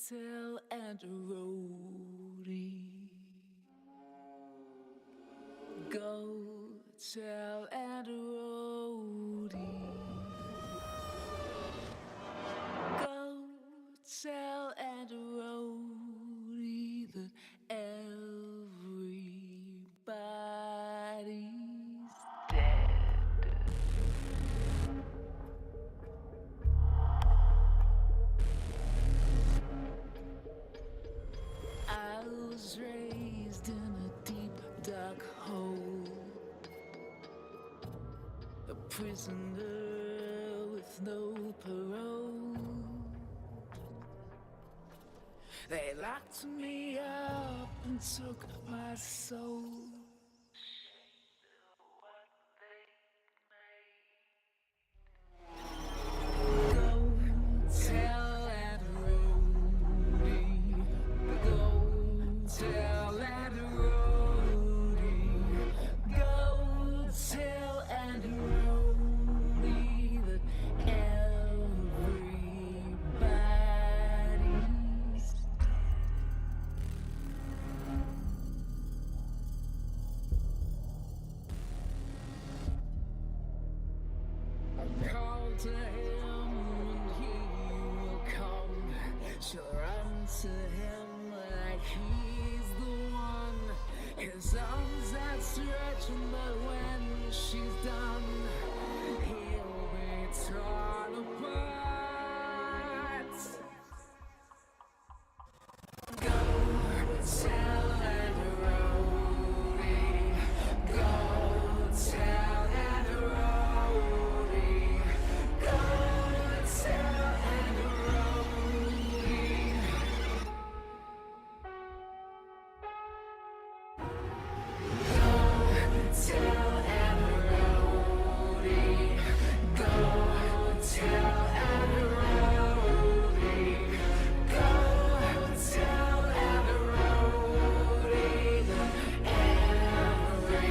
tell and a roadie. Go tell and a roadie. Go tell and a roadie that everybody's dead. I was raised in a deep, dark hole, a prisoner with no parole. They locked me up and took my soul. Go tell that roadie. Go tell that roadie. Go tell and roadie that everybody's. I called to him and he will come. She'll run to him like he's the one. His arms outstretched, but when she's done, he'll be torn apart. Go tell that roadie. Go tell that roadie. Go tell that roadie. Go tell that roadie. Go tell that roadie. Go tell that roadie that everybody's,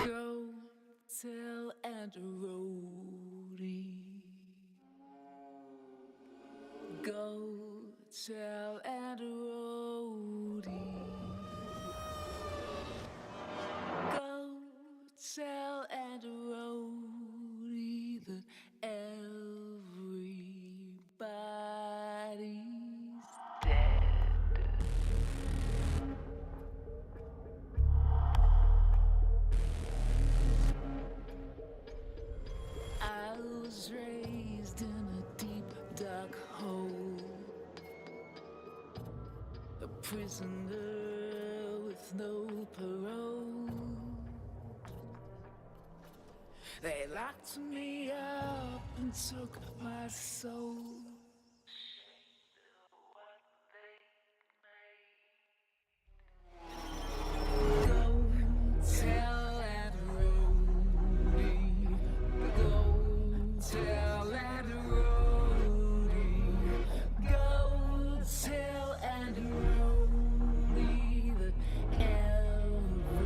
go tell and roadie. Go tell and roadie. Go tell and roadie that everybody's dead. I was raised in a deep, dark hole, a prisoner with no parole. They locked me up and took my soul. Go tell that roadie. Go tell that roadie. Go tell and roadie that everybody's.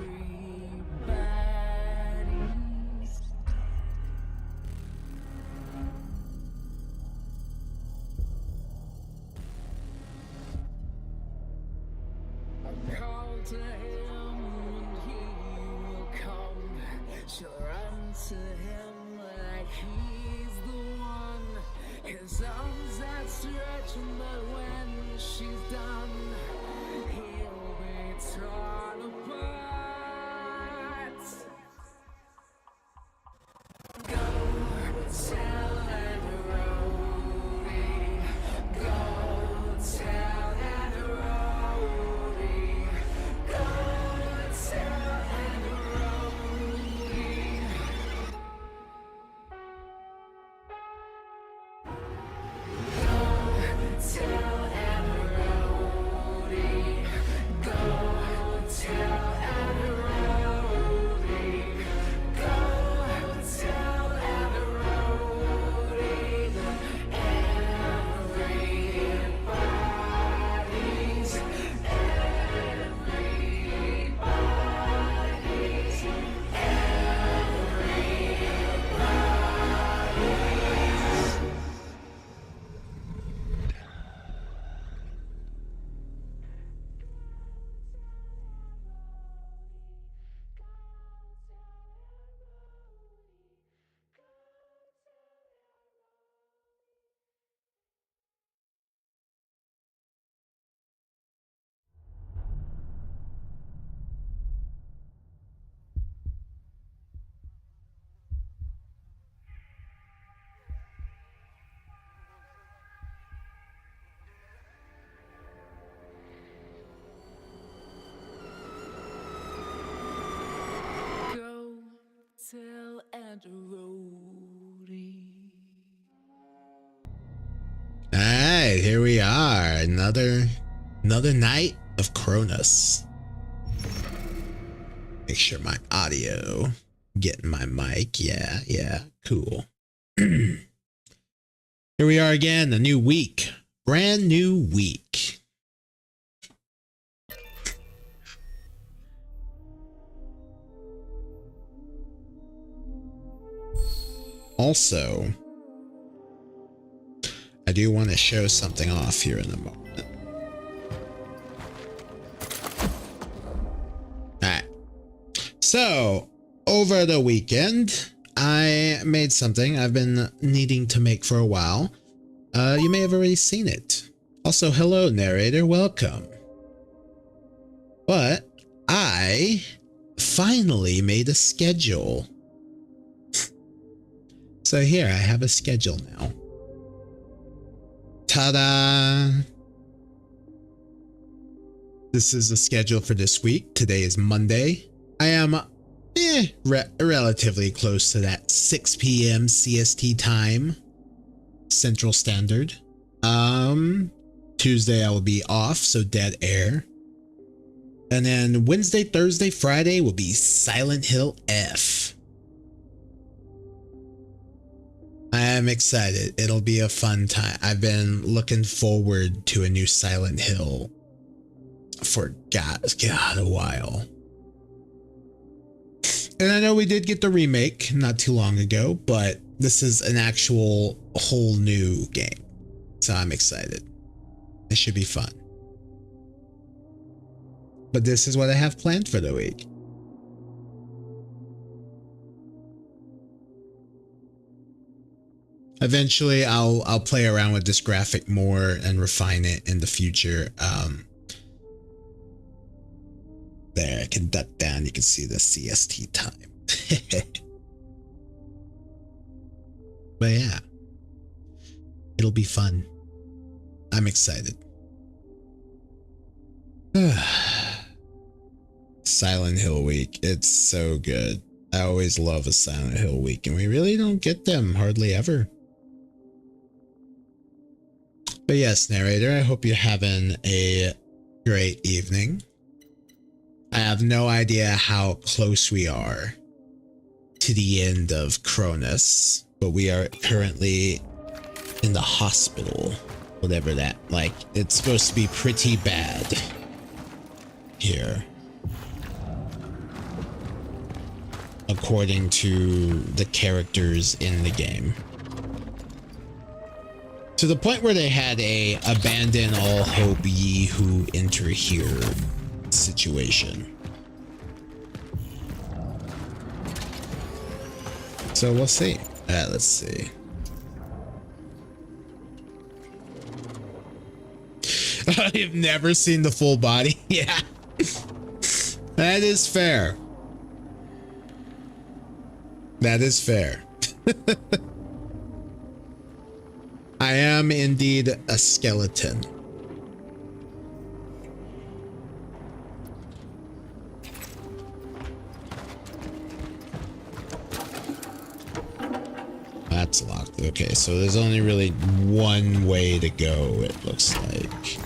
I called to him and he will come. She'll run to him like he's the one. His arms outstretched, but when she's done, he'll be torn apart. right, here we are. Another night of Cronus. Make sure my audio, getting my mic. Yeah, cool. Here we are again, a new week. Brand new week. Also, I do want to show something off here in a moment. Alright. So, over the weekend, I made something I've been needing to make for a while. You may have already seen it. Also, hello, narrator. Welcome. But I finally made a schedule. So here, I have a schedule now. Ta-da! This is the schedule for this week. Today is Monday. I am relatively close to that 6 p.m. CST time, Central Standard. Tuesday I will be off, so dead air. And then Wednesday, Thursday, Friday will be Silent Hill F. I am excited. It'll be a fun time. I've been looking forward to a new Silent Hill for God a while. And I know we did get the remake not too long ago, but this is an actual whole new game. So I'm excited. It should be fun. But this is what I have planned for the week. Eventually, I'll play around with this graphic more and refine it in the future. There, I can duck down. You can see the CST time. But yeah, it'll be fun. I'm excited. Silent Hill week. It's so good. I always love a Silent Hill week, and we really don't get them hardly ever. But yes, narrator, I hope you're having a great evening. I have no idea how close we are to the end of Cronus, but we are currently in the hospital, whatever that, like, it's supposed to be pretty bad here, according to the characters in the game. To the point where they had a abandon all hope ye who enter here situation. So we'll see. Let's see. I've never seen the full body. Yeah. That is fair. That is fair. I am indeed a skeleton. That's locked. Okay, so there's only really one way to go, it looks like.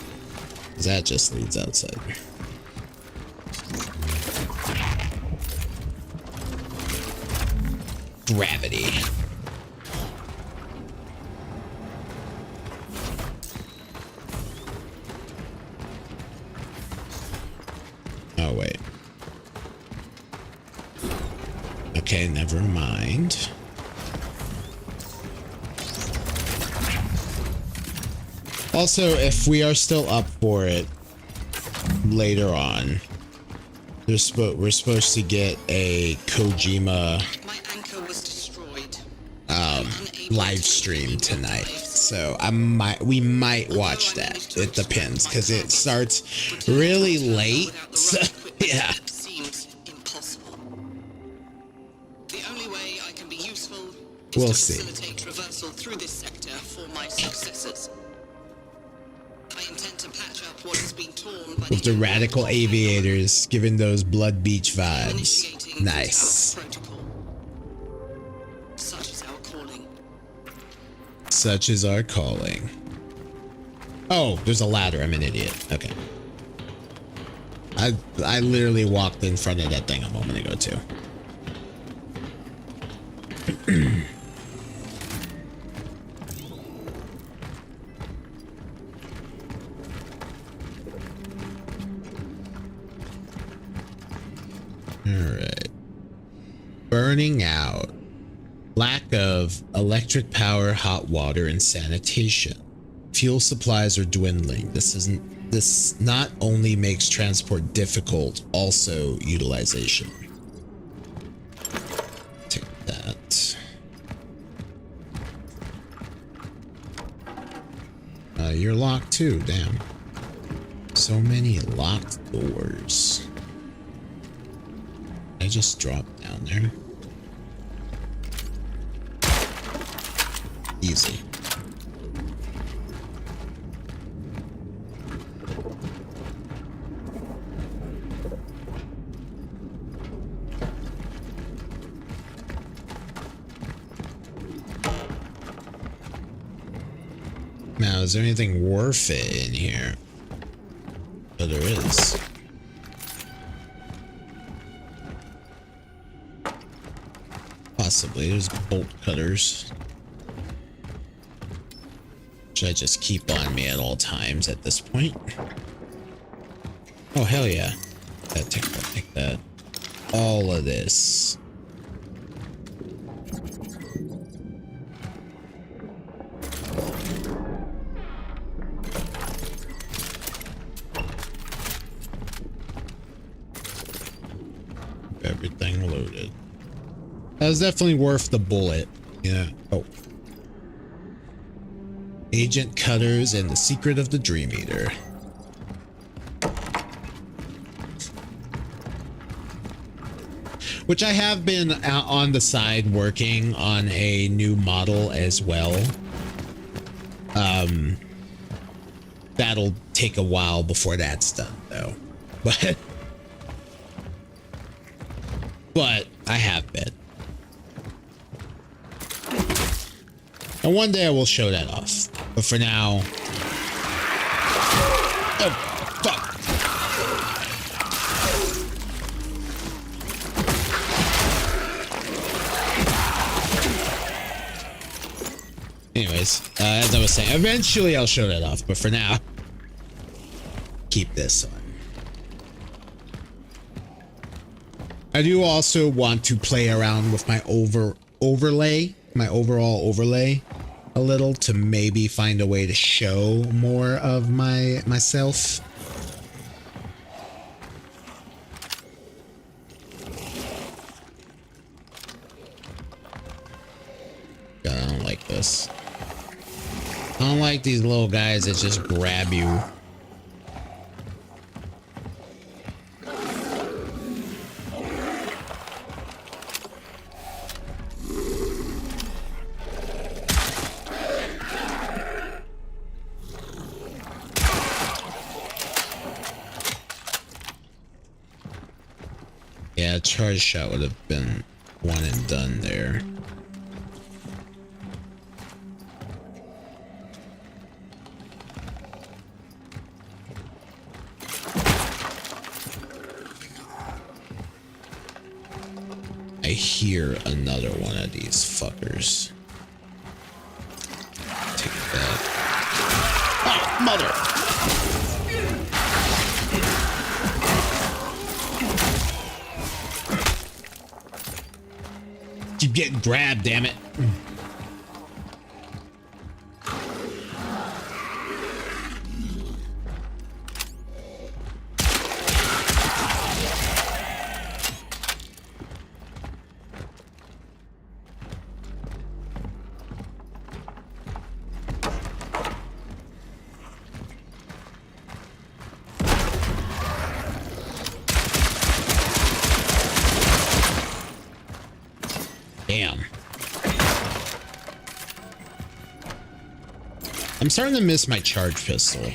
That just leads outside. Gravity. Oh, wait. Okay, never mind. Also, if we are still up for it later on, we're supposed to get a Kojima live stream tonight. So we might watch that. It depends, because it starts really late. So yeah. We'll see. With the radical aviators giving those Blood Beach vibes. Nice. Such is our calling. Oh, there's a ladder. I'm an idiot. Okay. I literally walked in front of that thing a moment ago too. All right. Burning out. Lack of electric power, hot water, and sanitation. Fuel supplies are dwindling. This not only makes transport difficult, also utilization. Take that. You're locked too, damn. So many locked doors. I just dropped down there. Easy. Now, is there anything worth it in here? Oh, there is. Possibly. There's bolt cutters. Should I just keep on me at all times at this point? Oh, hell yeah. Take that. All of this. Everything loaded. That was definitely worth the bullet. Yeah. Oh. Agent Cutters and the Secret of the Dream Eater. Which I have been out on the side working on a new model as well. That'll take a while before that's done though. But I have been. And one day I will show that off. But for now... Oh, fuck. Anyways, as I was saying, eventually I'll show that off. But for now, keep this on. I do also want to play around with my overall overlay a little to maybe find a way to show more of myself. God, I don't like this. I don't like these little guys that just grab you. Yeah, a charge shot would have been one and done there. I hear another one of these fuckers. Take that. Oh, mother! Keep getting grabbed, damn it. Damn. I'm starting to miss my charge pistol.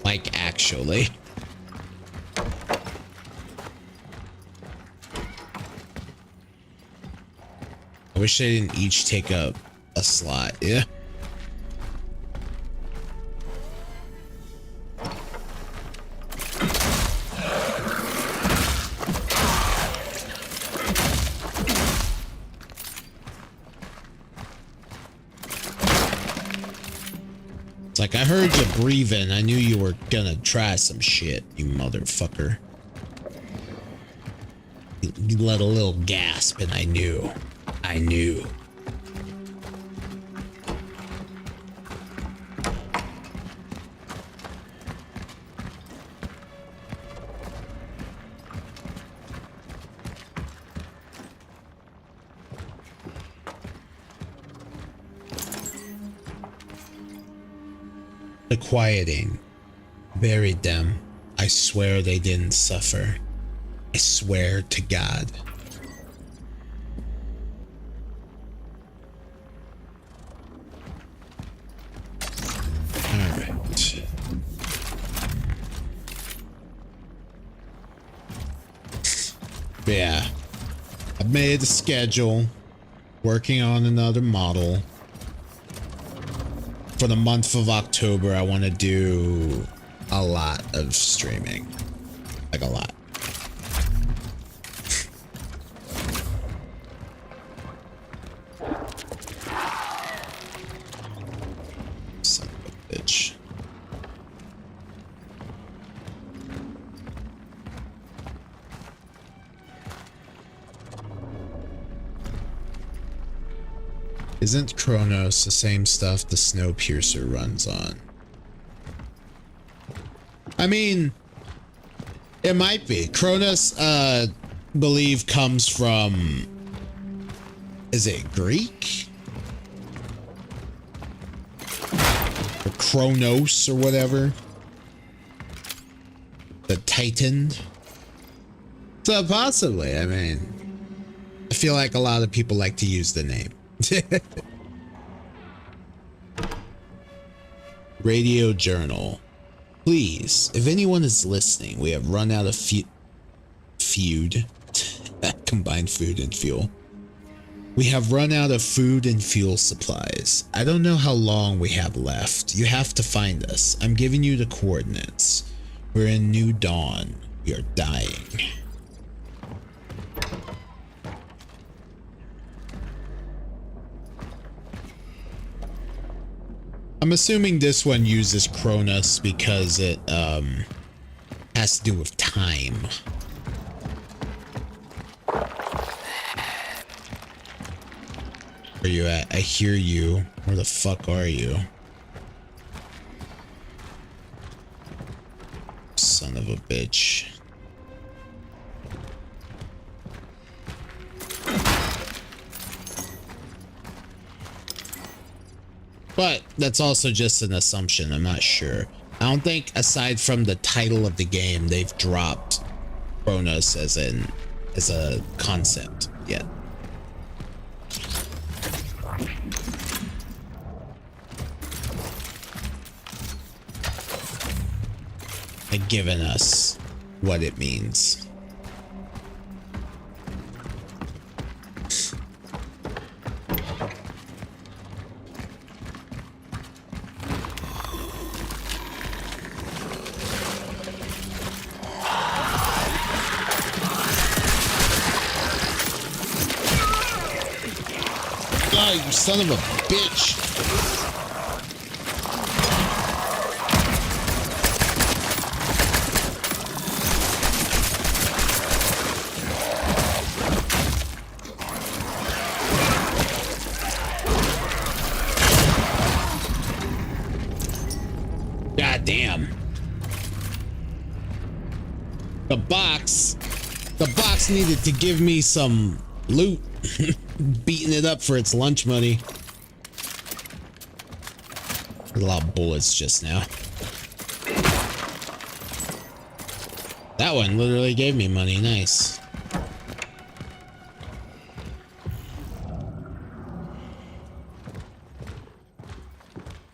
Like, actually. I wish they didn't each take up a slot. Yeah. It's like, I heard you breathing. I knew you were gonna try some shit, you motherfucker. You let a little gasp and I knew. I knew. The quieting buried them. I swear they didn't suffer. I swear to God. All right. Yeah. I've made a schedule. Working on another model. For the month of October, I want to do a lot of streaming. Like a lot. Son of a bitch. Isn't Kronos the same stuff the Snowpiercer runs on? I mean, it might be. Kronos, believe comes from, is it Greek? Or Kronos or whatever? The Titan? So possibly, I mean, I feel like a lot of people like to use the name. Radio Journal. Please, if anyone is listening, we have run out of feud. Combined food and fuel. We have run out of food and fuel supplies. I don't know how long we have left. You have to find us. I'm giving you the coordinates. We're in New Dawn. We are dying. I'm assuming this one uses Kronos because it has to do with time. Where you at? I hear you. Where the fuck are you? Son of a bitch. But that's also just an assumption. I'm not sure. I don't think, aside from the title of the game, they've dropped Kronos as a concept yet. They've given us what it means. You son of a bitch. God damn. The box needed to give me some loot. Beating it up for its lunch money. A lot of bullets just now. That one literally gave me money. Nice.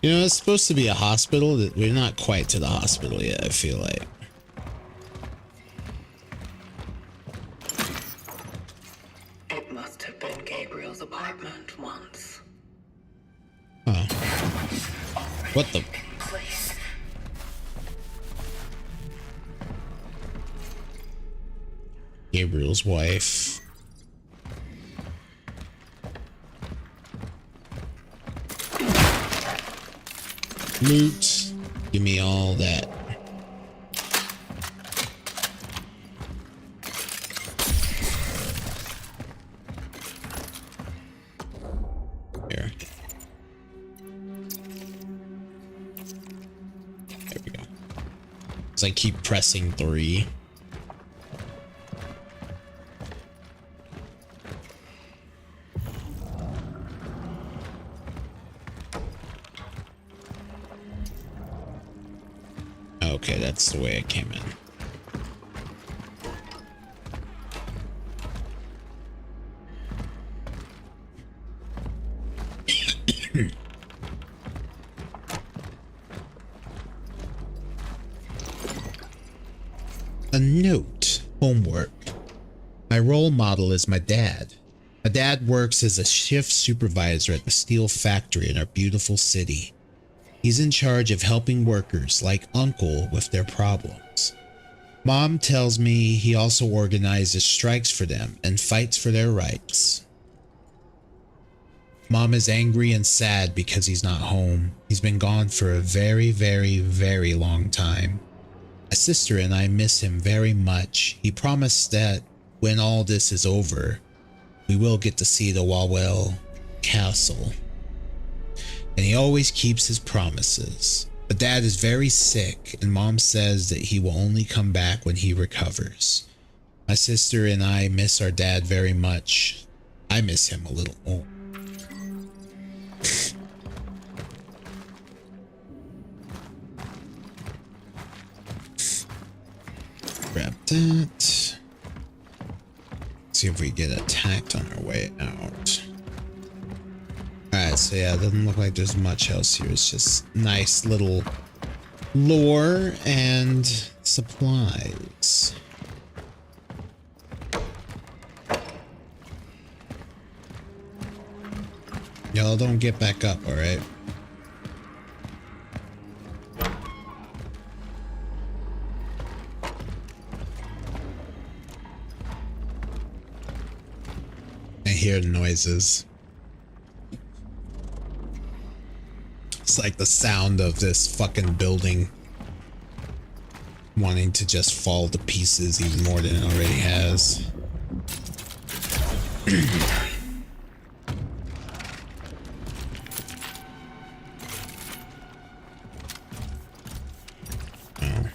You know, it's supposed to be a hospital. We're not quite to the hospital yet, I feel like. It must have been Gabriel's apartment. distant ones. Oh. What the? Place. Gabriel's wife. Loot. Give me all that. Here. There we go. As I keep pressing 3. Okay, that's the way I came in. A note. Homework. My role model is my dad. My dad works as a shift supervisor at the steel factory in our beautiful city. He's in charge of helping workers like Uncle with their problems. Mom tells me he also organizes strikes for them and fights for their rights. Mom is angry and sad because he's not home. He's been gone for a very, very, very long time. My sister and I miss him very much. He promised that when all this is over, we will get to see the Wawel Castle. And he always keeps his promises. But Dad is very sick, and Mom says that he will only come back when he recovers. My sister and I miss our dad very much. I miss him a little more. Grab that. See if we get attacked on our way out. Alright, so yeah, it doesn't look like there's much else here. It's just nice little lore and supplies. Y'all don't get back up, alright? I hear noises. It's like the sound of this fucking building wanting to just fall to pieces even more than it already has. Oh.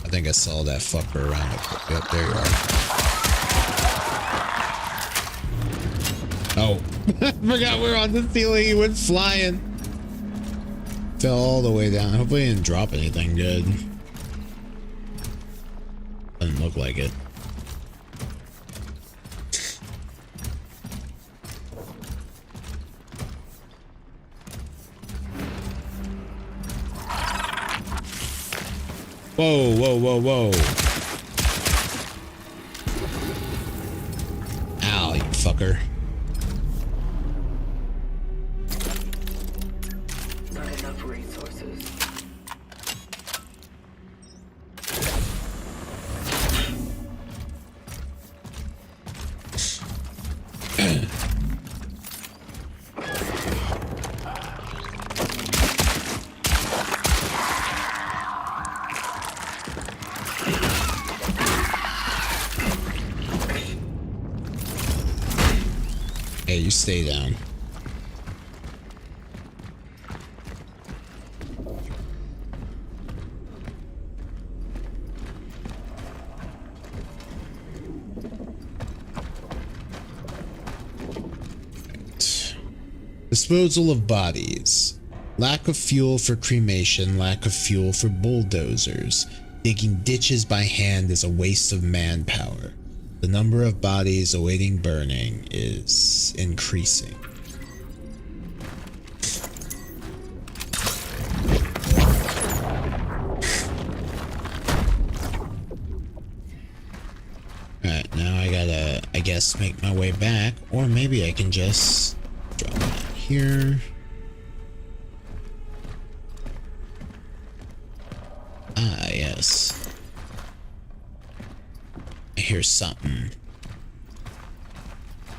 I think I saw that fucker around the yep, there you are. Oh, I forgot we were on the ceiling. He went flying. Fell all the way down. Hopefully he didn't drop anything good. Doesn't look like it. Whoa, whoa, whoa, whoa. Ow, you fucker. Not enough resources. Hey, you stay down. Disposal of bodies. Lack of fuel for cremation, lack of fuel for bulldozers. Digging ditches by hand is a waste of manpower. The number of bodies awaiting burning is increasing. guess, make my way back, or maybe I can just drop that here. Ah, yes. I hear something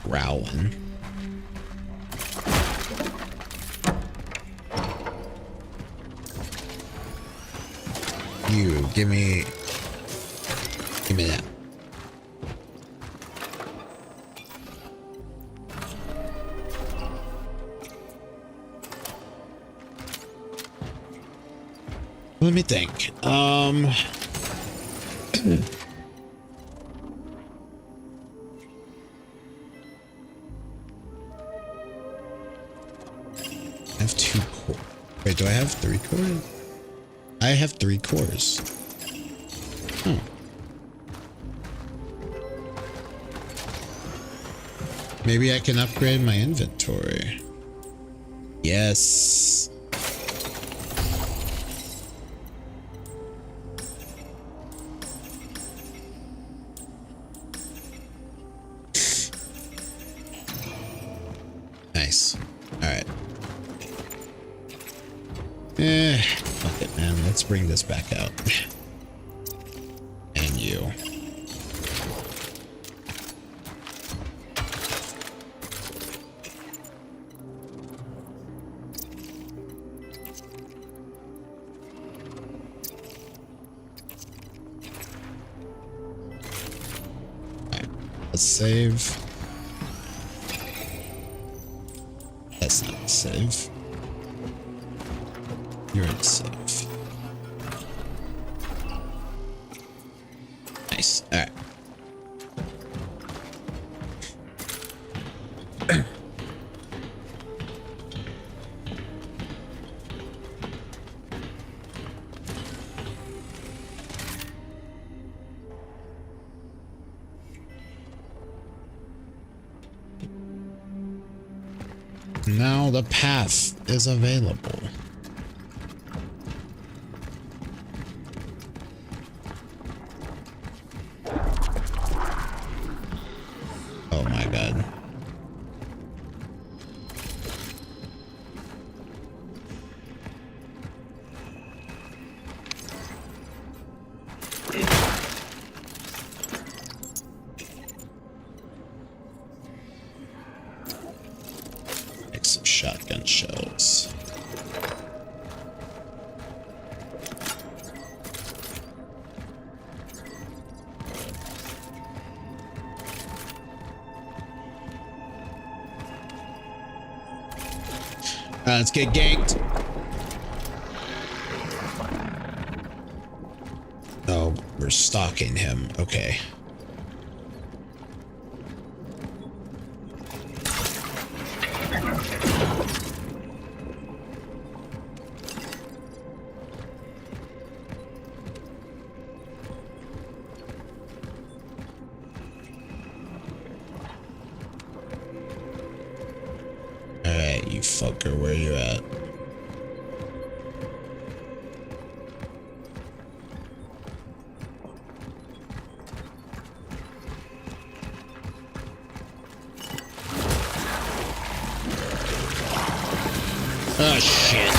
growling. You give me that. Let me think. I have 2 cores. Wait, do I have 3 cores? I have 3 cores. Oh. Maybe I can upgrade my inventory. Yes. Nice. Alright. Fuck it, man. Let's bring this back out. And you. Alright. Let's save. That's not a save. You're in save. Nice. All right. Now the path is available. Oh my god. Make some shotgun shells. Let's get ganked. Oh, we're stalking him. Okay. Alright, you fucker, where you at? Oh shit.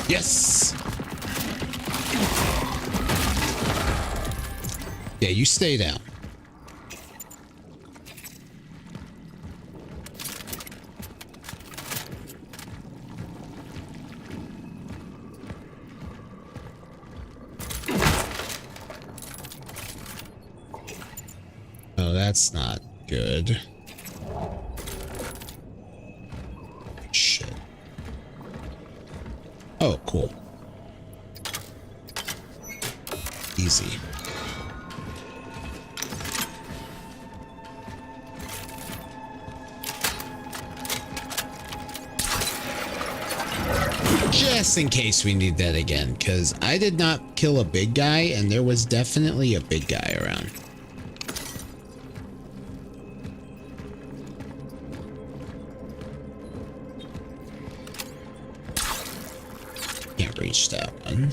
Yes. Yeah, you stay down. Oh, that's not good. Shit. Oh, cool. Easy. Just in case we need that again, because I did not kill a big guy, and there was definitely a big guy around. Can't reach that one.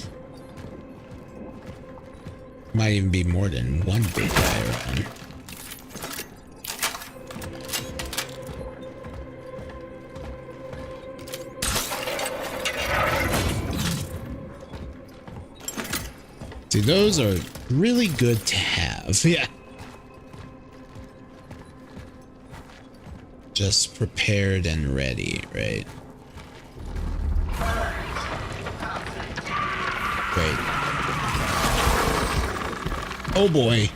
Might even be more than one big guy around. See, those are really good to have. Yeah. Just prepared and ready, right? Great. Oh boy.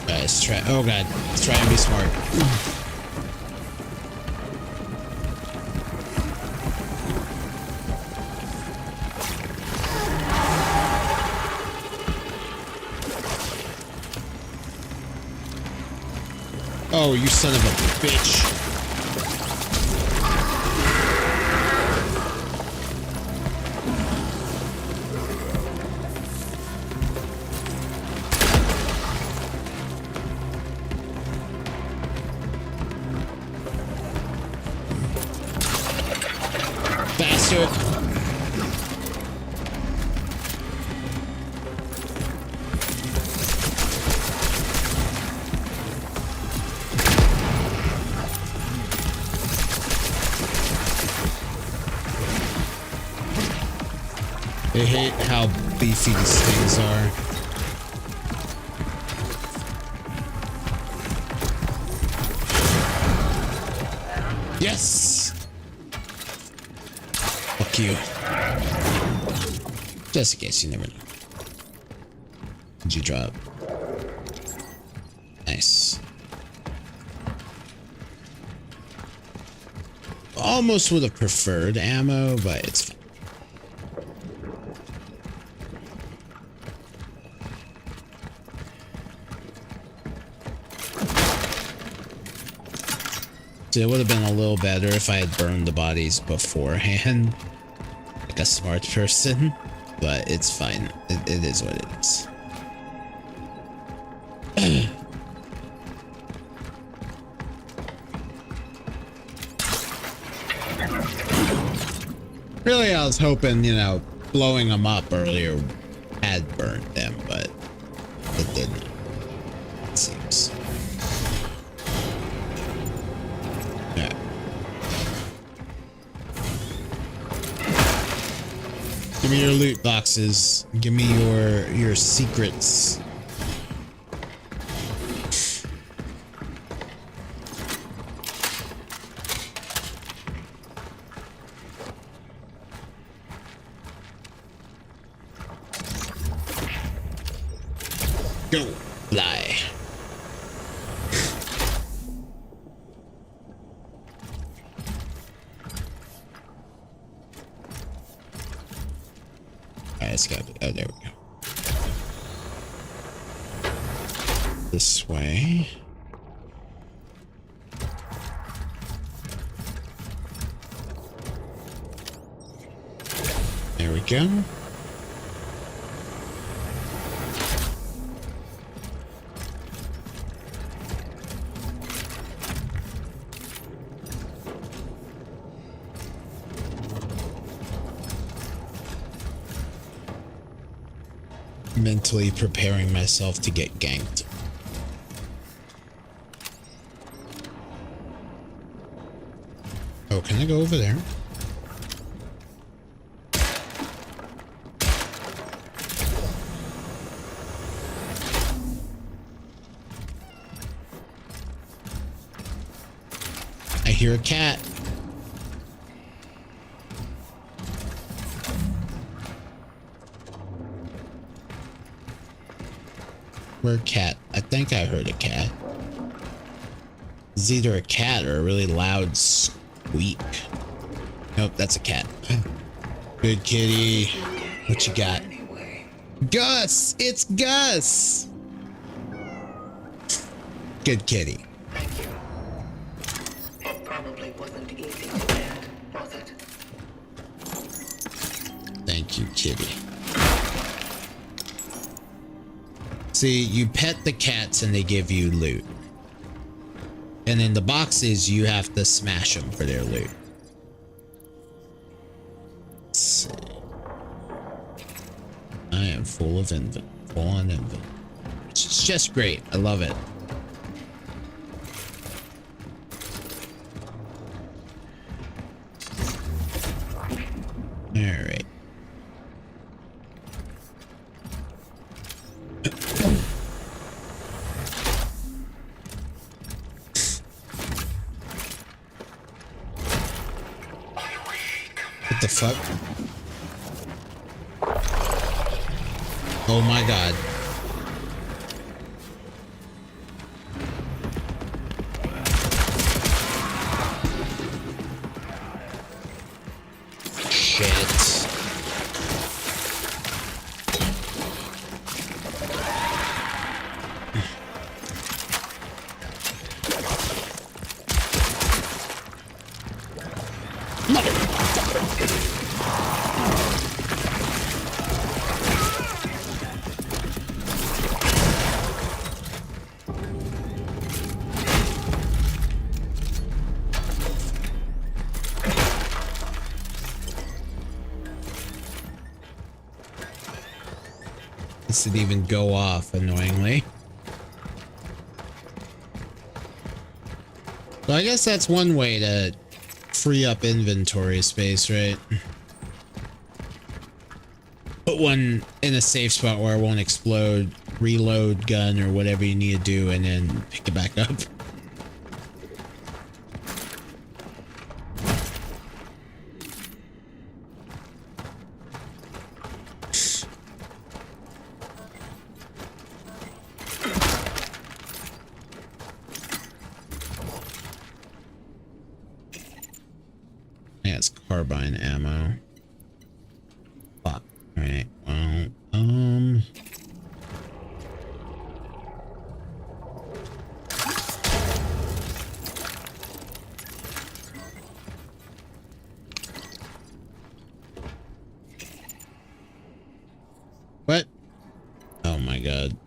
Let's try. Oh god, let's try and be smart. Oh, you son of a bitch. Bastard. I hate how beefy these things are. Yes! Fuck you. Just in case, you never know. Did you drop? Nice. Almost would have preferred ammo, but it's fine. It would have been a little better if I had burned the bodies beforehand, like a smart person, but it's fine. It is what it is. Really, I was hoping, you know, blowing them up earlier had burned them, but it didn't, it seems. Give me your loot boxes. Give me your secrets. Go fly. It's got. Oh, there we go. This way. There we go. Mentally preparing myself to get ganked. Oh, can I go over there? I hear a cat. Where cat? I think I heard a cat. It's either a cat or a really loud squeak. Nope, that's a cat. Good kitty. What you got? Anyway, Gus! It's Gus! Good kitty. Thank you. It probably wasn't easy to get, was it? Thank you, kitty. See, you pet the cats and they give you loot. And in the boxes, you have to smash them for their loot. Let's see. I am full of full on inventory. It's just great. I love it. All right. What the fuck? Oh my god. Shit. This didn't even go off, annoyingly. So I guess that's one way to free up inventory space, right? Put one in a safe spot where it won't explode, reload gun or whatever you need to do, and then pick it back up. Yeah, it's carbine ammo. Fuck. Alright, well, what? Oh my god.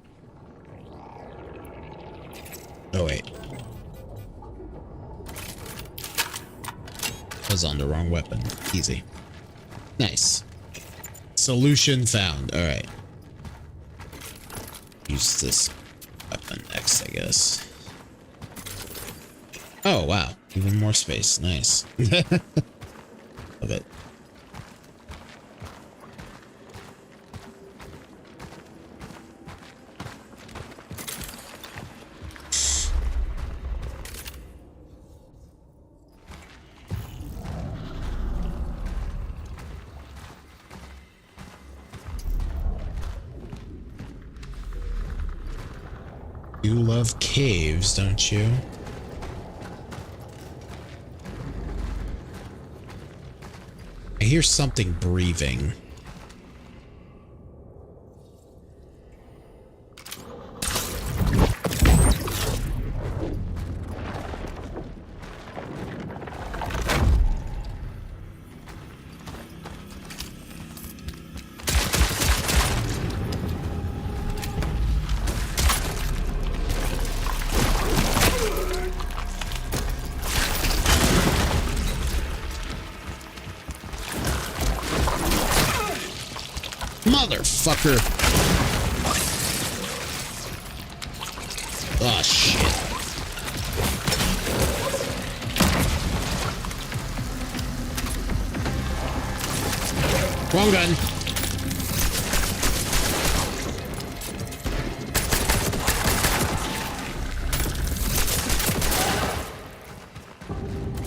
Oh wait. I was on the wrong weapon. Easy. Nice. Solution found. Alright. Use this weapon next, I guess. Oh, wow. Even more space. Nice. Love it. You love caves, don't you? I hear something breathing. Motherfucker. Oh, shit. Wrong gun.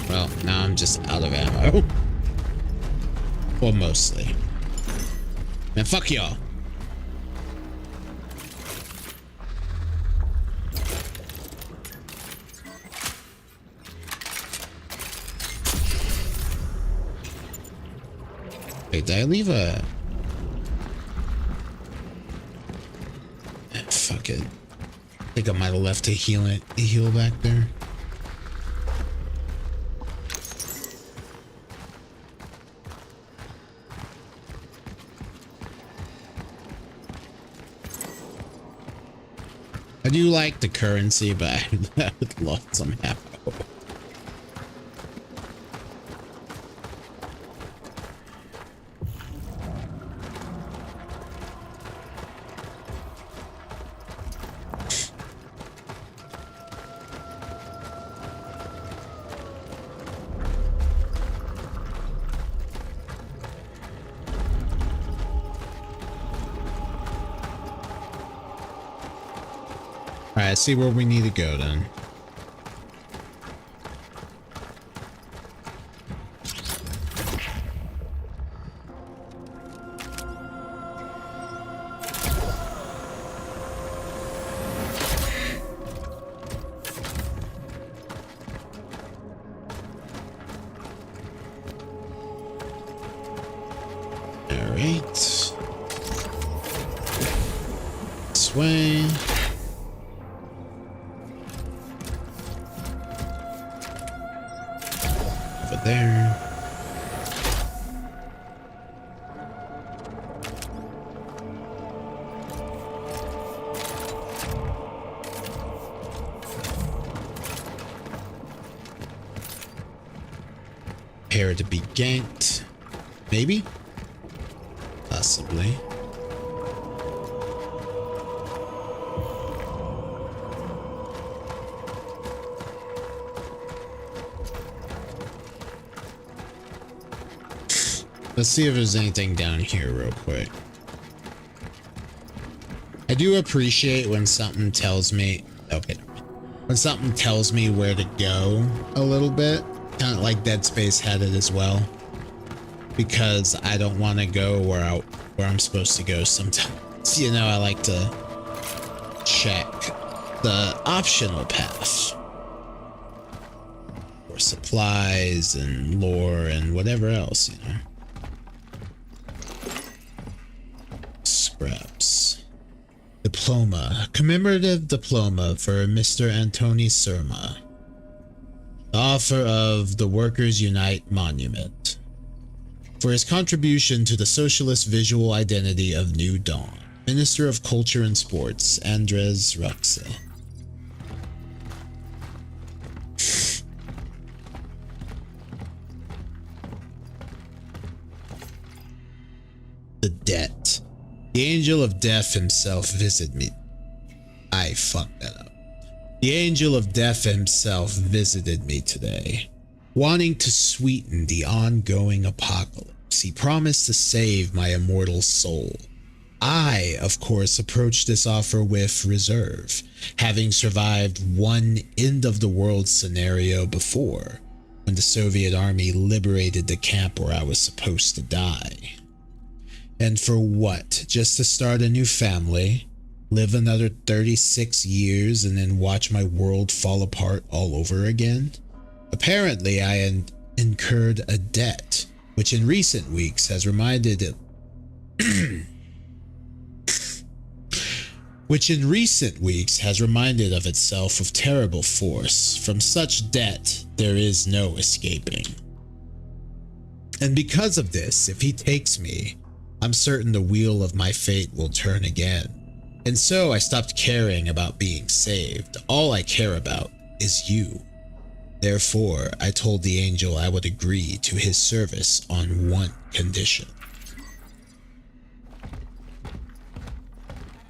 Well, now I'm just out of ammo. Well, mostly. Man, fuck y'all. Wait, did I leave a... I think I might have left a heal back there. I do like the currency, but I would love some ammo. Alright, see where we need to go then. Alright. This way. There. Prepare to be ganked. Maybe? Possibly. Let's see if there's anything down here real quick. I do appreciate when something tells me, okay, when something tells me where to go a little bit, kind of like Dead Space had it as well, because I don't want to go where I'm supposed to go sometimes. You know, I like to check the optional paths for supplies and lore and whatever else, you know. Scraps. Diploma. Commemorative diploma for Mr. Antoni Surma, the author of the Workers Unite Monument, for his contribution to the socialist visual identity of New Dawn. Minister of Culture and Sports, Andres Roxe. The debt. The angel of death himself visited me. I fucked that up. The angel of death himself visited me today, wanting to sweeten the ongoing apocalypse. He promised to save my immortal soul. I, of course, approached this offer with reserve, having survived one end-of-the-world scenario before, when the Soviet army liberated the camp where I was supposed to die. And for what? Just to start a new family, live another 36 years, and then watch my world fall apart all over again? Apparently, I incurred a debt, which in recent weeks has reminded of itself of terrible force. From such debt, there is no escaping. And because of this, if he takes me, I'm certain the wheel of my fate will turn again. And so I stopped caring about being saved. All I care about is you. Therefore, I told the angel I would agree to his service on one condition.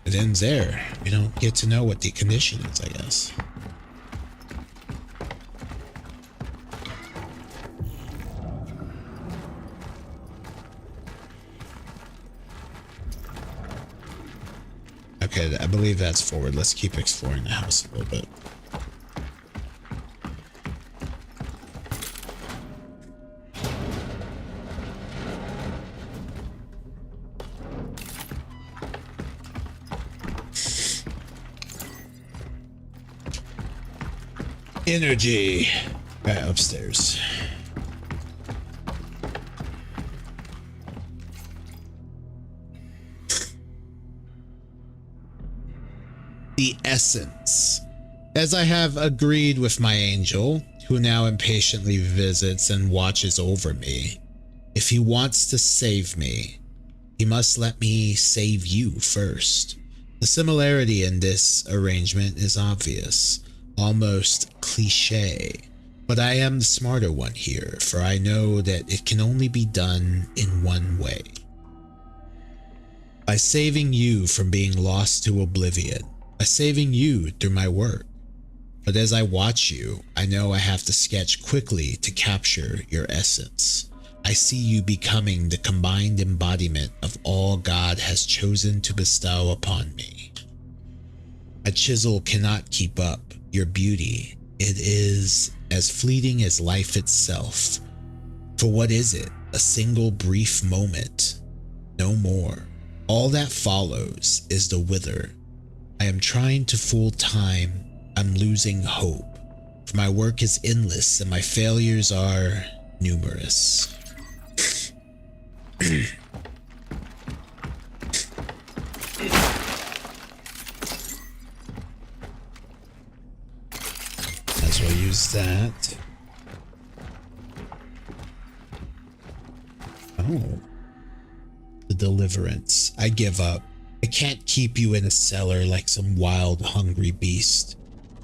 It ends there. We don't get to know what the condition is, I guess. Okay, I believe that's forward. Let's keep exploring the house a little bit. Energy. All right, upstairs. the essence. As I have agreed with my angel, who now impatiently visits and watches over me, if he wants to save me, he must let me save you first. The similarity in this arrangement is obvious, almost cliché, but I am the smarter one here, for I know that it can only be done in one way. By saving you from being lost to oblivion, by saving you through my work. But as I watch you, I know I have to sketch quickly to capture your essence. I see you becoming the combined embodiment of all God has chosen to bestow upon me. A chisel cannot keep up your beauty. It is as fleeting as life itself. For what is it? A single brief moment. No more. All that follows is the wither. I am trying to fool time. I'm losing hope. For my work is endless and my failures are numerous. As well use that. Oh. The deliverance. I give up. I can't keep you in a cellar like some wild, hungry beast.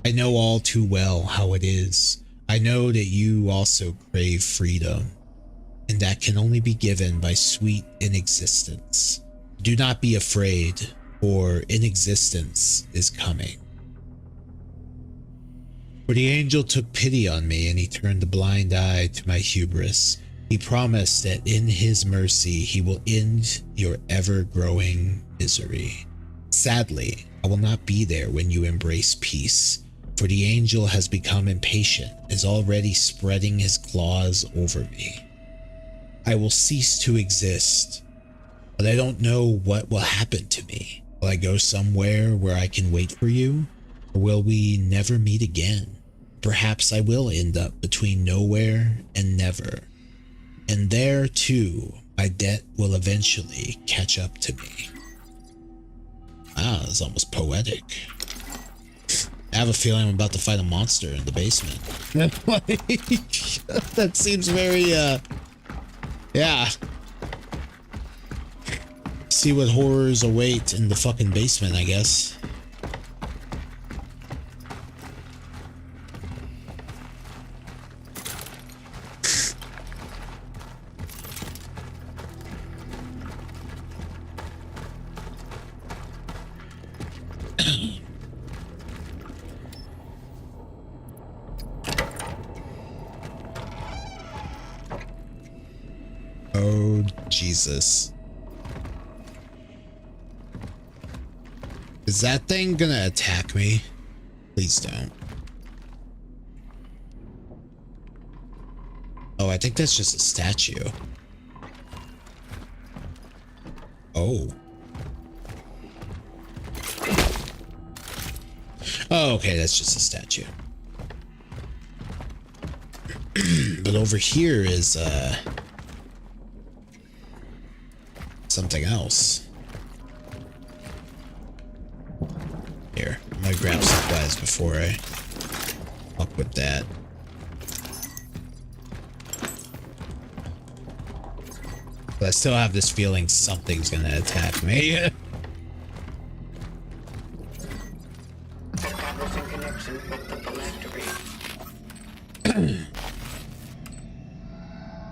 I know all too well how it is. I know that you also crave freedom, and that can only be given by sweet inexistence. Do not be afraid, for inexistence is coming. For the angel took pity on me and he turned a blind eye to my hubris. He promised that in his mercy he will end your ever-growing misery. Sadly, I will not be there when you embrace peace, for the angel has become impatient, is already spreading his claws over me. I will cease to exist, but I don't know what will happen to me. Will I go somewhere where I can wait for you? Or will we never meet again? Perhaps I will end up between nowhere and never. And there, too, my debt will eventually catch up to me. Wow, that's almost poetic. I have a feeling I'm about to fight a monster in the basement. That seems very, yeah. See what horrors await in the fucking basement, I guess. Oh, Jesus. Is that thing gonna attack me? Please don't. Oh, I think that's just a statue. Oh. Oh, okay, that's just a statue. But over here is, something else. Here, I'm gonna grab supplies before I fuck with that. But I still have this feeling something's gonna attack me. Establishing connection with the phylactery.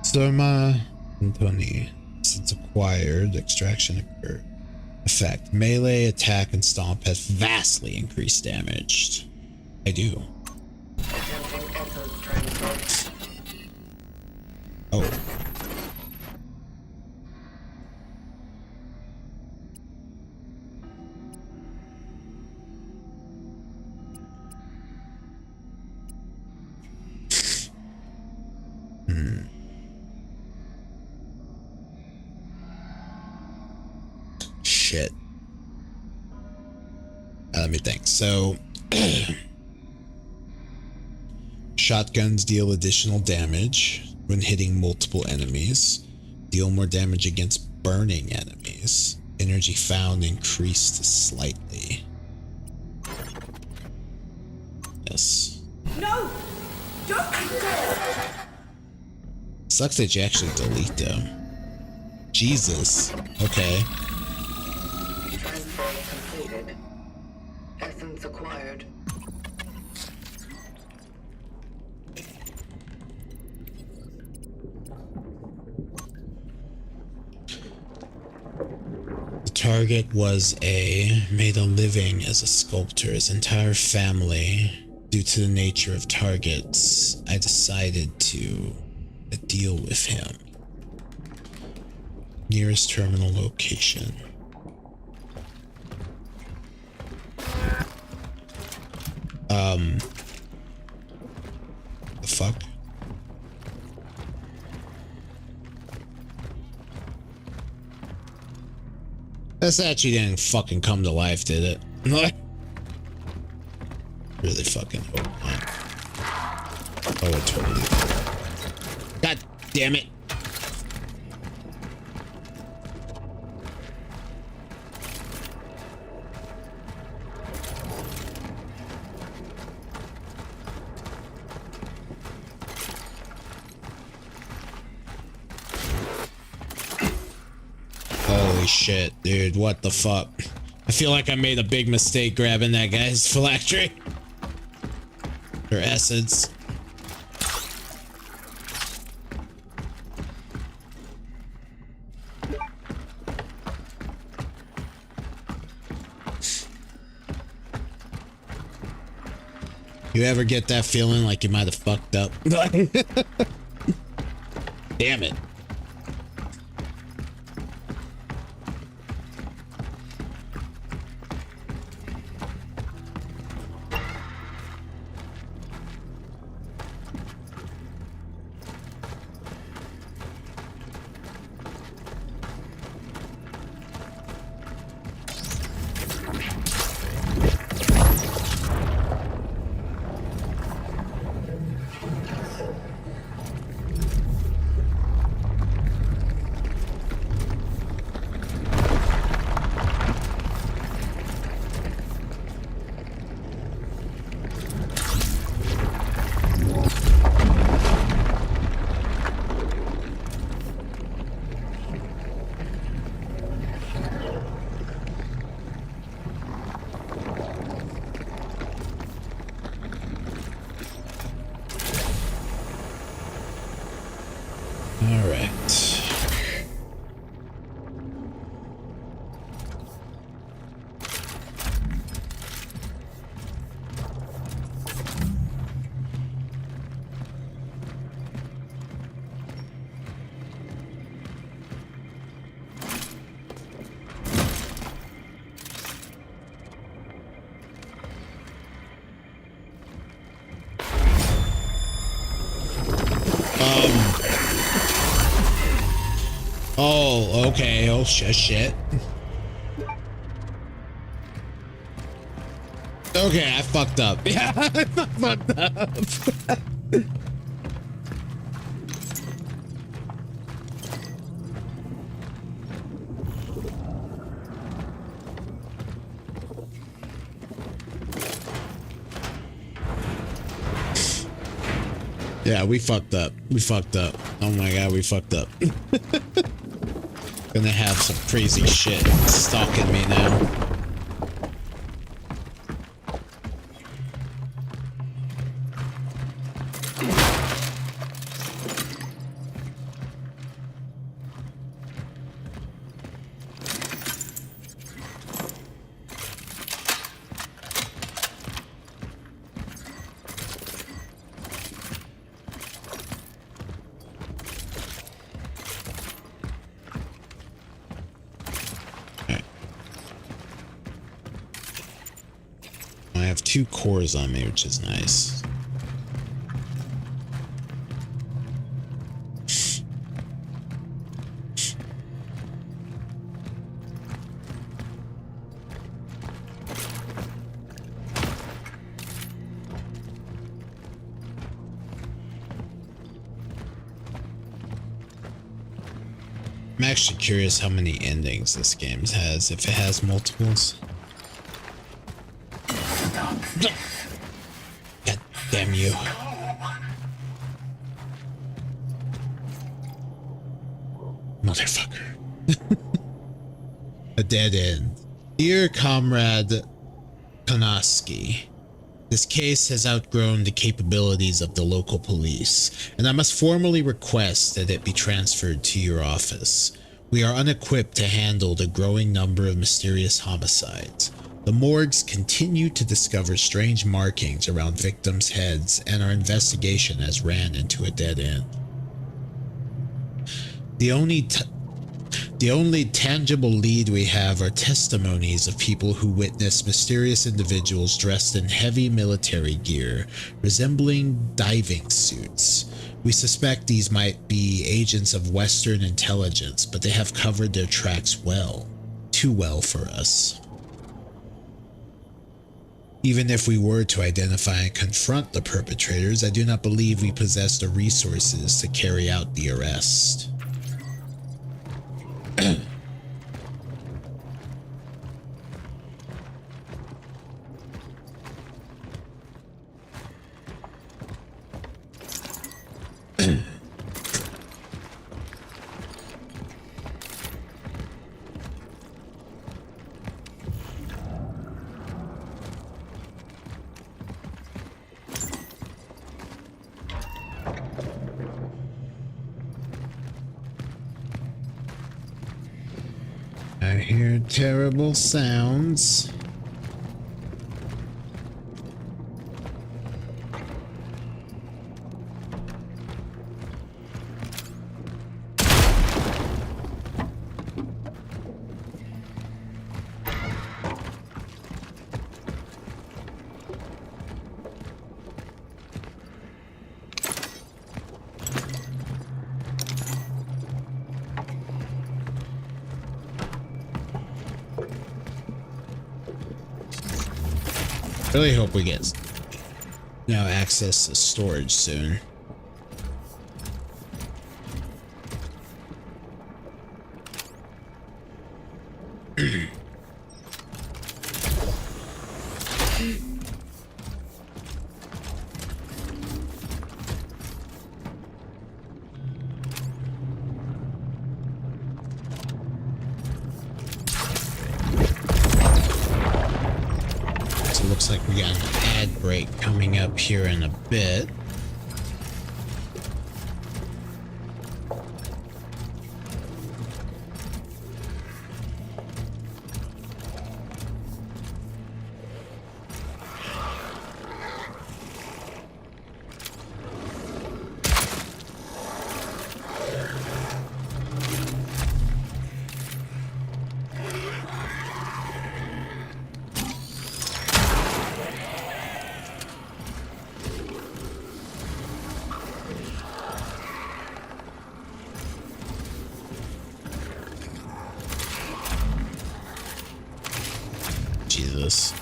Soma Antoni. Since acquired, extraction occurred. Effect. Melee, attack, and stomp has vastly increased damage. I do. Attempting essence transfer. Oh. Shit. Let me think. So, shotguns deal additional damage when hitting multiple enemies. Deal more damage against burning enemies. Energy found increased slightly. us. No! Don't you dare! Sucks that you actually delete them. Jesus. Okay. Transfer completed. Essence acquired. The target made a living as a sculptor. His entire family. Due to the nature of targets, I decided to deal with him. Nearest terminal location. The fuck? This actually didn't fucking come to life, did it? Really fucking hope not. Oh, it totally did. God damn it. Holy shit, dude, what the fuck? I feel like I made a big mistake grabbing that guy's phylactery. Or essence. You ever get that feeling like you might have fucked up? Damn it. Oh, okay. Oh, shit. Okay, I fucked up. Yeah, I fucked up. Yeah, we fucked up. We fucked up. Oh my god, we fucked up. Gonna have some crazy shit stalking me now. I have 2 cores on me, which is nice. I'm actually curious how many endings this game has, if it has multiples. God Damn you. Motherfucker. A dead end. Dear Comrade Konoski, this case has outgrown the capabilities of the local police, and I must formally request that it be transferred to your office. We are unequipped to handle the growing number of mysterious homicides. The morgues continue to discover strange markings around victims' heads, and our investigation has ran into a dead end. The only tangible lead we have are testimonies of people who witnessed mysterious individuals dressed in heavy military gear, resembling diving suits. We suspect these might be agents of Western intelligence, but they have covered their tracks well. Too well for us. Even if we were to identify and confront the perpetrators, I do not believe we possess the resources to carry out the arrest. I hear terrible sounds. Really hope we get now access to storage soon. Looks like we got an ad break coming up here in a bit. Jesus.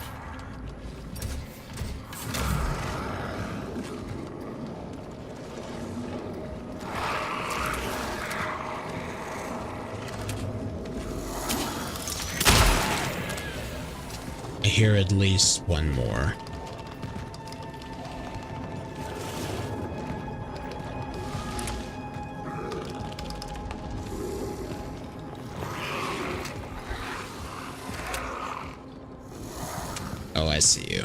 I hear at least one more. Oh, I see you.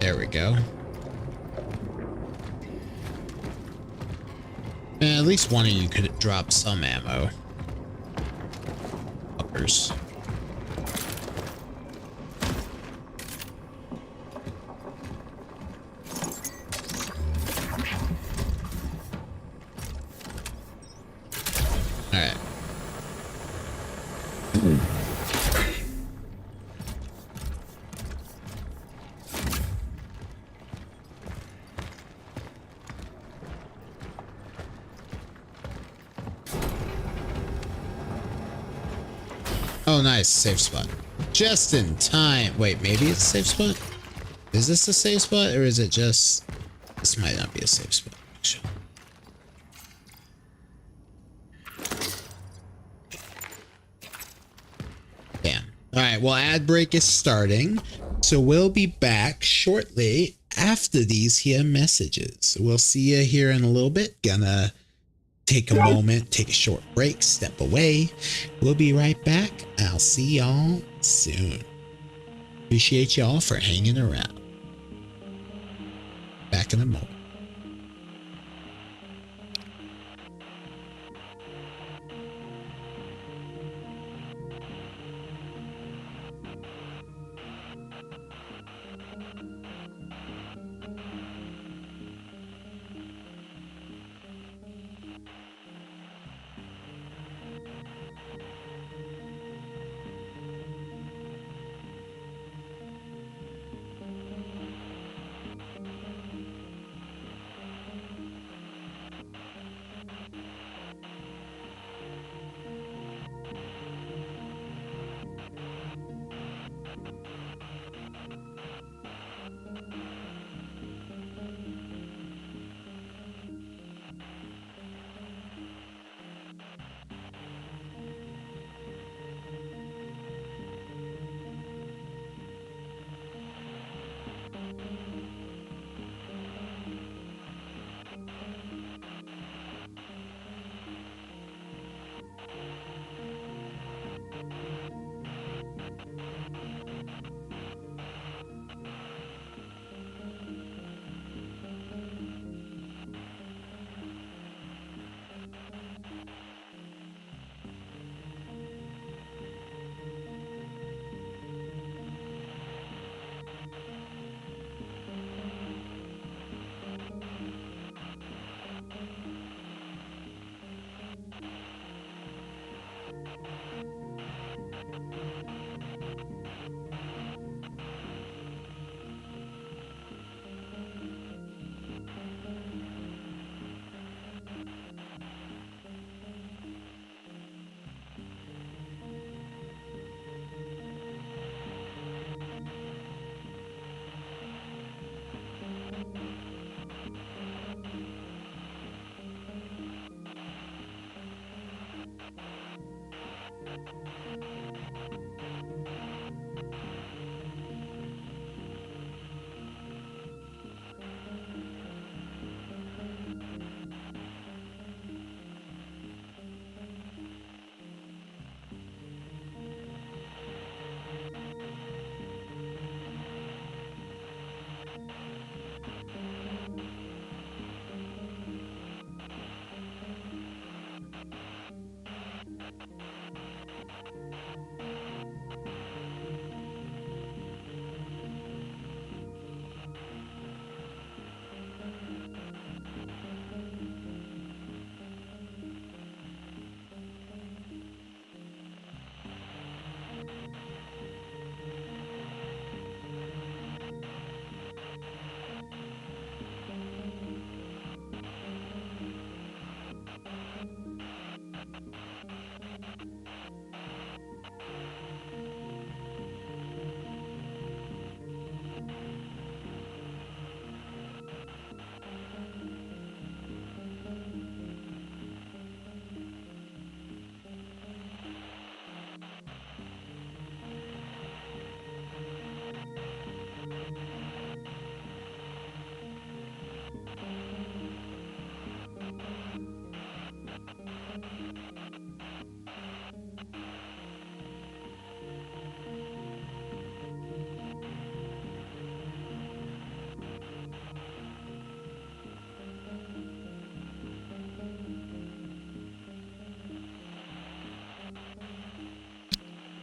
There we go. At least one of you could drop some ammo. Uppers. Alright. Oh, nice. Safe spot. Just in time. Wait, maybe it's a safe spot? Is this a safe spot or is it just... This might not be a safe spot, actually. Damn. Alright, well, ad break is starting. So we'll be back shortly after these here messages. We'll see you here in a little bit. Gonna take a moment, take a short break, step away. We'll be right back. I'll see y'all soon. Appreciate y'all for hanging around. Back in a moment.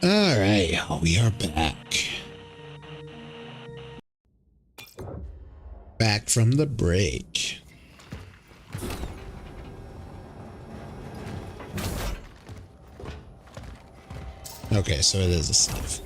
All right, we are back. Back from the break. Okay, so it is a save.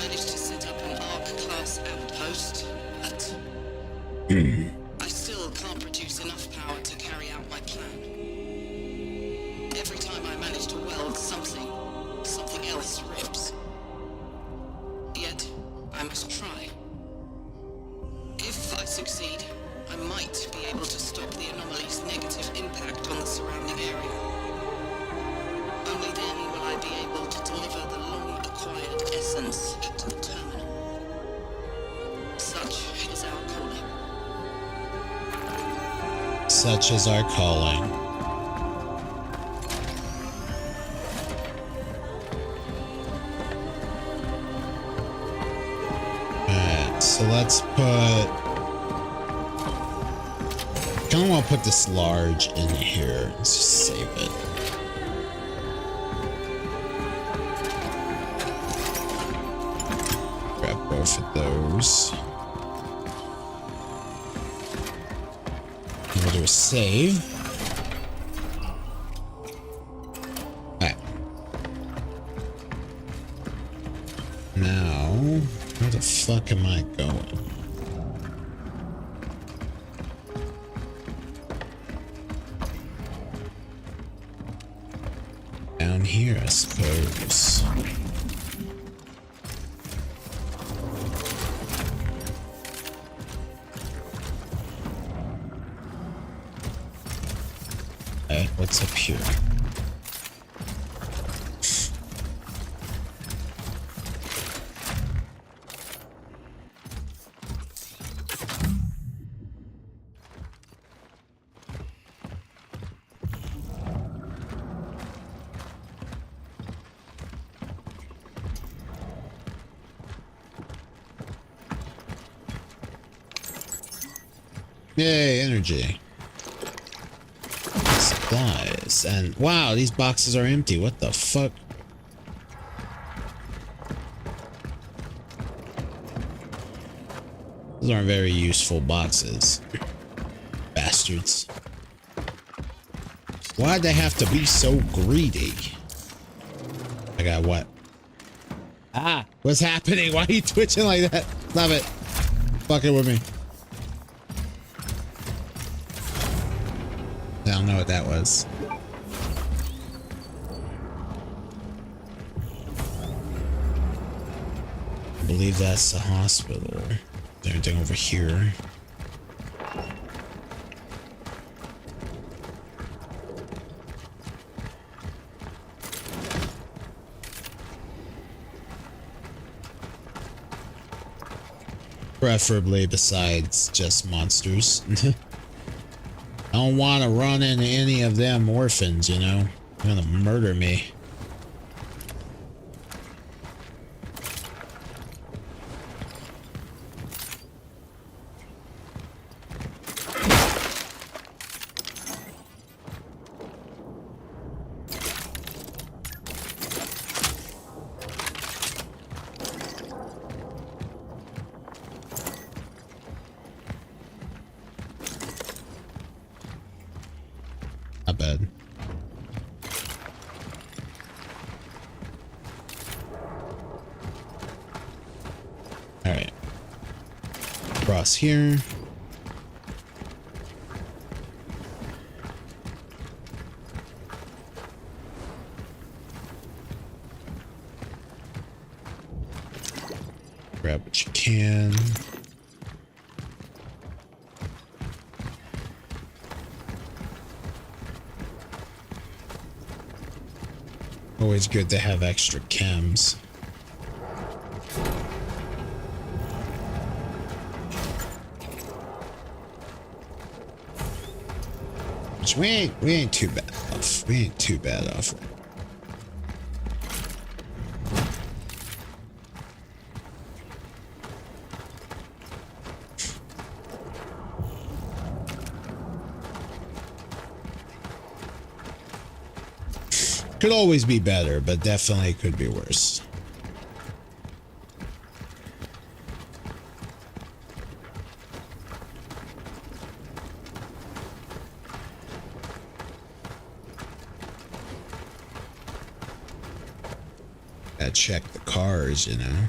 managed to set up an Arc-class outpost, but I still can't produce enough power to carry out my plan. Every time I manage to weld something else rips. Yet, I must try. If I succeed, I might be able to stop the anomaly's negative impact on the surrounding area. Only then will I be able to deliver the long-acquired essence to the terminal. Such is our calling. Such is our calling. Alright, so let's put... I kind of want to put this large in here. Let's just save it. Grab both of those. We'll do a save. Alright. Now, where the fuck am I going? Down here, I suppose. Okay, what's up here? Yay, energy. Supplies. And wow, these boxes are empty. What the fuck? Those aren't very useful boxes. Bastards. Why'd they have to be so greedy? I got what? Ah, what's happening? Why are you twitching like that? Stop it. Fucking with me. I don't know what that was. I believe that's the hospital. Is there anything over here? Preferably besides just monsters. I don't want to run into any of them orphans, you know? They're gonna murder me. Not bad. All right. Cross here. Grab what you can. Always good to have extra chems. Which we ain't too bad off. We ain't too bad off. Could always be better, but definitely could be worse. Gotta check the cars, you know.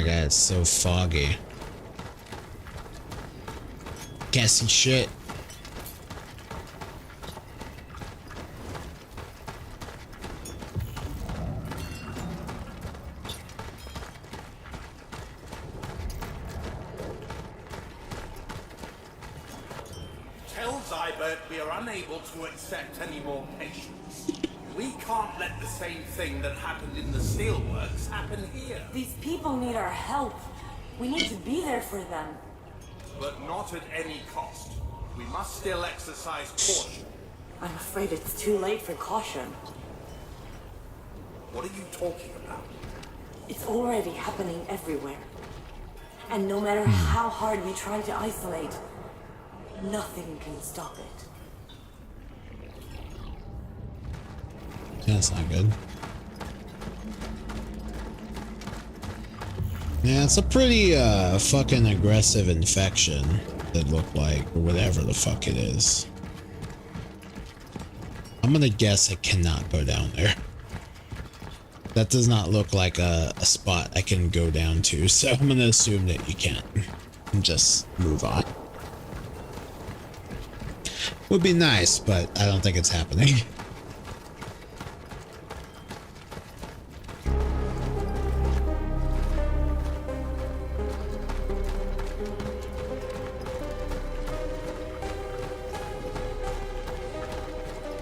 my god, it's so foggy. Can't see shit. Tell Zybert we are unable to accept any more patients. We can't let the same thing that happened in the steelworks happen here. These people need our help. We need to be there for them. But not at any cost. We must still exercise caution. I'm afraid it's too late for caution. What are you talking about? It's already happening everywhere. And no matter how hard we try to isolate, nothing can stop it. Yeah, that's not good. Yeah, it's a pretty fucking aggressive infection, it looked like, or whatever the fuck it is. I'm gonna guess I cannot go down there. That does not look like a spot I can go down to, so I'm gonna assume that you can't. And just move on. Would be nice, but I don't think it's happening.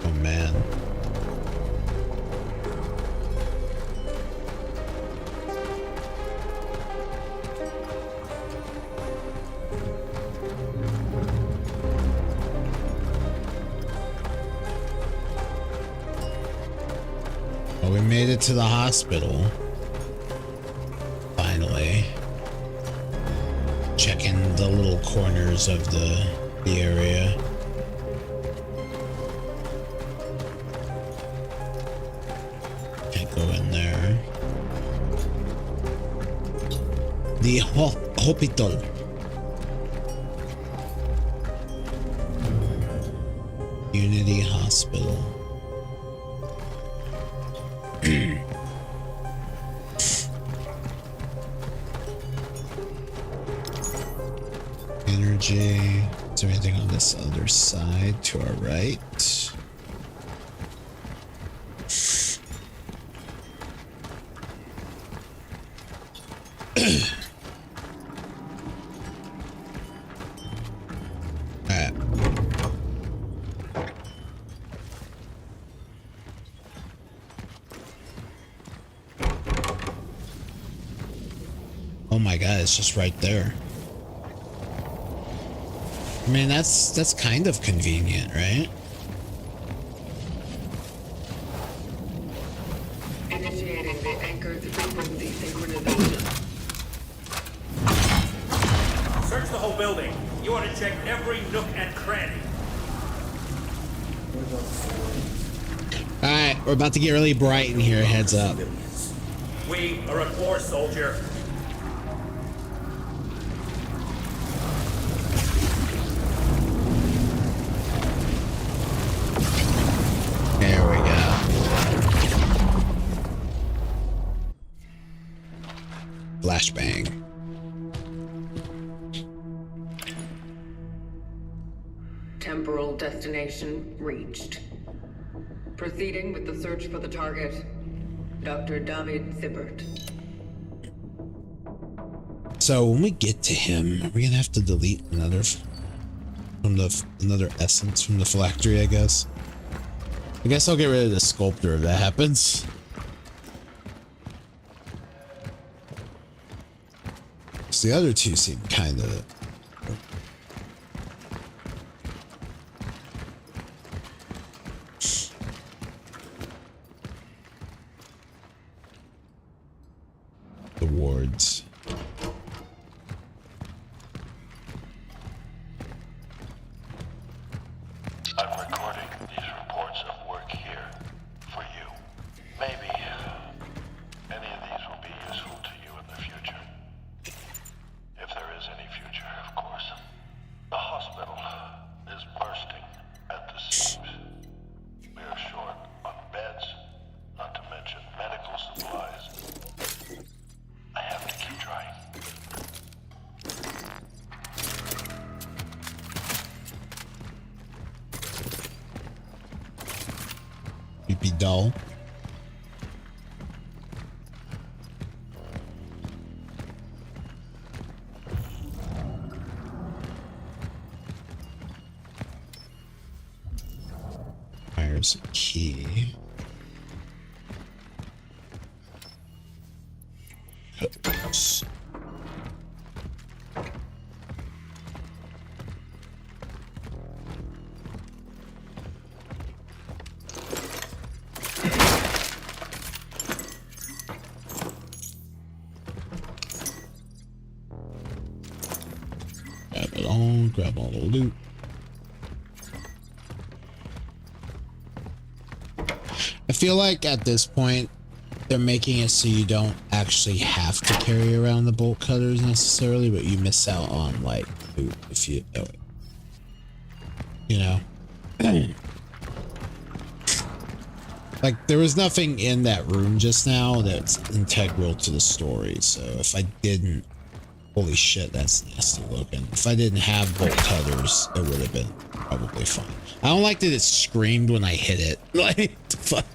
Oh man. Well, we made it to the hospital. Finally. Checking the little corners of the area. Can't go in there. The hospital. Unity Hospital. Energy. Is there anything on this other side to our right? Alright. Oh my god, it's just right there. I mean, that's kind of convenient, right? Initiating the anchored frequency synchronization. Search the whole building. You want to check every nook and cranny. Alright, we're about to get really bright in here, heads up. We are a core soldier. There we go. Flashbang. Temporal destination reached. Proceeding with the search for the target, Dr. David Sibbert. So when we get to him, are we gonna have to delete another another essence from the phylactery, I guess? I guess I'll get rid of the sculptor if that happens. So the other two seem kind of... the wards. I'm recording these reports of work here for you. Maybe any of these will be useful to you in the future. If there is any future, of course. The hospital is bursting at the seams. We are short on beds, not to mention medical supplies. I have to keep trying. be dull. There's a key. Oops. Grab all the loot. I feel like at this point they're making it so you don't actually have to carry around the bolt cutters necessarily, but you miss out on like loot if you know it. You know? Like there was nothing in that room just now that's integral to the story, so if I didn't, holy shit, that's nasty looking. If I didn't have bolt cutters, it would have been probably fine. I don't like that it screamed when I hit it. Like, the fuck?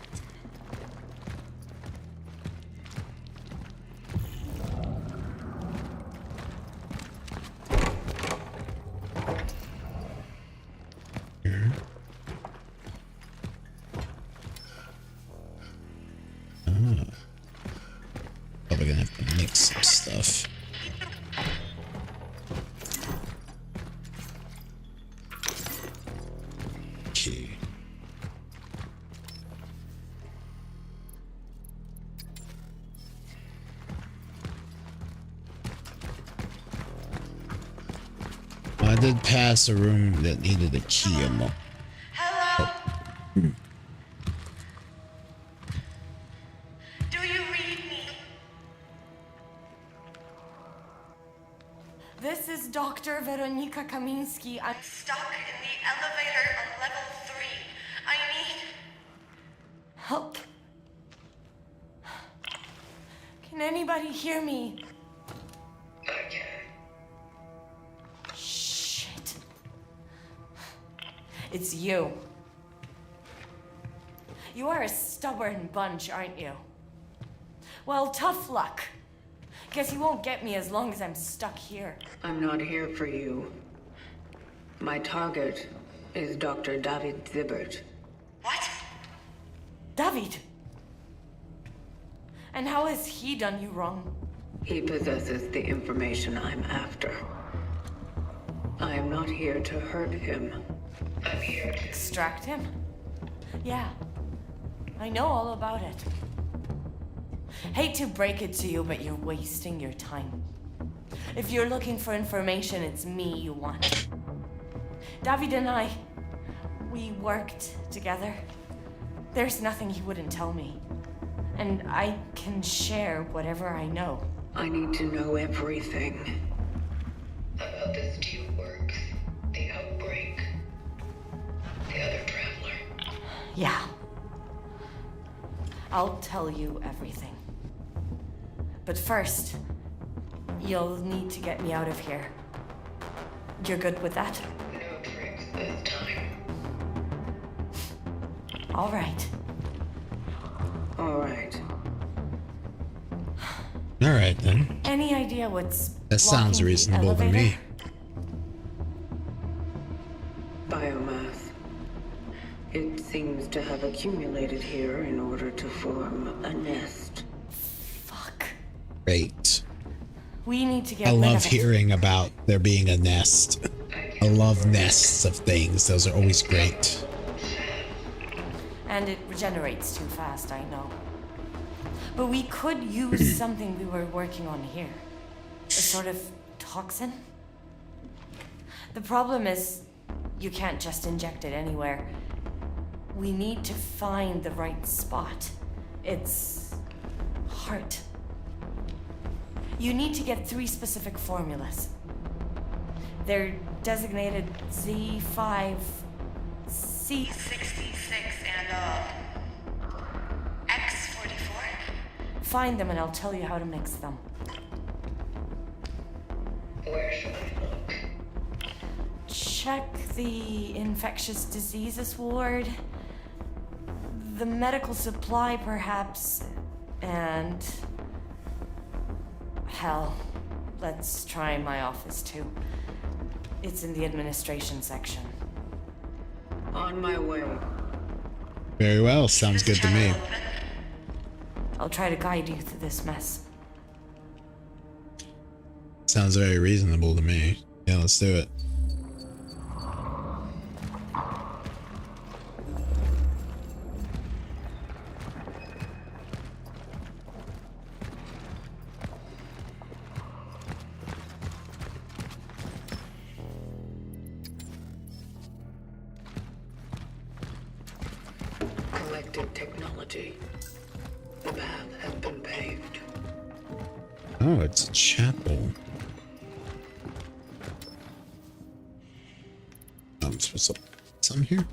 Here. Oh. Probably gonna have to mix some stuff. I did pass a room that needed a key. Hello? Do you read me? This is Dr. Weronika Kamiński. I'm stuck in the elevator on level 3. I need help. Can anybody hear me? I can. Shit. It's you. You are a stubborn bunch, aren't you? Well, tough luck. Guess you won't get me as long as I'm stuck here. I'm not here for you. My target is Dr. David Zibbert. What? David? And how has he done you wrong? He possesses the information I'm after. I am not here to hurt him. I'm here to Extract him? Yeah. I know all about it. Hate to break it to you, but you're wasting your time. If you're looking for information, it's me you want. David and I, we worked together. There's nothing he wouldn't tell me. And I can share whatever I know. I need to know everything. About the steel works, the outbreak, the other traveler. Yeah. I'll tell you everything. But first, you'll need to get me out of here. You're good with that? No tricks this time. All right. All right. All right then. Any idea what's That sounds blocking the reasonable to me. elevator? Biomass. It seems to have accumulated here in order to form a nest. Fuck. Great. We need to get I rid love of it. hearing about there being a nest. I love nests of things. Those are always great. And it regenerates too fast, I know. But we could use something we were working on here. A sort of toxin? The problem is, you can't just inject it anywhere. We need to find the right spot. It's hard. You need to get 3 specific formulas. They're designated Z5, C66, and X44. Find them and I'll tell you how to mix them. Where should I look? Check the infectious diseases ward. the medical supply, perhaps, and... Hell, let's try my office, too. It's in the administration section. On my way. Very well, sounds good to me. I'll try to guide you through this mess. Sounds very reasonable to me. Yeah, let's do it. Collected technology. The path has been paved. Oh, it's a chapel. I'm supposed to put some here?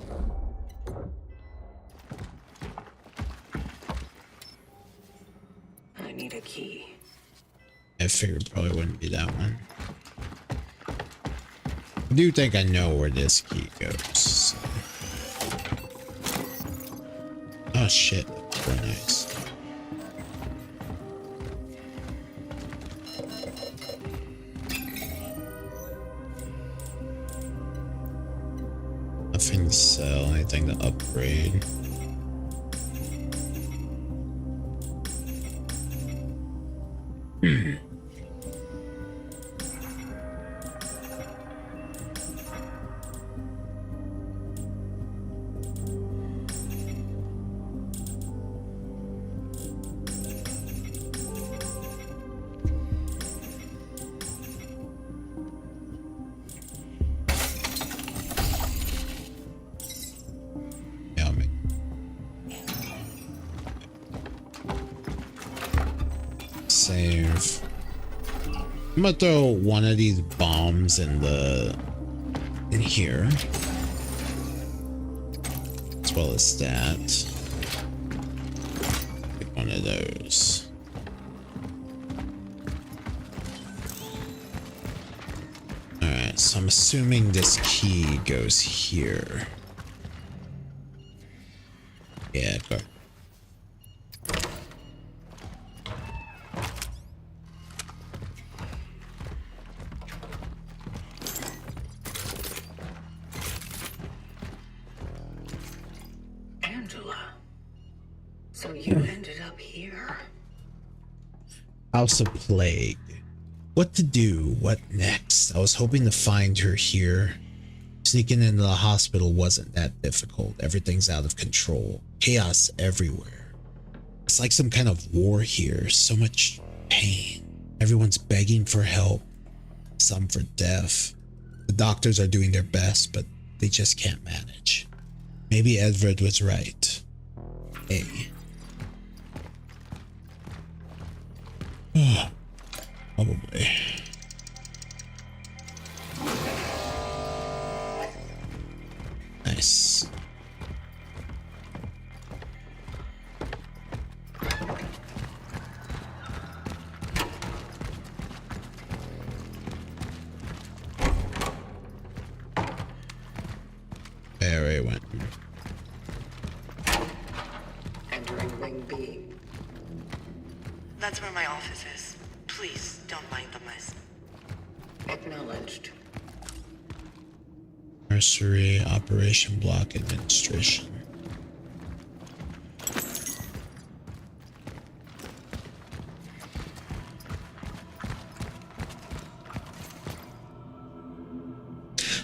I need a key. I figured it probably wouldn't be that one. I do think I know where this key goes. Oh shit, very nice. Nothing to sell, anything to upgrade. Save. I'm gonna throw one of these bombs in here, as well as that. Pick one of those. All right, so I'm assuming this key goes here. Yeah, go. So you ended up here. House of Plague. What to do? What next? I was hoping to find her here. Sneaking into the hospital wasn't that difficult. Everything's out of control. Chaos everywhere. It's like some kind of war here. So much pain. Everyone's begging for help. Some for death. The doctors are doing their best, but they just can't manage. Maybe Edward was right. Hey. Probably. Nice. There he went. Entering Wing B. That's where my office is. Please don't mind the mess. Acknowledged. Nursery, Operation Block Administration.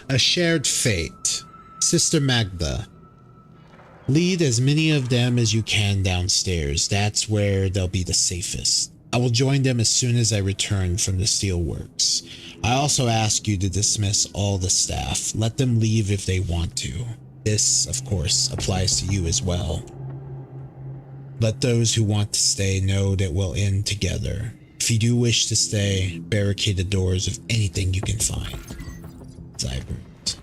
A shared fate. Sister Magda. Lead as many of them as you can downstairs. That's where they'll be the safest. I will join them as soon as I return from the steelworks. I also ask you to dismiss all the staff. Let them leave if they want to. This, of course, applies to you as well. Let those who want to stay know that we'll end together. If you do wish to stay, barricade the doors with anything you can find. Zybert.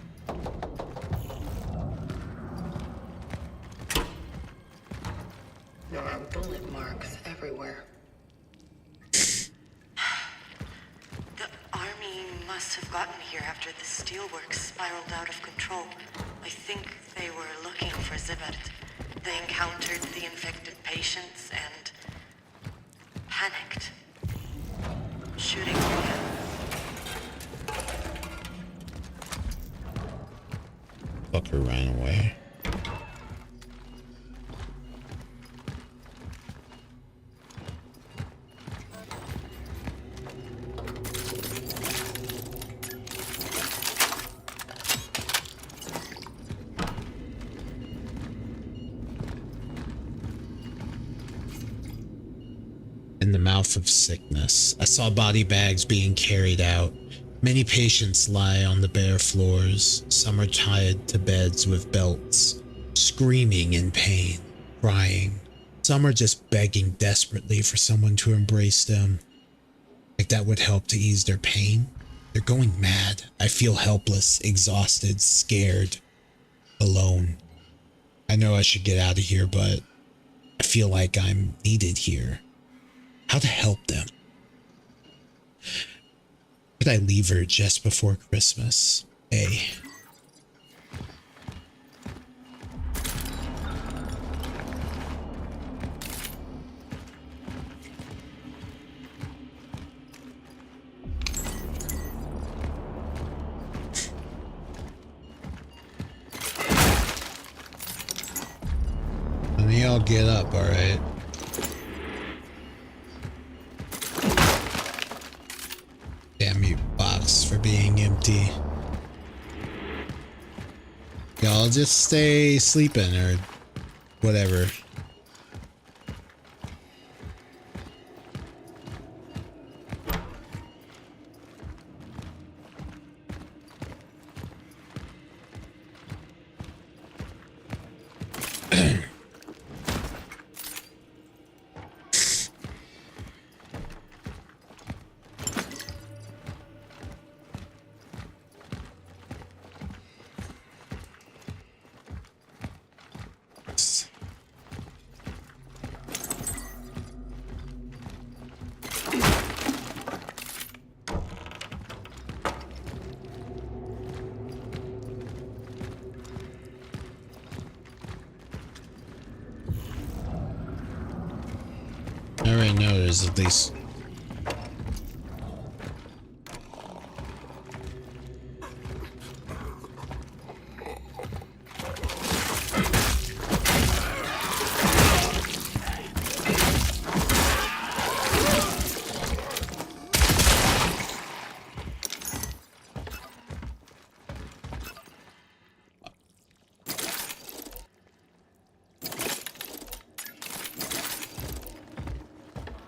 There are bullet marks everywhere. The army must have gotten here after the steelworks spiraled out of control. I think they were looking for Zibert. They encountered the infected patients and panicked, shooting again. Fucker ran away. In the mouth of sickness, I saw body bags being carried out. Many patients lie on the bare floors. Some are tied to beds with belts, screaming in pain, crying. Some are just begging desperately for someone to embrace them. Like that would help to ease their pain. They're going mad. I feel helpless, exhausted, scared, alone. I know I should get out of here, but I feel like I'm needed here. How to help them? Could I leave her just before Christmas? Hey. Let me all get up, all right? Damn you, box, for being empty. Y'all just stay sleeping or whatever. I already know there's at least...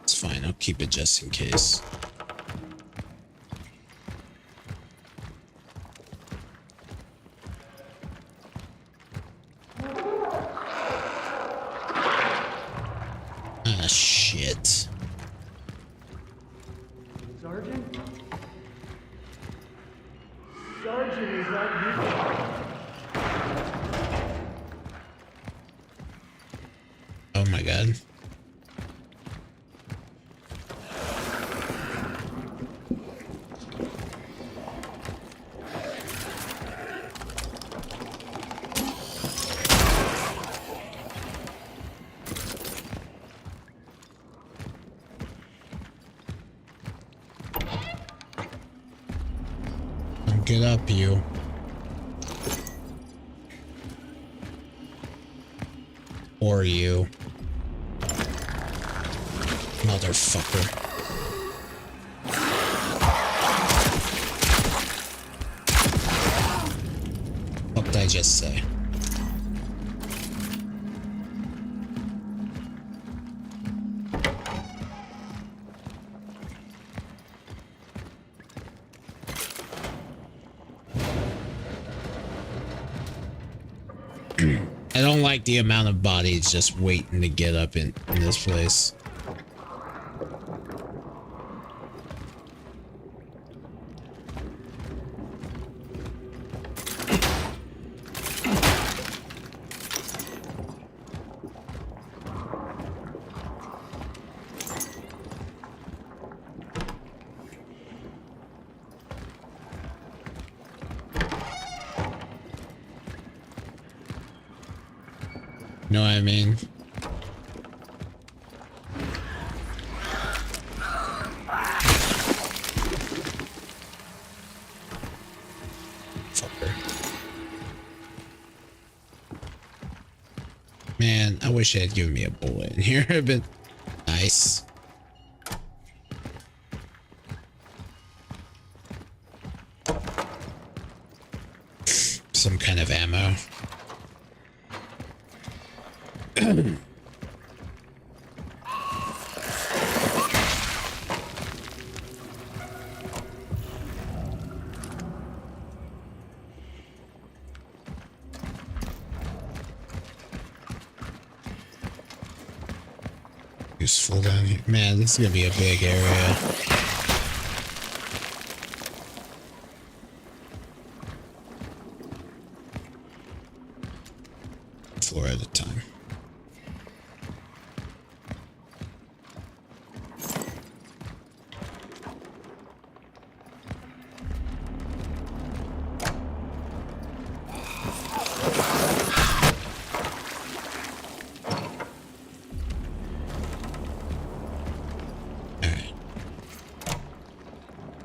Fine, I'll keep it just in case. Ah, shit. Sergeant? Sergeant, is that Oh my god. Get up, you. Or you. Motherfucker. What did I just say? I don't like the amount of bodies just waiting to get up in this place. Know what I mean? Fucker. Man, I wish they had given me a bullet in here. It'd been nice. Some kind of ammo. Useful down here. Man, this is gonna be a big area. Floor at a time.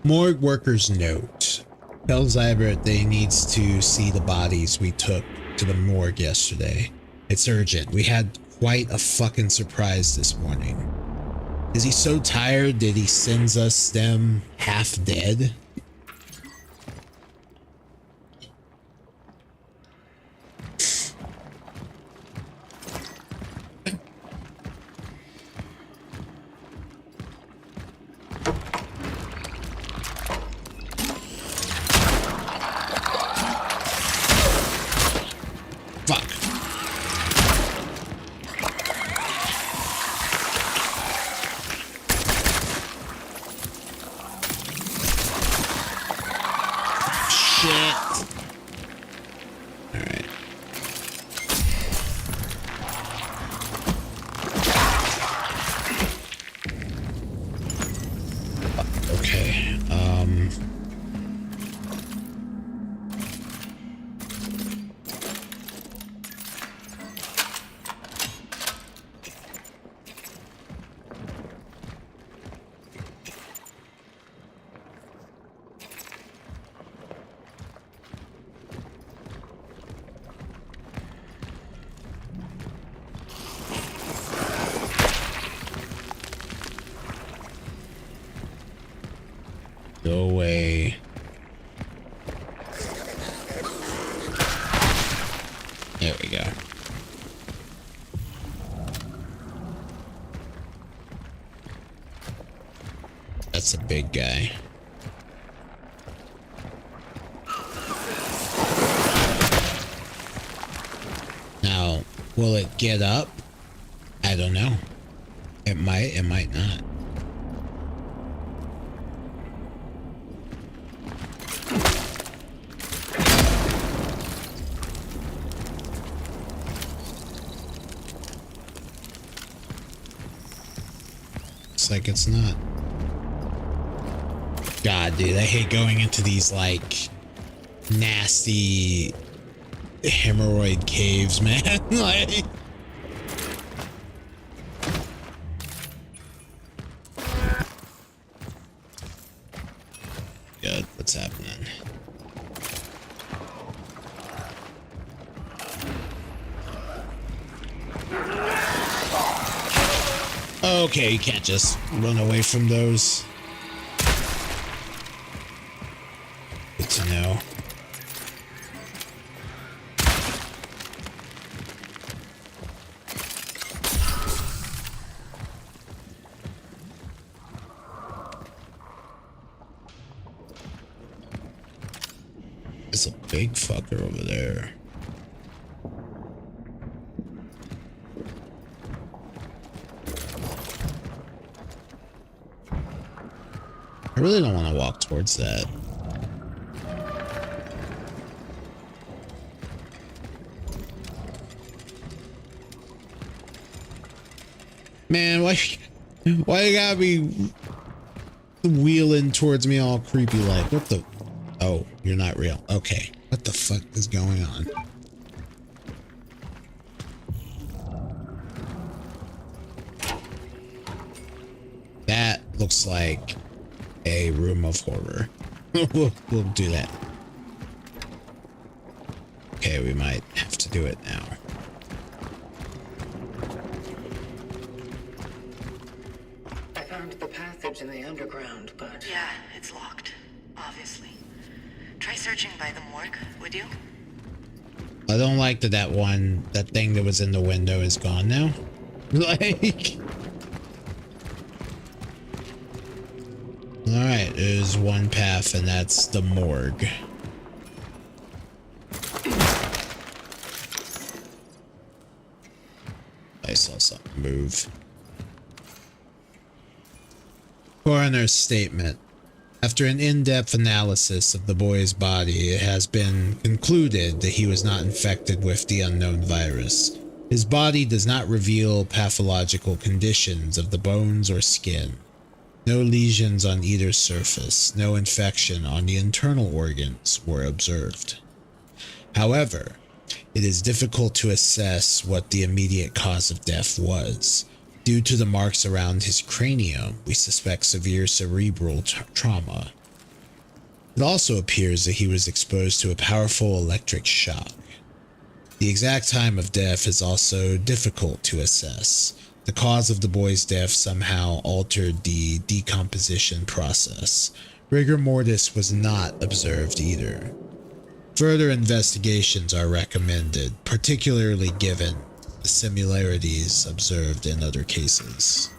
Morgue workers note. Tell Zybert they needs to see the bodies we took to the morgue yesterday. It's urgent. We had quite a fucking surprise this morning. Is he so tired that he sends us them half dead? Go away. There we go. That's a big guy. Now, will it get up? I don't know. It might not. Like it's not. God, dude, I hate going into these like nasty hemorrhoid caves, man. Like, good, what's happening? Okay, you can't just run away from those. Good to know. There's a big fucker over there. I really don't want to walk towards that. Man, why you gotta be wheeling towards me all creepy like? What the? Oh, you're not real. Okay. What the fuck is going on? looks like a room of horror. we'll do that. Okay, we might have to do it now. I found the passage in the underground, but... Yeah, it's locked. Obviously. Try searching by the morgue, would you? I don't like that thing that was in the window is gone now. Like... Alright, there's one path, and that's the morgue. I saw something move. Coroner's statement. After an in-depth analysis of the boy's body, it has been concluded that he was not infected with the unknown virus. His body does not reveal pathological conditions of the bones or skin. No lesions on either surface, no infection on the internal organs were observed. However, it is difficult to assess what the immediate cause of death was. Due to the marks around his cranium, we suspect severe cerebral trauma. It also appears that he was exposed to a powerful electric shock. The exact time of death is also difficult to assess. The cause of the boy's death somehow altered the decomposition process. Rigor mortis was not observed either. Further investigations are recommended, particularly given the similarities observed in other cases.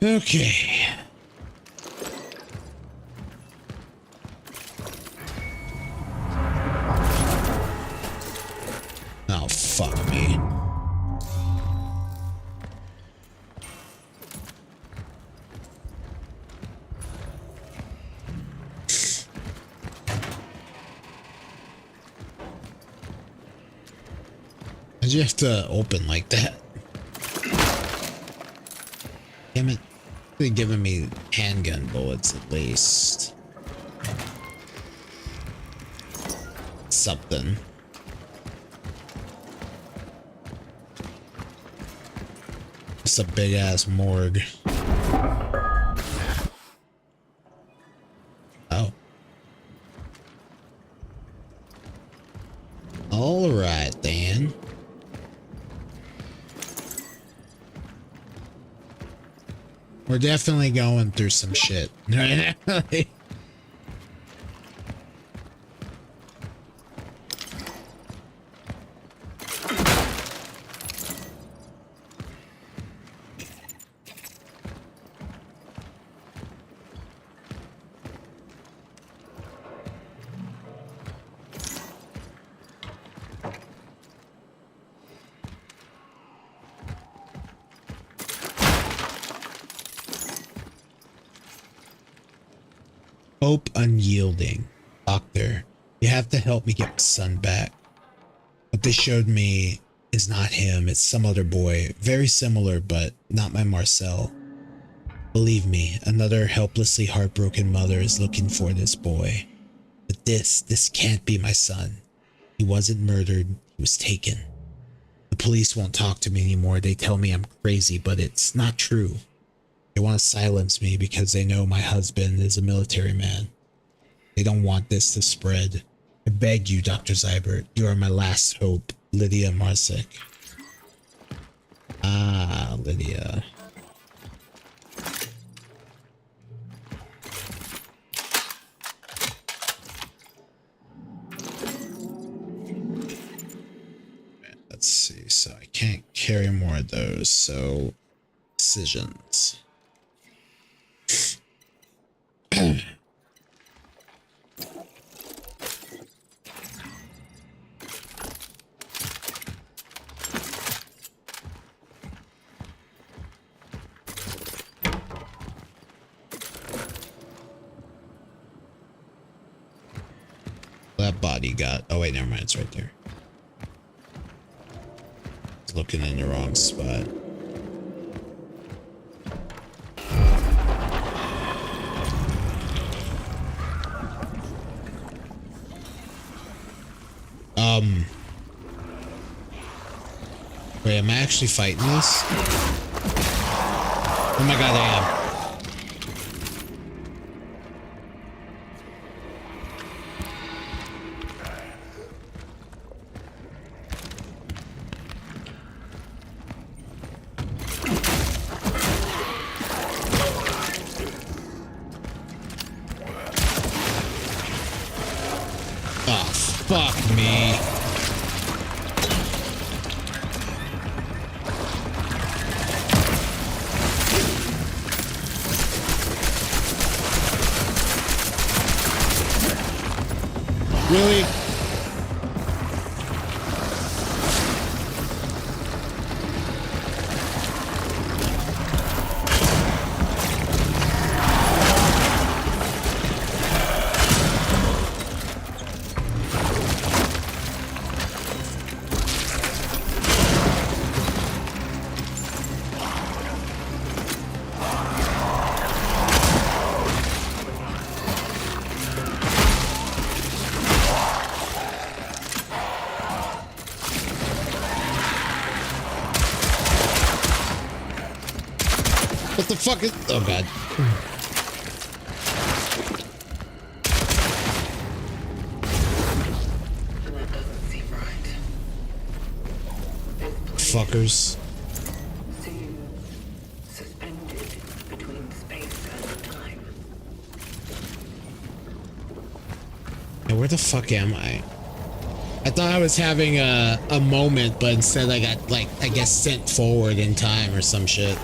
Okay. Oh, fuck me. Why'd you have to open like that? Damn it. They're giving me handgun bullets at least. Something. It's a big ass morgue. Oh. All right then. We're definitely going through some shit. Hope unyielding. Doctor, you have to help me get my son back. What they showed me is not him, it's some other boy. Very similar, but not my Marcel. Believe me, another helplessly heartbroken mother is looking for this boy. But this can't be my son. He wasn't murdered, he was taken. The police won't talk to me anymore. They tell me I'm crazy, but it's not true. They want to silence me because they know my husband is a military man. They don't want this to spread. I beg you, Dr. Zybert, you are my last hope. Lydia Marsek. Ah, Lydia. Let's see, so I can't carry more of those, so decisions. That body got... Oh wait, never mind, it's right there. Looking in the wrong spot. Wait, am I actually fighting this? Oh my god, I am. Oh, fuck me. Really? What the fuck is... Oh god. That doesn't seem right. This place Fuckers. seems suspended between space and time. Hey, where the fuck am I? I thought I was having a moment, but instead I got, like, I guess sent forward in time or some shit.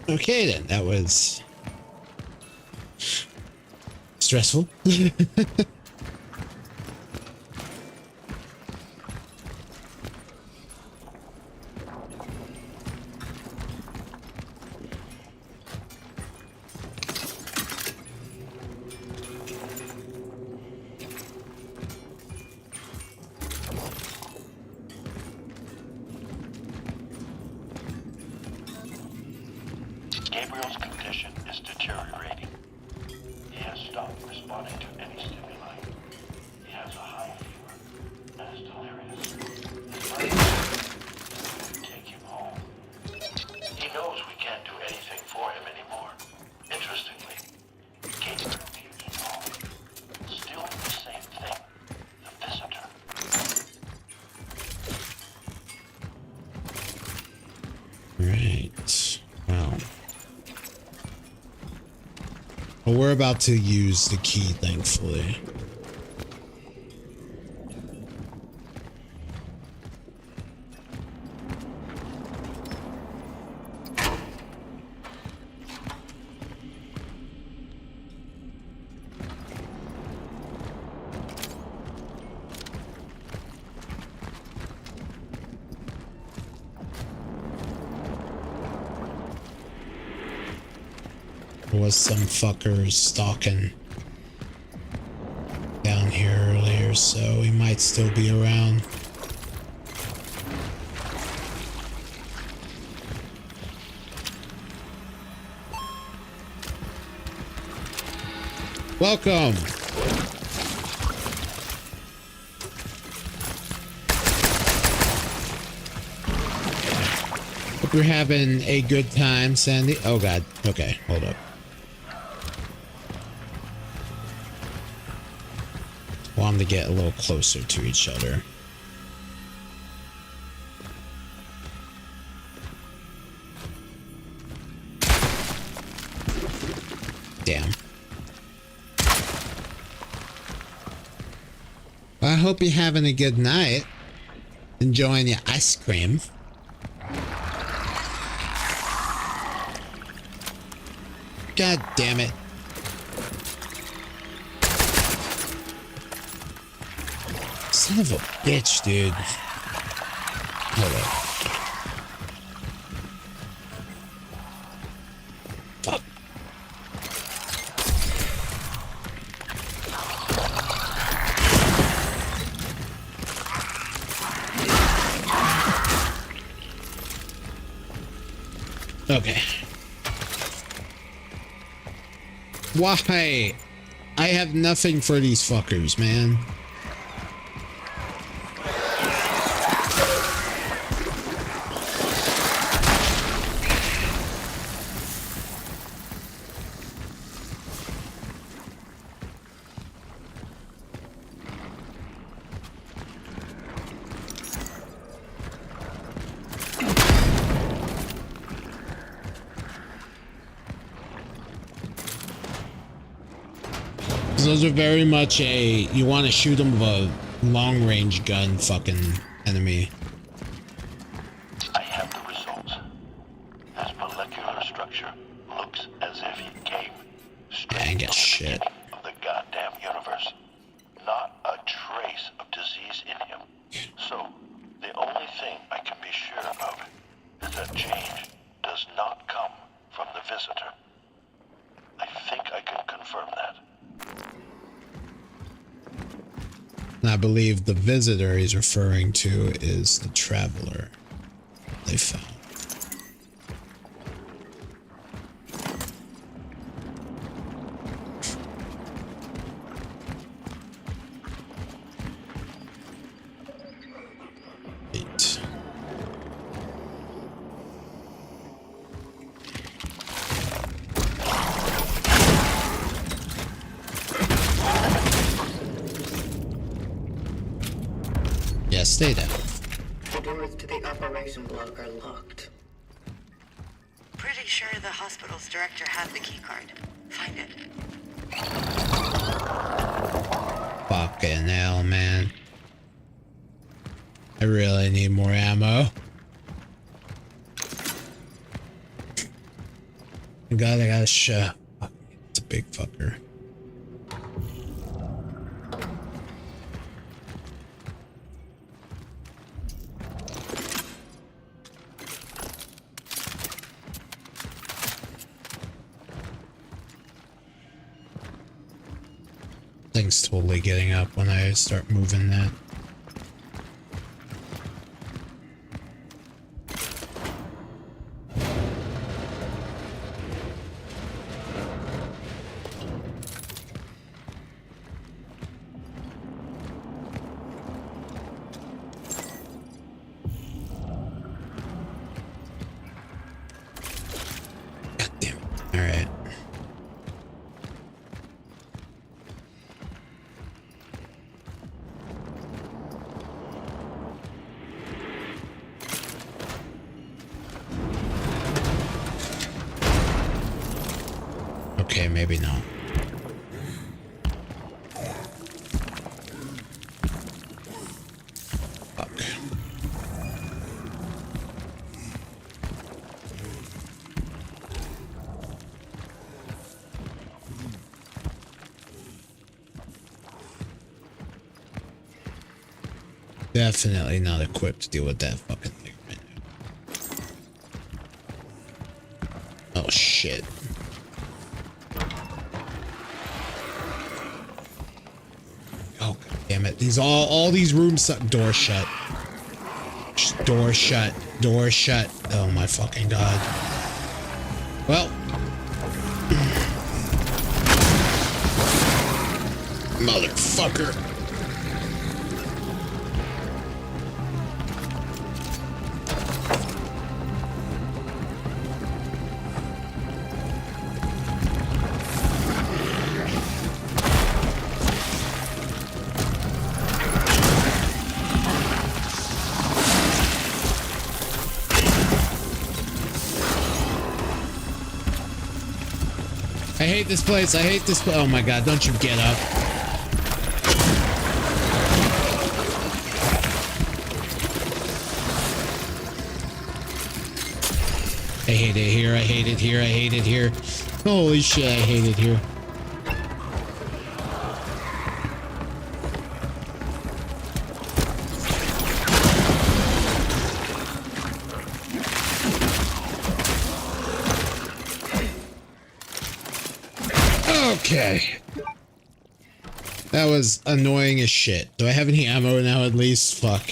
Okay then, that was stressful. Gabriel's condition is deteriorating. He has stopped responding to any stimuli. He has a high fever and is delirious. His body take him home. He knows we can't do anything for him anymore. Interestingly, Gabriel refusing home. Still the same thing. The visitor. Right. Wow. Well, we're about to use the key, thankfully. There was some fuckers stalking down here earlier, so he might still be around. Welcome. Hope you're having a good time, Sandy. Oh god. Okay, hold up. Want to get a little closer to each other. Damn. Well, I hope you're having a good night. Enjoying your ice cream. God damn it. Son of a bitch, dude. Hold up. Fuck. Okay. Why? I have nothing for these fuckers, man. those are very much a you want to shoot them with a long range gun fucking enemy. I have the results. His molecular structure looks as if he came straight Dang it, from the shit. beginning of the goddamn universe. Not a trace of disease in him. So, the only thing I can be sure of is that change does not come from the visitor. I think I can confirm that. And I believe the visitor he's referring to is the traveler they found. Eight. Yeah, stay down. The doors to the operation block are locked. Pretty sure the hospital's director had the keycard. Find it. Fucking hell, man. I really need more ammo. God, I got a shot. It's a big fucker. Thing's totally getting up when I start moving that. God damn it. All right. Okay, maybe not. Fuck. Definitely not equipped to deal with that fucking thing right now. Oh shit. Oh god damn it. These all these rooms door shut. Just door shut. Door shut. Oh my fucking god. Well. Motherfucker. I hate this place. I hate this place. Oh my god, don't you get up. I hate it here. I hate it here. I hate it here. Holy shit, I hate it here. Okay. That was annoying as shit. Do I have any ammo now at least? Fuck.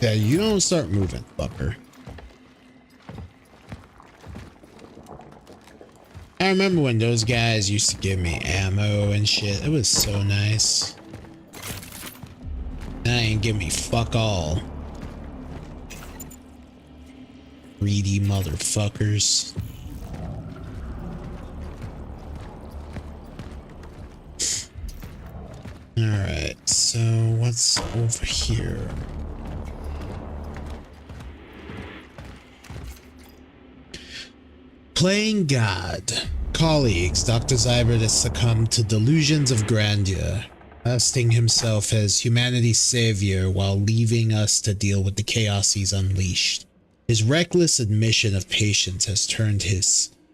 Yeah, you don't start moving, fucker. I remember when those guys used to give me ammo and shit. It was so nice. Now they ain't give me fuck all. Greedy motherfuckers. Alright, so what's over here? Playing God. Colleagues, Dr. Zybert has succumbed to delusions of grandeur, casting himself as humanity's savior while leaving us to deal with the chaos he's unleashed. His reckless admission of patience has turned this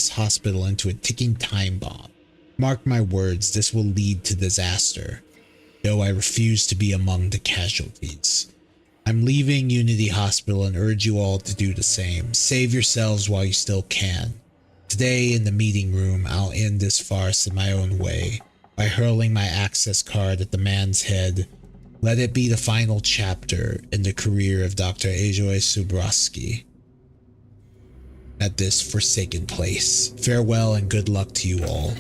hospital into a ticking time bomb. Mark my words, this will lead to disaster. Though I refuse to be among the casualties. I'm leaving Unity Hospital and urge you all to do the same. Save yourselves while you still can. Today in the meeting room, I'll end this farce in my own way by hurling my access card at the man's head. Let it be the final chapter in the career of Dr. Ajoy Subrowski at this forsaken place. Farewell and good luck to you all.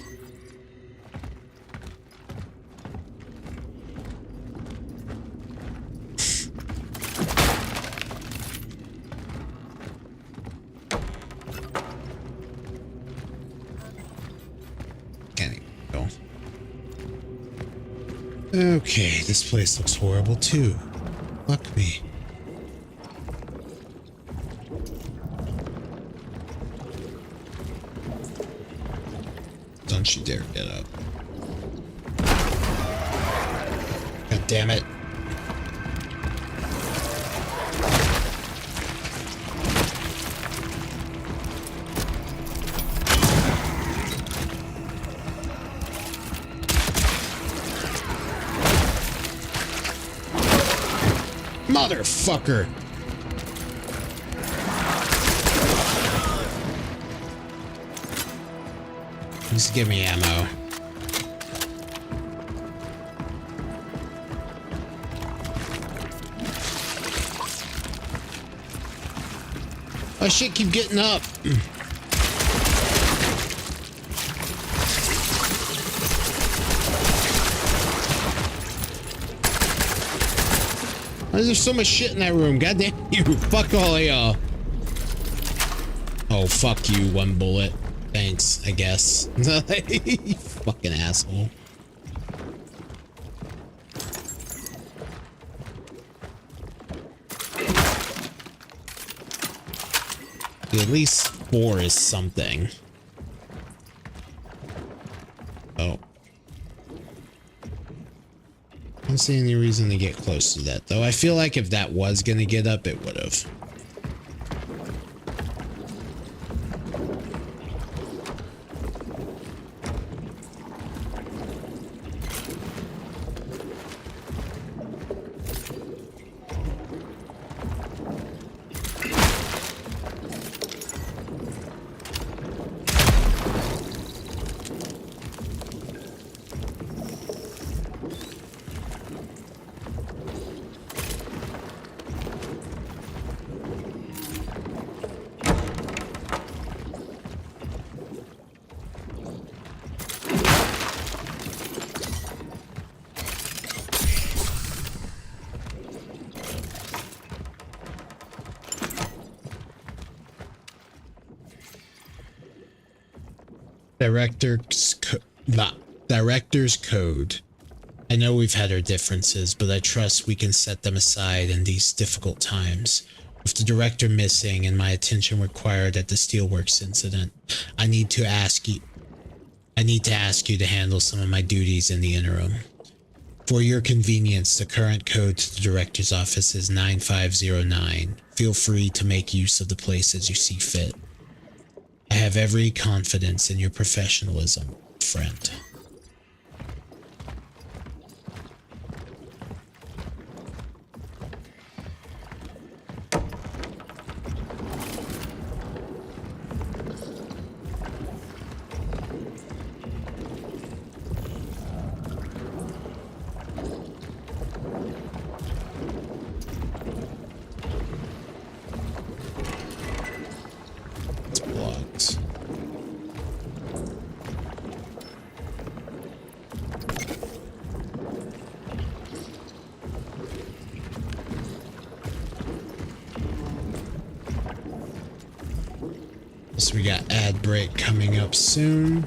Okay, this place looks horrible too. Fuck me. Don't you dare get up. God damn it. Motherfucker! Just give me ammo. Oh shit, keep getting up. Why is there so much shit in that room? Goddamn you. Fuck all of y'all. Oh, fuck you, one bullet. Thanks, I guess. You fucking asshole. At least 4 is something. Oh. I don't see any reason to get close to that, though. I feel like if that was gonna get up, it would have. Director's code. I know we've had our differences, but I trust we can set them aside in these difficult times. With the director missing and my attention required at the Steelworks incident, I need to ask you to handle some of my duties in the interim. For your convenience, the current code to the director's office is 9509. Feel free to make use of the place as you see fit. I have every confidence in your professionalism, friend. So we got ad break coming up soon.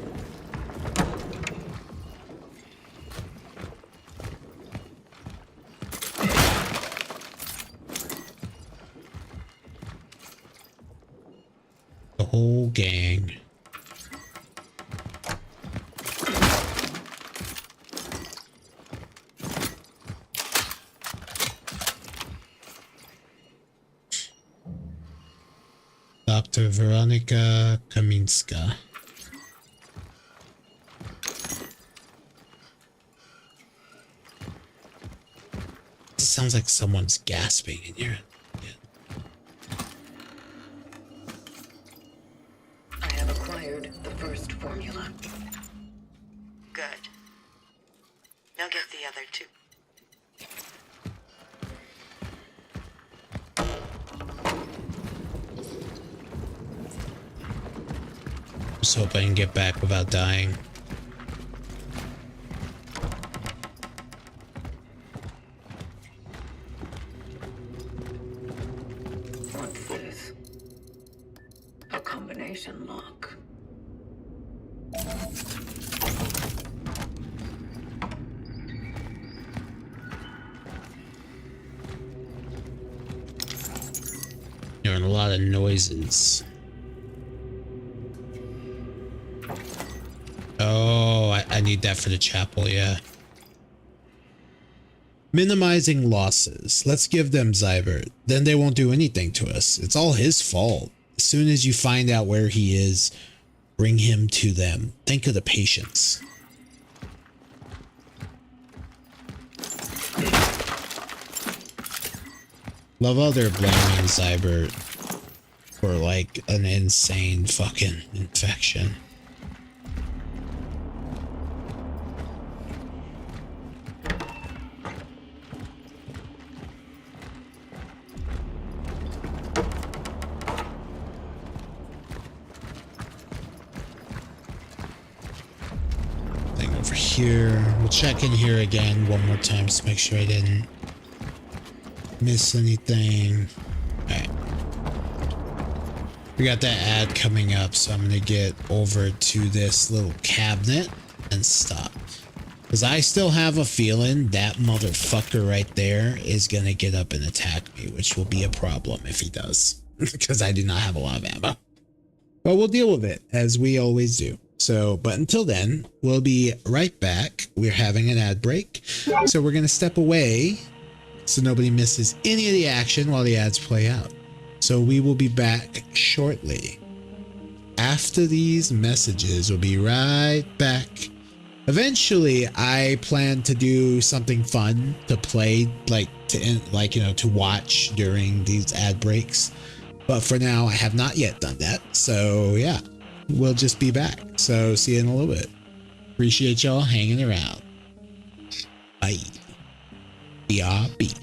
The whole gang. Dr. Veronika Kaminska. It sounds like someone's gasping in here. I have acquired the first formula. Good. Now get the other two. Just hope I can get back without dying. What's this? A combination lock. Hearing a lot of noises. Oh, I need that for the chapel, yeah. Minimizing losses. Let's give them Zybert. Then they won't do anything to us. It's all his fault. As soon as you find out where he is, bring him to them. Think of the patients. Love how they're blaming Zybert for like an insane fucking infection. Thing over here. We'll check in here again one more time just to make sure I didn't miss anything. Alright. We got that ad coming up, so I'm gonna get over to this little cabinet and stop. Because I still have a feeling that motherfucker right there is gonna get up and attack me, which will be a problem if he does. Because I do not have a lot of ammo. But we'll deal with it, as we always do. So, but until then, we'll be right back. We're having an ad break. So we're gonna step away so nobody misses any of the action while the ads play out. So we will be back shortly. After these messages, we'll be right back. Eventually, I plan to do something fun to play, to watch during these ad breaks. But for now, I have not yet done that. So yeah, we'll just be back. So see you in a little bit. Appreciate y'all hanging around. Bye. BRB.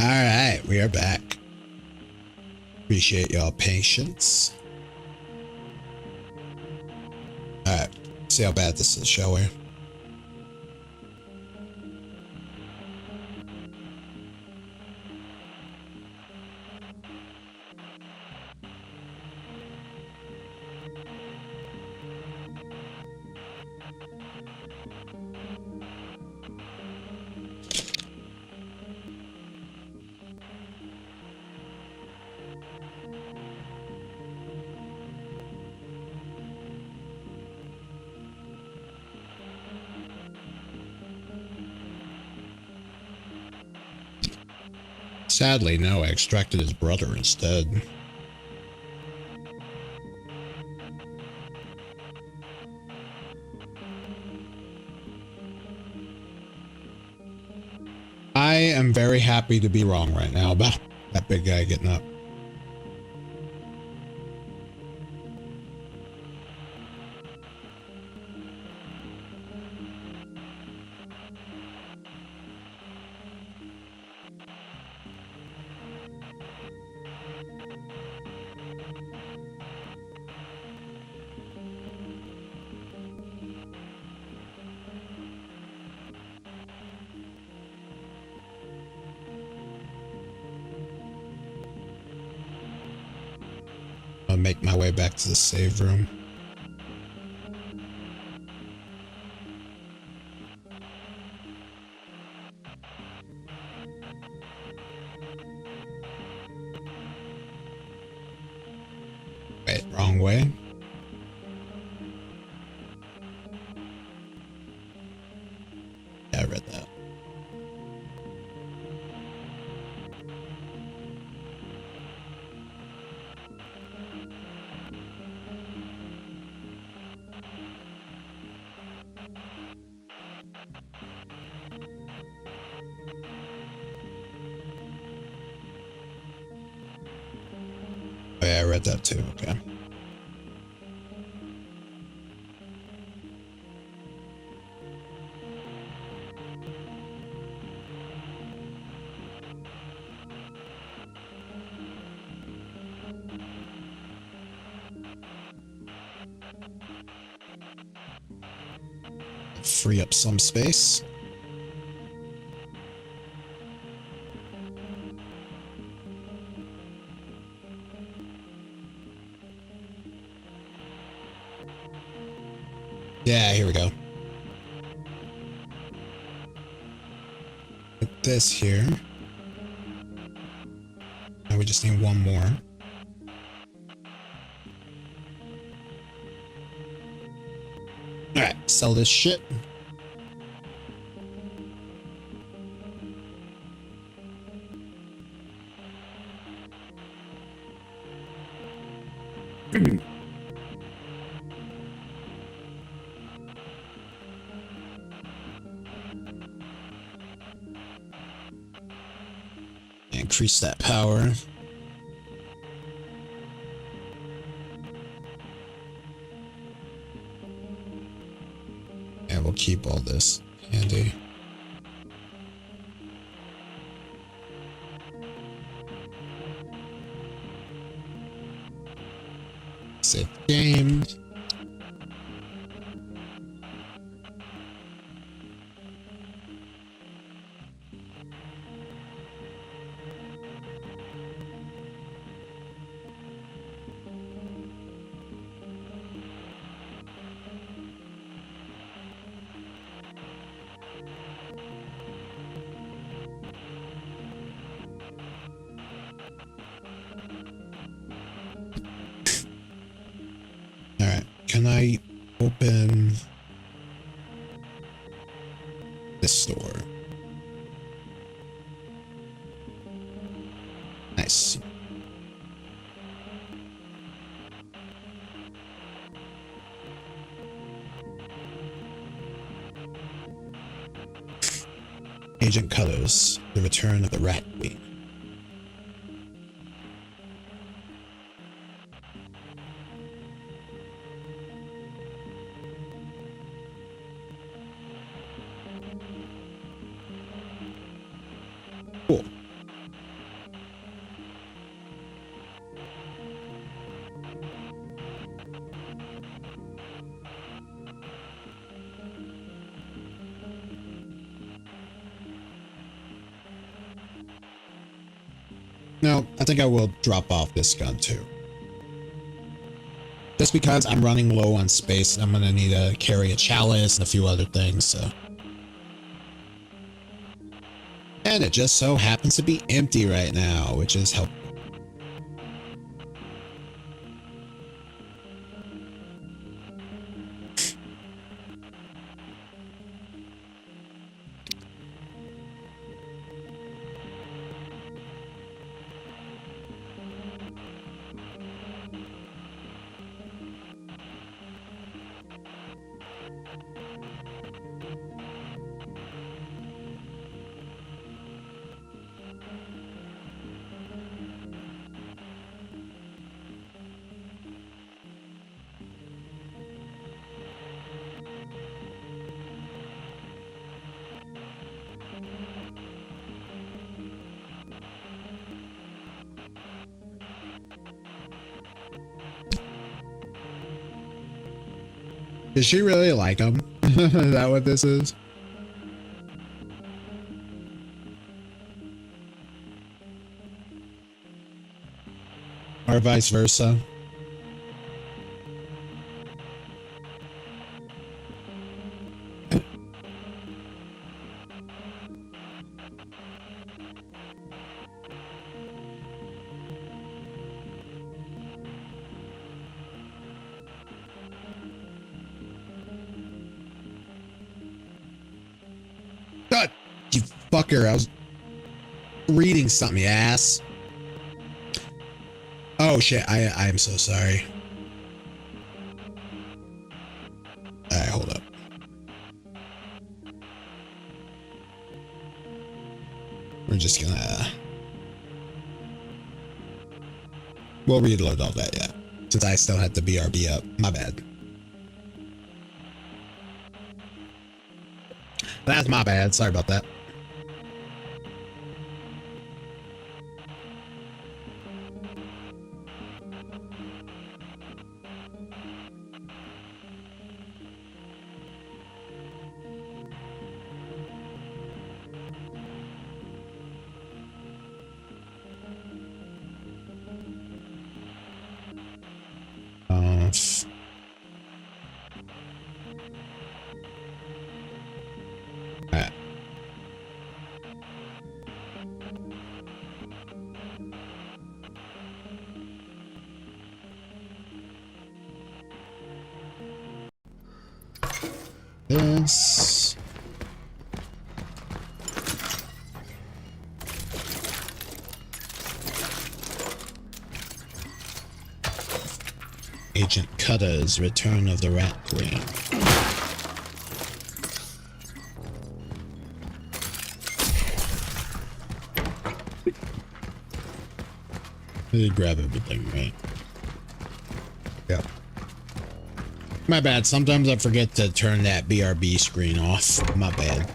Alright, we are back. Appreciate y'all patience. Alright, see how bad this is, shall we? Sadly, no, I extracted his brother instead. I am very happy to be wrong right now about that big guy getting up. I'll make my way back to the save room. Wait, wrong way. Yeah, I read that. Oh yeah, I read that too, okay. Free up some space. Yeah, here we go. Put this here. Now we just need one more. Alright, sell this shit. Increase that power. And we'll keep all this handy. Save game. Can I open this door? Nice. Agent Colors, the return of the Rat Queen. Cool. No, I think I will drop off this gun too. Just because I'm running low on space, I'm gonna need to carry a chalice and a few other things, so. And it just so happens to be empty right now, which is helpful. Does she really like him? Is that what this is? Or vice versa? God, you fucker. I was reading something, you ass. Oh shit, I am so sorry. Alright, hold up. We're just gonna... We'll reload all that, yeah. Since I still had the BRB up. My bad. That's my bad. Sorry about that. Alright. This. Agent Cutter's Return of the Rat Queen. I did grab everything, right? Yeah. My bad. Sometimes I forget to turn that BRB screen off. My bad.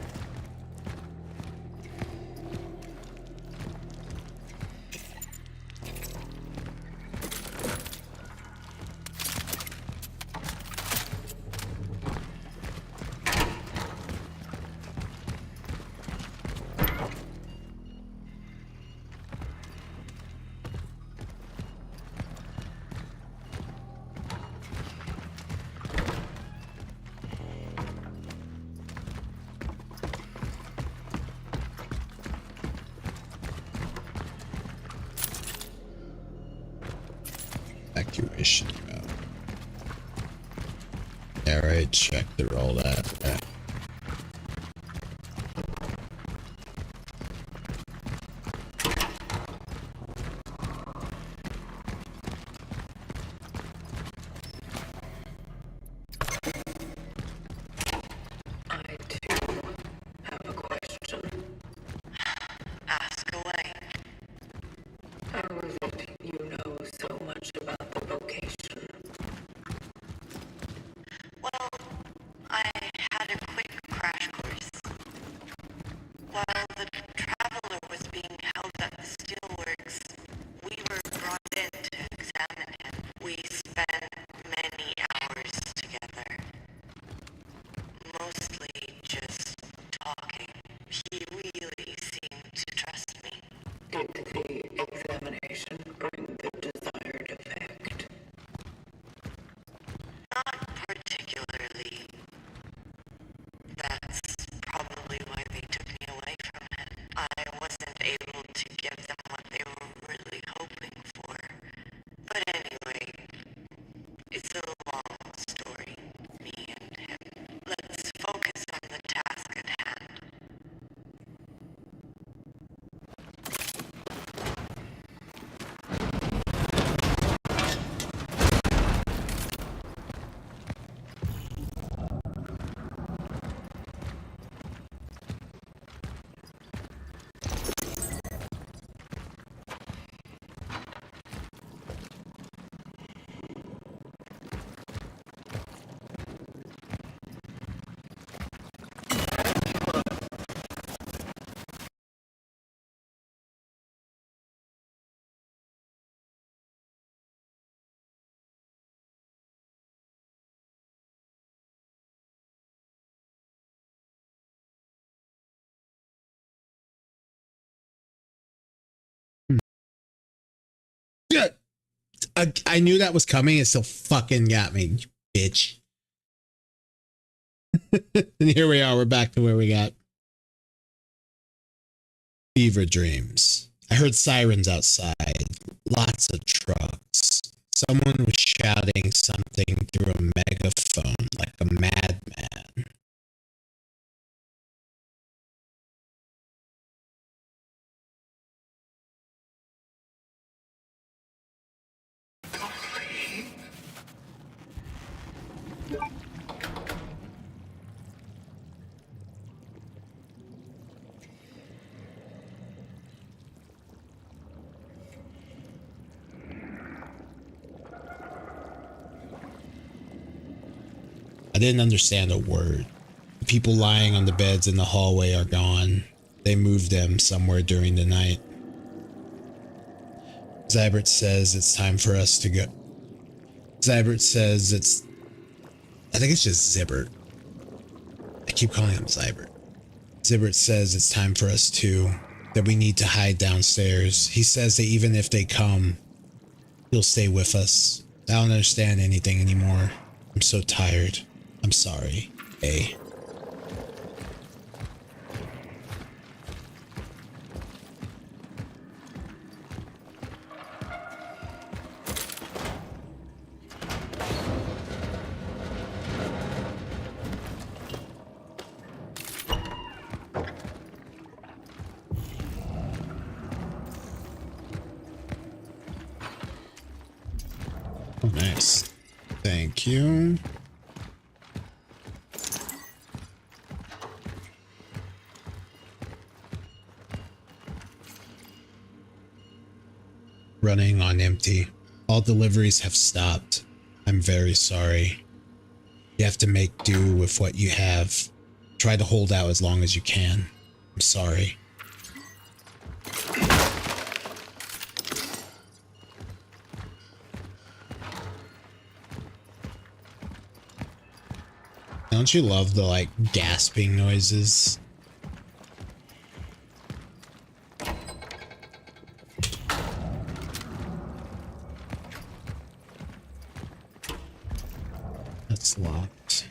Evacuation route. Yeah, right. Check the roll that. Yeah. I too have a question. Ask away. How is it you know so much about the location? Well, I had a quick crash course. While the traveler was being held at the steelworks, we were brought in to examine him. We spent many hours together. Mostly just talking. He really seemed to trust me. Did the examiner I knew that was coming. It still fucking got me, bitch. And here we are. We're back to where we got. Fever dreams. I heard sirens outside. Lots of trucks. Someone was shouting something through a megaphone like a madman. I didn't understand a word. The people lying on the beds in the hallway are gone. They moved them somewhere during the night. Zybert says it's time for us to go. Zybert says it's... I think it's just Zybert. I keep calling him Zybert. Zybert says it's time for us to... that we need to hide downstairs. He says that even if they come, he'll stay with us. I don't understand anything anymore. I'm so tired. I'm sorry. Hey. Oh, nice. Thank you. Running on empty. All deliveries have stopped. I'm very sorry. You have to make do with what you have. Try to hold out as long as you can. I'm sorry. Don't you love the, like, gasping noises? That's locked.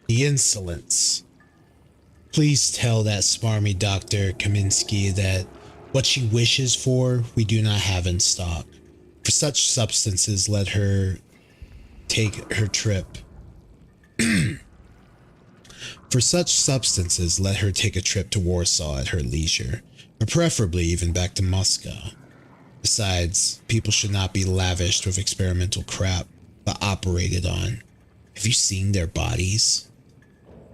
The insolence. Please tell that smarmy Dr. Kaminsky that what she wishes for, we do not have in stock. For such substances, let her take her trip. For such substances, let her take a trip to Warsaw at her leisure, or preferably even back to Moscow. Besides, people should not be lavished with experimental crap, but operated on. Have you seen their bodies?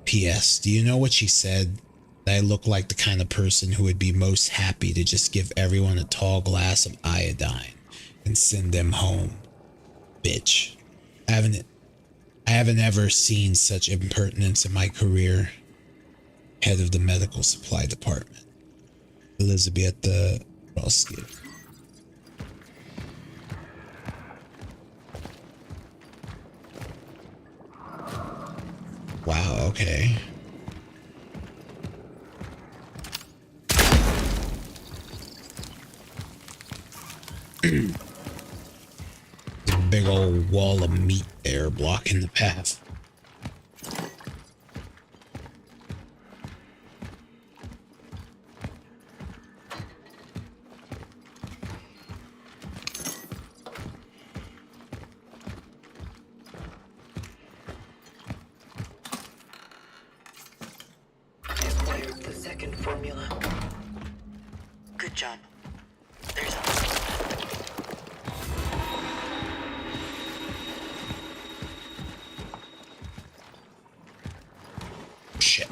P.S. Do you know what she said? That I look like the kind of person who would be most happy to just give everyone a tall glass of iodine and send them home. Bitch. I haven't ever seen such impertinence in my career. Head of the medical supply department. Elizabeth Roski. Wow, okay. The big old wall of meat there blocking the path. I acquired the second formula. Good job. There's Shit.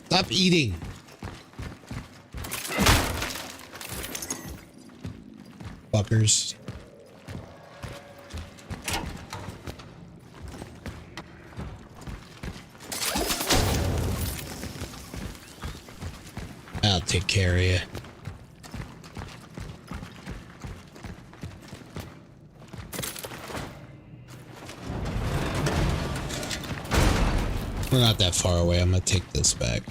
Stop eating. Fuckers. take care of you. We're not that far away. I'm gonna take this back.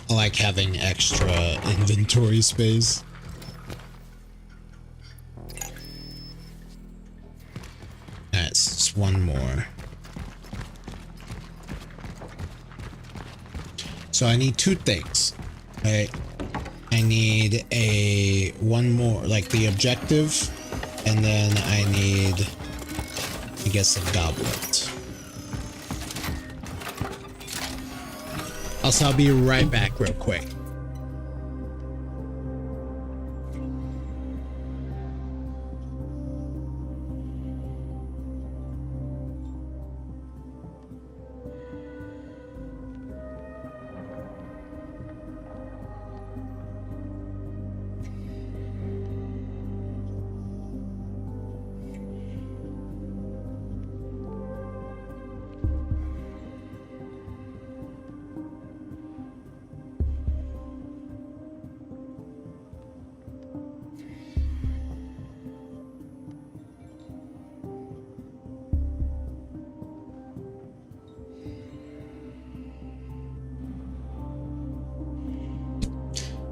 I like having extra inventory space. That's just one more. So I need two things. Right? I need one more, like the objective, and then I need, I guess, a goblet. Also, I'll be right back real quick.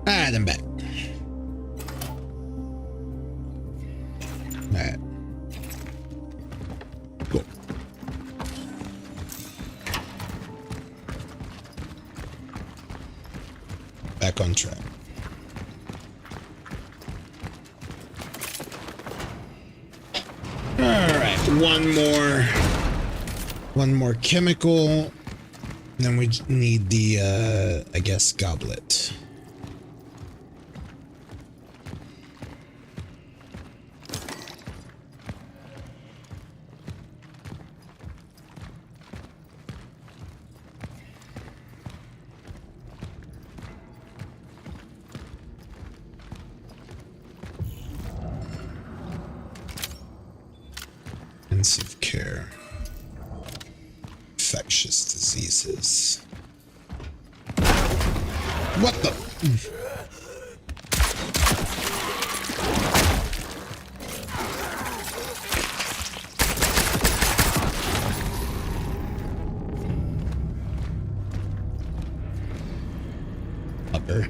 Alright, I'm back. Alright. Cool. Back on track. Alright, one more chemical. Then we need the I guess goblet. Intensive care. Infectious diseases. What the? Upper.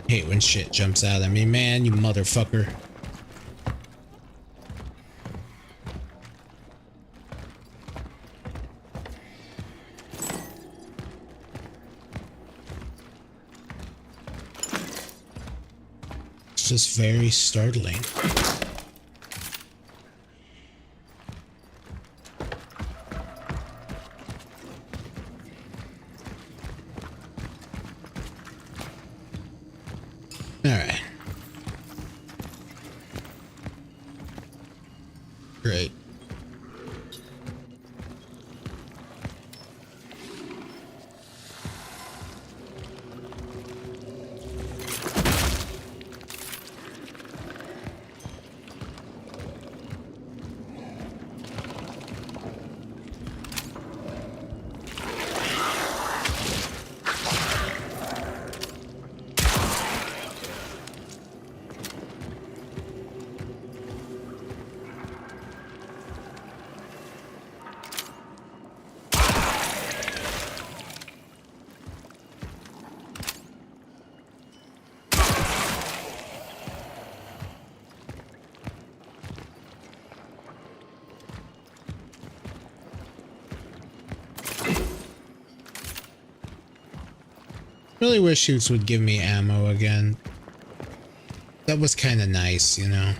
Hate when shit jumps out at me, man, you motherfucker. It's just very startling. Alright. Great. Really wish Shoots would give me ammo again. That was kind of nice, you know.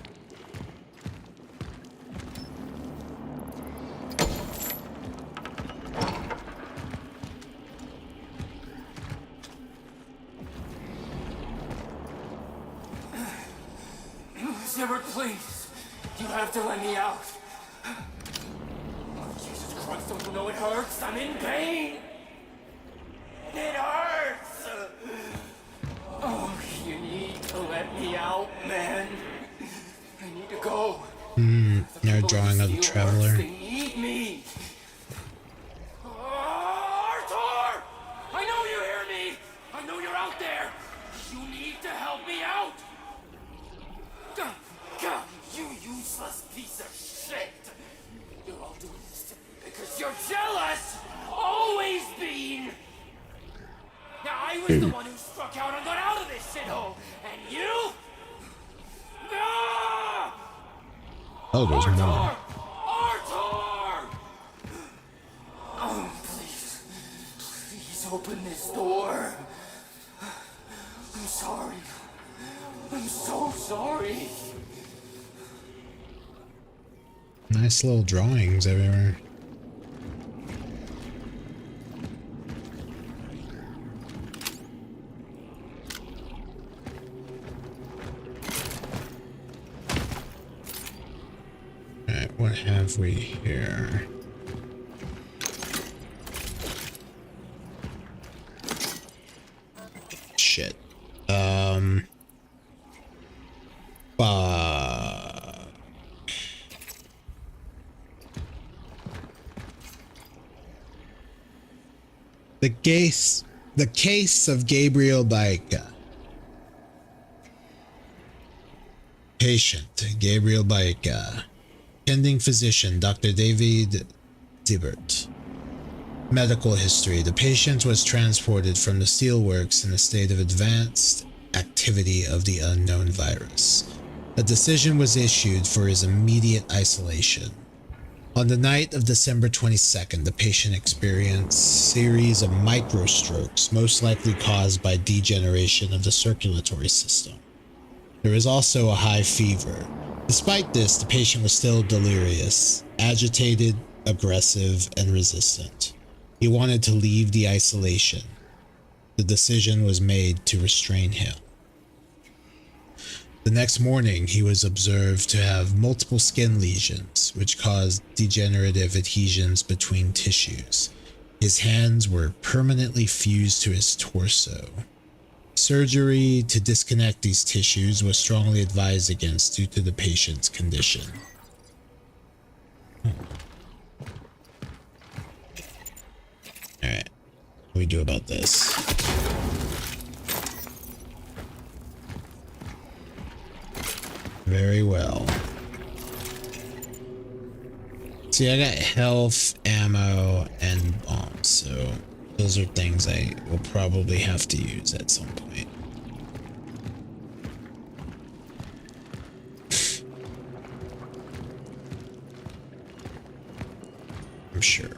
Sibbert, please. You have to let me out. Oh, Jesus Christ, don't you know it hurts? I'm in pain. It hurts. Oh, you need to let me out, man. I need to go. Now drawing of the traveler. They need me. Arthur! I know you hear me. I know you're out there. You need to help me out. God, you useless piece of shit. You're all doing this to me because you're jealous. Always been. Now I was the one who struck out and got out of this shithole, and you? No! Oh, there's more. Arthur! Oh, please. Please open this door. I'm sorry. I'm so sorry. Nice little drawings everywhere. Alright, what have we here? Shit. The case of Gabriel Baika. Patient, Gabriel Baika. Attending physician, Dr. David Siebert. Medical history. The patient was transported from the steelworks in a state of advanced activity of the unknown virus. A decision was issued for his immediate isolation. On the night of December 22nd, the patient experienced a series of microstrokes, most likely caused by degeneration of the circulatory system. There was also a high fever. Despite this, the patient was still delirious, agitated, aggressive, and resistant. He wanted to leave the isolation. The decision was made to restrain him. The next morning, he was observed to have multiple skin lesions, which caused degenerative adhesions between tissues. His hands were permanently fused to his torso. Surgery to disconnect these tissues was strongly advised against due to the patient's condition. Alright, what do we do about this? Very well. See, I got health, ammo, and bombs, so those are things I will probably have to use at some point. I'm sure.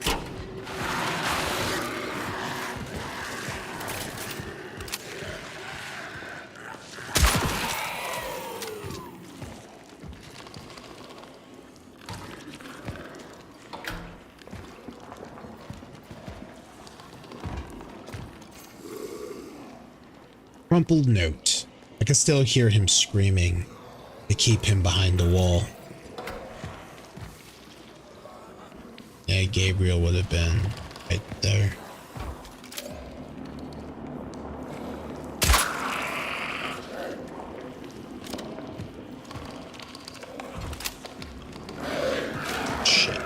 Crumpled note. I can still hear him screaming to keep him behind the wall. Yeah, Gabriel would have been right there. Shit.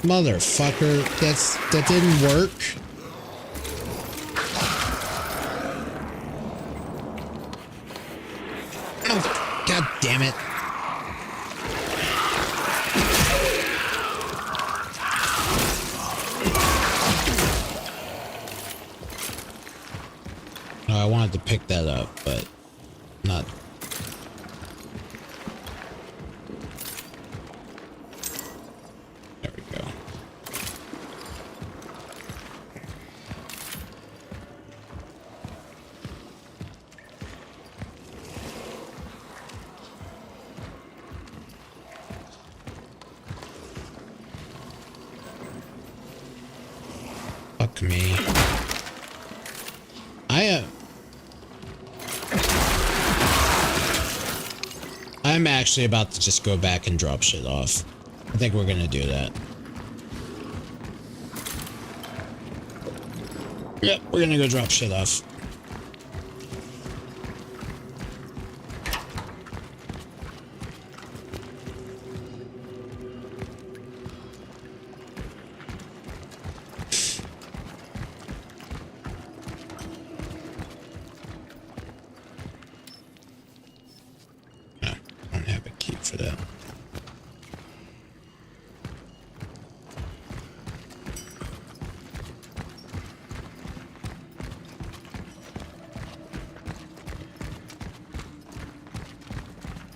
Motherfucker, that didn't work. Oh, god damn it. No, I wanted to pick that up, but not. There we go. Fuck me. I'm actually about to just go back and drop shit off. I think we're gonna do that. Yep, we're gonna go drop shit off.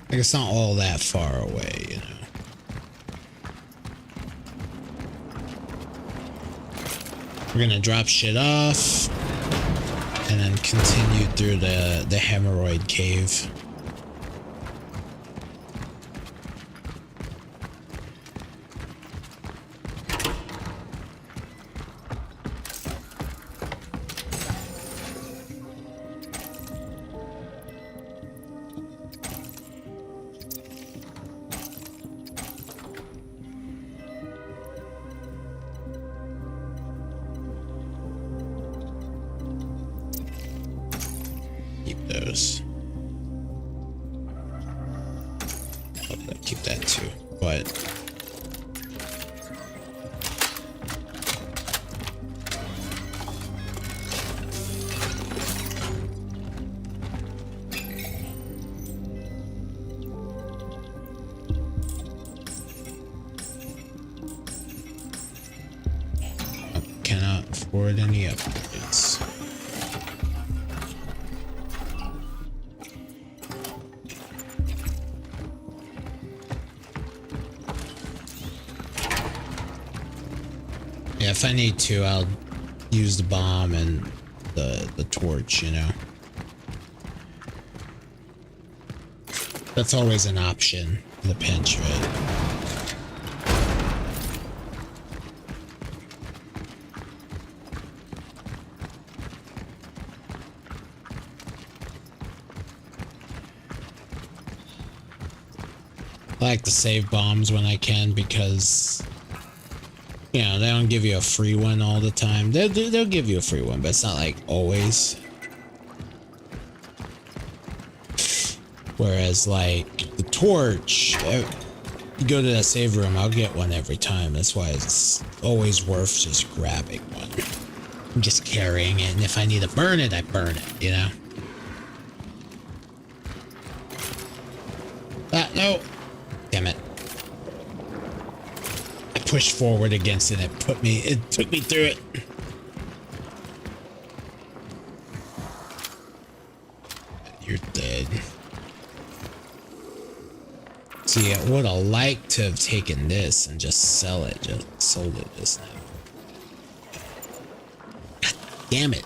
Like, it's not all that far away, you know. We're gonna drop shit off and then continue through the hemorrhoid cave. Any upgrades. Yeah, if I need to, I'll use the bomb and the torch, you know. That's always an option in the pinch, right? I like to save bombs when I can because, you know, they don't give you a free one all the time. They'll give you a free one, but it's not like always. Whereas like the torch, you go to that save room, I'll get one every time. That's why it's always worth just grabbing one. I'm just carrying it, and if I need to burn it, I burn it, you know? No. Damn it. I pushed forward against it. It took me through it. You're dead. See, I would have liked to have taken this and just sell it. Just sold it just now. God damn it.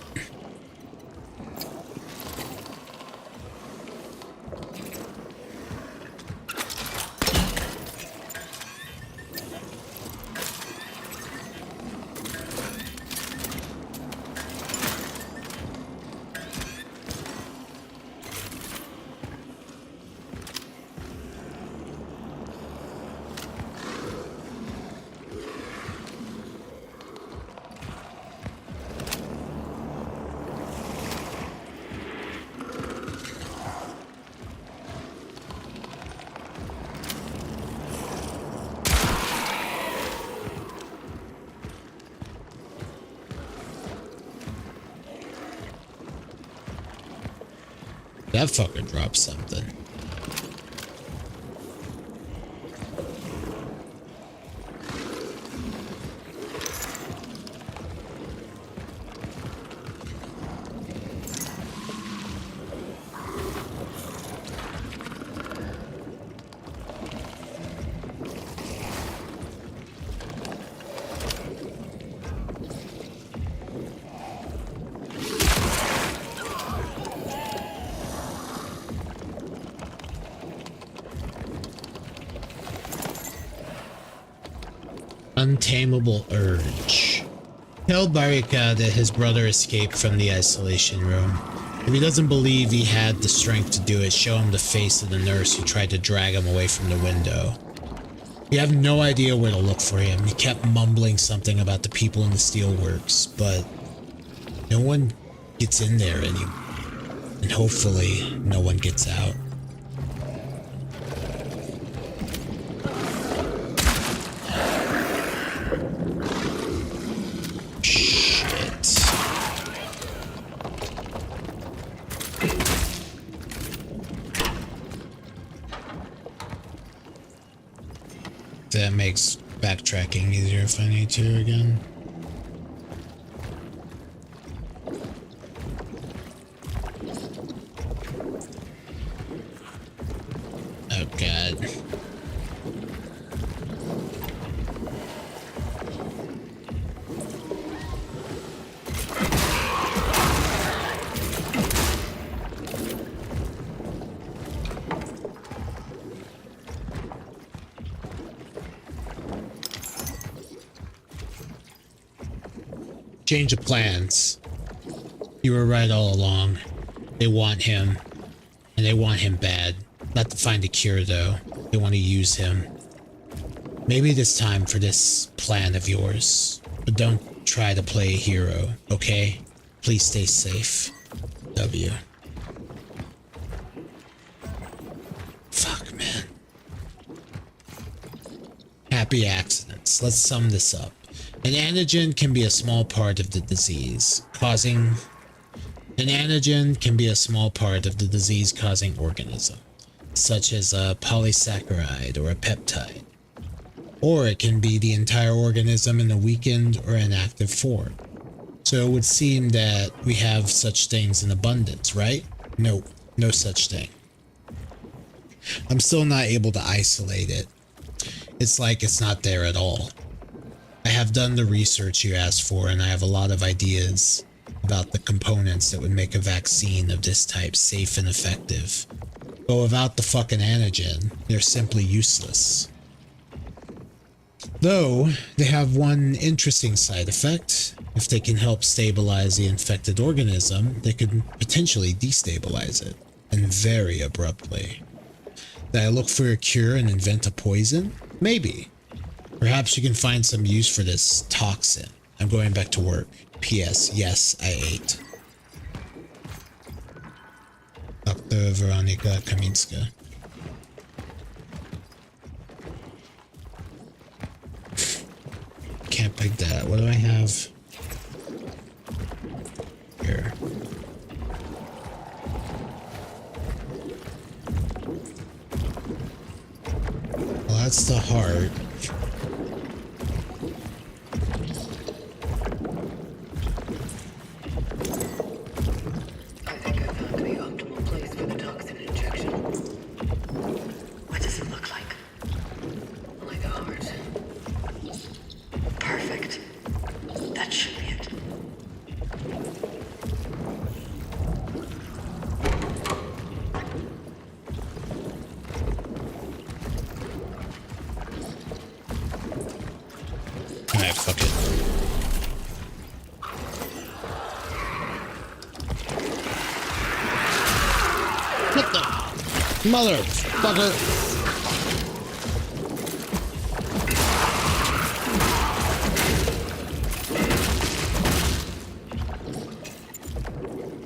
That fucker dropped something. Untamable urge. Tell Barika that his brother escaped from the isolation room. If he doesn't believe he had the strength to do it, show him the face of the nurse who tried to drag him away from the window. You have no idea where to look for him. He kept mumbling something about the people in the steelworks, but no one gets in there anymore. And hopefully, no one gets out. That makes backtracking easier if I need to again. Oh god. Change of plans. You were right all along. They want him, and they want him bad. Not to find a cure, though. They want to use him. Maybe it is time for this plan of yours. But don't try to play a hero, okay? Please stay safe. W. Fuck, man. Happy accidents. Let's sum this up. An antigen can be a small part of the disease causing organism, such as a polysaccharide or a peptide. Or it can be the entire organism in a weakened or inactive form. So it would seem that we have such things in abundance, right? No, no such thing. I'm still not able to isolate it. It's like it's not there at all. I have done the research you asked for, and I have a lot of ideas about the components that would make a vaccine of this type safe and effective. But without the fucking antigen, they're simply useless. Though, they have one interesting side effect. If they can help stabilize the infected organism, they could potentially destabilize it, and very abruptly. Did I look for a cure and invent a poison? Maybe. Perhaps you can find some use for this toxin. I'm going back to work. P.S. Yes, I ate. Dr. Veronika Kaminska. Can't pick that. What do I have? Here. Well, that's the heart. Motherfucker.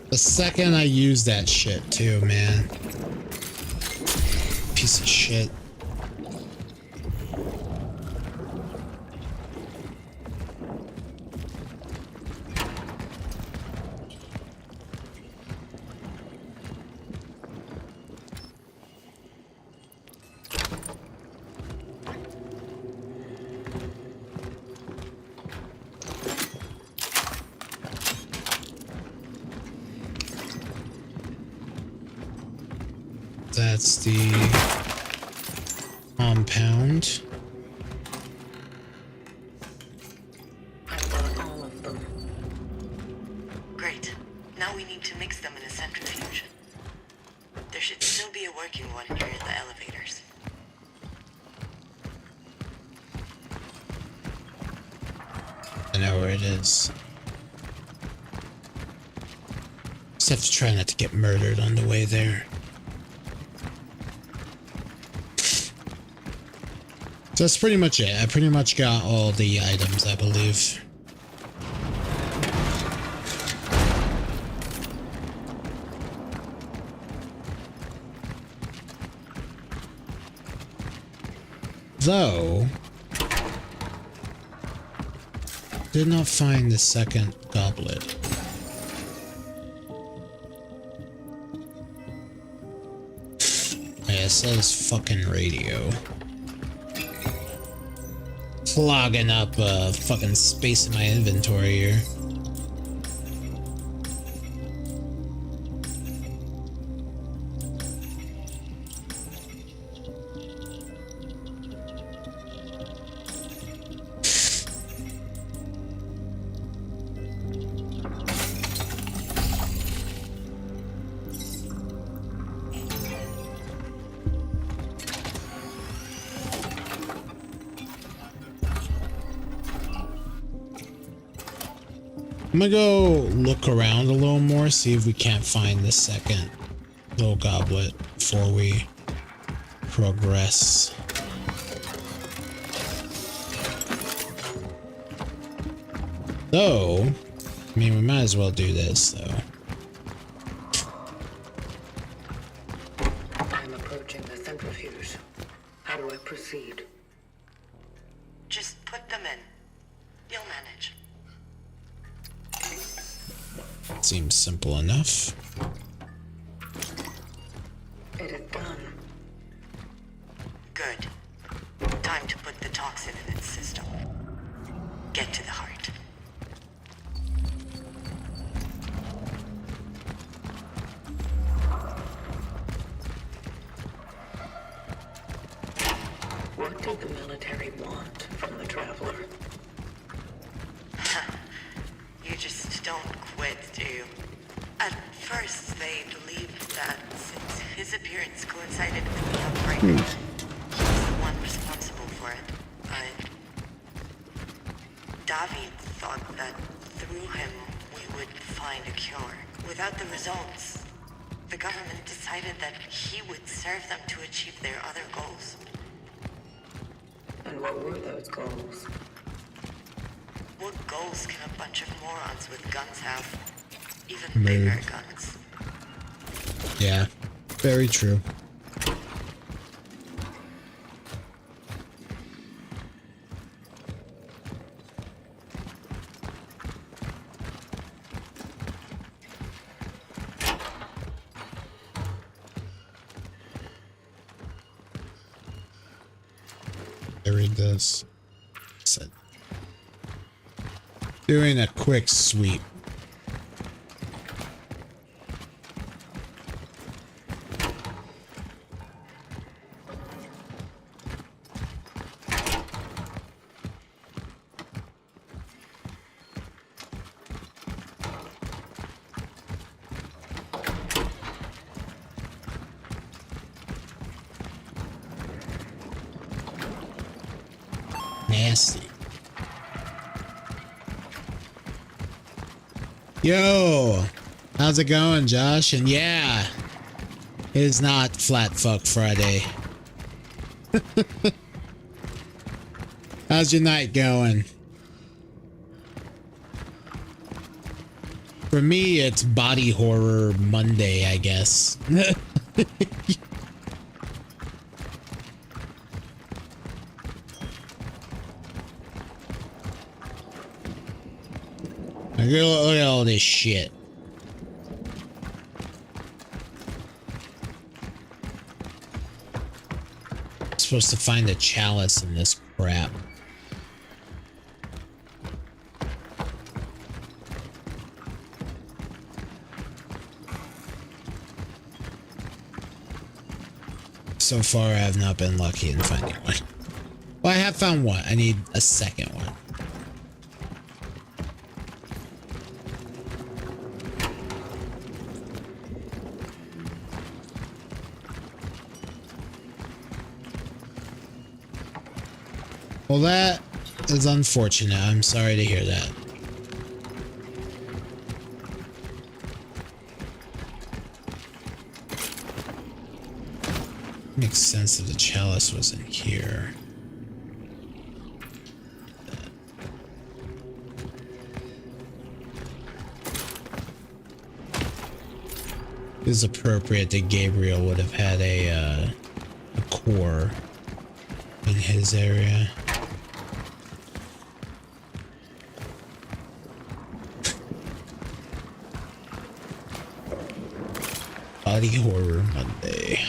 The second I use that shit too, man. Piece of shit. That's the compound. I've got all of them. Great. Now we need to mix them in a centrifuge. There should still be a working one near the elevators. I know where it is. have to try not to get murdered on the way there. So that's pretty much it. I pretty much got all the items, I believe. Though, did not find the second goblet. Yeah, so this fucking radio. Clogging up fucking space in my inventory here. I'm gonna go look around a little more, see if we can't find the second little goblet before we progress. Though, I mean, we might as well do this, though. I'm approaching the centrifuge. How do I proceed? Just put them in. You'll manage. Seems simple enough. It is done. Good. Time to put the toxin in its system. Get to the heart. What did the military want from the traveler? You just don't quit, do you? At first, they believed that since his appearance coincided with the outbreak, he was the one responsible for it. But David thought that through him we would find a cure. Without the results, the government decided that he would serve them to achieve their other goals. And what were those goals? What goals can a bunch of morons with guns have? Even bigger guns. Yeah, very true. I read this. Said doing a quick sweep. Nasty. Yo, how's it going, Josh? And yeah, it is not Flat Fuck Friday. How's your night going? For me, it's Body Horror Monday, I guess. Look at all this shit. I'm supposed to find a chalice in this crap. So far, I have not been lucky in finding one. Well, I have found one. I need a second one. Well, that is unfortunate. I'm sorry to hear that. Makes sense that the chalice wasn't here. It is appropriate that Gabriel would have had a core in his area. Body Horror Monday.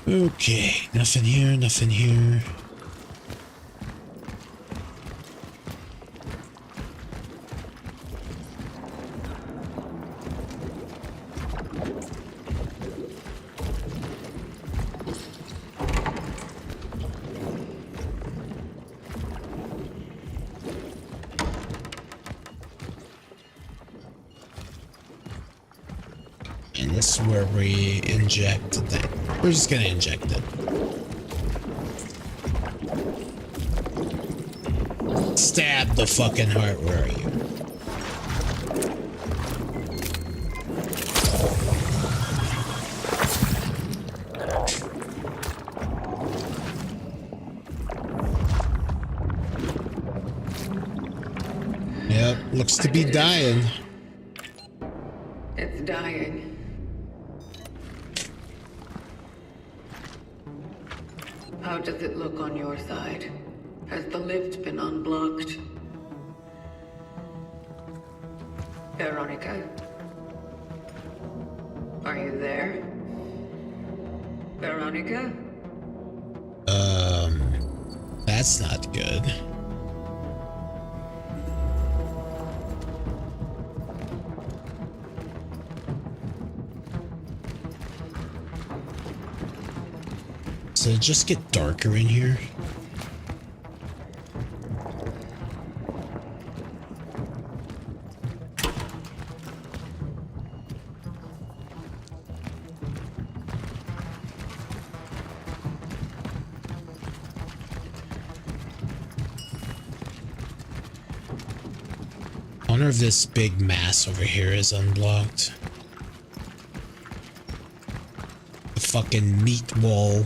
Okay, nothing here, nothing here. And this is where we inject that. We're just gonna inject it. Stab the fucking heart. Where are you? Yep, looks to be dying. It's dying. How does it look on your side? Has the lift been unblocked? Veronica? Are you there? Veronica? That's not good. Does it just get darker in here? I wonder if this big mass over here is unblocked. The fucking meat wall.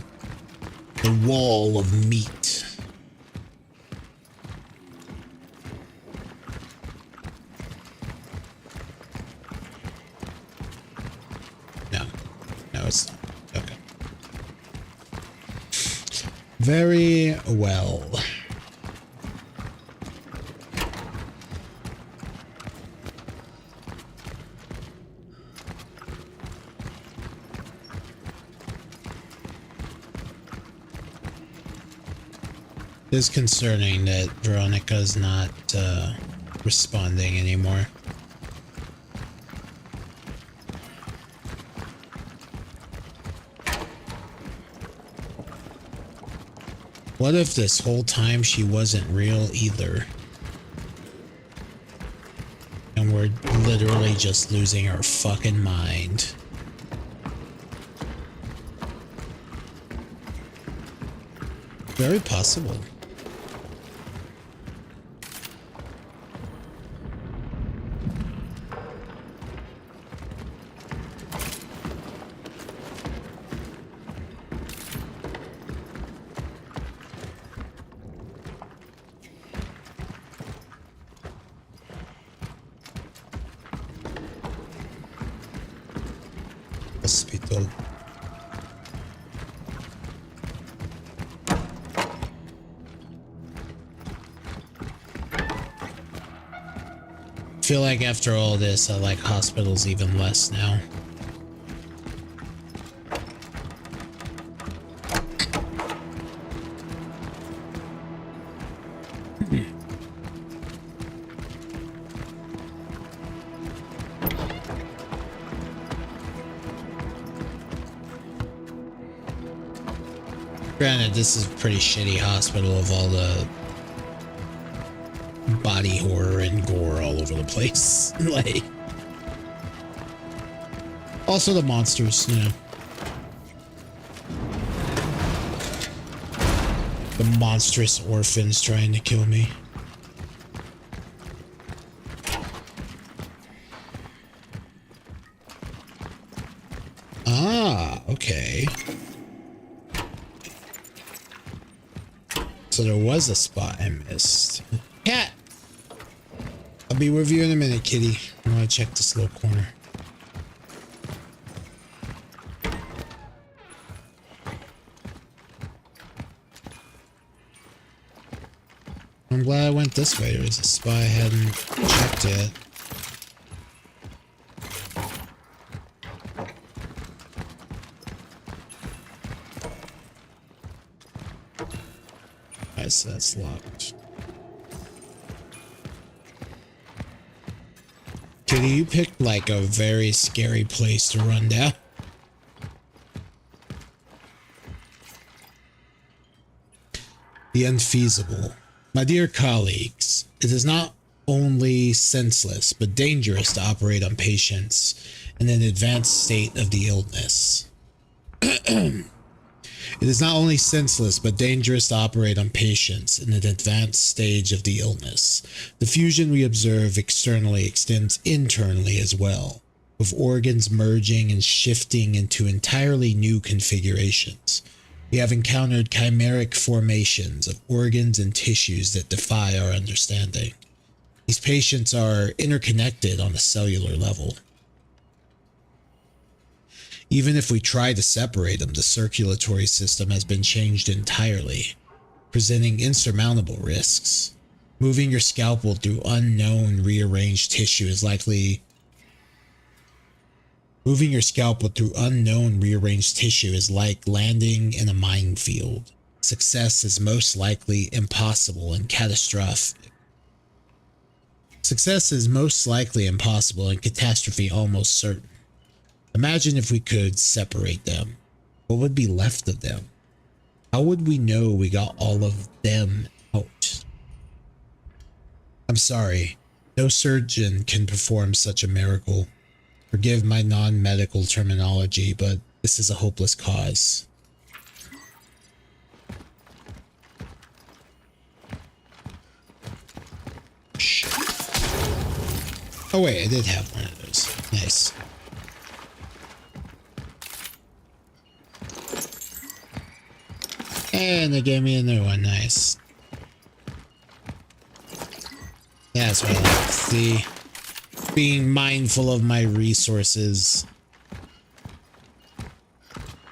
The wall of meat. No. No, it's not. Okay. Very well. It is concerning that Veronica's not responding anymore. What if this whole time she wasn't real either? And we're literally just losing our fucking mind. Very possible. Hospital. Feel like after all this, I like hospitals even less now. Granted, this is a pretty shitty hospital of all the body horror and gore all over the place. Like, also the monsters, you know. The monstrous orphans trying to kill me. Ah, okay. So there was a spot I missed. Cat! I'll be with you in a minute, kitty. I want to check this little corner. I'm glad I went this way. There was a spot I hadn't checked yet. Alright, so that's locked. Kitty, you picked like a very scary place to run down. The unfeasible. My dear colleagues, it is not only senseless but dangerous to operate on patients in an advanced state of the illness. It is not only senseless but dangerous to operate on patients in an advanced stage of the illness. The fusion we observe externally extends internally as well, with organs merging and shifting into entirely new configurations. We have encountered chimeric formations of organs and tissues that defy our understanding. These patients are interconnected on a cellular level. Even if we try to separate them, the circulatory system has been changed entirely, presenting insurmountable risks. Moving your scalpel through unknown rearranged tissue is likely... Moving your scalpel through unknown rearranged tissue is like landing in a minefield. Success is most likely impossible and catastrophic. Success is most likely impossible and catastrophe almost certain. Imagine if we could separate them. What would be left of them? How would we know we got all of them out? I'm sorry. No surgeon can perform such a miracle. Forgive my non-medical terminology, but this is a hopeless cause. Shit. Oh wait, I did have one of those. Nice. And they gave me a new one. Nice. That's what I like to see. Being mindful of my resources.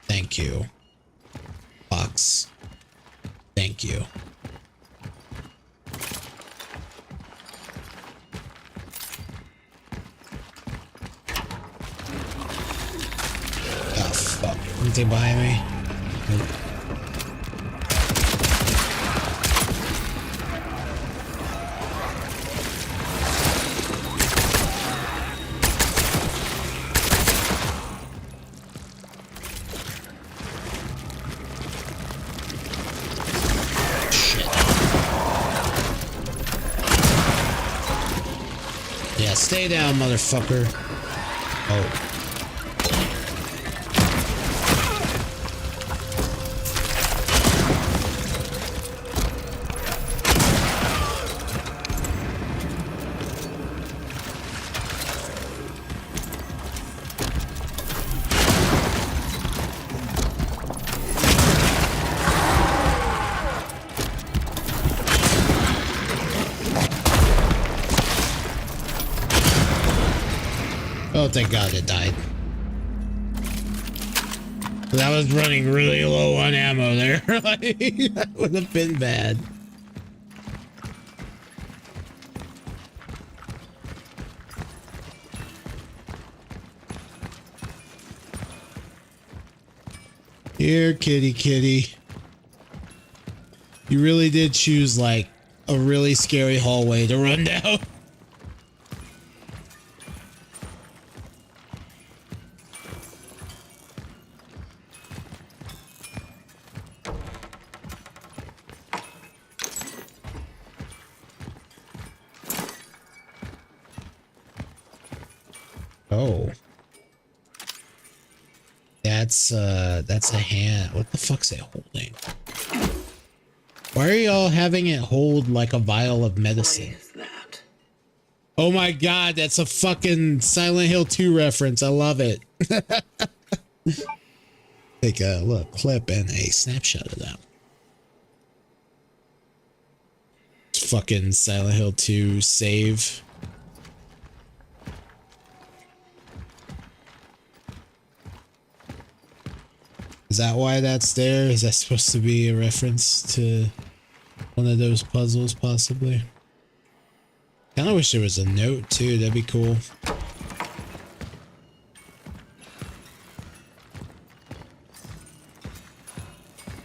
Thank you. Box. Thank you. Oh fuck. Anything behind me? Nope. Stay down, motherfucker. Oh. Oh, thank God it died. I was running really low on ammo there. Like, that would have been bad. Here, kitty, kitty. You really did choose, like, a really scary hallway to run down. Oh. That's a hand. What the fuck's it holding? Why are y'all having it hold like a vial of medicine? What is that? Oh my God, that's a fucking Silent Hill 2 reference. I love it. Take a little clip and a snapshot of that. Fucking Silent Hill 2 save. Is that why that's there? Is that supposed to be a reference to one of those puzzles, possibly? Kinda wish there was a note too, that'd be cool.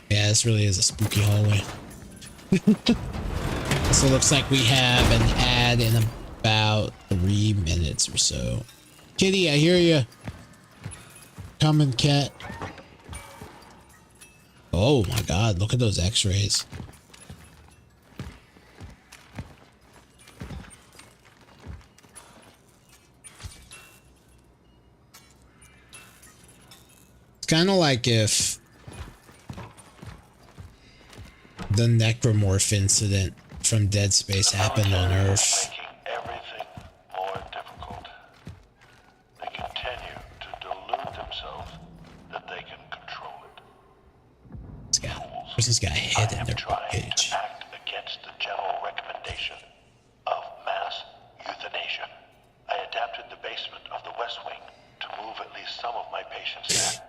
Yeah, this really is a spooky hallway. So it looks like we have an ad in about 3 minutes or so. Kitty, I hear you. Coming, cat. Oh my god, look at those x-rays. It's kind of like if the necromorph incident from Dead Space happened on Earth. Making everything more difficult. They continue to delude themselves that they can control it. Person's got a head in their Trying page. to act against the general recommendation of mass euthanasia. I adapted the basement of the West Wing to move at least some of my patients there.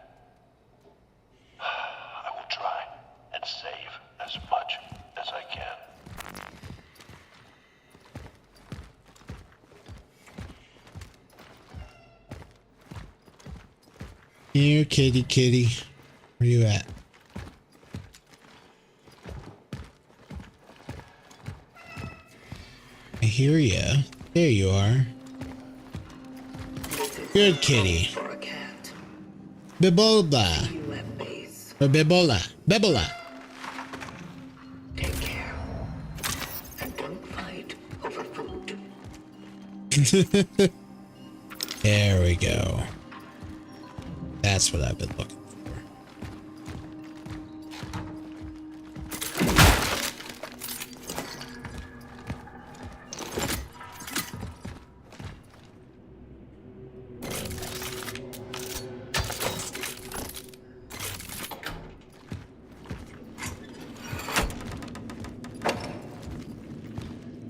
I will try and save as much as I can. Here, kitty, kitty. Where you at? I hear ya. There you are. Good kitty. For a cat. Bibola. UN base. Or Bibola. Bibola. Take care. And don't fight over food. There we go. That's what I've been looking for.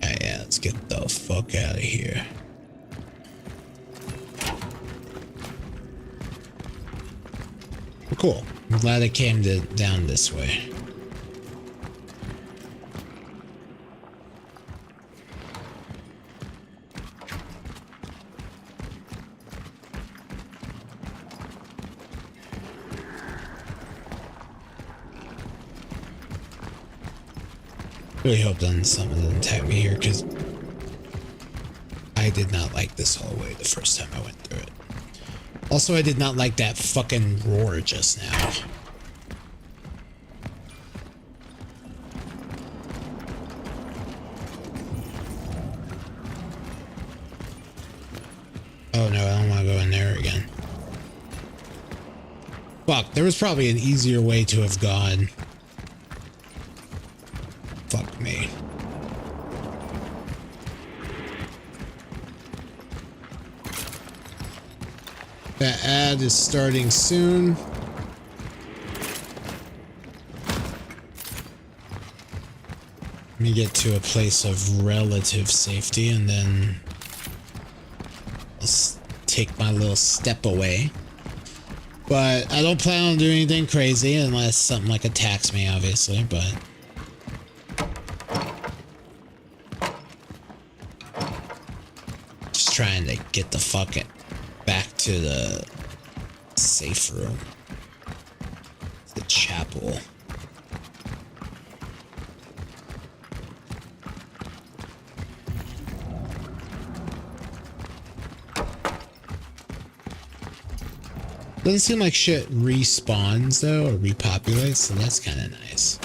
Yeah, let's get the fuck out of here. Cool. I'm glad I came down this way. Really hope something doesn't attack me here, because I did not like this hallway the first time I went through it. Also, I did not like that fucking roar just now. Oh no, I don't want to go in there again. Fuck, there was probably an easier way to have gone. Fuck me. That ad is starting soon. Let me get to a place of relative safety and then I'll take my little step away. But I don't plan on doing anything crazy unless something like attacks me, obviously, but just trying to get the fuck back to the safe room. The chapel. Doesn't seem like shit respawns though, or repopulates, so that's kind of nice.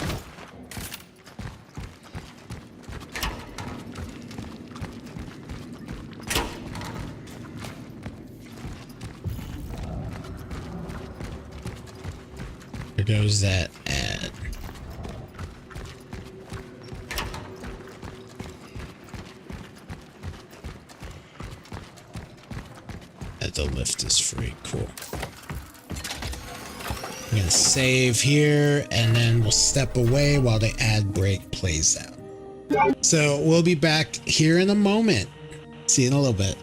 There goes that ad. The lift is free, cool. I'm gonna save here and then we'll step away while the ad break plays out. So we'll be back here in a moment. See you in a little bit.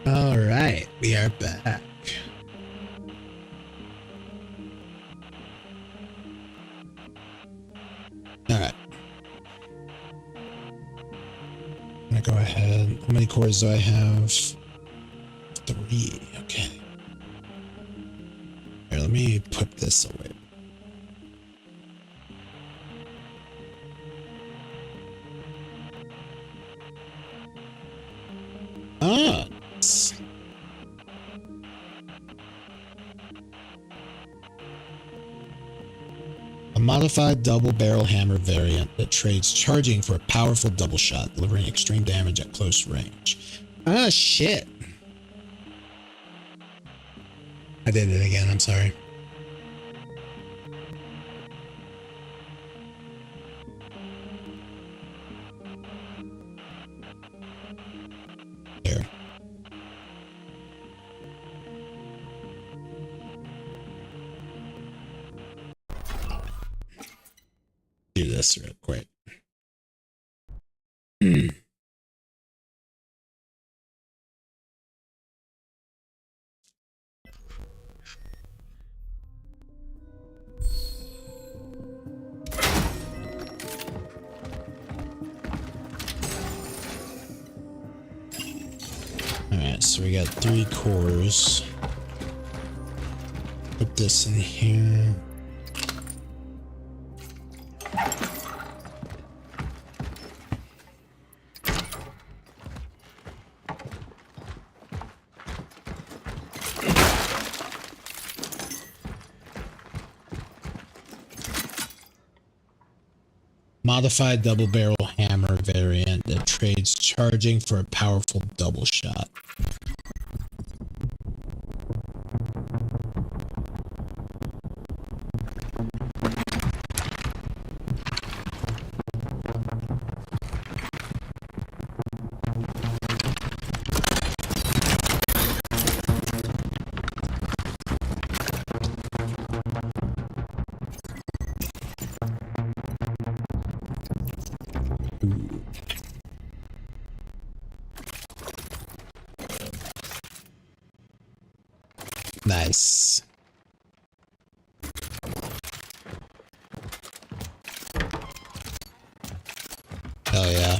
All right, we are back. All right. I'm gonna go ahead. How many cores do I have? 3. Okay. Here, let me put this away. Ah. A modified double barrel hammer variant that trades charging for a powerful double shot, delivering extreme damage at close range. Ah, shit. I did it again, I'm sorry. There. Do this real quick. Alright, so we got 3 cores. Put this in here. Modified double barrel hammer variant that trades charging for a powerful double shot. Nice. Hell yeah.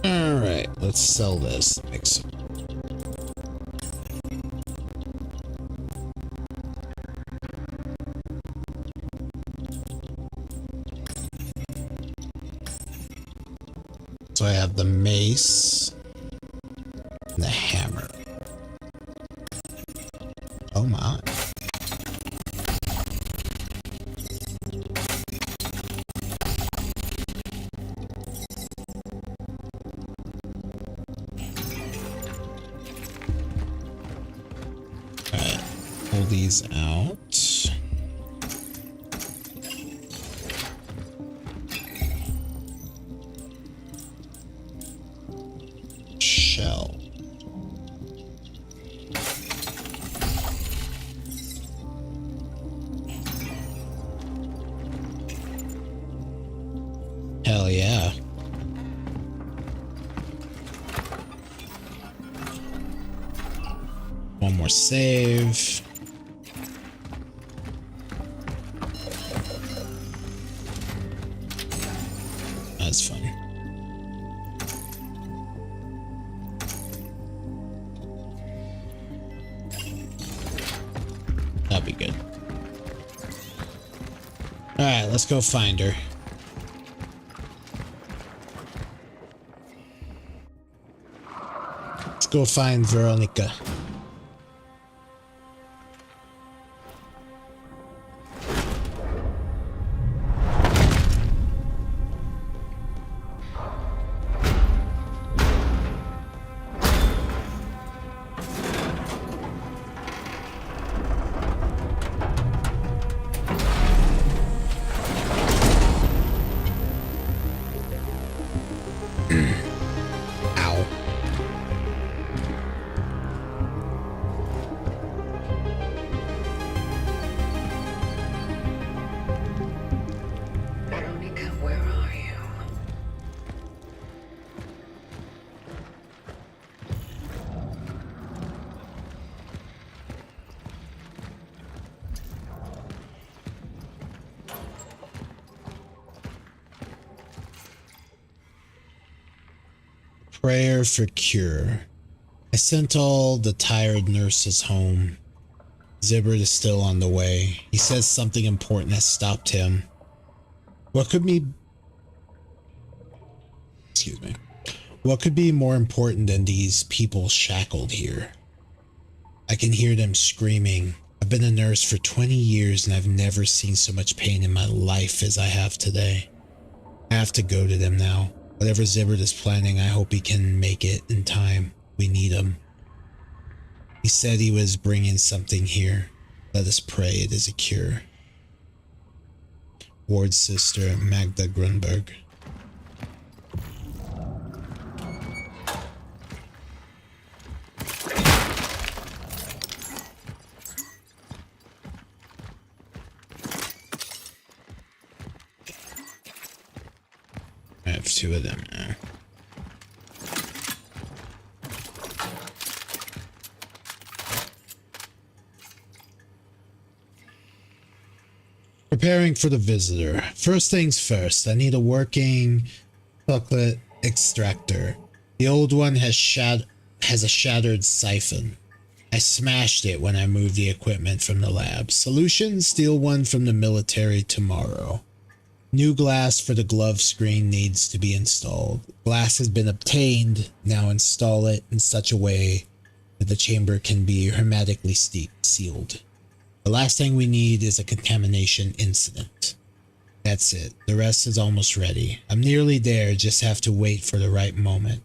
Alright, let's sell this. Mix. So I have the mace and the hammer. Oh my. Alright, pull these out. Shell. Hell yeah. One more save. That's fun. That'd be good. Alright, let's go find her. Let's go find Veronica. Ow. Veronica, where are you? Prayer for cure. I sent all the tired nurses home. Zibbert is still on the way. He says something important has stopped him. What could be... Excuse me. What could be more important than these people shackled here? I can hear them screaming. I've been a nurse for 20 years and I've never seen so much pain in my life as I have today. I have to go to them now. Whatever Zibbert is planning, I hope he can make it in time. We need him. He said he was bringing something here. Let us pray it is a cure. Ward's sister, Magda Grunberg. I have two of them now. Preparing for the visitor. First things first, I need a working chocolate extractor. The old one has a shattered siphon. I smashed it when I moved the equipment from the lab. Solution, steal one from the military tomorrow. New glass for the glove screen needs to be installed. Glass has been obtained. Now install it in such a way that the chamber can be hermetically sealed. The last thing we need is a contamination incident. That's it. The rest is almost ready. I'm nearly there, just have to wait for the right moment.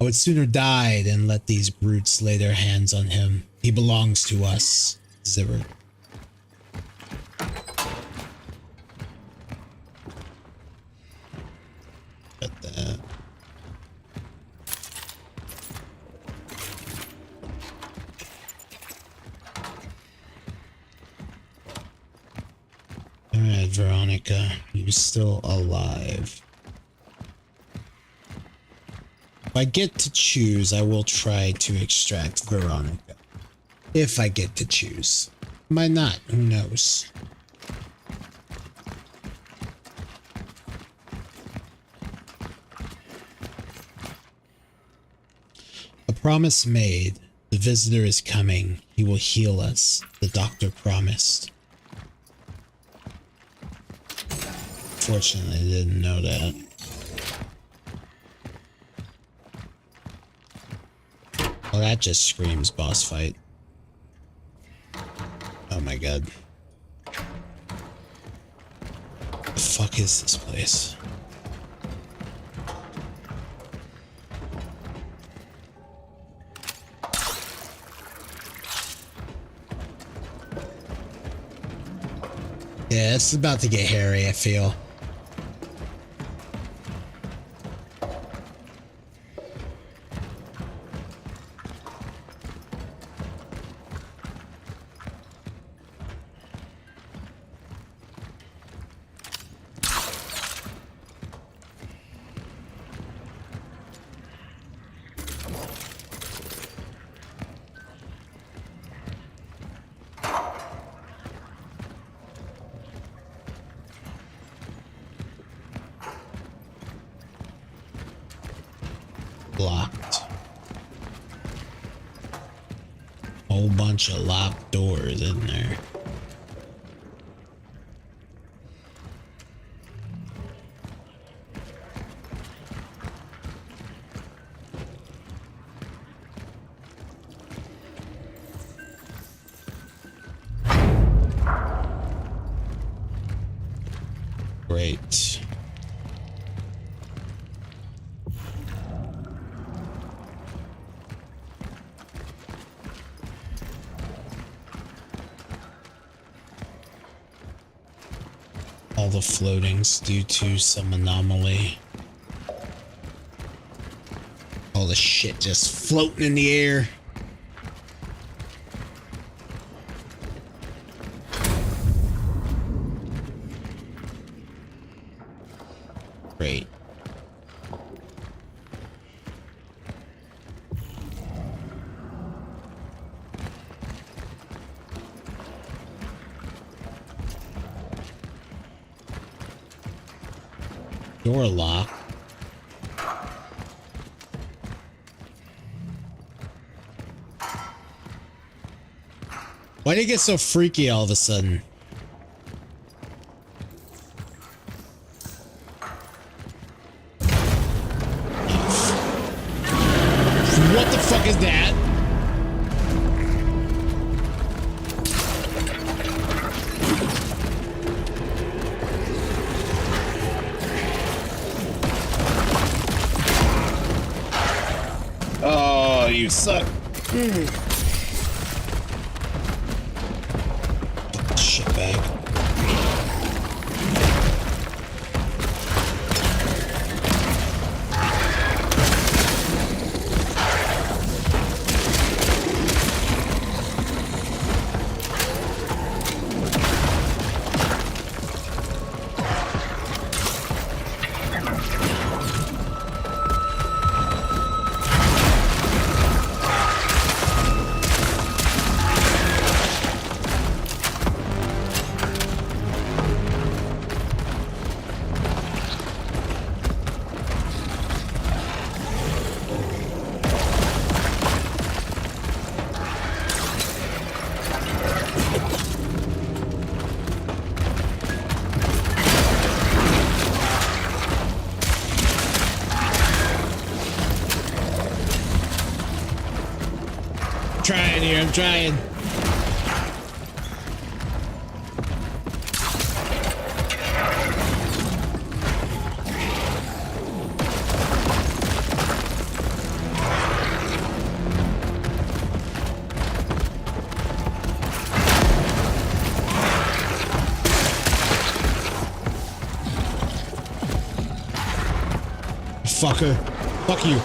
I would sooner die than let these brutes lay their hands on him. He belongs to us. Zibbert. Got that. Alright, Veronica, you're still alive. If I get to choose, I will try to extract Veronica. If I get to choose. Might not, who knows? A promise made. The visitor is coming. He will heal us, the doctor promised. Fortunately, I didn't know that. Well, that just screams boss fight. Oh my god. The fuck is this place? Yeah, it's about to get hairy, I feel. Locked. Whole bunch of locked doors in there. Great. All the floatings due to some anomaly. All the shit just floating in the air. Great. Door lock. Why did it get so freaky all of a sudden? What the fuck is that? Oh, you suck. Shit bag. Trying here, I'm trying. Fucker. Fuck you.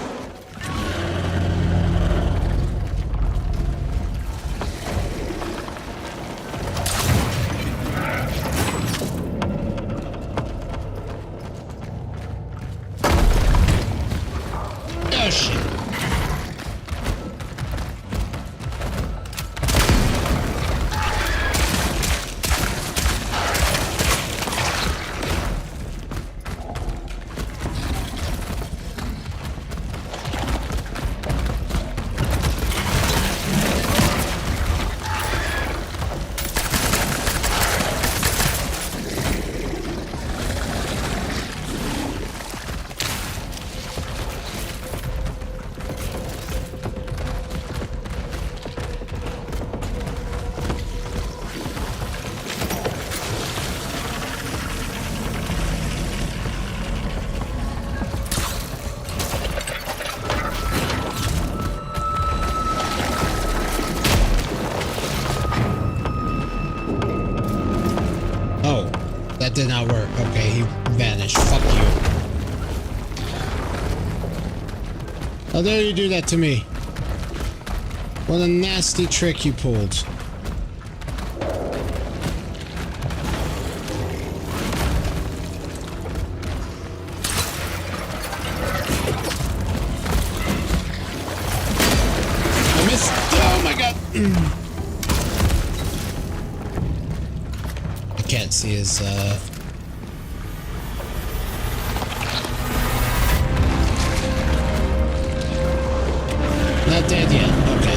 That did not work. Okay, he vanished. Fuck you. How dare you do that to me? What a nasty trick you pulled. I missed. Oh my god. I can't see his, Not dead yet. Okay.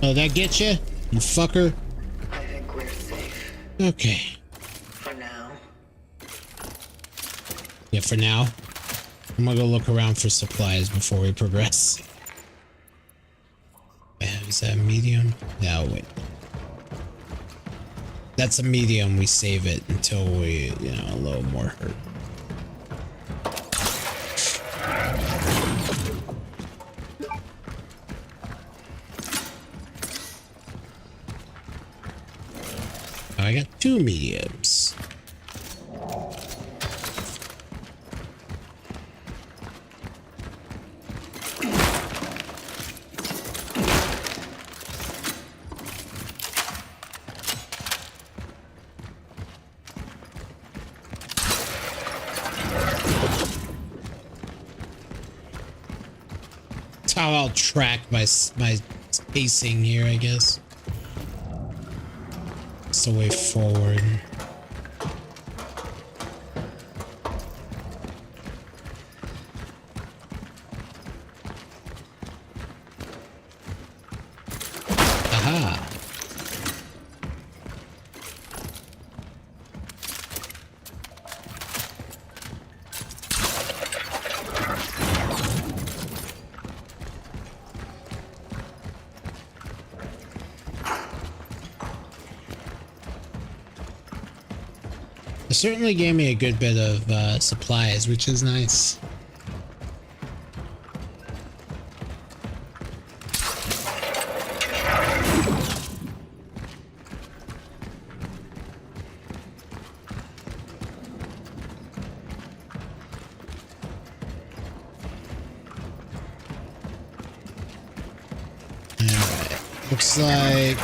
Oh, that get you fucker? I think we're safe. Okay. For now. Yeah, for now. I'm gonna go look around for supplies before we progress. Is that a medium? No, wait. That's a medium. We save it until we, you know, a little more hurt. I got 2 mediums. That's how I'll track my spacing here, I guess. The way forward. Aha. It certainly gave me a good bit of supplies, which is nice. Alright.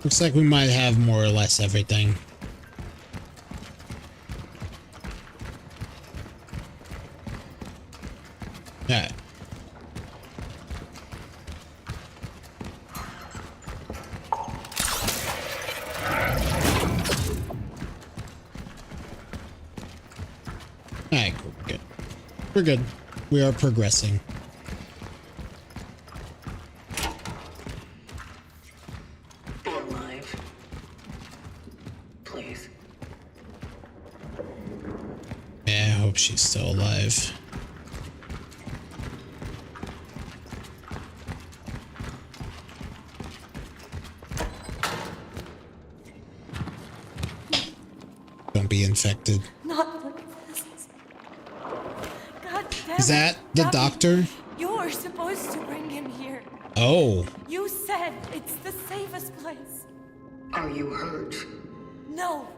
Looks like we might have more or less everything. Alright. Alright, cool. Good. We're good. We are progressing. Be alive. Please. Yeah, I hope she's still alive. Don't be infected. Not like this. God damn Is that the Gabby, doctor? You were supposed to bring him here. Oh. You said it's the safest place. Are you hurt? No.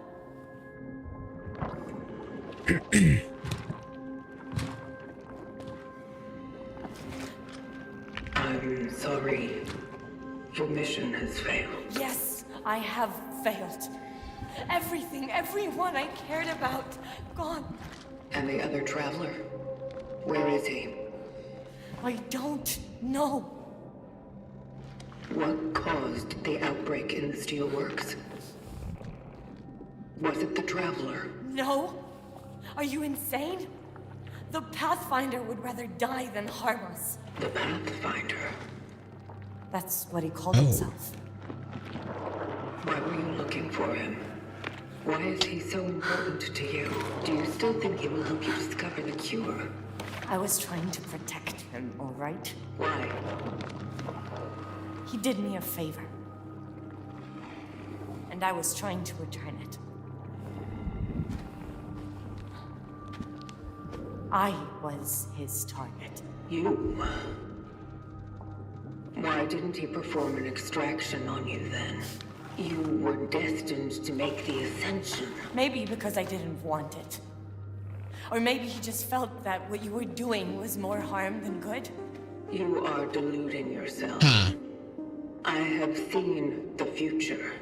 I'm sorry. Your mission has failed. Yes, I have failed. Everything, everyone I cared about, gone. And the other traveler? Where is he? I don't know. What caused the outbreak in the steelworks? Was it the traveler? No? Are you insane? The Pathfinder would rather die than harm us. The Pathfinder? That's what he called himself. Why were you looking for him? Why is he so important to you? Do you still think he will help you discover the cure? I was trying to protect him, all right? Why? He did me a favor. And I was trying to return it. I was his target. You? Why didn't he perform an extraction on you then? You were destined to make the ascension. Maybe because I didn't want it. Or maybe he just felt that what you were doing was more harm than good. You are deluding yourself. I have seen the future.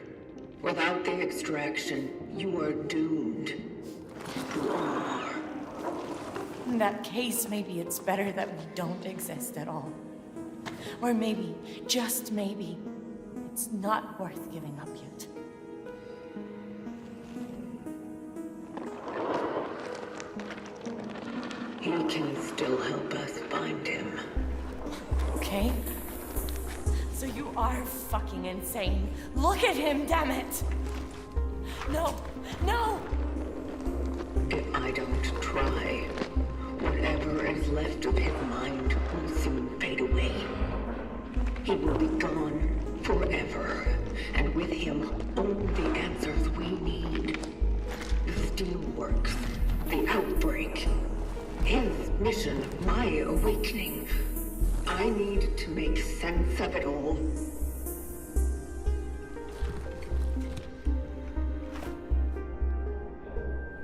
Without the extraction, you are doomed. You are. In that case, maybe it's better that we don't exist at all. Or maybe, just maybe, it's not worth giving up yet. He can still help us find him. Okay? So you are fucking insane. Look at him, damn it! No! No! If I don't try, whatever is left of his mind will soon fade away. He will be gone forever, and with him, all the answers we need. The steelworks, the outbreak, his mission, my awakening. I need to make sense of it all.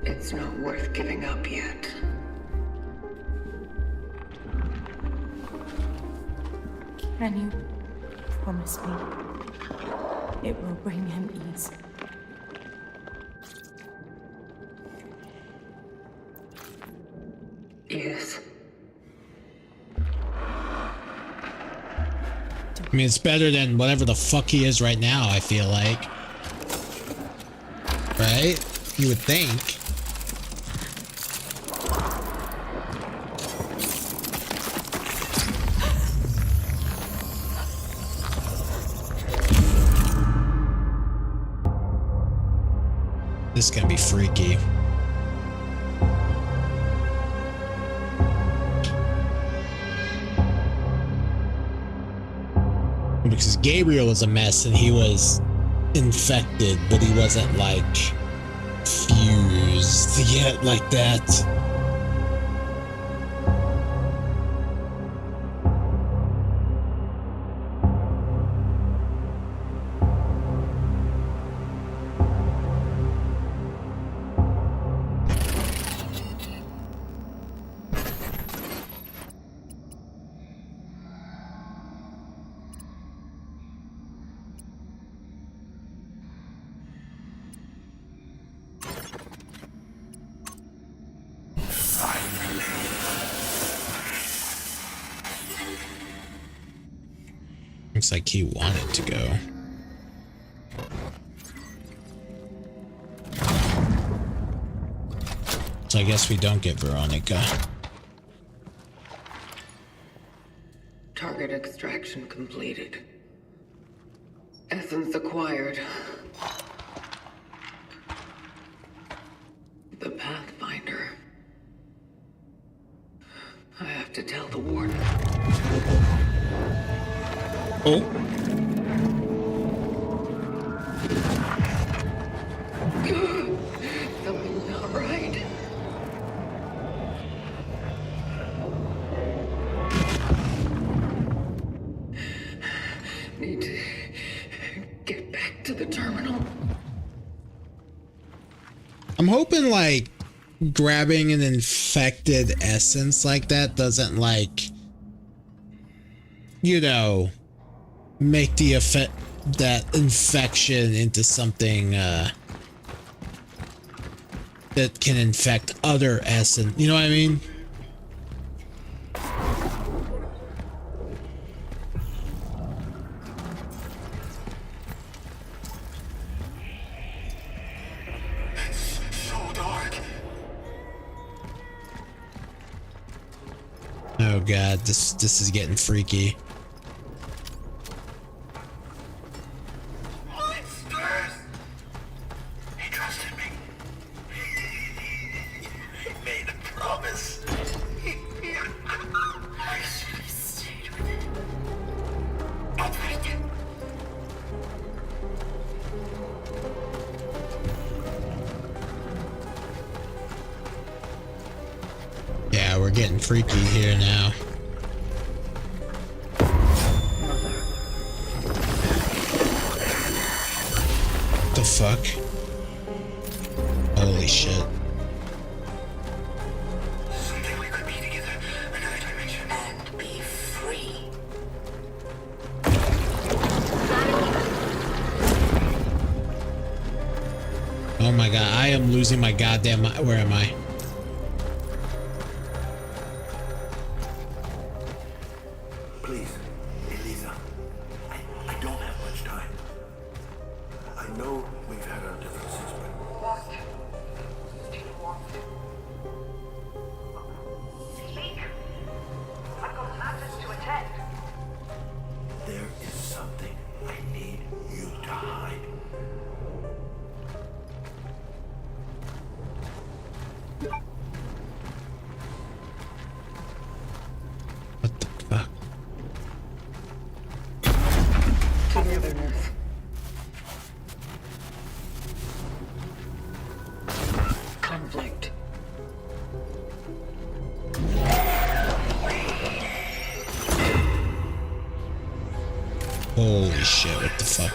It's not worth giving up yet. Can you promise me it will bring him ease? Yes. I mean, it's better than whatever the fuck he is right now, I feel like. Right? You would think. This is gonna be freaky. Because Gabriel was a mess and he was infected, but he wasn't like fused yet like that. Looks like he wanted to go. So I guess we don't get Veronica. Target extraction completed. Essence acquired. The Pathfinder. I have to tell the warden. Oh. Something's not right. Need to get back to the terminal. I'm hoping like grabbing an infected essence like that doesn't like, you know, make the effect that infection into something that can infect other essence. You know what I mean? Oh god, this is getting freaky. Monsters! He trusted me. He made a promise. I should have stayed with it. Everything. Yeah, we're getting freaky here now. The fuck? Holy shit. Someday we could be together, another dimension, and be free. Oh my god, I am losing my goddamn mind. Where am I? Please, Elisa. I don't have much time. I know we've had our differences, but What do you want? Speak. I've got matters to attend. there is something I need you to hide. What the fuck? Togetherness. Conflict. Holy shit, what the fuck?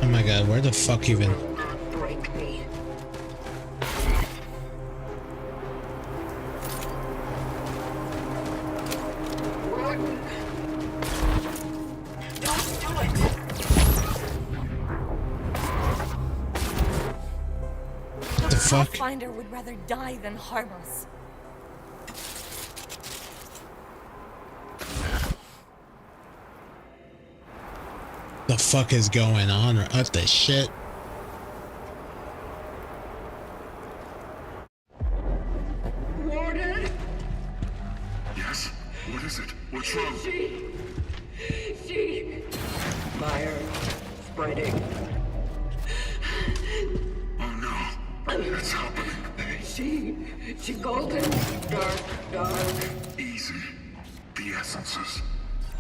Oh my god, where the fuck even? Break me. Gordon. Don't do it. The fuck? Pathfinder would rather die than harm us. The fuck is going on? What the shit? Gordon. Yes? What is it? What's wrong? She. Fire. Spreading. Oh no. It's happening. She called him dark. Easy. The essences.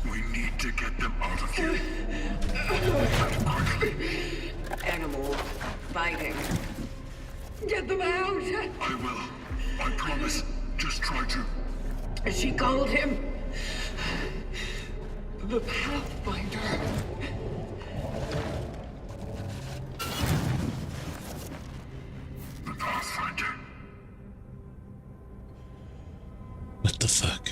We need to get them out of here. Quickly. Animals. Fighting. Get them out. I will. I promise. Just try to. She called him the Pathfinder. The Pathfinder. What the fuck?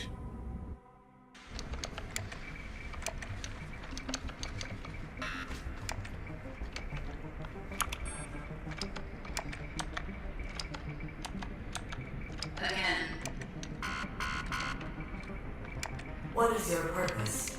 What is your purpose?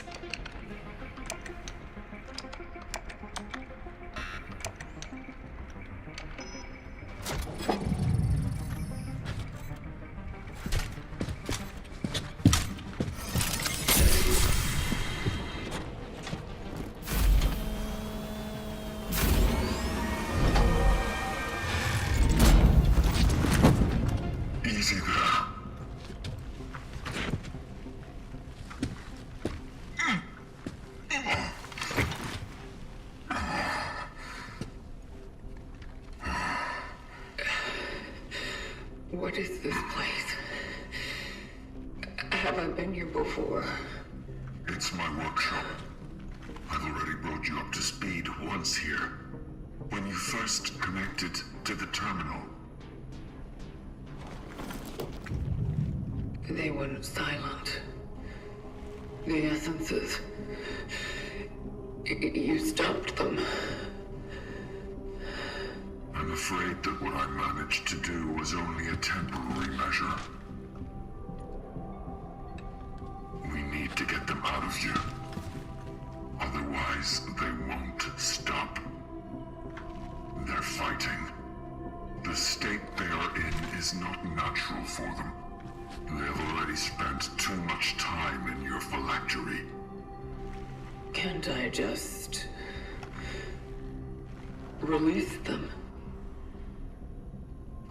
Easy there. What is this place? Have I been here before? It's my workshop. I've already brought you up to speed once here. When you first connected to the terminal. They went silent. The essences. You stopped them. I'm afraid that what I managed to do was only a temporary measure. We need to get them out of you. Otherwise, they won't stop. They're fighting. The state they are in is not natural for them. They have already spent too much time in your phylactery. Can't I just release them?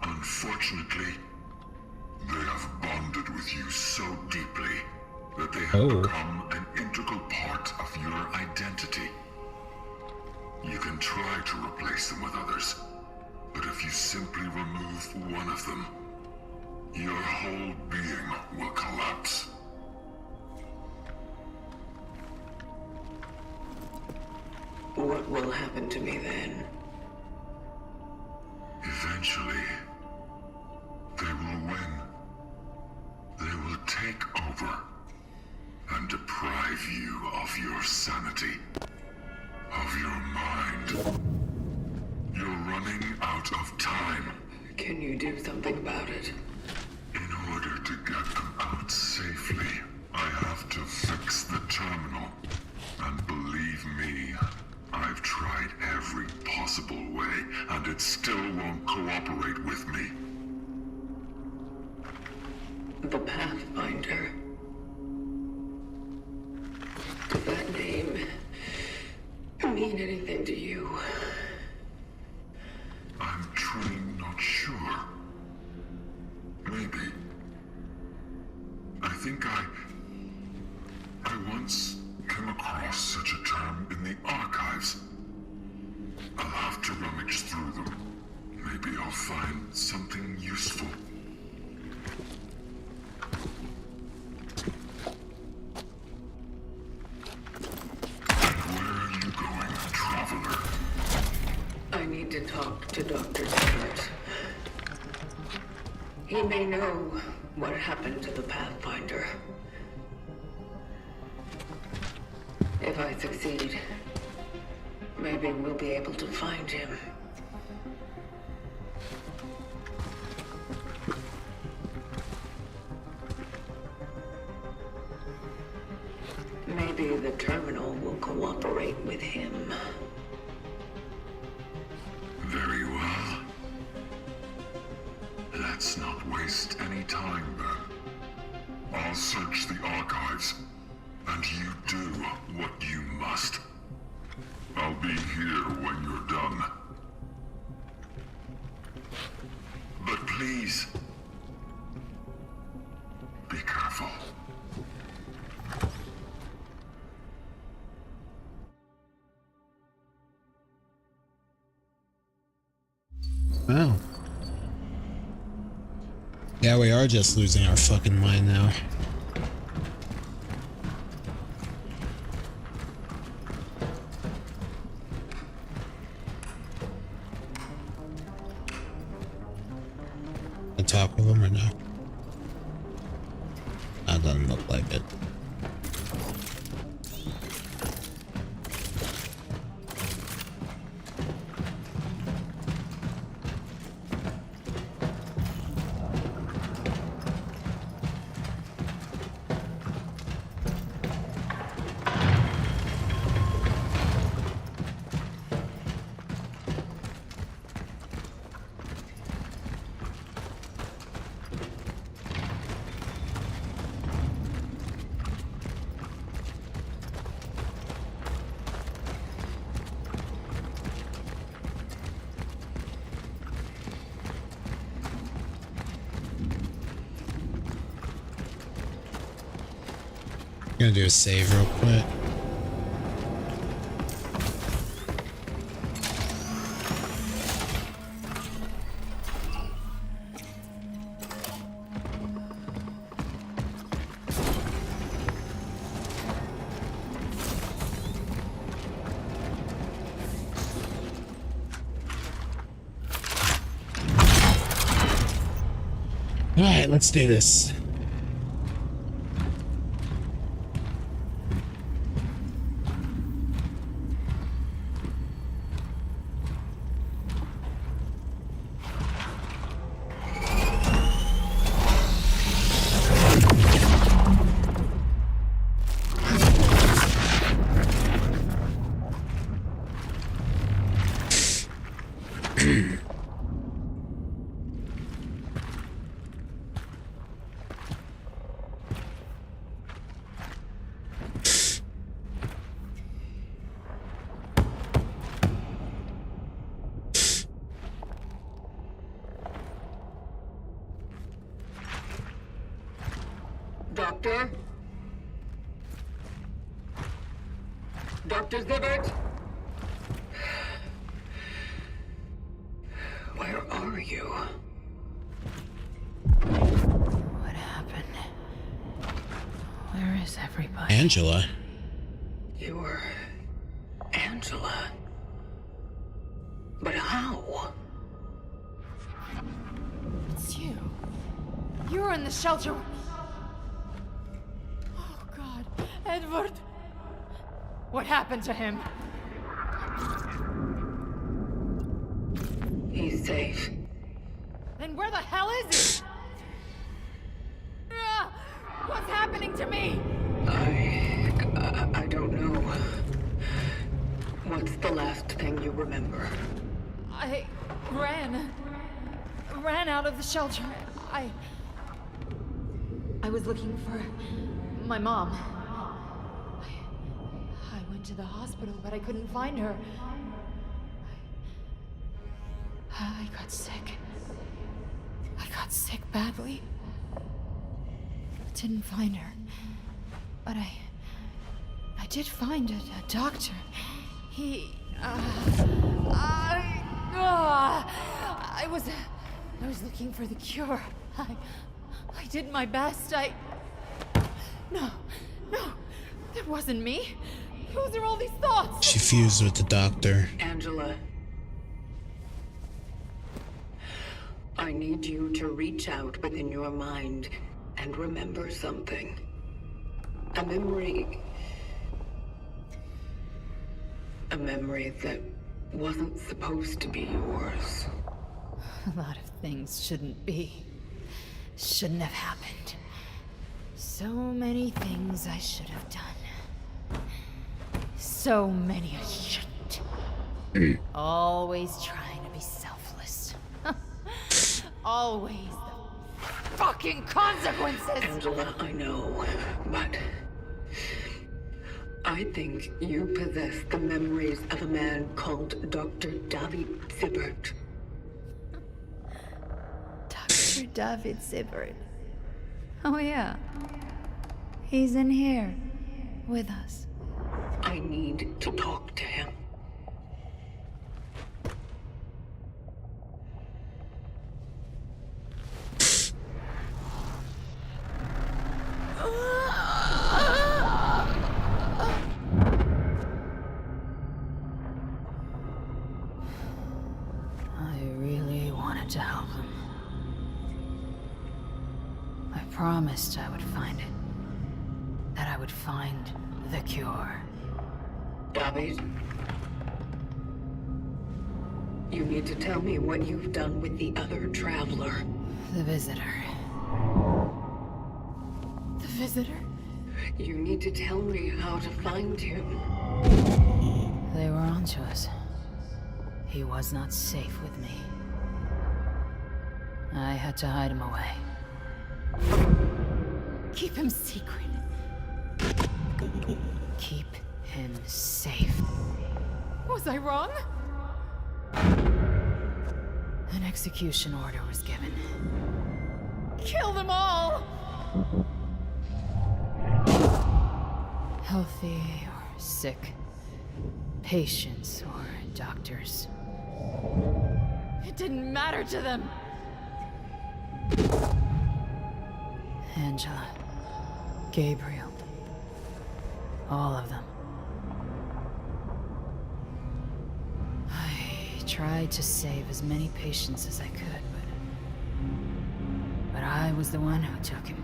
Unfortunately, they have bonded with you so deeply that they have become an integral part of your identity. You can try to replace them with others, but if you simply remove one of them, your whole being will collapse. What will happen to me then? Eventually, they will win. They will take over and deprive you of your sanity, of your mind. You're running out of time. Can you do something about it? In order to get them out safely, I have to fix the terminal. And believe me, I've tried every possible way, and it still won't cooperate with me. The Pathfinder. Does that name mean anything to you? I'm truly not sure. Maybe. I think I once came across such a term in the archives. I'll have to rummage through them. Maybe I'll find something useful. And where are you going, traveler? I need to talk to Dr. Stewart. He may know what happened to the Pathfinder. If I succeed, maybe we'll be able to find him. Maybe the terminal will cooperate with him. Very well. Let's not waste any time then. I'll search the archives, and you do what you must. I'll be here when you're done. But please, be careful. Wow. Yeah, we are just losing our fucking mind now. Talk with him or no? That doesn't look like it. I'm gonna do a save real quick. All right, let's do this. Doctor? Dr. Zibbert? Where are you? What happened? Where is everybody? Angela. You're Angela. But how? It's you. You were in the shelter. Oh, God. Edward. What happened to him? He's safe. Then where the hell is he? What's happening to me? I don't know. What's the last thing you remember? I ran out of the shelter. I was looking for my mom. I went to the hospital, but I couldn't find her. I got sick. I got sick badly. Didn't find her. But I did find a doctor. I was looking for the cure. I did my best. No, that wasn't me. Those are all these thoughts. She fused with the doctor. Angela. I need you to reach out within your mind and remember something. A memory that wasn't supposed to be yours. A lot of things shouldn't have happened. So many things I should have done. So many I shouldn't. Always trying to be selfless. Always the fucking consequences! Angela, I know, but I think you possess the memories of a man called Dr. David Zibbert. Dr. David Zibbert. Oh yeah. He's in here. With us. I need to talk to him. I really wanted to help him. I promised I would find it. That I would find the cure. David, you need to tell me what you've done with the other traveler. The visitor. The visitor? You need to tell me how to find him. They were onto us. He was not safe with me. I had to hide him away. Keep him secret. Keep him safe. Was I wrong? An execution order was given. Kill them all! Healthy or sick. Patients or doctors. It didn't matter to them. Angela. Gabriel. All of them. I tried to save as many patients as I could, but I was the one who took him.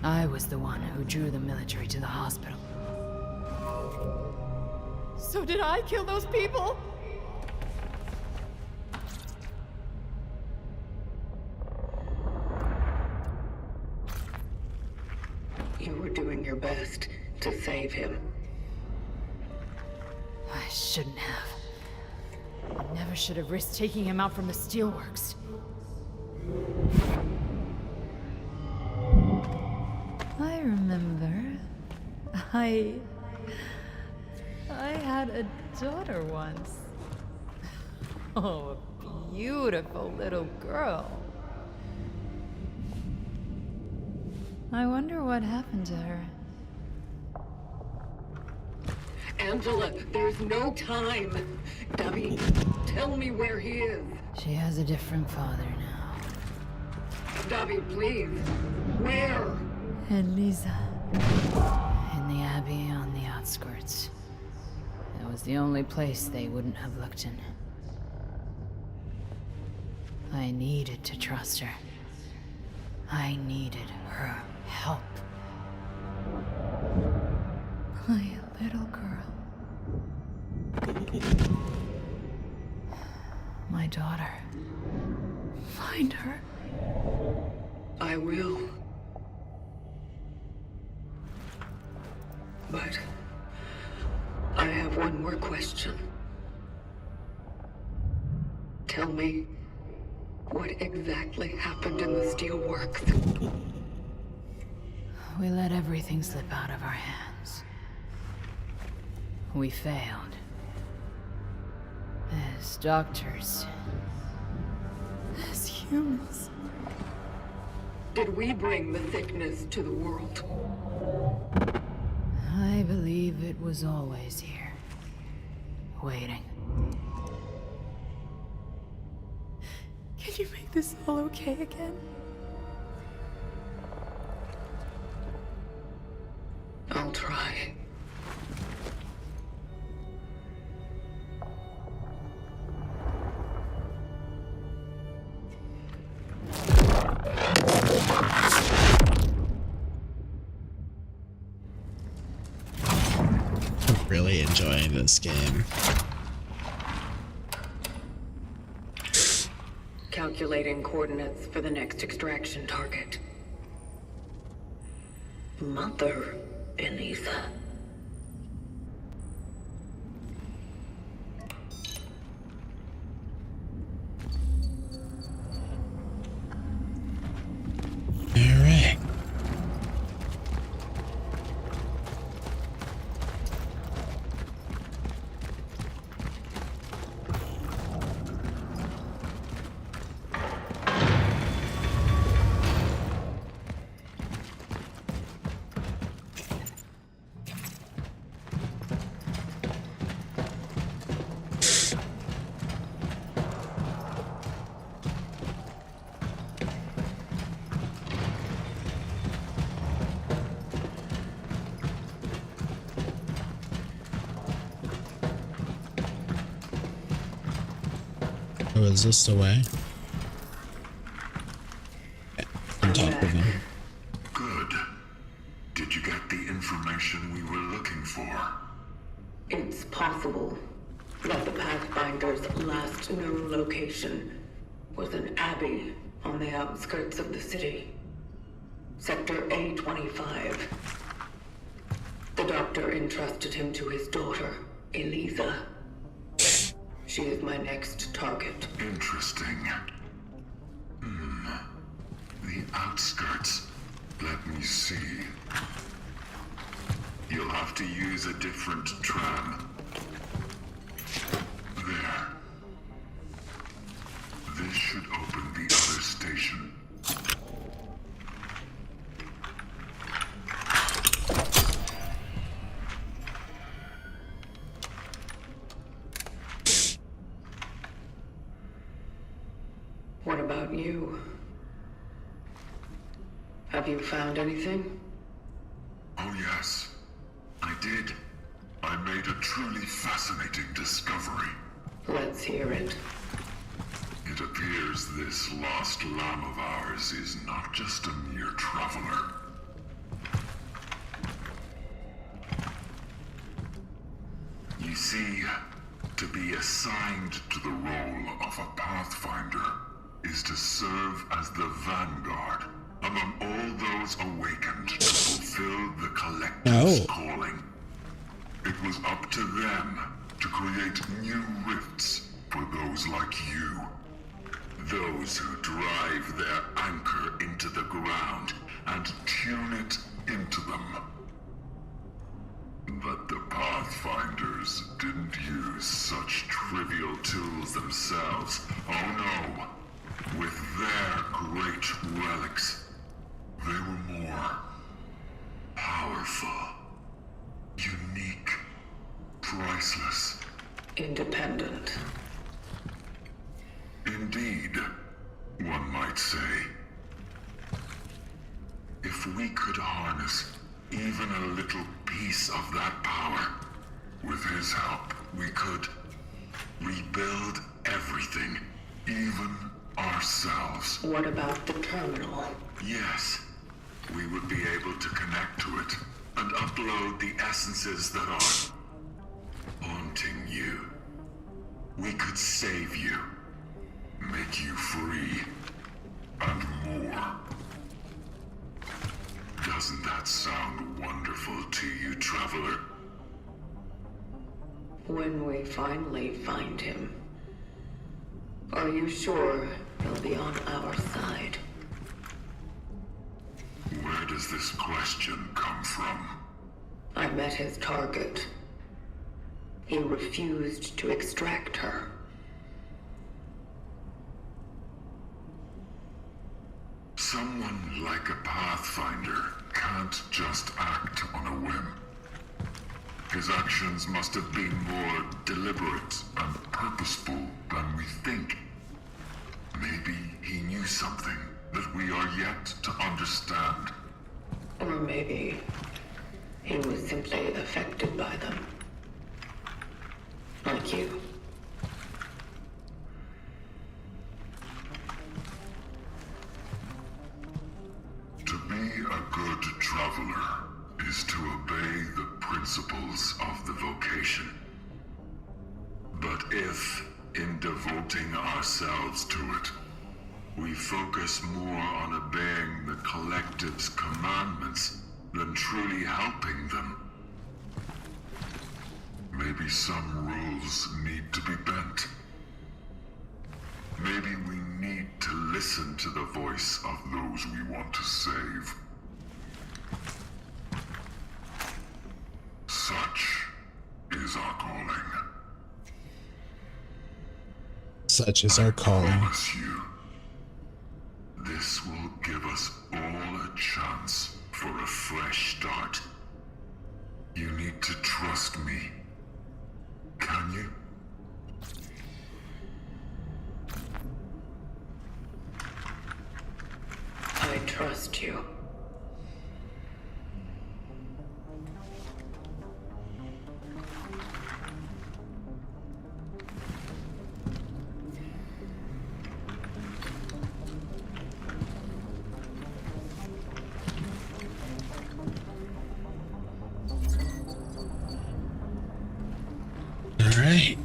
I was the one who drew the military to the hospital. So did I kill those people? You were doing your best to save him. I shouldn't have. I never should have risked taking him out from the steelworks. I remember. I had a daughter once. Oh, a beautiful little girl. I wonder what happened to her. Angela, there's no time. David, tell me where he is. She has a different father now. David, please. Where? Elisa. In the abbey on the outskirts. That was the only place they wouldn't have looked in. I needed to trust her. I needed her help. My little girl. My daughter. Find her. I will. But I have one more question. Tell me, what exactly happened in the steelworks? We let everything slip out of our hands. We failed. As doctors. As humans. Did we bring the sickness to the world? I believe it was always here. Waiting. Can you make this all okay again? I'll try. I'm really enjoying this game. Calculating coordinates for the next extraction target. Mother Elisa. All right. Oh, is this the way? Yeah, on top of him. Good. Did you get the information we were looking for? It's possible that the Pathfinder's last known location was an abbey on the outskirts of the city. Sector A25. The doctor entrusted him to his daughter, Elisa. She is my next target. Interesting. The outskirts. Let me see. You'll have to use a different tram. There. This should open the other station. What about you? Have you found anything? Oh yes, I did. I made a truly fascinating discovery. Let's hear it. It appears this lost lamb of ours Mars is not just a mere traveler. You see, to be assigned to the role of a Pathfinder is to serve as the vanguard among all those awakened to fulfill the Collective's calling. It was up to them to create new rifts for those like you. Those who drive their anchor into the ground and tune it into them. But the Pathfinders didn't use such trivial tools themselves. Oh no. With their great relics, they were more powerful, unique, priceless. Independent. Indeed, one might say. If we could harness even a little piece of that power, with his help, we could rebuild everything, even ourselves. What about the terminal? Yes, we would be able to connect to it and upload the essences that are haunting you. We could save you, make you free, and more. Doesn't that sound wonderful to you, traveler? When we finally find him, are you sure he'll be on our side? Where does this question come from? I met his target. He refused to extract her. Someone like a Pathfinder can't just act on a whim. His actions must have been more deliberate and purposeful than we think. Maybe he knew something that we are yet to understand. Or maybe he was simply affected by them. Like you. To be a good traveler is to obey the principles of the vocation. But if, in devoting ourselves to it, we focus more on obeying the Collective's commandments than truly helping them, maybe some rules need to be bent. Maybe we need to listen to the voice of those we want to save. Such is our calling. Such is our calling. I promise you, this will give us all a chance for a fresh start. You need to trust me. Can you? I trust you. All right.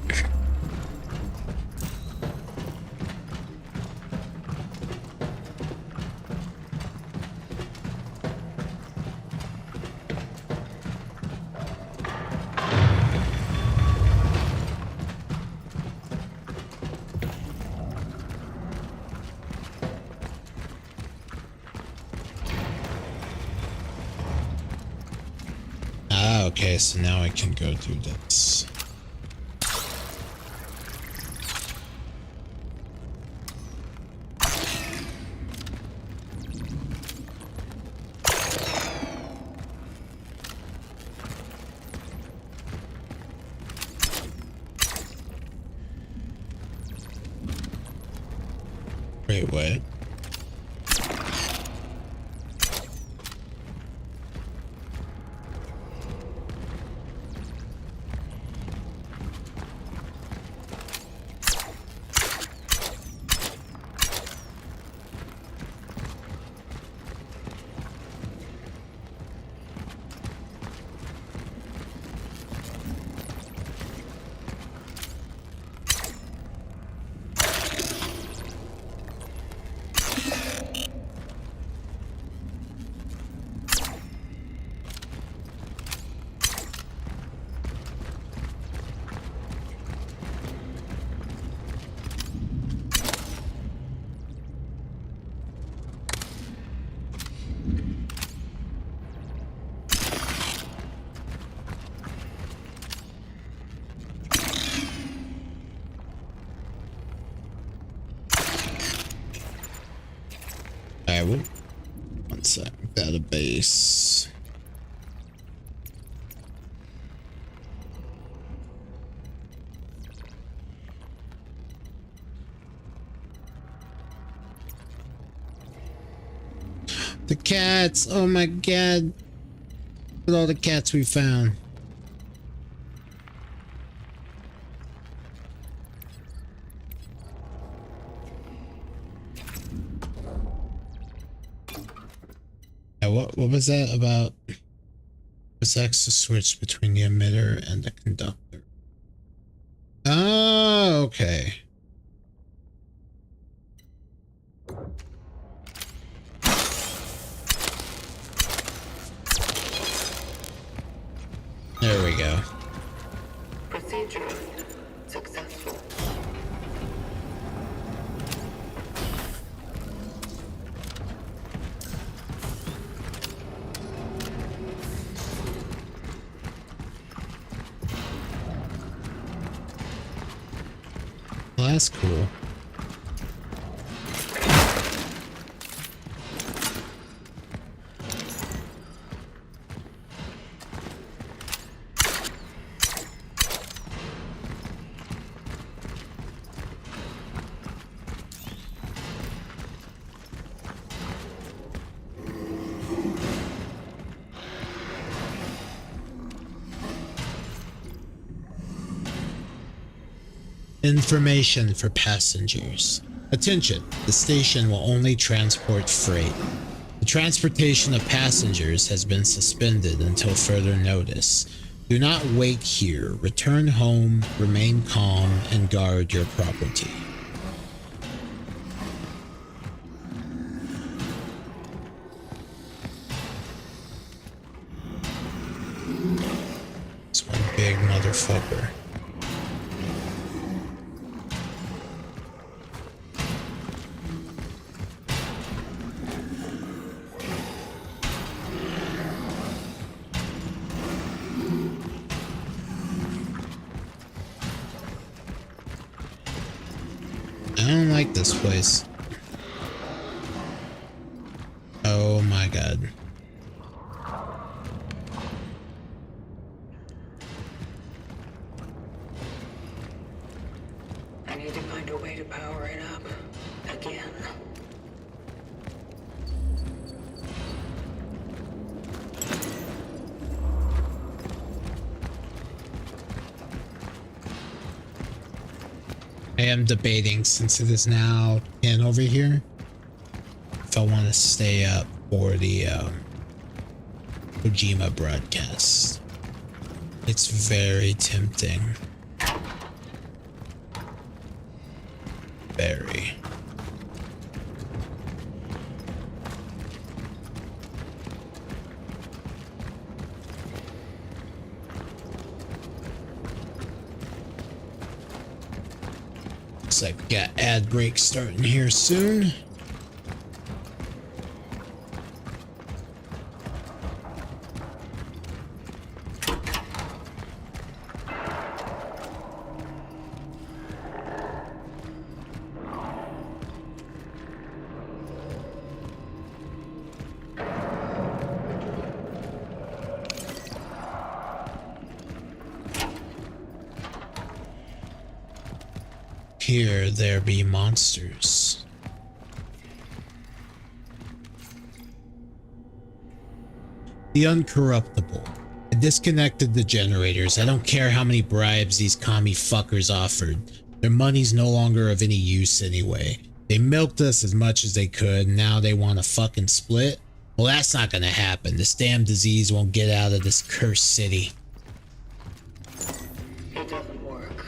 Ah, okay, so now I can go do this. Wait, what? Alright, well, one sec. Database. The cats! Oh my god! Look at all the cats we found. Yeah, what was that about? What's X to switch between the emitter and the conductor? Oh, okay. There we go. Procedure successful. Well, that's cool. Information for passengers. Attention, the station will only transport freight. The transportation of passengers has been suspended until further notice. Do not wait here. Return home, remain calm, and guard your property. It's one big motherfucker. I don't like this place. Oh my god. I need to find a way to power it up again. I am debating, since it is now 10 over here, if I want to stay up for the Kojima broadcast. It's very tempting. Very. Looks like we got ad break starting here soon. Here there be monsters. The uncorruptible. I disconnected the generators. I don't care how many bribes these commie fuckers offered. Their money's no longer of any use anyway. They milked us as much as they could, and now they want to fucking split? Well, that's not gonna happen. This damn disease won't get out of this cursed city. It doesn't work.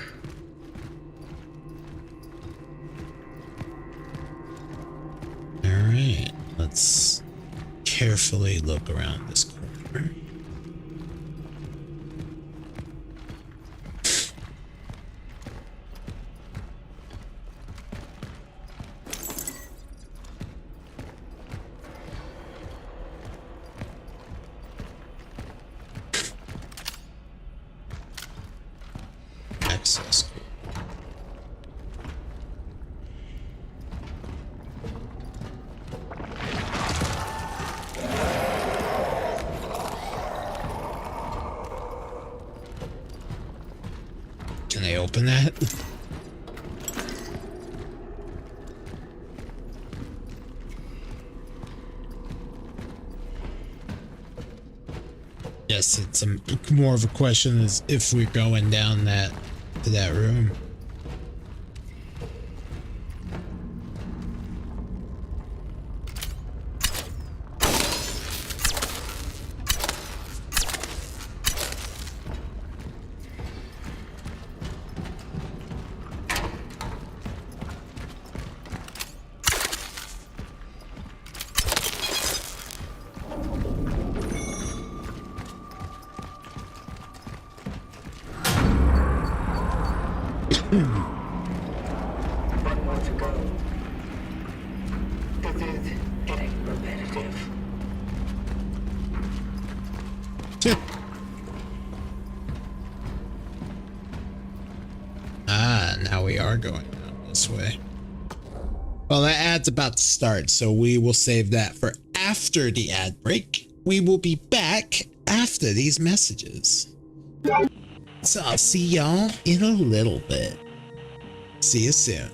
Alright, let's carefully look around this corner. Access. open that? Yes, it's more of a question is if we're going down to that room. One more to go. This is getting repetitive. Now we are going down this way. Well, that ad's about to start, so we will save that for after the ad break. We will be back after these messages. So I'll see y'all in a little bit. See you soon.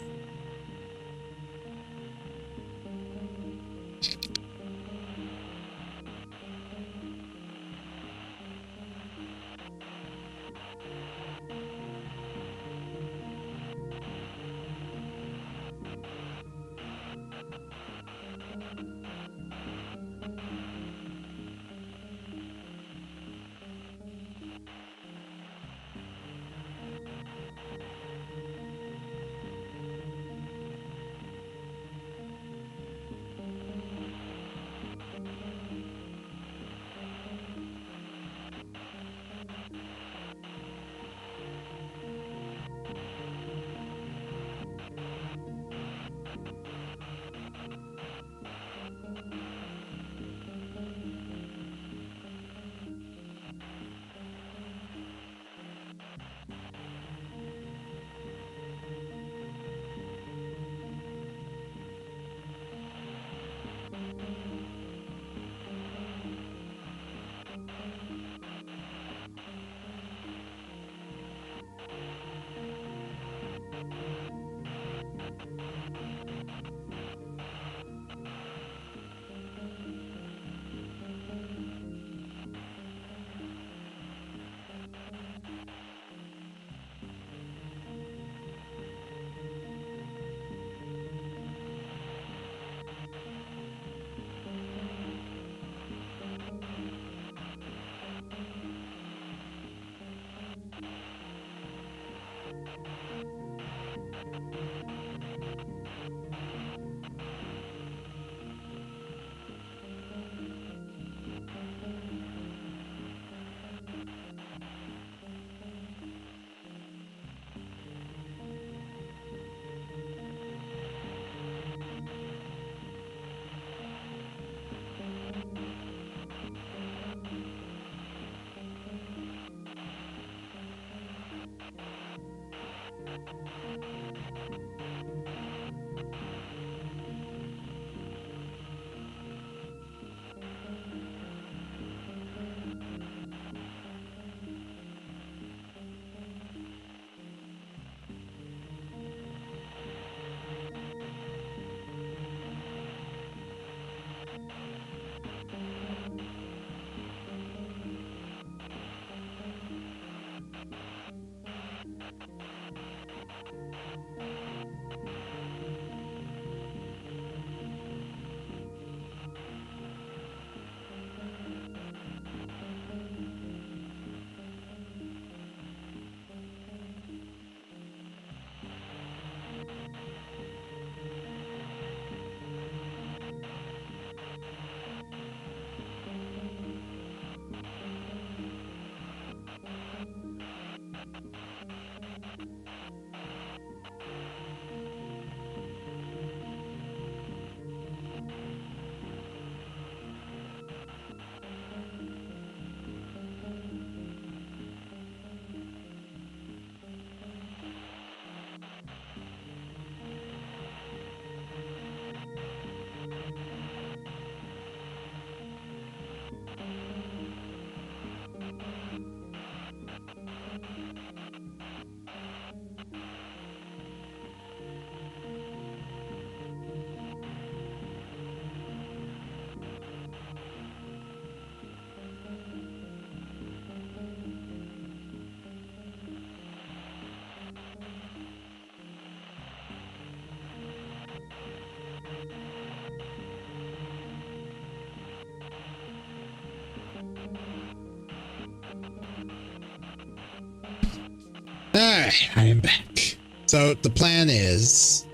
Alright, I am back. So the plan is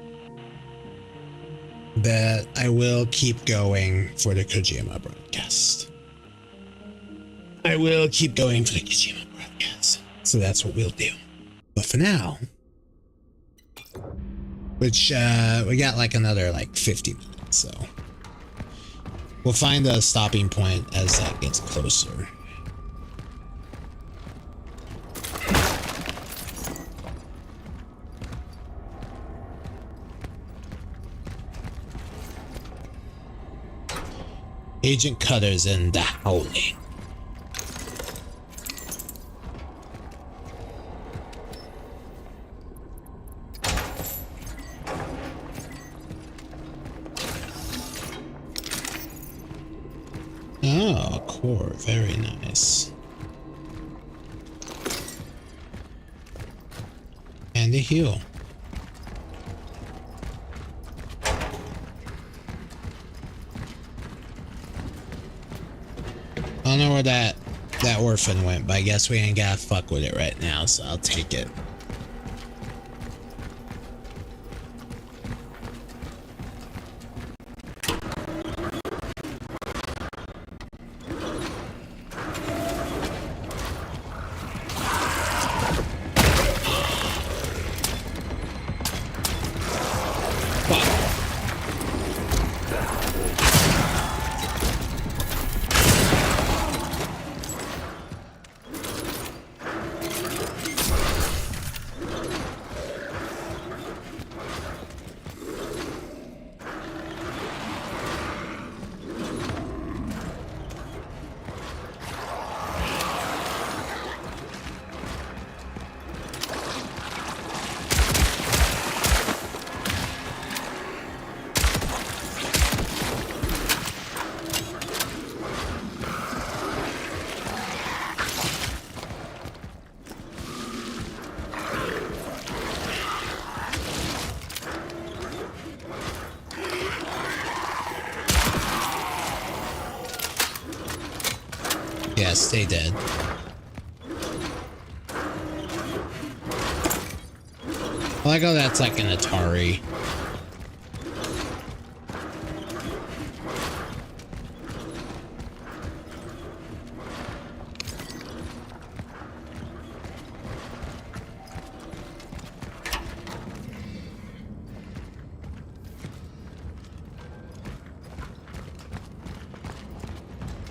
that I will keep going for the Kojima broadcast. I will keep going for the Kojima broadcast. So that's what we'll do. But for now, which we got like another like 50 minutes, so we'll find a stopping point as that gets closer. Agent Cutter's in the howling. Oh, core, very nice. And a heal. I don't know where that orphan went, but I guess we ain't gotta fuck with it right now, so I'll take it. Yeah, stay dead. I like how that's like an Atari.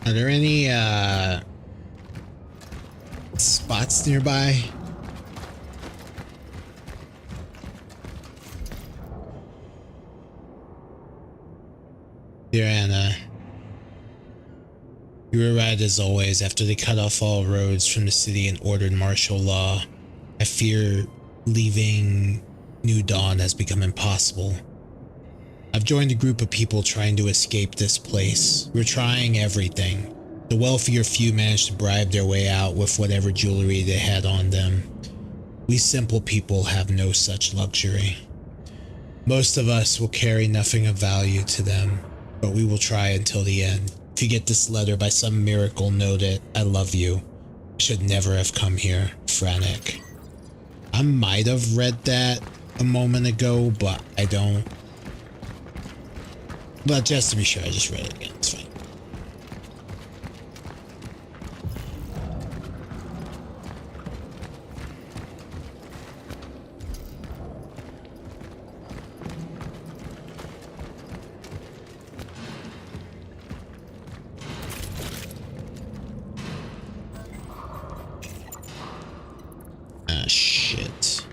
Are there any spots nearby? Dear Anna, you were right as always. After they cut off all roads from the city and ordered martial law, I fear leaving New Dawn has become impossible. I've joined a group of people trying to escape this place. We're trying everything. The wealthier few managed to bribe their way out with whatever jewelry they had on them. We simple people have no such luxury. Most of us will carry nothing of value to them, but we will try until the end. If you get this letter, by some miracle, note it. I love you. I should never have come here. Frantic. I might have read that a moment ago, but I don't. But just to be sure, I just read it again. It's fine. Ah, shit.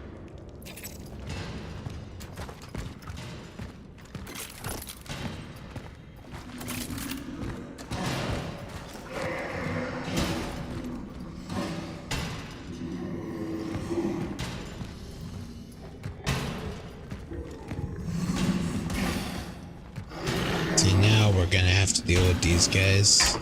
See, now we're gonna have to deal with these guys.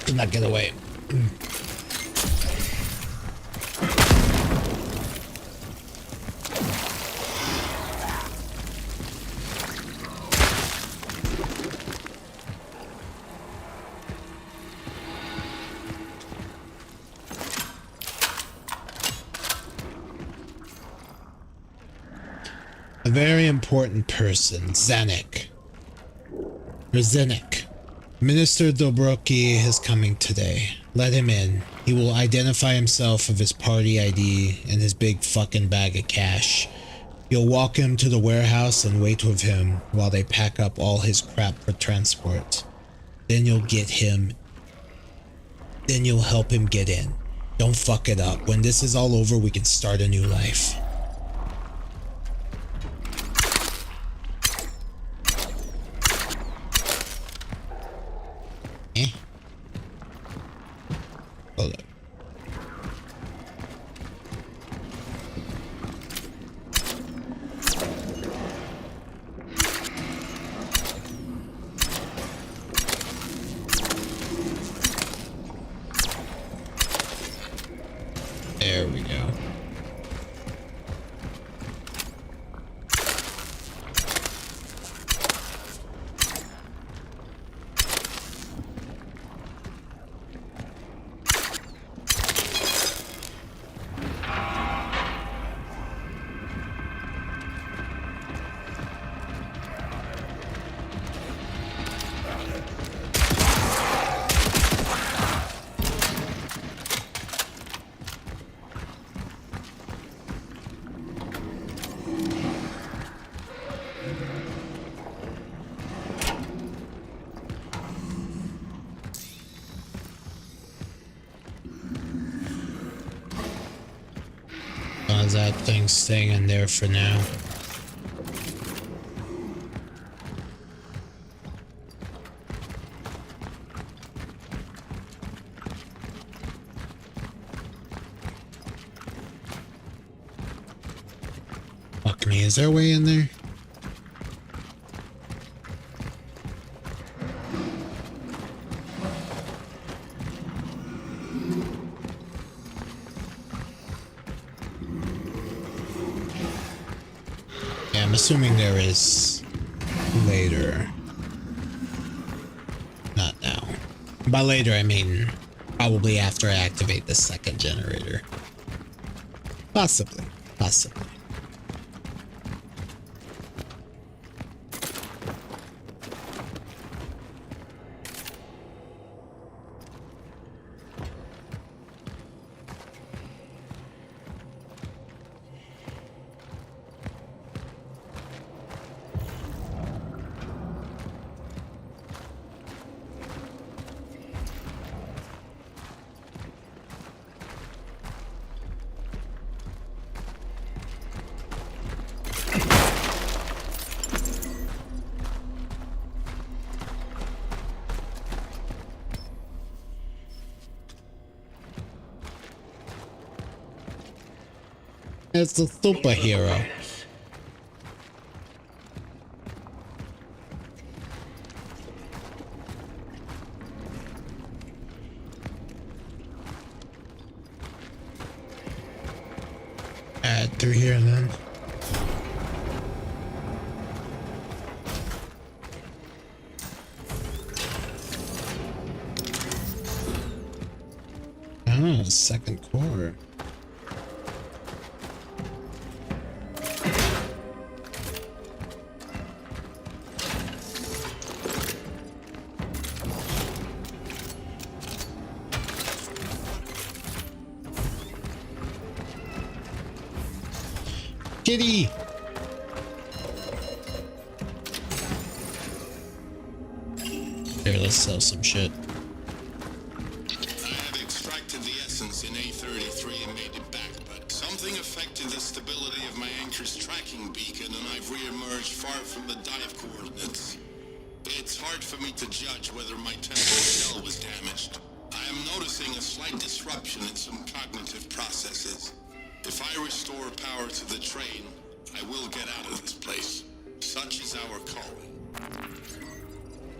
Did not get away. A very important person, Zanuck. Or Zanuck. Minister Dobroki is coming today. Let him in. He will identify himself with his party ID and his big fucking bag of cash. You'll walk him to the warehouse and wait with him while they pack up all his crap for transport. Then you'll get him. Then you'll help him get in. Don't fuck it up. When this is all over, we can start a new life. Hold up. There we go. That thing's staying in there for now. Fuck me, is there a way in there? I'm assuming there is later. Not now. By later, I mean probably after I activate the second generator. Possibly. Possibly. It's a superhero. Add through here then. Oh, second core. Kitty! Here, let's sell some shit. I have extracted the essence in A33 and made it back, but something affected the stability of my anchor's tracking beacon and I've re-emerged far from the dive coordinates. It's hard for me to judge whether my temporal shell was damaged. I am noticing a slight disruption in some cognitive processes. If I restore power to the train, I will get out of this place. Such is our calling.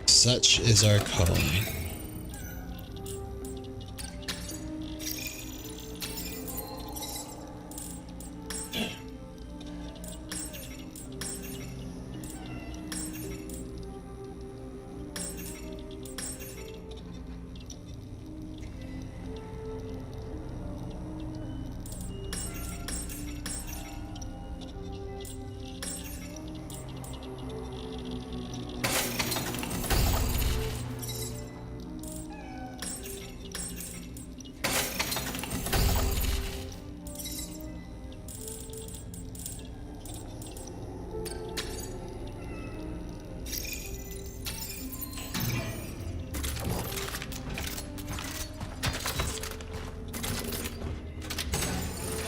Such is our calling.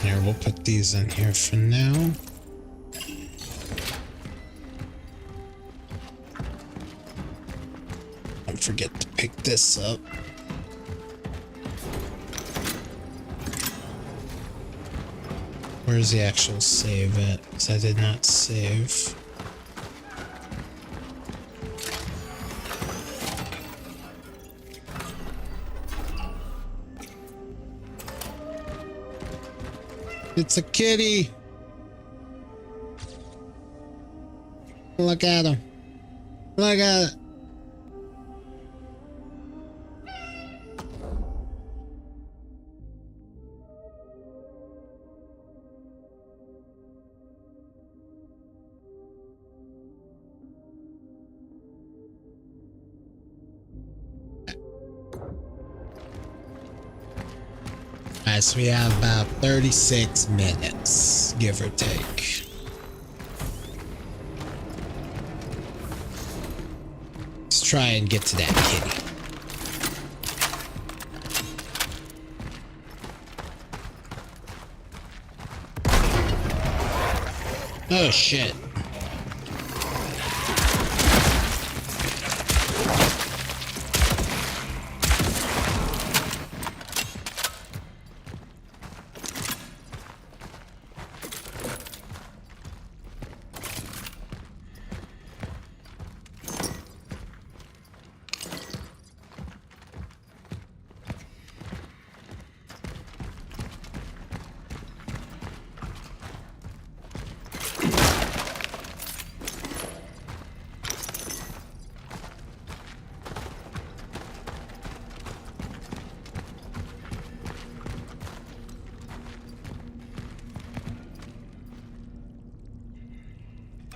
Here, we'll put these in here for now. Don't forget to pick this up. Where's the actual save at? Because I did not save. It's a kitty. Look at him. Look at it. Alright, so we have about 36 minutes, give or take. Let's try and get to that kitty. Oh shit.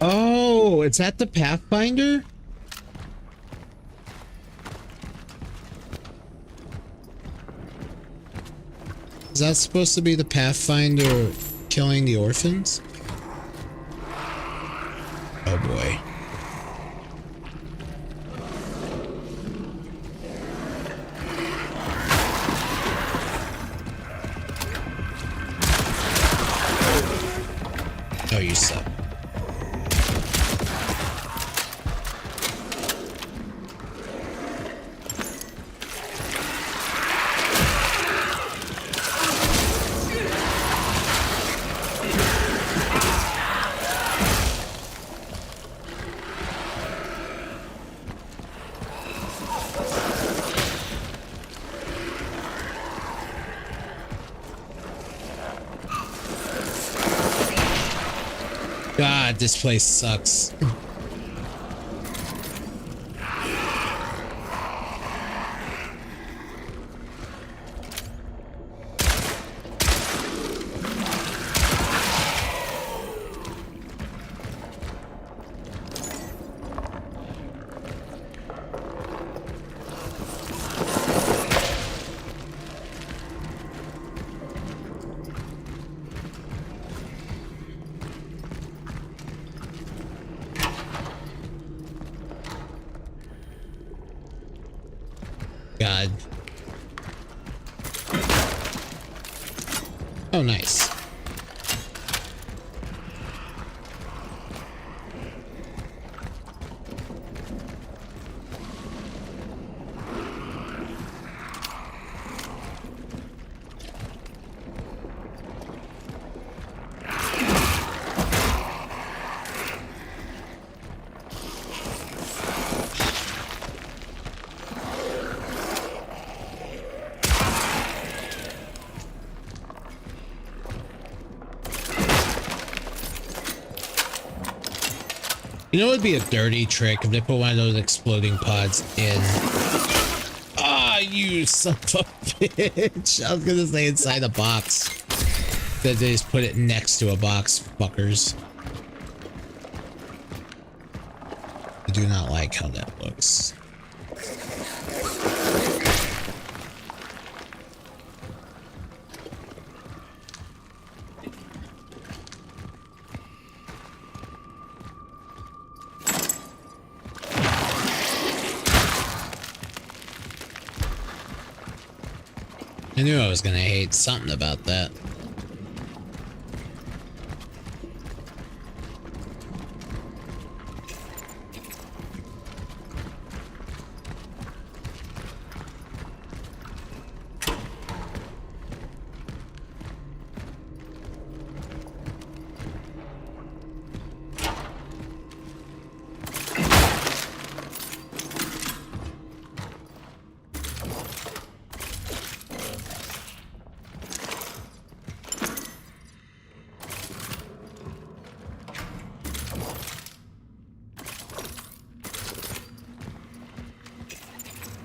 Oh, it's at the Pathfinder? Is that supposed to be the Pathfinder killing the orphans? Oh boy. Oh, you suck. God, this place sucks. God. Oh, nice. You know, it would be a dirty trick if they put one of those exploding pods in. Ah, you son of a bitch. I was gonna say inside a box. That they just put it next to a box, fuckers. I do not like how that looks. I knew I was gonna hate something about that.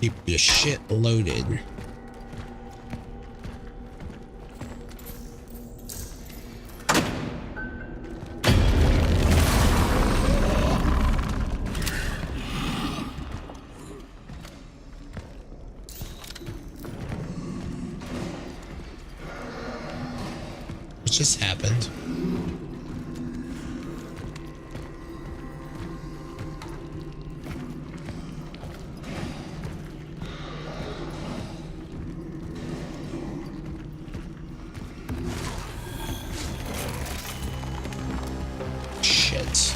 Keep your shit loaded. What just happened? Shit.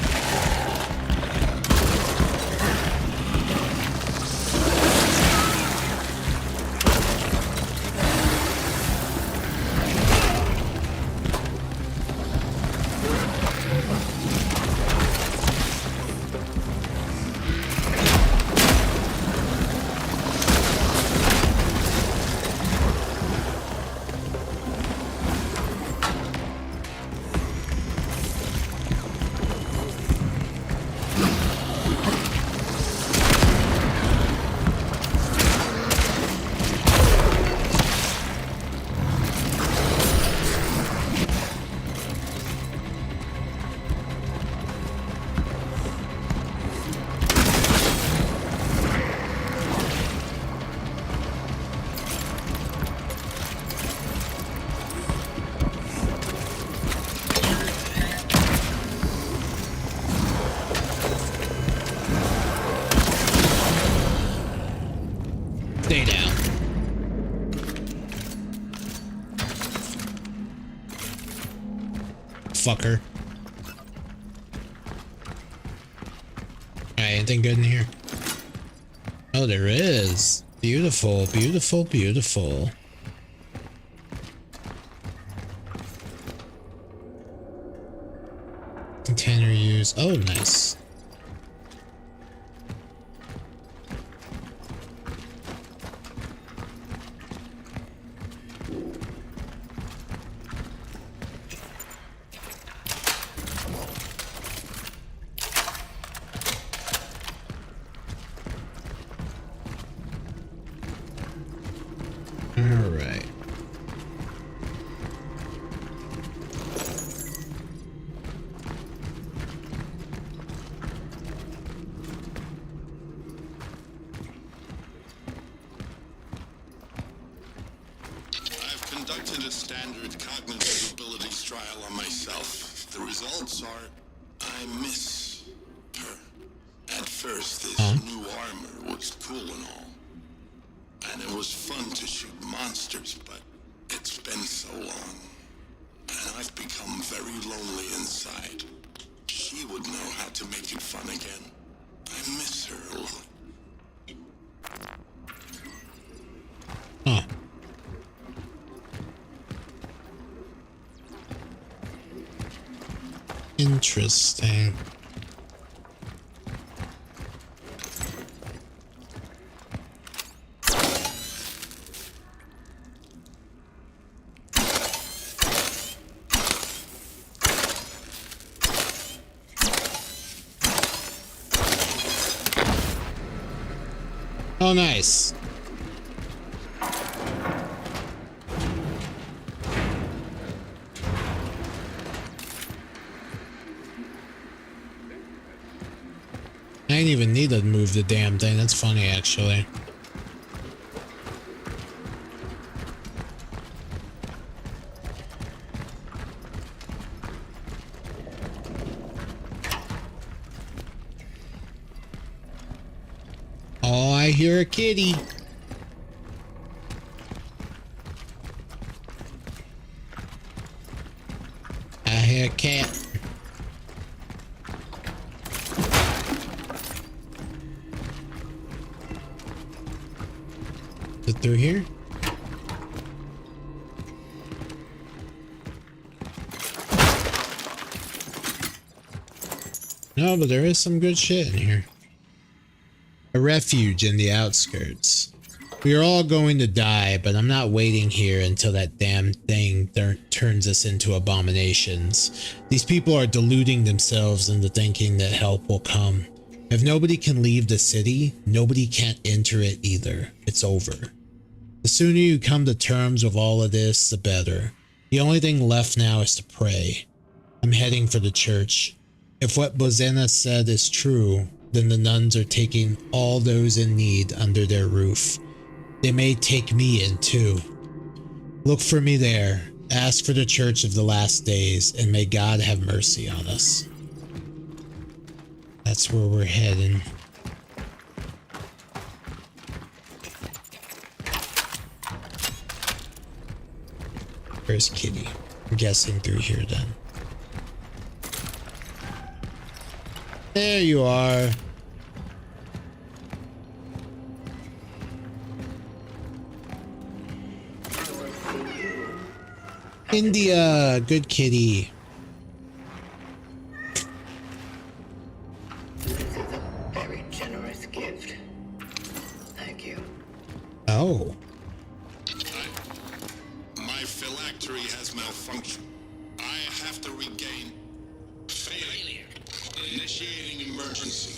Stay down. Fucker. Alright, anything good in here? Oh, there is. Beautiful, beautiful, beautiful. Container use. Oh, nice. Alright. I've conducted a standard cognitive abilities trial on myself. The results are I miss her. At first, this new armor was cool and all. And it was fun to shoot monsters, but it's been so long. And I've become very lonely inside. She would know how to make it fun again. I miss her a lot. Huh. Interesting. Oh, nice. I didn't even need to move the damn thing. That's funny, actually. Oh, I hear a kitty. I hear a cat. Is it through here? No, but there is some good shit in here. A refuge in the outskirts. We are all going to die, but I'm not waiting here until that damn thing turns us into abominations. These people are deluding themselves into thinking that help will come. If nobody can leave the city, nobody can't enter it either. It's over. The sooner you come to terms with all of this, the better. The only thing left now is to pray. I'm heading for the church. If what Bozena said is true, then the nuns are taking all those in need under their roof. They may take me in too. Look for me there. Ask for the Church of the Last Days, and may God have mercy on us. That's where we're heading. Where's Kitty? I'm guessing through here then. There you are. India, good kitty. This is a very generous gift. Thank you. Oh. My phylactery has malfunctioned. I have to regain failure. Initiating emergency.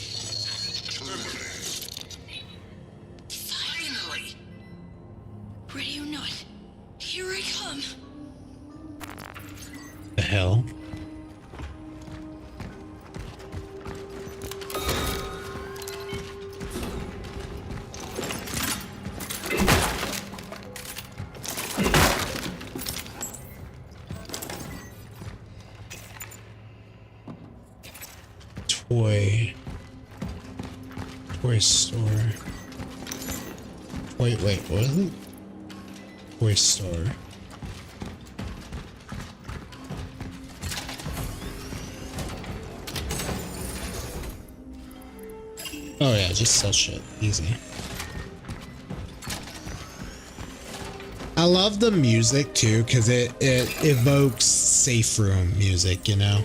Finally! Ready or not, here I come. The hell? Toy store. Wait, what is it? Toy store. Oh yeah, just sell shit. Easy. I love the music too, because it evokes safe room music, you know?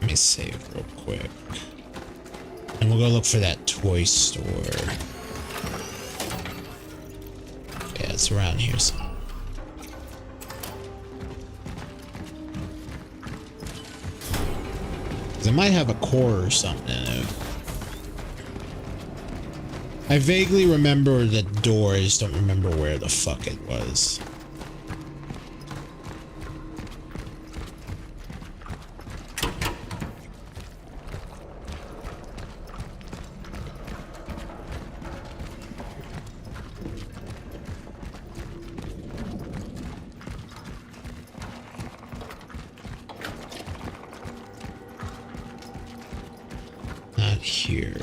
Let me save real quick. And we'll go look for that toy store. Yeah, it's around here somewhere. It might have a core or something in it. I vaguely remember the door, I just don't remember where the fuck it was. Here.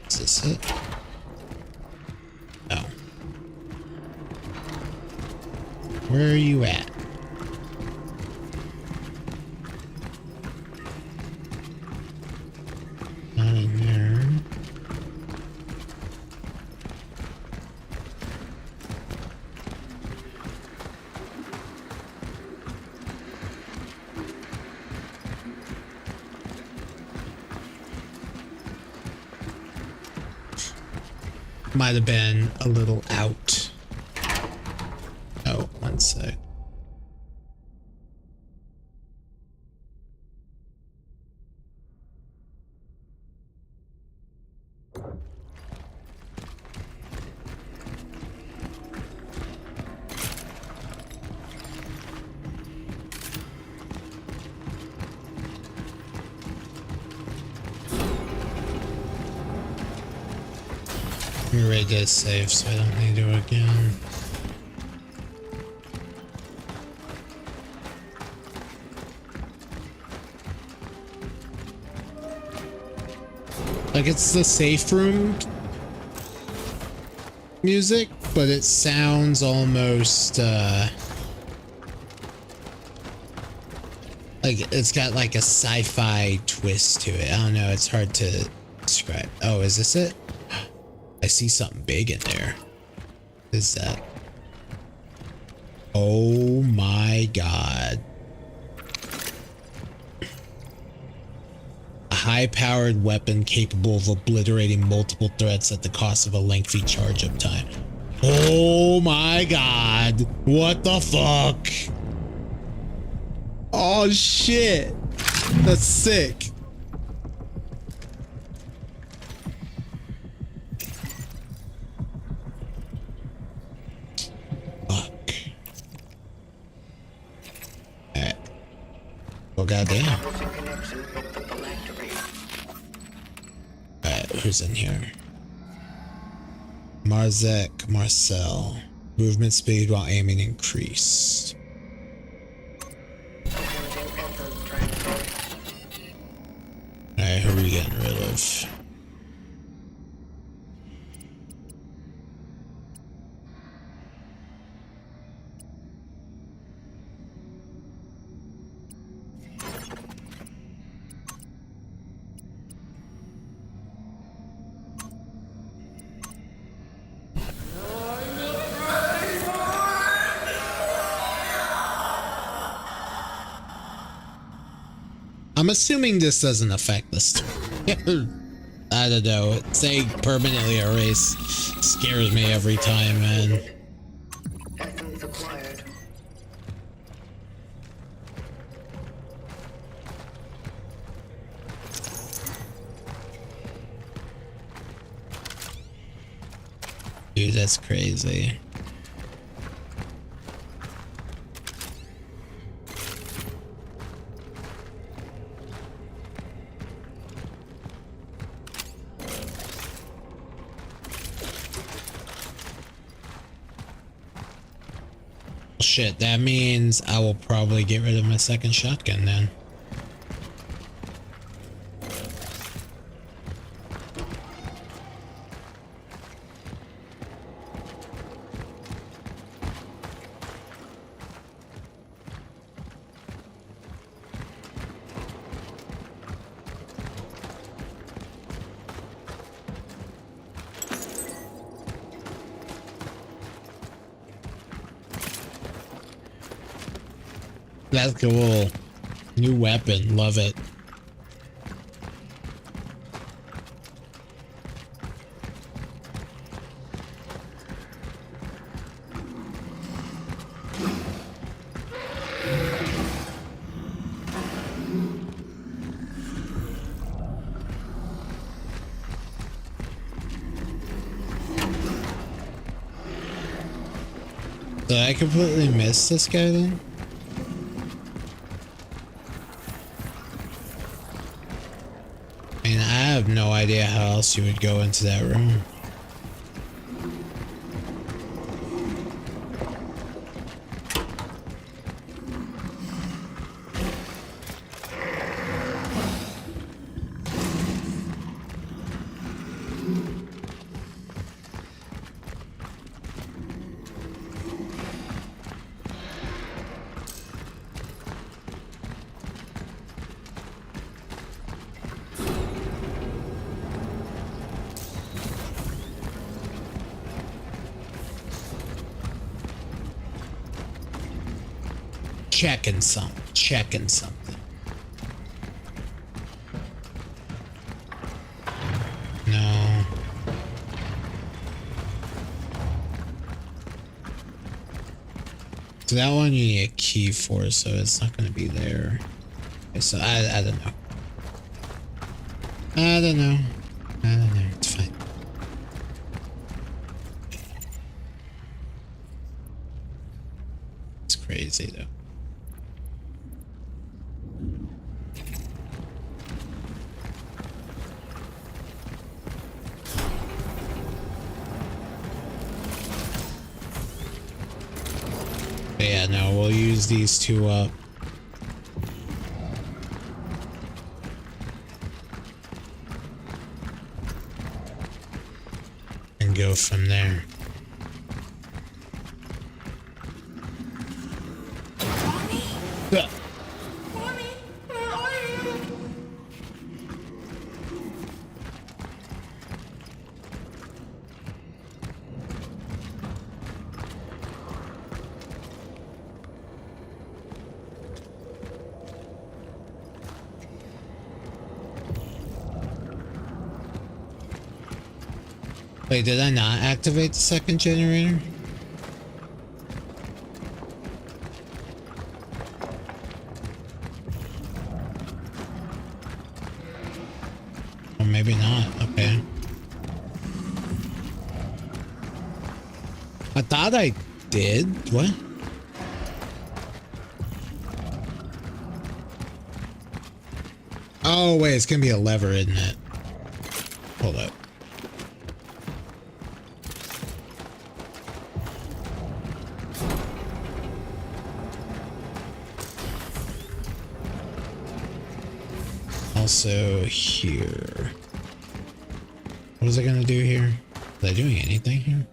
Is this it? Oh. Where are you at? Not in there. Might have been a little out. Oh, one sec. You're ready to save, so I don't need to again. Like, it's the safe room music, but it sounds almost like it's got like a sci-fi twist to it. I don't know, it's hard to describe. Oh, is this it? I see something big in there. What is that? Oh my god. A high-powered weapon capable of obliterating multiple threats at the cost of a lengthy charge-up time. Oh my god. What the fuck? Oh shit. That's sick. Fuck. Alright. Well, goddamn. Alright, who's in here? Marzek, Marcel. Movement speed while aiming increased. Alright, who are we getting rid of? I'm assuming this doesn't affect the story. I don't know. Saying permanently erase scares me every time, man. Essence acquired. Dude, that's crazy. Shit, that means I will probably get rid of my second shotgun then. That's cool. New weapon. Love it. Did I completely miss this guy then? I mean, I have no idea how else you would go into that room. Checking something. No. So that one you need a key for, so it's not going to be there. Okay, so I don't know. I don't know. It's fine. It's crazy though. Yeah, no, we'll use these two up. go from there. Ugh. Wait, did I not activate the second generator? Or maybe not. Okay. I thought I did. What? Oh, wait, it's gonna be a lever, isn't it? Hold up. Also here. What was I gonna do here? Was I doing anything here?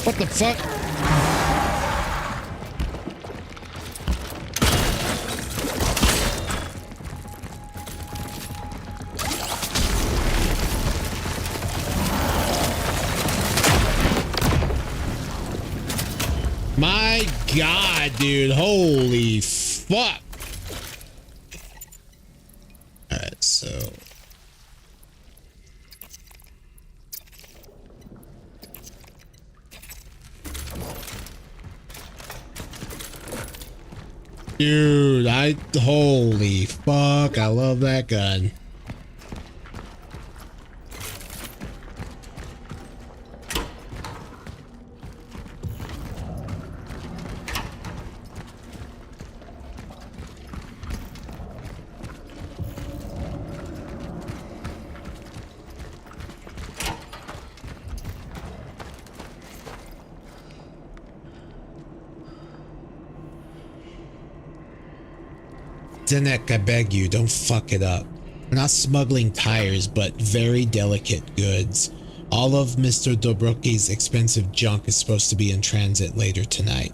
What the fuck? My God, dude. Holy fuck. All right, so. Dude, holy fuck, I love that gun. Zenek, I beg you, don't fuck it up. We're not smuggling tires, but very delicate goods. All of Mr. Dobrocki's expensive junk is supposed to be in transit later tonight.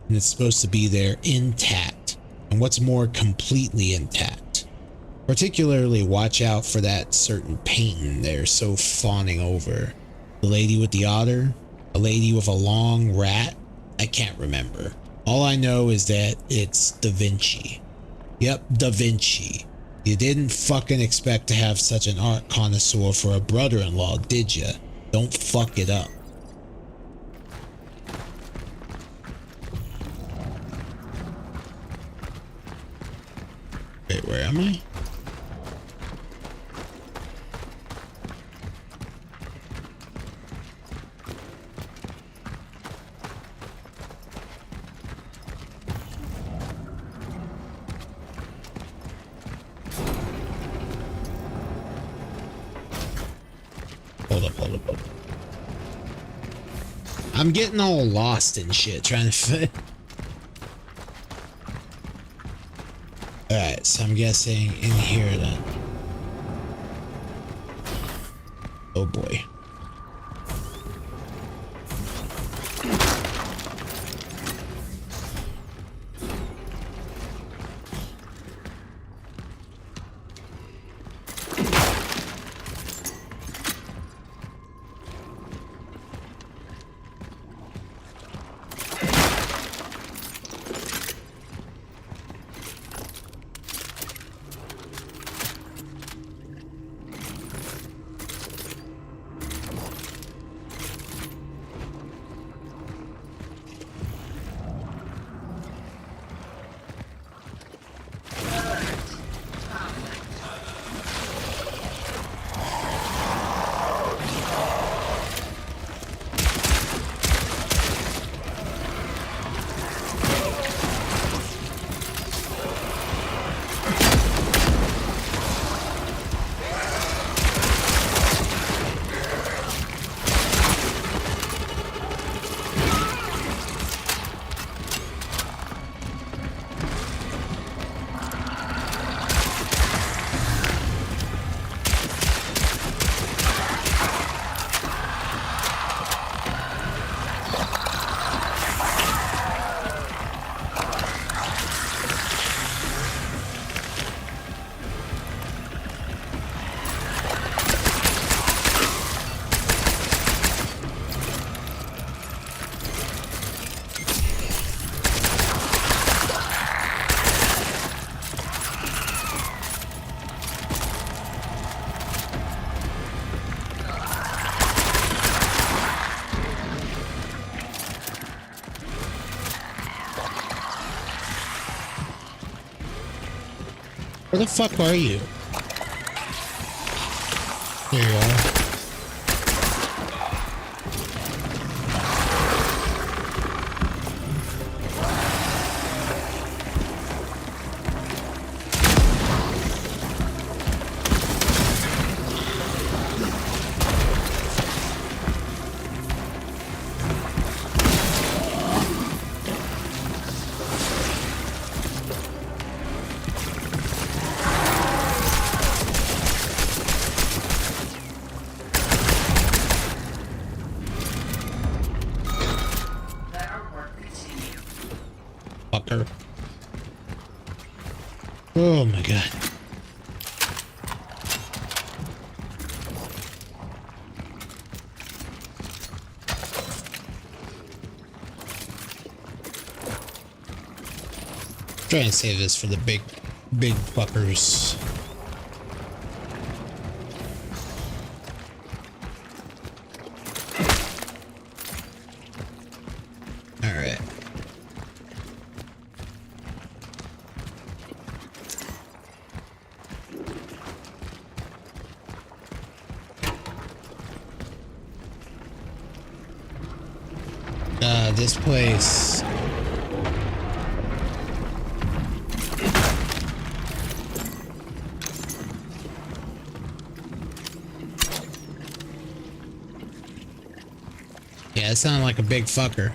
And it's supposed to be there intact. And what's more, completely intact. Particularly watch out for that certain painting they're so fawning over. The lady with the otter? A lady with a long rat? I can't remember. All I know is that it's Da Vinci. Yep, Da Vinci. You didn't fucking expect to have such an art connoisseur for a brother-in-law, did ya? Don't fuck it up. Wait, where am I? Hold up. I'm getting all lost and shit trying to fit. Alright, so I'm guessing in here then. Oh boy. Where the fuck are you? There you are. Fucker. Oh my god. Try and save this for the big fuckers. All right. This place. Yeah, it sounded like a big fucker.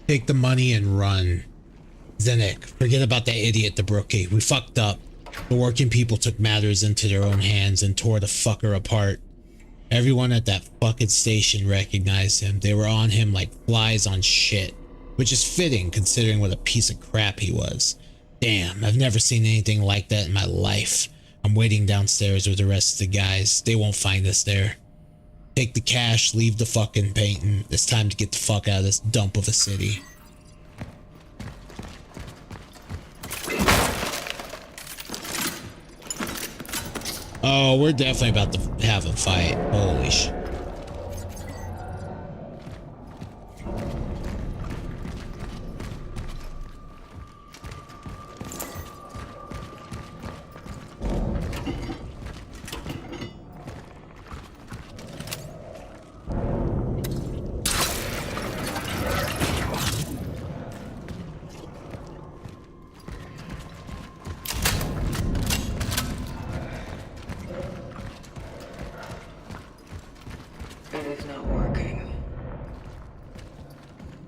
Take the money and run. Zenek, forget about that idiot, the Brookie. We fucked up. The working people took matters into their own hands and tore the fucker apart. Everyone at that fucking station recognized him. They were on him like flies on shit. Which is fitting considering what a piece of crap he was. Damn, I've never seen anything like that in my life. I'm waiting downstairs with the rest of the guys. They won't find us there. Take the cash, leave the fucking painting. It's time to get the fuck out of this dump of a city. Oh, we're definitely about to have a fight. Holy shit. It is not working.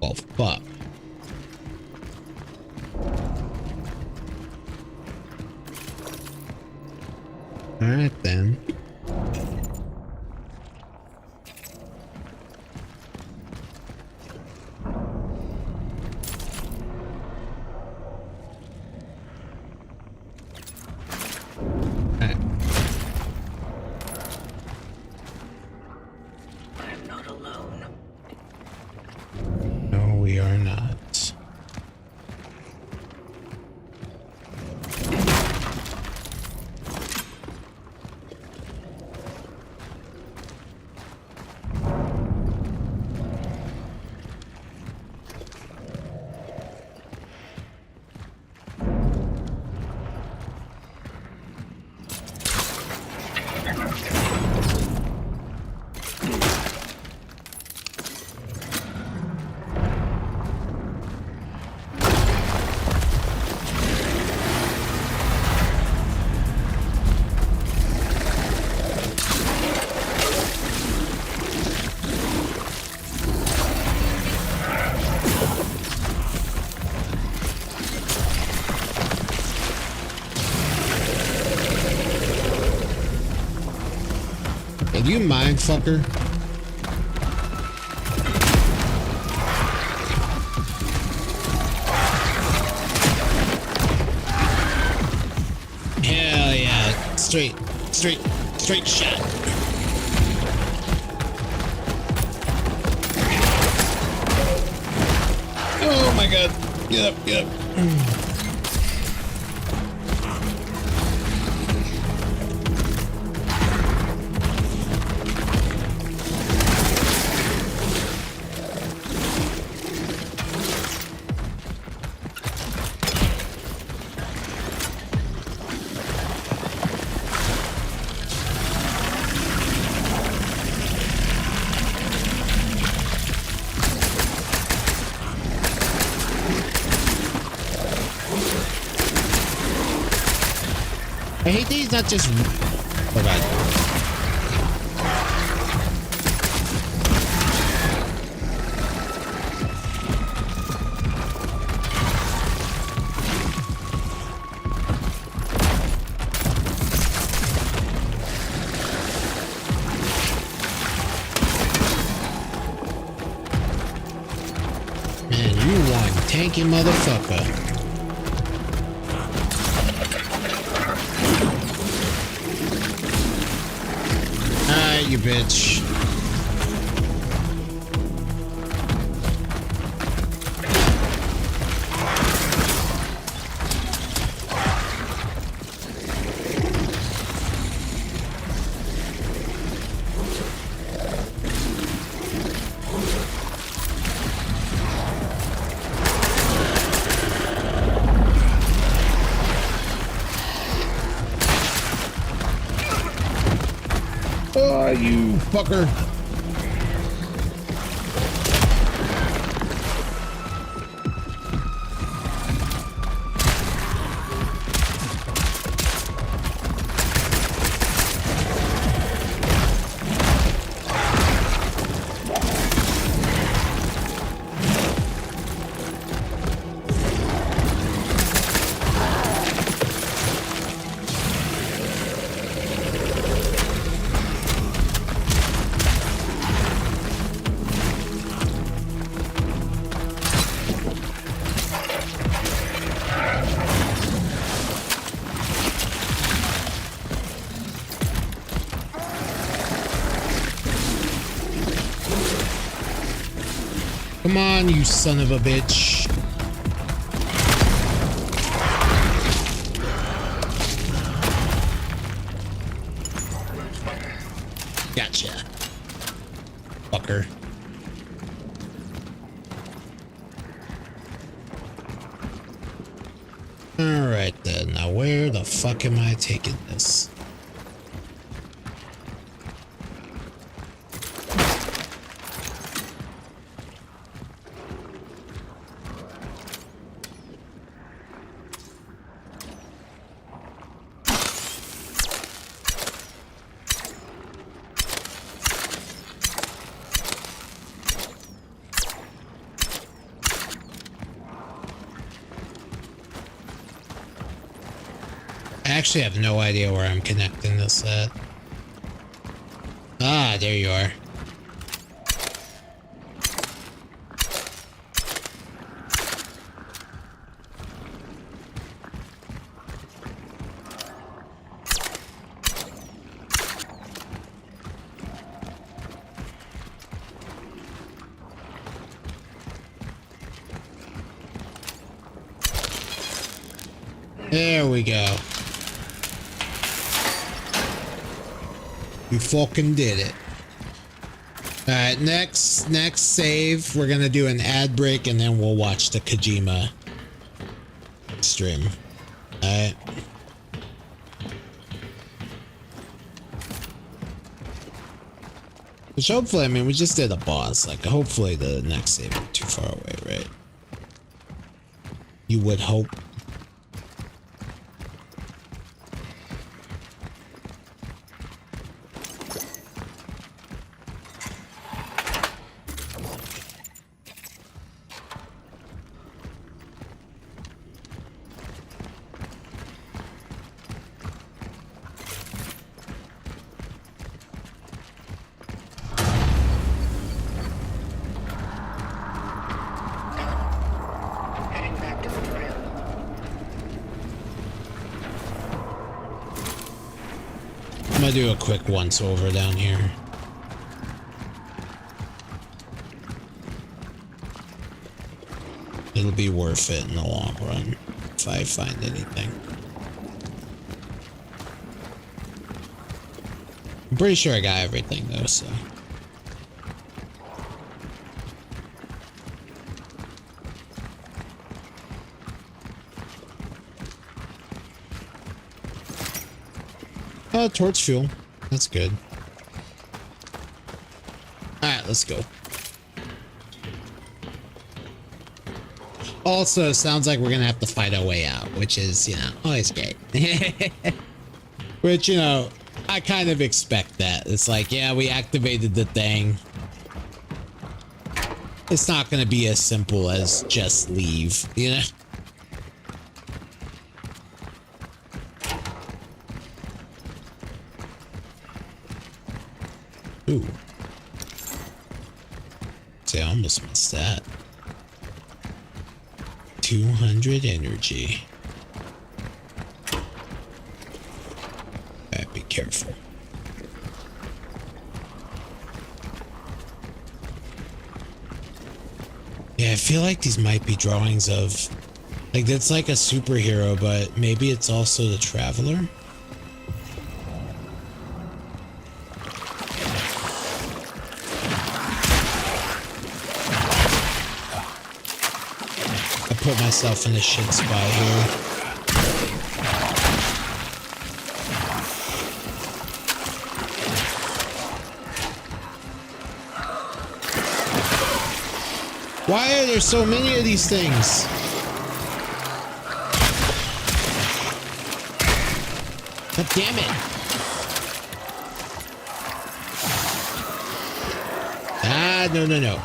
Well, fuck. Alright then. Do you mind, fucker? Hell yeah. Straight shot. Oh my god. Get up, get up. I hate that he's not just... Oh god. Man, you one tanky motherfucker. You bitch. Oh, you fucker. Come on, you son of a bitch. Gotcha. Fucker. Alright then, now where the fuck am I taking this? I actually have no idea where I'm connecting this at. Ah, there you are. There we go. We fucking did it. Alright, next save, we're gonna do an ad break and then we'll watch the Kojima stream. Alright. Which hopefully, I mean, we just did a boss. Like, hopefully the next save isn't too far away, right? You would hope. I'm gonna do a quick once over down here. It'll be worth it in the long run if I find anything. I'm pretty sure I got everything though, so. Oh, torch fuel. That's good. Alright, let's go. Also, sounds like we're gonna have to fight our way out, which is, you know, always great. Which, you know, I kind of expect that. It's like, yeah, we activated the thing. It's not gonna be as simple as just leave, you know? Ooh. See, I almost missed that. 200 energy. Alright, be careful. Yeah, I feel like these might be drawings of... Like, that's like a superhero, but maybe it's also the Traveler? Put myself in a shit spot here. Why are there so many of these things? God damn it. Ah, no.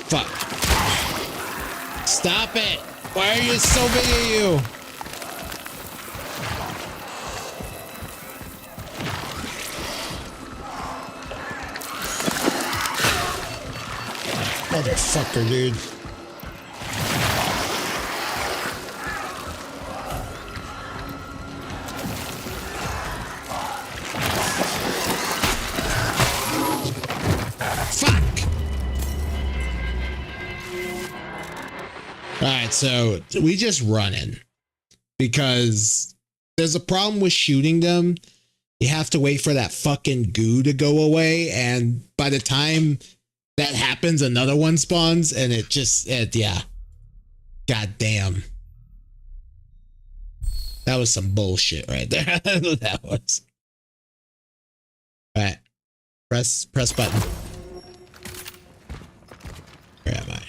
Fuck. Stop it! Why are you so many of you? Motherfucker, dude. Alright, so we just running because there's a problem with shooting them. You have to wait for that fucking goo to go away, and by the time that happens, another one spawns, and yeah. God damn. That was some bullshit right there. That was. Alright. Press button. Where am I?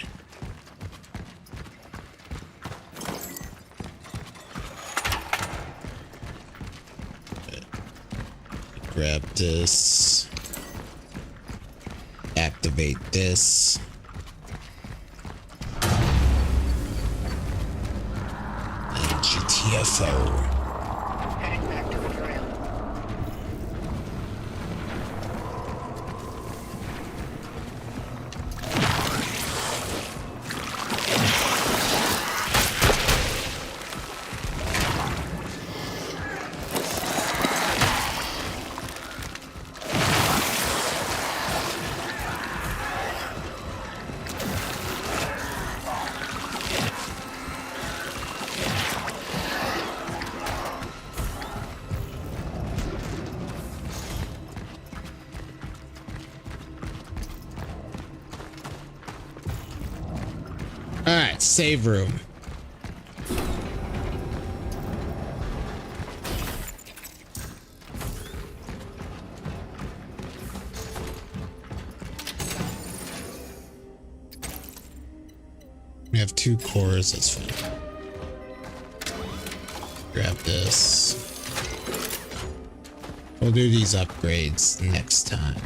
Grab this. Activate this. And GTFO. Heading back to the trail. Alright, save room. We have 2 cores, that's fine. Grab this. We'll do these upgrades next time.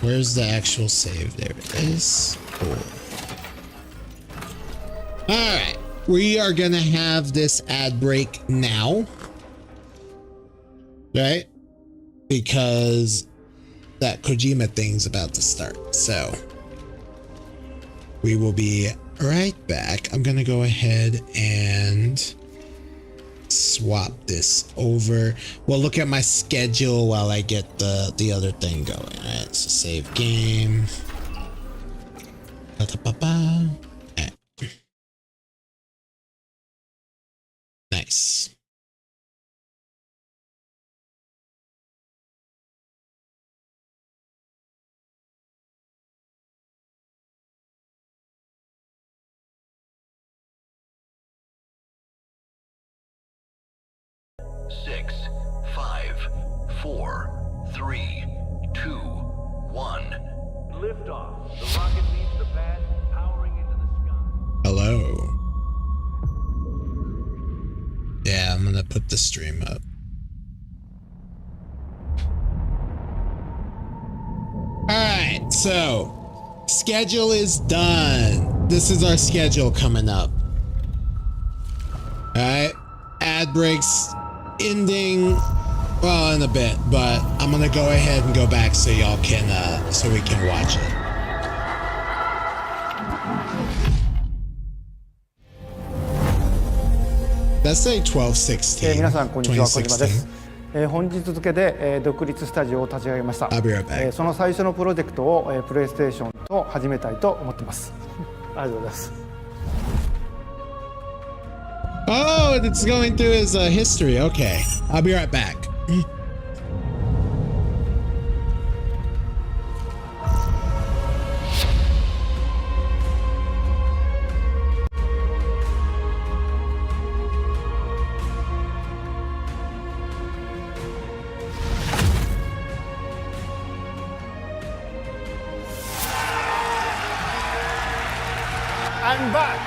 Where's the actual save? There it is. Cool. Alright, we are gonna have this ad break now. Right? Because that Kojima thing's about to start. So we will be right back. I'm gonna go ahead and swap this over. We'll look at my schedule while I get the other thing going. Alright, so save game. Ba-da-ba-ba. Okay. Nice. Six, 5, 4, 3, 2, 1. Liftoff. The rocket leaves the pad, powering into the sky. Hello. Yeah, I'm gonna put the stream up. Alright, so schedule is done. This is our schedule coming up. Alright. Ad breaks ending well in a bit, but I'm gonna go ahead and go back so y'all can so we can watch it. Let's say 12:16. 皆さんこんにちは、小島です。本日付で、独立スタジオを立ち上げました。その最初のプロジェクトを、プレイステーションと始めたいと思ってます。ありがとうございます。Oh, it's going through his history. Okay, I'll be right back. I'm back.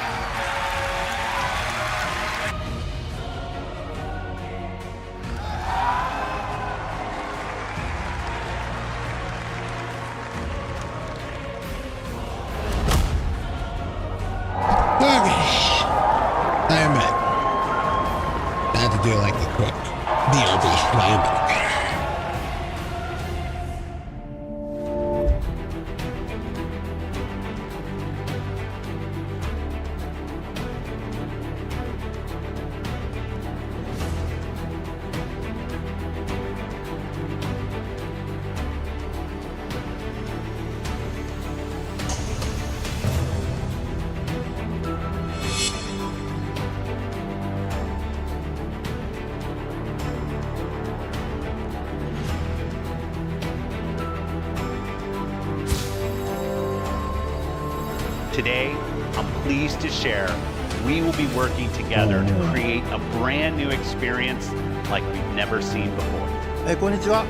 Today, I'm pleased to share we will be working together to create a brand new experience like we've never seen before. こんにちは、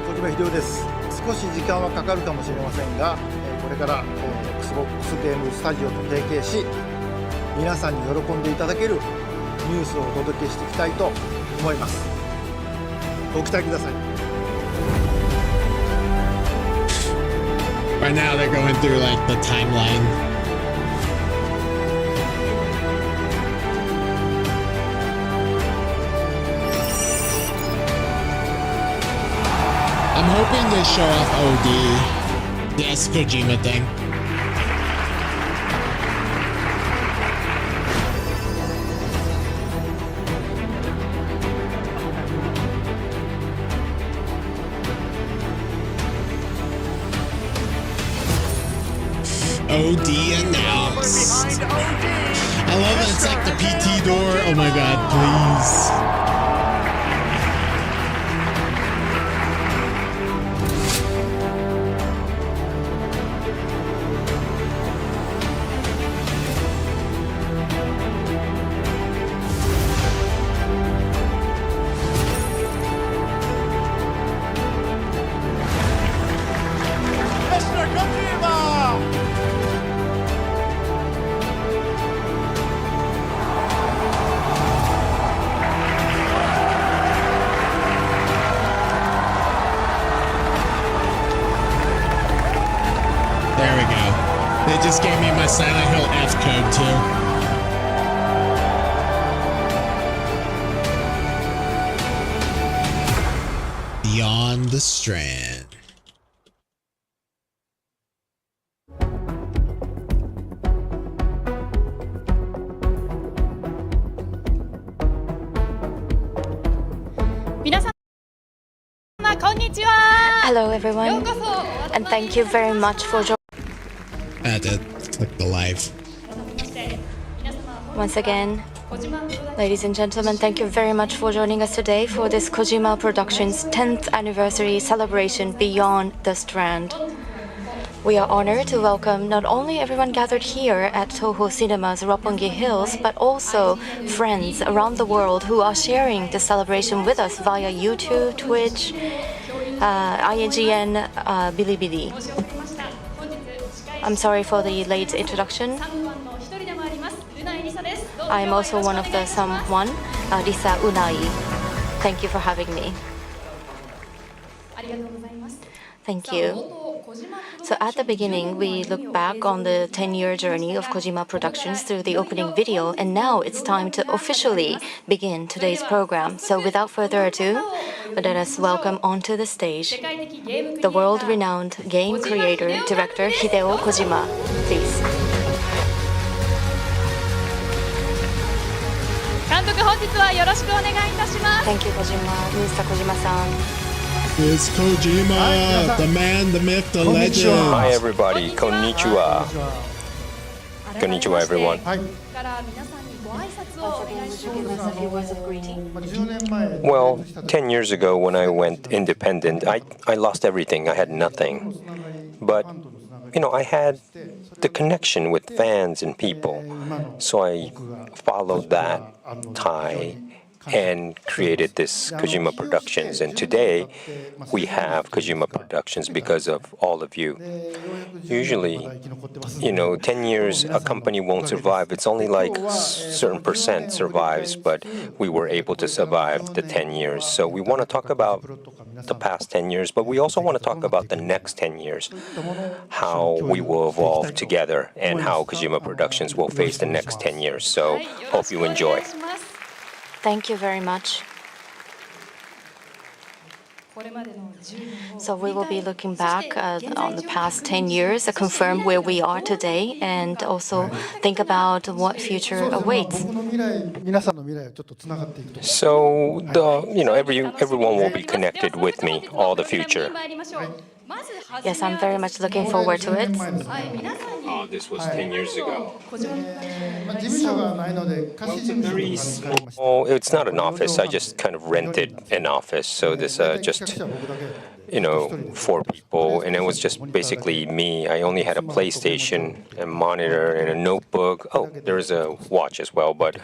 小島秀夫です。少し時間はかかるかもしれませんが、これから、Xbox ゲームスタジオと提携し、皆さんに喜んでいただけるニュースをお届けしていきたいと思います。ご期待ください。Right now they're going through like the timeline. I'm hoping they show off OD. Yes, Kojima thing. OD announced. I love it. It's like the PT door. Oh my god, please. Just gave me my Silent Hill F code too. Beyond the Strand. Hello everyone, and thank you very much for joining. I had to Click the live. Once again, ladies and gentlemen, thank you very much for joining us today for this Kojima Productions 10th anniversary celebration Beyond the Strand. We are honored to welcome not only everyone gathered here at Toho Cinema's Roppongi Hills, but also friends around the world who are sharing the celebration with us via YouTube, Twitch, IGN, Bilibili. I'm sorry for the late introduction. I am also one of the someone, Lisa Unai. Thank you for having me. Thank you. So at the beginning, we look back on the 10-year journey of Kojima Productions through the opening video, and now it's time to officially begin today's program. So without further ado, let us welcome onto the stage the world-renowned game creator, director Hideo Kojima. Please. Thank you, Kojima. Mr. Kojima-san. It's Kojima, the man, the myth, the legend. Hi everybody, konnichiwa. Konnichiwa everyone. Well, 10 years ago when I went independent, I lost everything. I had nothing. But, I had the connection with fans and people. So I followed that tie and created this Kojima Productions. And today, we have Kojima Productions because of all of you. Usually, 10 years, a company won't survive. It's only like certain percent survives, but we were able to survive the 10 years. So we want to talk about the past 10 years, but we also want to talk about the next 10 years, how we will evolve together, and how Kojima Productions will face the next 10 years. So hope you enjoy. Thank you very much. So we will be looking back on the past 10 years, confirm where we are today, and also think about what future awaits. So everyone will be connected with me, all the future. Yes, I'm very much looking forward to it. Oh, this was 10 years ago. It's not an office. I just kind of rented an office. So this just 4 people, and it was just basically me. I only had a PlayStation, a monitor, and a notebook. Oh, there's a watch as well, but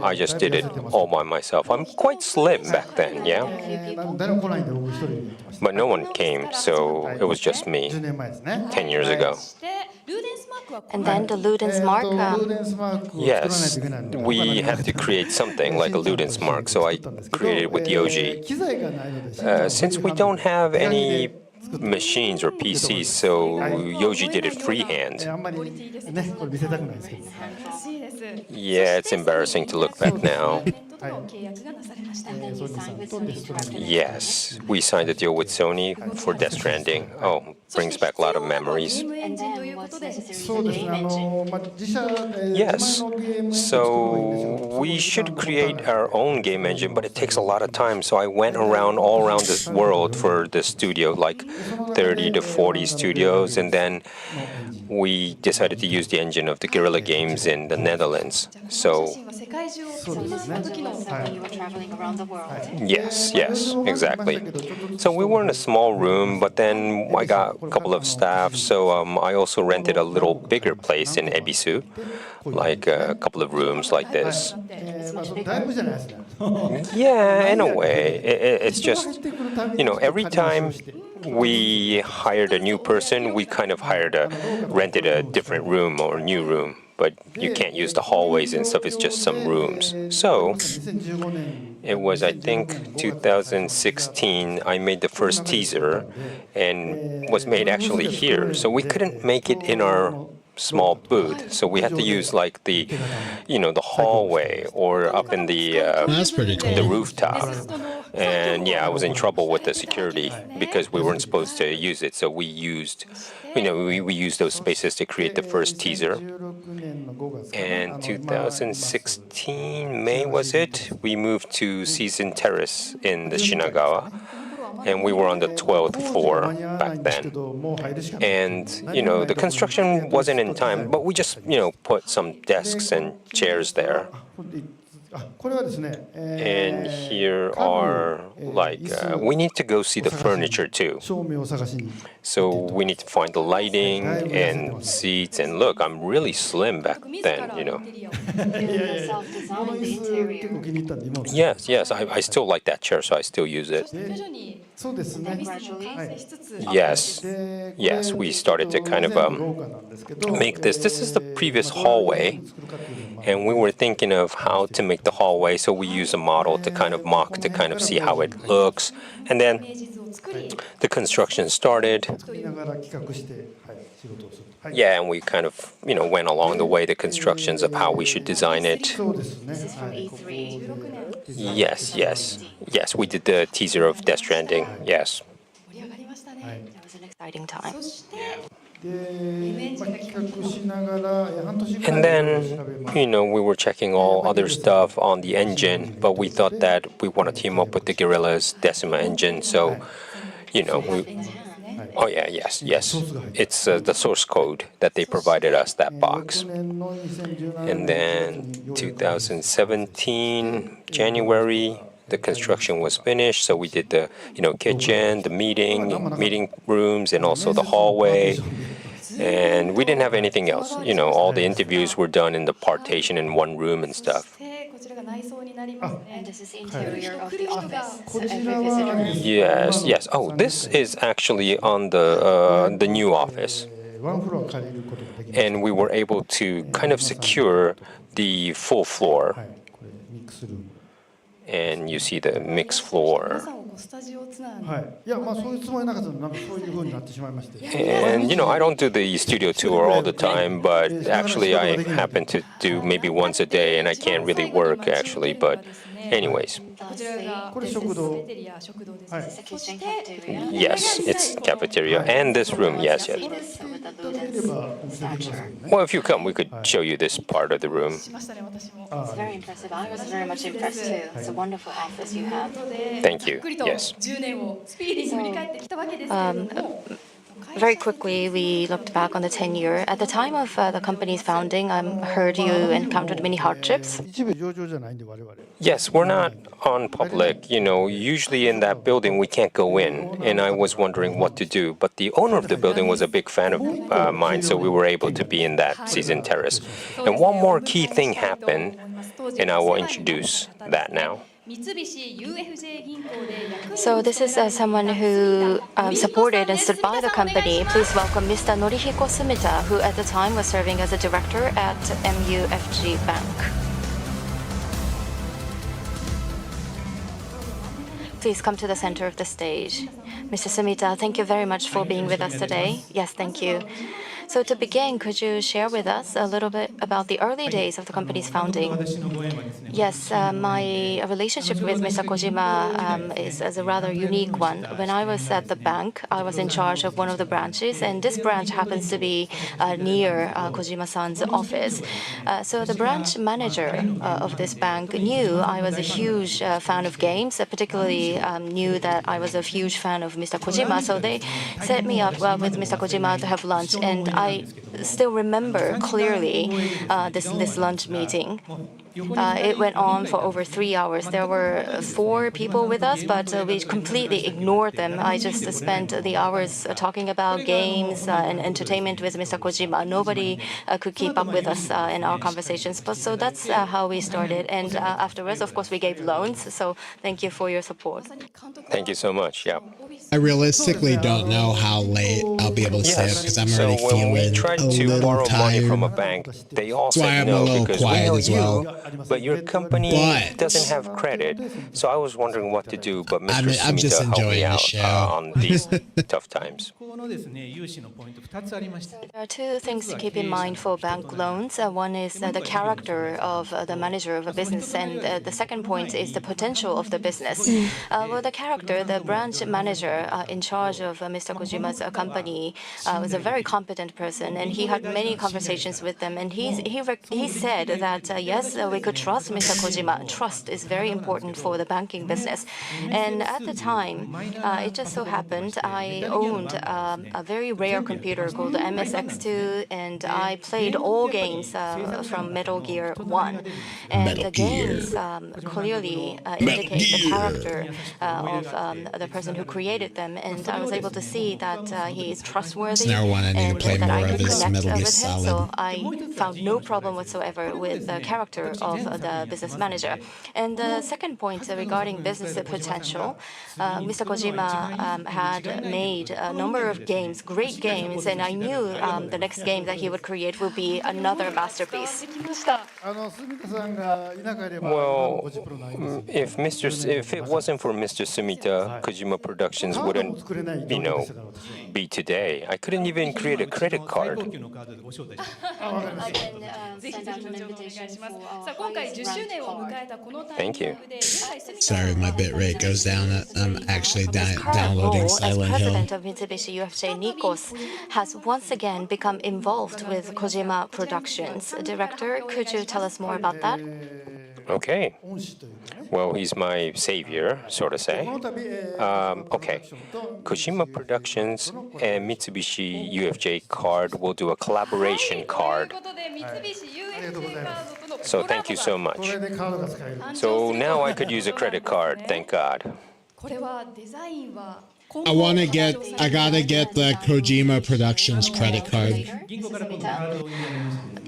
I just did it all by myself. I'm quite slim back then, yeah? But no one came, so it was just me 10 years ago. And then the Ludens mark? Yes, we had to create something like a Ludens mark, so I created it with Yoji. Since we don't have any machines or PCs, so Yoji did it freehand. Yeah, it's embarrassing to look back now. Yes, we signed a deal with Sony for Death Stranding. Oh, brings back a lot of memories. Yes, so we should create our own game engine, but it takes a lot of time. So I went all around this world for the studio, like 30 to 40 studios, and then we decided to use the engine of the Guerrilla Games in the Netherlands. So yes, exactly. So we were in a small room, but then I got a couple of staff, so I also rented a little bigger place in Ebisu, like a couple of rooms like this. Yeah, in a way. It's just, every time we hired a new person, we kind of rented a different room or a new room. But you can't use the hallways and stuff, it's just some rooms. So it was, I think, 2016, I made the first teaser and was made actually here. So we couldn't make it in our small booth, so we had to use like the hallway or up in That's pretty cool. the rooftop. And yeah, I was in trouble with the security because we weren't supposed to use it. So we used, we used those spaces to create the first teaser. And 2016 May was it? We moved to Season Terrace in the Shinagawa. and we were on the 12th floor back then. And, the construction wasn't in time, but we just, put some desks and chairs there. And here are, we need to go see the furniture too. So we need to find the lighting and seats. And look, I'm really slim back then, Yes, I still like that chair, so I still use it. Yes, we started to kind of make this. This is the previous hallway, and we were thinking of how to make the hallway, so we use a model to kind of mock, to kind of see how it looks. And then the construction started. Yeah, and we kind of, went along the way, the constructions of how we should design it. This is from E3. Yes, we did the teaser of Death Stranding, yes. That was an exciting time. And then, we were checking all other stuff on the engine, but we thought that we want to team up with the Guerrilla's Decima engine, so, yes. It's the source code that they provided us, that box. And then 2017, January, the construction was finished, so we did the, kitchen, the meeting rooms, and also the hallway. And we didn't have anything else. All the interviews were done in the partition in one room and stuff. And this is the interior of the office. Every visitor. Yes. Oh, this is actually on the new office. And we were able to kind of secure the full floor. And you see the mixed floor. And, I don't do the studio tour all the time, but actually I happen to do maybe once a day, and I can't really work, actually, but anyways. Yes, it's cafeteria. And this room, yes. Well, if you come, we could show you this part of the room. It's very impressive. I was very much impressed too. It's a wonderful office you have. Thank you. Yes. Very quickly, we looked back on the 10-year. At the time of the company's founding, I heard you encountered many hardships. Yes, we're not on public. Usually in that building we can't go in, and I was wondering what to do. But the owner of the building was a big fan of mine, so we were able to be in that season terrace. And one more key thing happened, and I will introduce that now. So this is someone who supported and stood by the company. Please welcome Mr. Norihiko Sumita, who at the time was serving as a director at MUFG Bank. Please come to the center of the stage. Mr. Sumita, thank you very much for being with us today. Yes, thank you. So to begin, could you share with us a little bit about the early days of the company's founding? Yes, my relationship with Mr. Kojima is a rather unique one. When I was at the bank, I was in charge of one of the branches, and this branch happens to be near Kojima-san's office. So the branch manager of this bank knew I was a huge fan of games, particularly knew that I was a huge fan of Mr. Kojima. So they set me up with Mr. Kojima to have lunch, and I still remember clearly this lunch meeting. It went on for over 3 hours. There were 4 people with us, but we completely ignored them. I just spent the hours talking about games and entertainment with Mr. Kojima. Nobody could keep up with us in our conversations. But so that's how we started. And afterwards, of course, we gave loans. So thank you for your support. Thank you so much. Yeah. I realistically don't know how late I'll be able to stay up because I'm already when we feeling tried a to little borrow money tired. from a bank, they all That's why said I'm a no little because we quiet know as you, well. but your company But- doesn't have credit. So I was wondering what to do, but Mr. I'm just Sumita helped enjoying me the out show. on these tough times. There are 2 things to keep in mind for bank loans. One is the character of the manager of a business, and the second point is the potential of the business. Well, the character, the branch manager manager in charge of Mr. Kojima's company was a very competent person, and he had many conversations with them. And he said that yes, we could trust Mr. Kojima. Trust is very important for the banking business. And at the time, it just so happened I owned a very rare computer called MSX2, and I played all games from Metal Gear 1. And the games clearly indicate the character of the person who created them, and I was able to see that he is trustworthy So now I need to play that more I of could his connect Metal Gear with him. Solid. So I found no problem whatsoever with the character of the business manager. And the second point regarding business potential, Mr. Kojima had made a number of games, great games, and I knew the next game that he would create will be another masterpiece. Well, if it wasn't for Mr. Sumita, Kojima Productions wouldn't, be today. I couldn't even create a credit card. Thank you. Sorry, my bit rate goes down. I'm actually downloading Silent As Hill. president of Mitsubishi UFJ Nikos has once again become involved with Kojima Productions. Director, could you tell us more about that? Okay. Well, he's my savior, so to say. Okay. Kojima Productions and Mitsubishi UFJ card will do a collaboration card. So thank you so much. So now I could use a credit card, thank God. I gotta get the Kojima Productions credit card.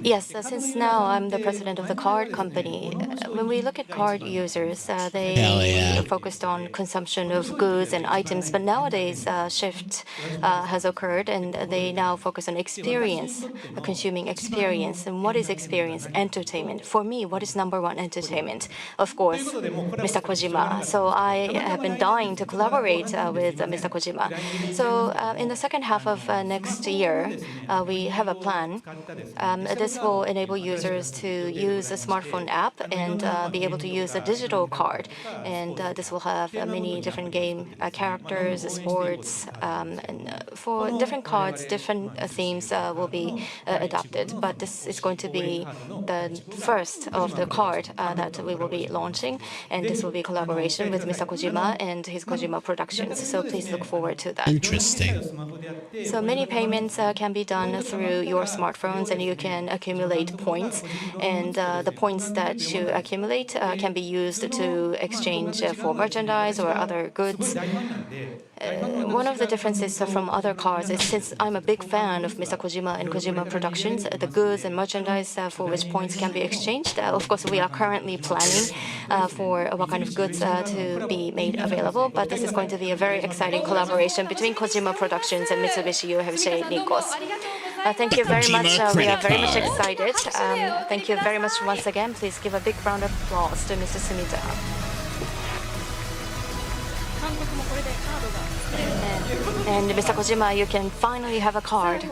Yes, since now I'm the president of the card company, when we look at card users, they focused on consumption of goods and items, but nowadays a shift has occurred and they now focus on experience, consuming experience. And what is experience? Entertainment. For me, what is number one? Entertainment. Of course, Mr. Kojima. So I have been dying to collaborate with Mr. Kojima. So in the second half of next year, we have a plan. This will enable users to use a smartphone app and be able to use a digital card. And this will have many different game characters, sports, and for different cards, different themes will be adopted. But this is going to be the first of the card that we will be launching, and this will be collaboration with Mr. Kojima and his Kojima Productions. So please look forward to that. Interesting. So many payments can be done through your smartphones, and you can accumulate points. And the points that you accumulate can be used to exchange for merchandise or other goods. One of the differences from other cards is, since I'm a big fan of Mr. Kojima and Kojima Productions, the goods and merchandise for which points can be exchanged. Of course, we are currently planning for what kind of goods to be made available, but this is going to be a very exciting collaboration between Kojima Productions and Mitsubishi UFJ Nikos. Thank you very much. We are very much excited. Thank you very much once again. Please give a big round of applause to Mr. Sumita. And Mr. Kojima, you can finally have a card.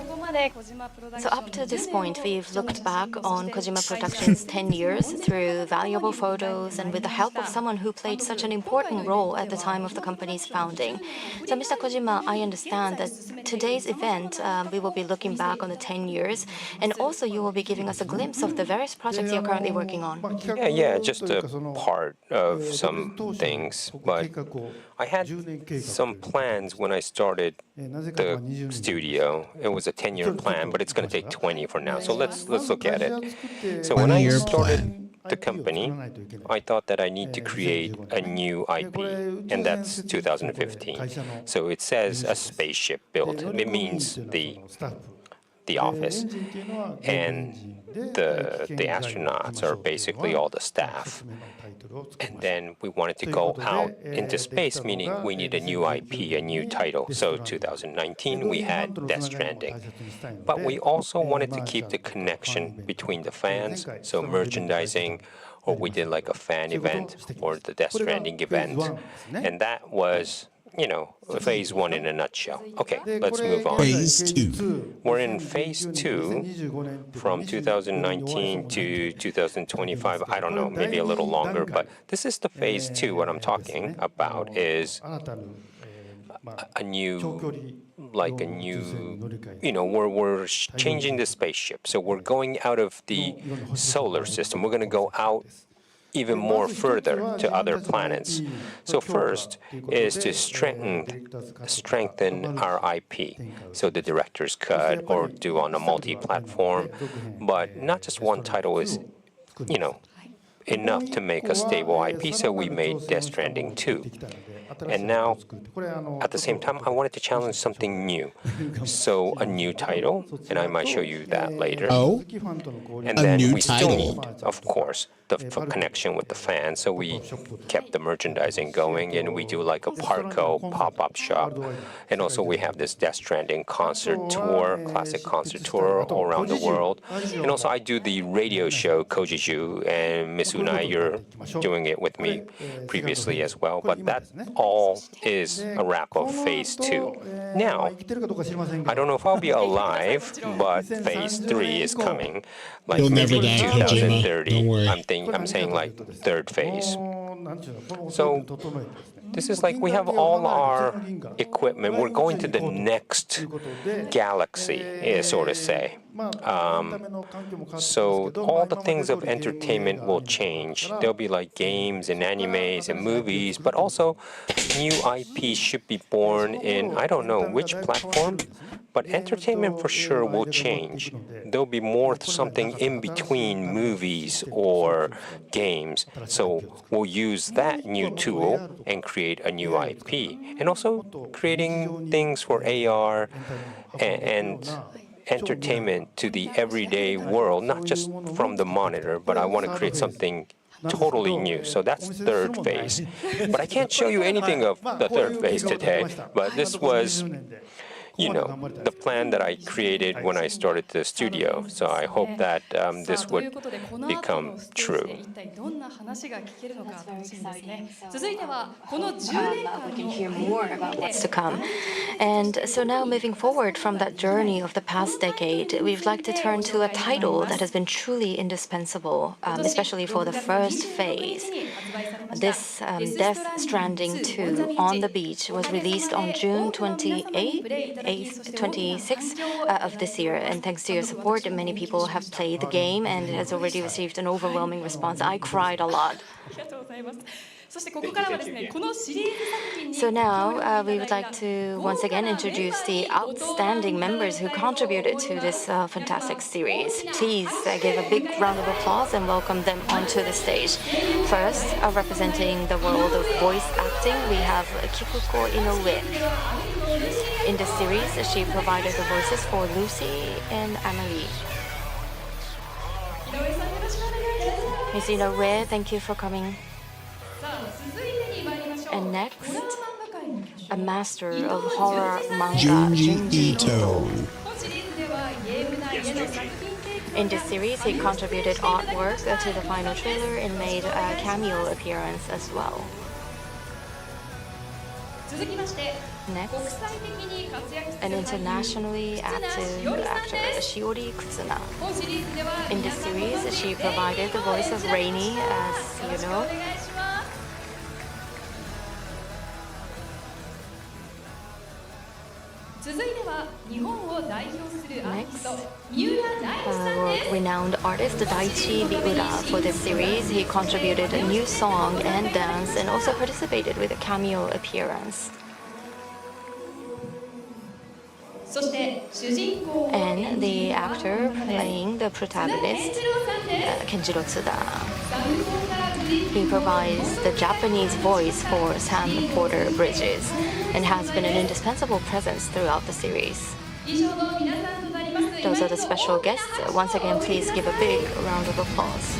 So up to this point, we've looked back on Kojima Productions' 10 years through valuable photos and with the help of someone who played such an important role at the time of the company's founding. So Mr. Kojima, I understand that today's event, we will be looking back on the 10 years, and also you will be giving us a glimpse of the various projects you're currently working on. Yeah, just a part of some things, but I had some plans when I started the studio. It was a 10-year plan, but it's going to take 20 for now. So let's look at it. So when I started the company, I thought that I need to create a new IP, and that's 2015. So it says a spaceship built. It means the office, and the astronauts are basically all the staff. And then we wanted to go out into space, meaning we need a new IP, a new title. So 2019, we had Death Stranding. But we also wanted to keep the connection between the fans, so merchandising, or we did like a fan event or the Death Stranding event. And that was, phase one in a nutshell. Okay, let's move on. Phase two. We're in phase two from 2019 to 2025. I don't know, maybe a little longer, but this is the phase two. What I'm talking about is a new, like a new, we're changing the spaceship. So we're going out of the solar system. We're going to go out even more further to other planets. So first is to strengthen our IP. So the director's cut or do on a multi-platform. But not just one title is, enough to make a stable IP, so we made Death Stranding 2. And now, at the same time, I wanted to challenge something new. So a new title, and I might show you that later. Oh, and a then new we title. still need, of course, the connection with the fans. So we kept the merchandising going, and we do like a Parco pop-up shop. And also we have this Death Stranding concert tour, classic concert tour all around the world. And also I do the radio show Kojiju, and Miss Unai, you're doing it with me previously as well. But that all is a wrap of Phase 2. Now, I don't know if I'll be alive, but Phase 3 is coming. Like You'll maybe never die, Kojima. 2030. Don't worry. I'm saying like third phase. So this is like we have all our equipment. We're going to the next galaxy, so to say. So all the things of entertainment will change. There'll be like games and animes and movies, but also new IP should be born in, I don't know which platform, but entertainment for sure will change. There'll be more something in between movies or games. So we'll use that new tool and create a new IP. And also creating things for AR and entertainment to the everyday world, not just from the monitor, but I want to create something totally new. So that's third phase. But I can't show you anything of the third phase today, but this was the plan that I created when I started the studio. So I hope that this would become true. We can hear more about what's to come. And so now moving forward from that journey of the past decade, we'd like to turn to a title that has been truly indispensable, especially for the first phase. This Death Stranding 2 on the Beach was released on June 26th of this year, and thanks to your support, many people have played the game and it has already received an overwhelming response. I cried a lot. So now we would like to once again introduce the outstanding members who contributed to this fantastic series. Please give a big round of applause and welcome them onto the stage. First, representing the world of voice acting, we have Kikuko Inoue. In this series, she provided the voices for Lucy and Amelie. Ms. Inoue, thank you for coming. And next, a master of horror manga, Junji Ito. In this series, he contributed artwork to the final trailer and made a cameo appearance as well. Next, an internationally active actor, Shiori Kutsuna. In this series, she provided the voice of Rainy, as you know. Next, renowned artist Daichi Miura. For this series, he contributed a new song and dance and also participated with a cameo appearance. And the actor playing the protagonist, Kenjiro Tsuda. He provides the Japanese voice for Sam Porter Bridges and has been an indispensable presence throughout the series. Those are the special guests. Once again, please give a big round of applause.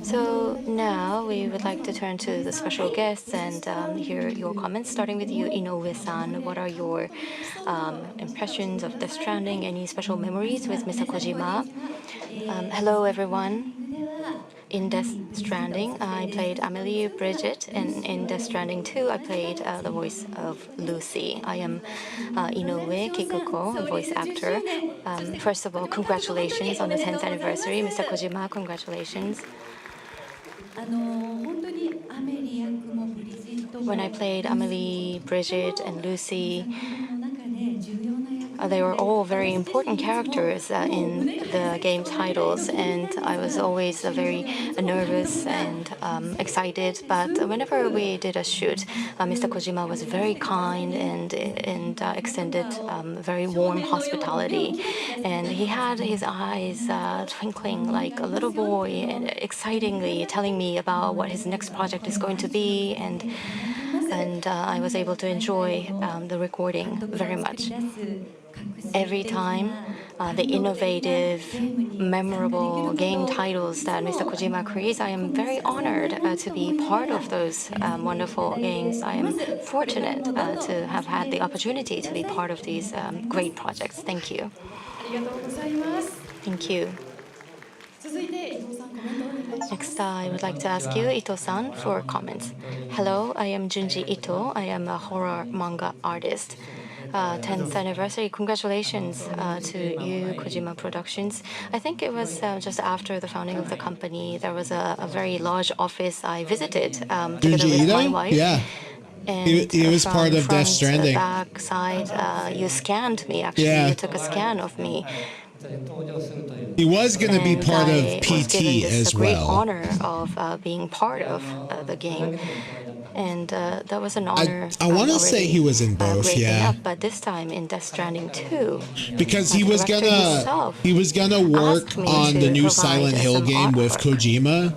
So now we would like to turn to the special guests and hear your comments, starting with you, Inoue-san. What are your impressions of Death Stranding? Any special memories with Mr. Kojima? Hello, everyone. In Death Stranding, I played Amelie Bridget, and in Death Stranding 2, I played the voice of Lucy. I am Inoue Kikuko, a voice actor. First of all, congratulations on the 10th anniversary. Mr. Kojima, congratulations. When I played Amelie, Bridget, and Lucy, they were all very important characters in the game titles, and I was always very nervous and excited. But whenever we did a shoot, Mr. Kojima was very kind and extended very warm hospitality, and he had his eyes twinkling like a little boy, and excitingly telling me about what his next project is going to be, and I was able to enjoy the recording very much. Every time, the innovative, memorable game titles that Mr. Kojima creates, I am very honored to be part of those wonderful games. I am fortunate to have had the opportunity to be part of these great projects. Thank you. Thank you. Next, I would like to ask you, Ito-san, for comments. Hello, I am Junji Ito. I am a horror manga artist. 10th anniversary. Congratulations to you, Kojima Productions. I think it was just after the founding of the company. There was a very large office I visited together with my wife. Yeah. And he was part of Death Stranding. Back side, you scanned me, actually. Yeah. You took a scan of me. He was going to be part of I PT was given this as great well. honor of being part of the game. And that was an honor. I want to say he was in both, yeah. Up, but this time in Death Stranding 2. Because he was gonna work on the new Silent Hill game with Kojima.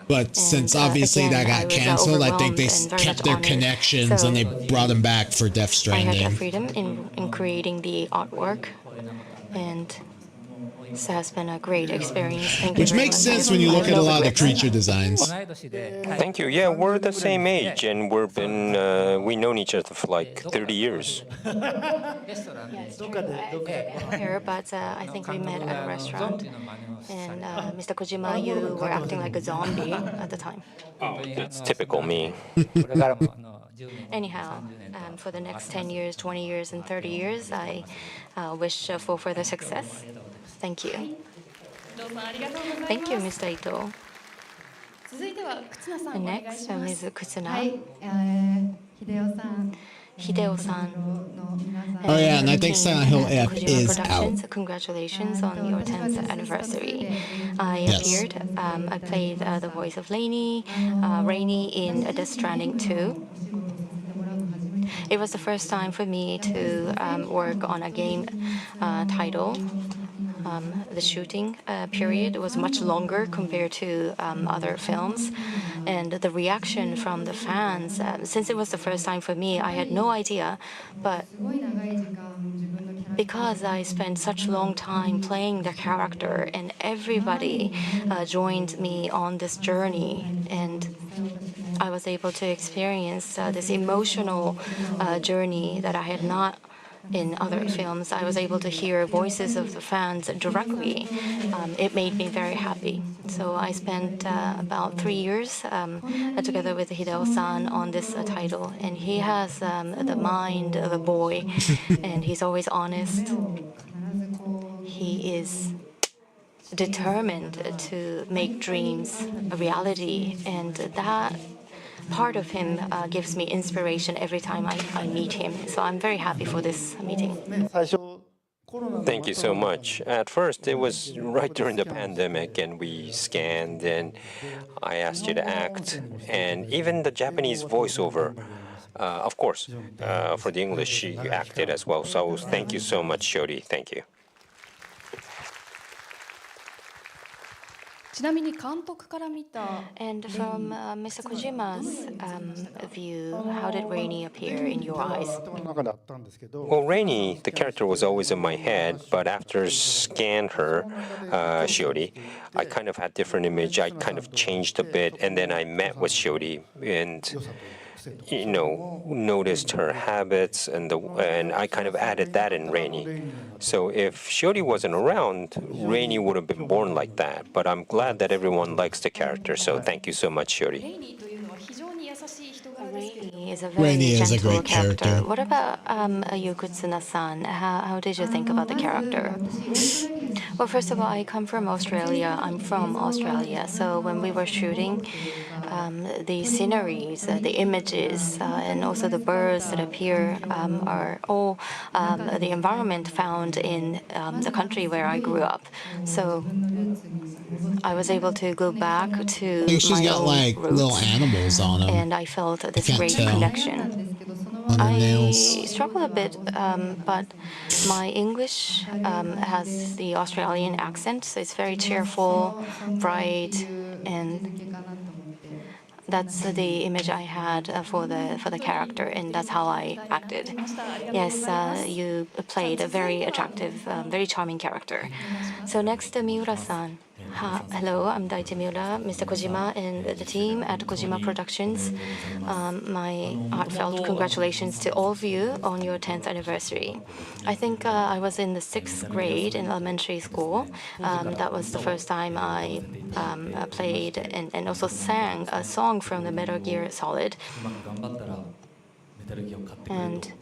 But since obviously again, that got canceled, I think they kept their connections and they brought him back for Death I had Stranding. the freedom in creating the artwork, and so has been a great experience. Thank you Which very makes much. sense when you look at a lot of the creature designs. Thank you. Yeah, we're the same age, and we've known each other for like 30 years. Here, but I think we met at a restaurant, and Mr. Kojima, you were acting like a zombie at the time. Oh, that's typical me. Anyhow, for the next 10 years, 20 years, and 30 years, I wish for further success. Thank you. Thank you, Mr. Ito. And next, Ms. Kutsuna. Hideo-san. Oh yeah, and I think Silent Hill F is out. Congratulations on your 10th anniversary. I appeared. I played the voice of Rainy in Death Stranding 2. It was the first time for me to work on a game title. The shooting period was much longer compared to other films. And the reaction from the fans, since it was the first time for me, I had no idea. But because I spent such a long time playing the character and everybody joined me on this journey, and I was able to experience this emotional journey that I had not in other films. I was able to hear voices of the fans directly. It made me very happy. So I spent about 3 years together with Hideo-san on this title, and he has the mind of a boy, and he's always honest. He is determined to make dreams a reality, and that part of him gives me inspiration every time I meet him. So I'm very happy for this meeting. Thank you so much. At first, it was right during the pandemic, and we scanned, and I asked you to act, and even the Japanese voiceover, of course, for the English, you acted as well. So thank you so much, Shodi. Thank you. And from Mr. Kojima's view, how did Rainy appear in your eyes? Well, Rainy, the character was always in my head, but after scanned her, Shiori, I kind of had different image. I kind of changed a bit, and then I met with Shiori and noticed her habits, and I kind of added that in Rainy. So if Shiori wasn't around, Rainy would have been born like that. But I'm glad that everyone likes the character, so thank you so much, Shiori. Rainy is a very Rainy is a gentle great character. What about you, Kutsuna-san? How did you think about the character? Well, first of all, I come from Australia. I'm from Australia. So when we were shooting, the sceneries, the images, and also the birds that appear are all the environment found in the country where I grew up. So I was able to go back I to think she's my got own like little roots, animals on them. and I felt this can't great tell. connection. On her I nails. struggle a bit, but my English has the Australian accent, so it's very cheerful, bright, and that's the image I had for the character, and that's how I acted. Yes, you played a very attractive, very charming character. So next, Miura-san. Hello, I'm Daichi Miura, Mr. Kojima, and the team at Kojima Productions. My heartfelt congratulations to all of you on your 10th anniversary. I think I was in the 6th grade in elementary school. That was the first time I played and also sang a song from the Metal Gear Solid. And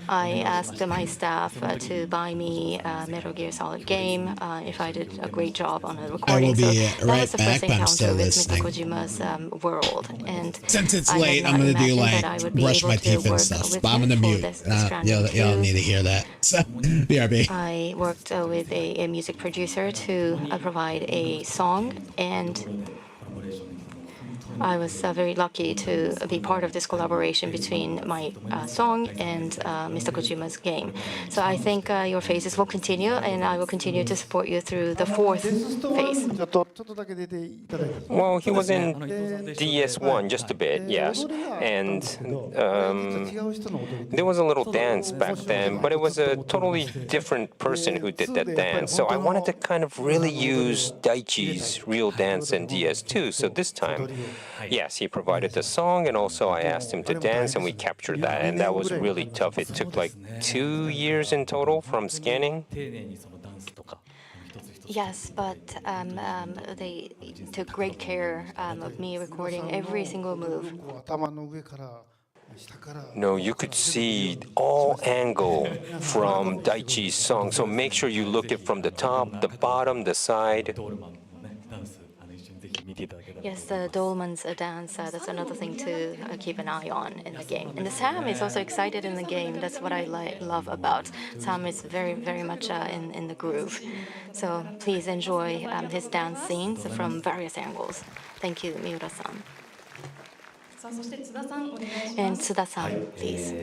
I asked my staff to buy me a Metal Gear Solid game if I did a great job on the recording. I will be so that right was the back, first but I'm encounter still with listening. Mr. Kojima's world. And Since it's I late, had I'm not gonna do imagined like that I would be brush able my to teeth and work stuff. with But I'm him gonna for mute. this Strand Y'all 2. need to hear that. So, BRB. I worked with a music producer to provide a song, and I was very lucky to be part of this collaboration between my song and Mr. Kojima's game. So I think your phases will continue, and I will continue to support you through the 4th phase. Well, he was in DS1 just a bit, yes. And there was a little dance back then, but it was a totally different person who did that dance. So I wanted to kind of really use Daichi's real dance in DS2. So this time, yes, he provided the song, and also I asked him to dance, and we captured that. And that was really tough. It took like 2 years in total from scanning. Yes, but they took great care of me recording every single move. No, you could see all angle from Daichi's song. So make sure you look it from the top, the bottom, the side. Yes, the Dolman's dance, that's another thing to keep an eye on in the game. And the Sam is also excited in the game. That's what I love about Sam. Is very, very much in the groove. So please enjoy his dance scenes from various angles. Thank you, Miura-san. And Tsuda-san, please.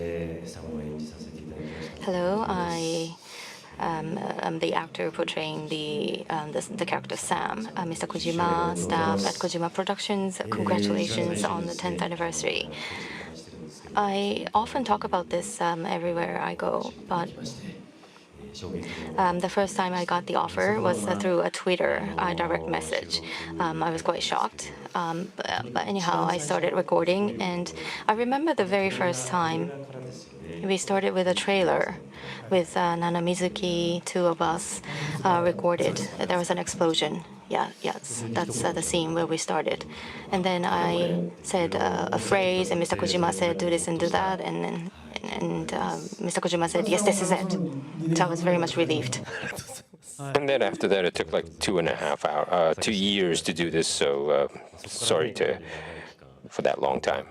Hello, I'm the actor portraying the character Sam. Mr. Kojima, staff at Kojima Productions, congratulations on the 10th anniversary. I often talk about this everywhere I go, but the first time I got the offer was through a Twitter direct message. I was quite shocked. But anyhow, I started recording, and I remember the very first time we started with a trailer with Nana Mizuki, 2 of us recorded. There was an explosion. Yes, that's the scene where we started. And then I said a phrase, and Mr. Kojima said, do this and do that, and Mr. Kojima said, yes, this is it. So I was very much relieved. And then after that, it took like 2 years to do this. So sorry for that long time.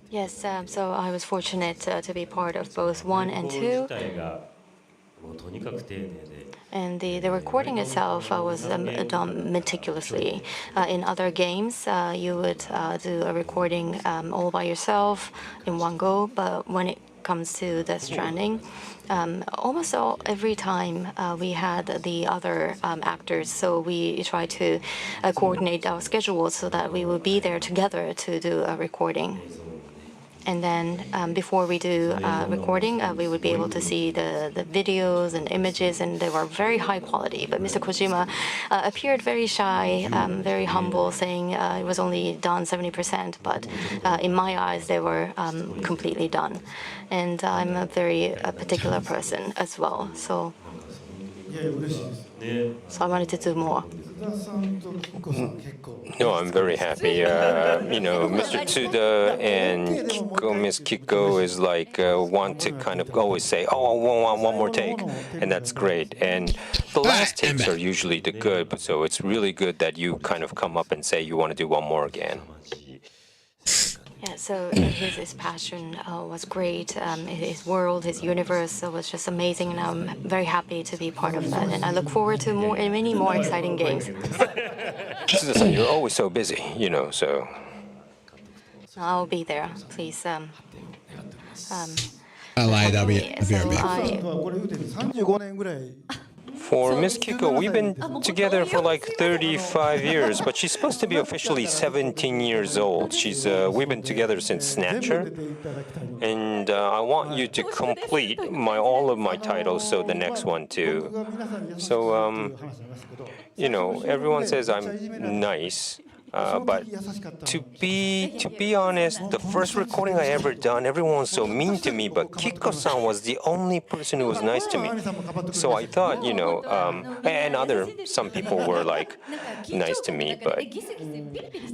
Yes, so I was fortunate to be part of both 1 and 2. And the recording itself was done meticulously. In other games, you would do a recording all by yourself in one go, but when it comes to the Stranding, almost every time we had the other actors, so we try to coordinate our schedules so that we would be there together to do a recording. And then before we do recording, we would be able to see the videos and images, and they were very high quality. But Mr. Kojima appeared very shy, very humble, saying it was only done 70%. But in my eyes, they were completely done. And I'm a very particular person as well. So I wanted to do more. No, I'm very happy. Mr. Tsuda and Miss Kiko is like want to kind of always say, "Oh, I want one more take," and that's great. And the last takes are usually the good, so it's really good that you kind of come up and say you want to do one more again. Yeah, so his passion was great. His world, his universe was just amazing, and I'm very happy to be part of that. And I look forward to many more exciting games. You're always so busy, so. I'll be there. Please. I lied. I'll be For Miss Kiko, we've been together for like 35 years, but she's supposed to be officially 17 years old. We've been together since Snatcher, and I want you to complete all of my titles, so the next one too. So, everyone says I'm nice. But to be honest, the first recording I ever done, everyone was so mean to me, but Kiko-san was the only person who was nice to me. So I thought, and some people were like nice to me, but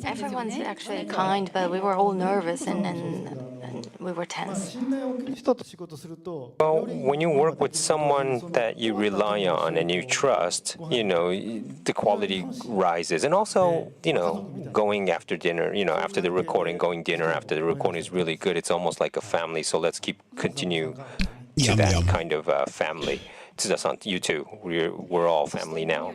everyone's actually kind, but we were all nervous and we were tense. Well, when you work with someone that you rely on and you trust, the quality rises. And also, going after dinner, after the recording, dinner after the recording is really good. It's almost like a family. So let's continue to that kind of family. Tsuda-san, you too. We're all family now.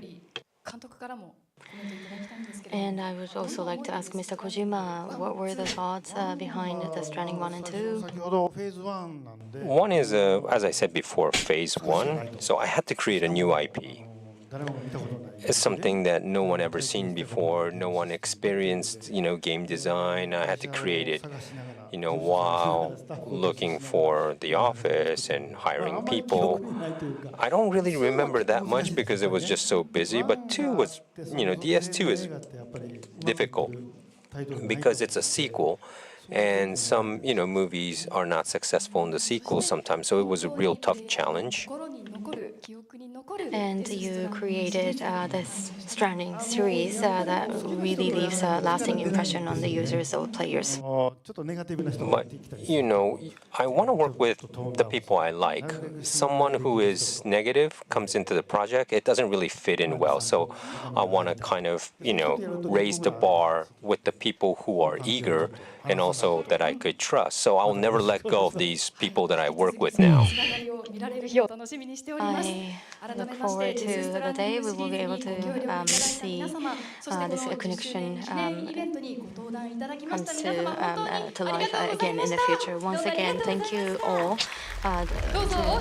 And I would also like to ask Mr. Kojima, what were the thoughts behind the Stranding 1 and 2? One is, as I said before, phase 1. So I had to create a new IP. It's something that no one ever seen before. No one experienced, game design. I had to create it, while looking for the office and hiring people. I don't really remember that much because it was just so busy. But 2 was, DS2 is difficult because it's a sequel. And some, movies are not successful in the sequel sometimes. So it was a real tough challenge. And you created this Stranding series that really leaves a lasting impression on the users or players. But, I want to work with the people I like. Someone who is negative comes into the project, it doesn't really fit in well. So I want to kind of, raise the bar with the people who are eager and also that I could trust. So I'll never let go of these people that I work with now. I look forward to the day we will be able to see this connection comes to life again in the future. Once again, thank you all to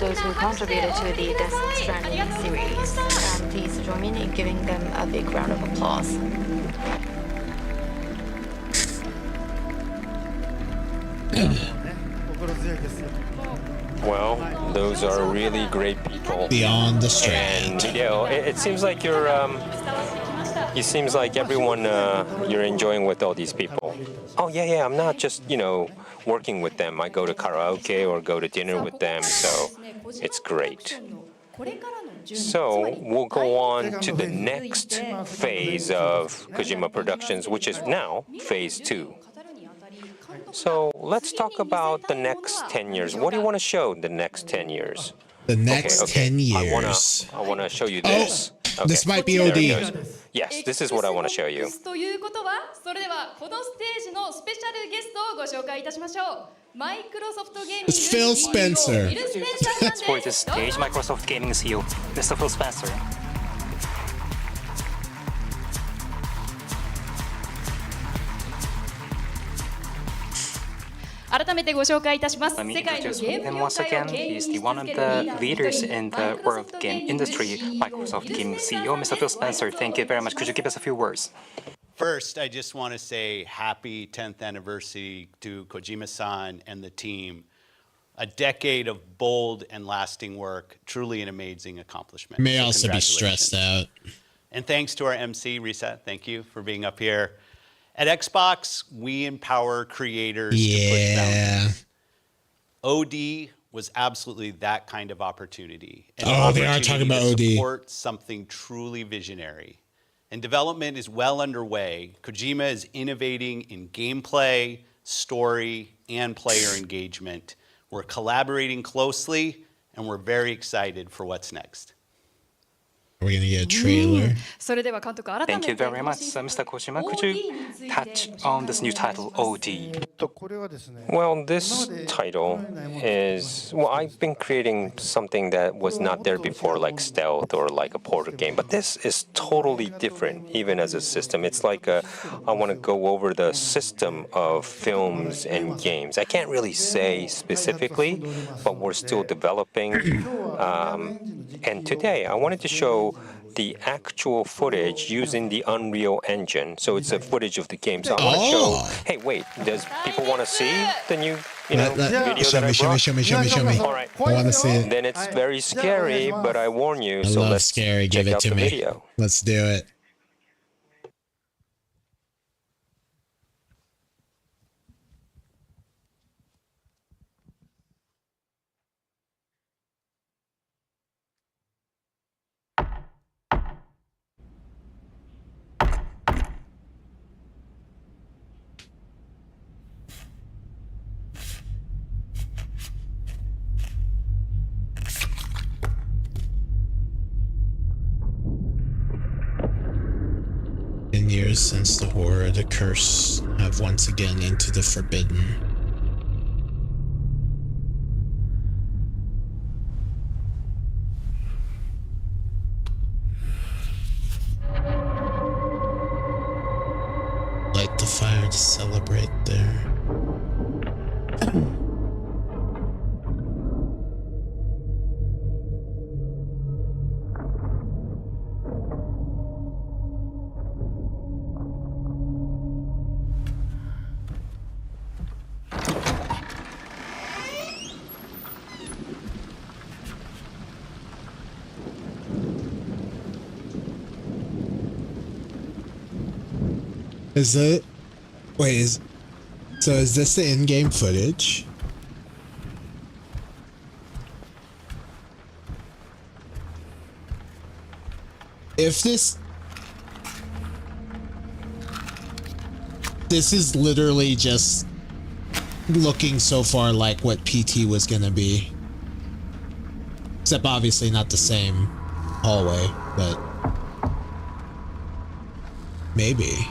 those who contributed to the Death Stranding series. Please join me in giving them a big round of applause. Well, those are really great people. Beyond the Strand. And, it seems like it seems like everyone you're enjoying with all these people. Oh, yeah, I'm not just, working with them. I go to karaoke or go to dinner with them, so it's great. So we'll go on to the next phase of Kojima Productions, which is now phase 2. So let's talk about the next 10 years. What do you want to show the next 10 years? The next 10 years. I want to show you this. Oh, this might be OD. Yes, this is what I want to show you. It's Phil Spencer. For this stage, Microsoft Gaming CEO, Mr. Phil Spencer. Let me introduce him once again. He is one of the leaders in the world game industry, Microsoft Gaming CEO, Mr. Phil Spencer. Thank you very much. Could you give us a few words? First, I just want to say happy 10th anniversary to Kojima-san and the team. A decade of bold and lasting work, truly an amazing accomplishment. May also be stressed out. And thanks to our MC, Reset, thank you for being up here. At Xbox, we empower creators to push boundaries. OD was absolutely that kind of opportunity. They are talking about OD. Support something truly visionary. and development is well underway. Kojima is innovating in gameplay, story, and player engagement. We're collaborating closely, and we're very excited for what's next. Are we gonna get a trailer? それでは監督改め Thank て you very much, Mr. Kojima. Could you touch on this new title, OD? Well, this title is, well, I've been creating something that was not there before, like stealth or like a portal game, but this is totally different, even as a system. It's like I want to go over the system of films and games. I can't really say specifically, but we're still developing. And today, I wanted to show the actual footage using the Unreal Engine. So it's a footage of the game. So I want to show, hey, wait, does people want to see the new video that I brought? Show me. All right. I want to see it. Then it's very scary, but I warn you. I So love let's scary. check Give it out to the me. video. Let's do it. Years since the horror, the curse have once again entered the forbidden. Light the fire to celebrate there. Is it? Wait, is this the in-game footage? If this is literally just looking so far like what PT was gonna be. Except obviously not the same hallway, but maybe.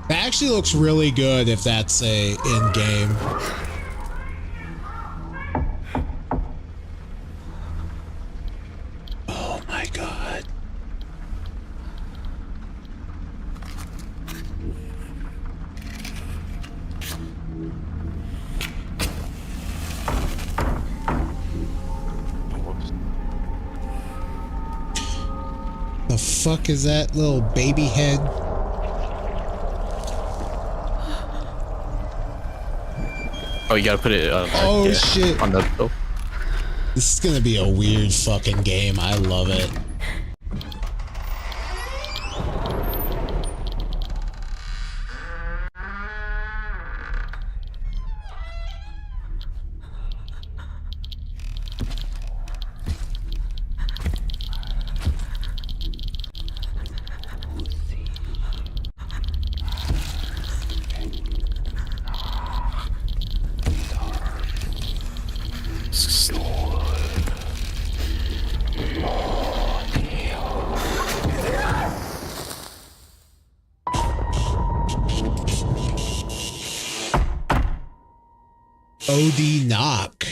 That actually looks really good if that's a in-game. Oh my god. The fuck is that little baby head? Oh, you gotta put it oh shit on the oh. This is gonna be a weird fucking game. I love it. OD knock.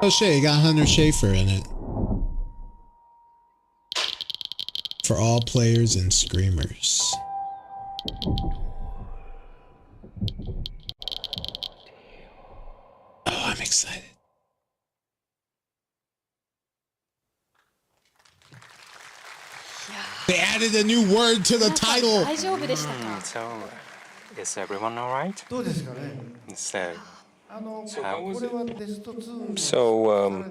Oh shit, you got Hunter Schafer in it. For all players and screamers. Oh, I'm excited. They added a new word to the title. So, is everyone alright? So, how was it? So,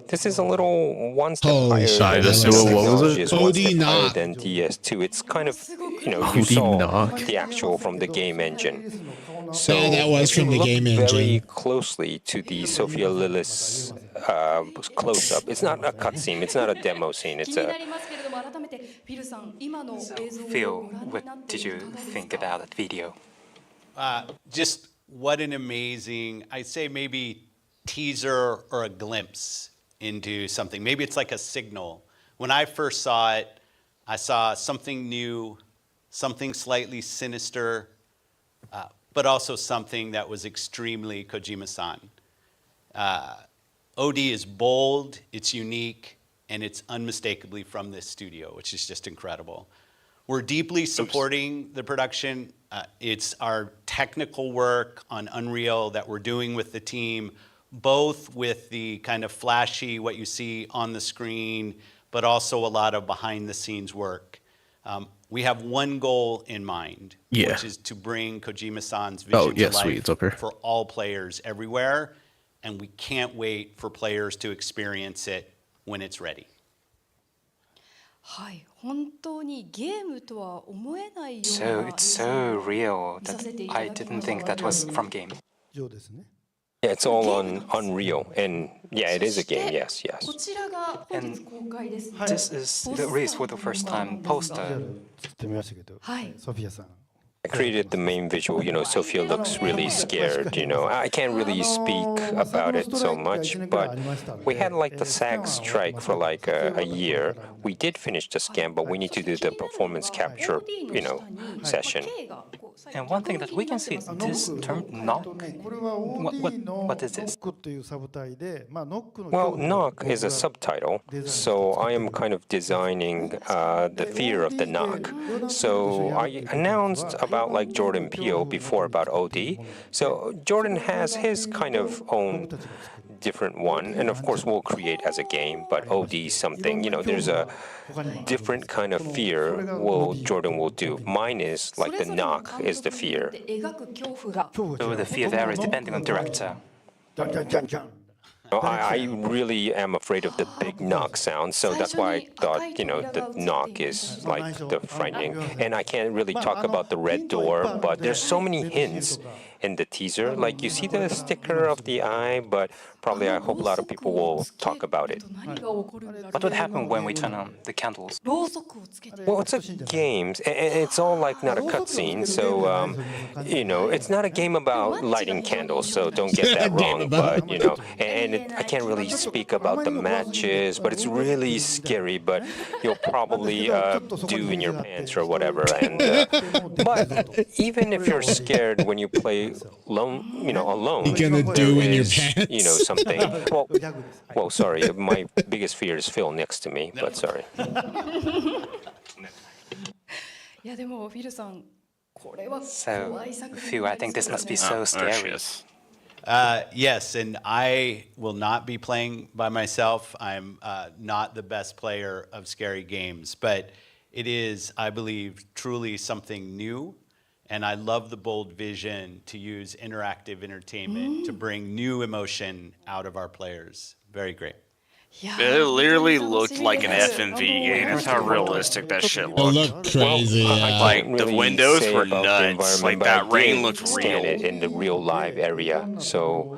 this is a little one step Holy higher shit, than what was it? is one OD step higher knock. than DS2. It's kind of, you know, you saw the actual from the game engine. So that was if you from the look game very engine. closely to the Sophia Lillis close-up, it's not a cutscene, it's not a demo scene, it's a... Phil, what did you think about that video? Just what an amazing, I'd say maybe teaser or a glimpse into something. Maybe it's like a signal. When I first saw it, I saw something new, something slightly sinister, but also something that was extremely Kojima-san. OD is bold, it's unique, and it's unmistakably from this studio, which is just incredible. We're deeply supporting the production. It's our technical work on Unreal that we're doing with the team, both with the kind of flashy, what you see on the screen, but also a lot of behind the scenes work. We have one goal in mind, which is to bring Kojima-san's vision to life for all players everywhere, and we can't wait for players to experience it when it's ready. はい、本当にゲームとは思えないよう So な it's so real that I didn't think that was from game. Yeah, it's all on Unreal, and yeah, it is a game, yes, yes. こちらが本日公開ですね。 This is the release for the first time poster. はい。 I created the main visual, Sophia looks really scared, I can't really speak about it so much, but we had like the SAG strike for like a year. We did finish the scan, but we need to do the performance capture, session. And one thing that we can see, this term knock, what is this? Well, knock is a subtitle, so I am kind of designing the fear of the knock. So I announced about like Jordan Peele before about OD. So Jordan has his kind of own different one, and of course we'll create as a game, but OD is something, there's a different kind of fear Jordan will do. Mine is like the knock is the fear. So the fear varies depending on director. I really am afraid of the big knock sound, so that's why I thought, the knock is like the frightening. And I can't really talk about the red door, but there's so many hints in the teaser. Like you see the sticker of the eye, but probably I hope a lot of people will talk about it. What would happen when we turn on the candles? Well, it's a game, and it's all like not a cutscene, so, it's not a game about lighting candles, so don't get that wrong, but, I can't really speak about the matches, but it's really scary, but you'll probably do in your pants or whatever, and, but even if you're scared when you play alone, You're gonna do in your pants. Something. Well, sorry, my biggest fear is Phil next to me, but sorry. いやでもフィルさん、これは So, 怖い作品 Phil, I think this must be so scary. Yes, and I will not be playing by myself. I'm not the best player of scary games, but it is, I believe, truly something new. And I love the bold vision to use interactive entertainment to bring new emotion out of our players. Very great. It literally looked like an FMV game. That's how realistic that shit looked. It looked crazy. Like the windows were nuts. Like that rain looked real. It in the real live area. So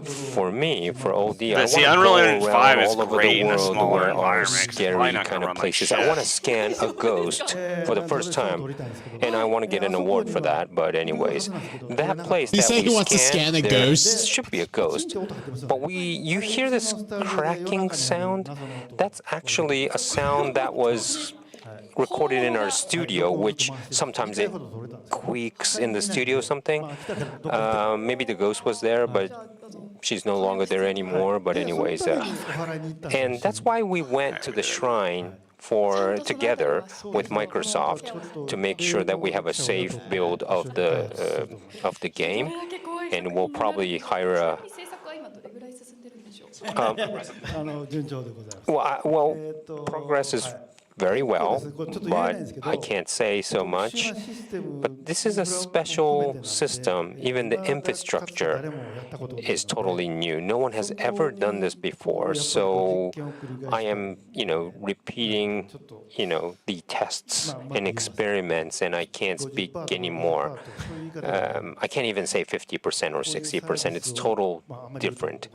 for me, for OD, I want see, to Unreal go Engine around 5 is all over great the in a world smaller where are environment, 'cause it's scary probably not kind gonna of run like places. I shit. want to scan a ghost for the first time, and I want to get an award for that. But anyways, that place He that said we he wants to scan a there ghost. should be a ghost. But you hear this cracking sound? That's actually a sound that was recorded in our studio, which sometimes it squeaks in the studio or something. Maybe the ghost was there, but she's no longer there anymore. But anyways, and that's why we went to the shrine together with Microsoft to make sure that we have a safe build of the game, and we'll probably hire a. Well, progress is very well, but I can't say so much. But this is a special system. Even the infrastructure is totally new. No one has ever done this before. So I am, repeating, the tests and experiments, and I can't speak anymore. I can't even say 50% or 60%. It's total different.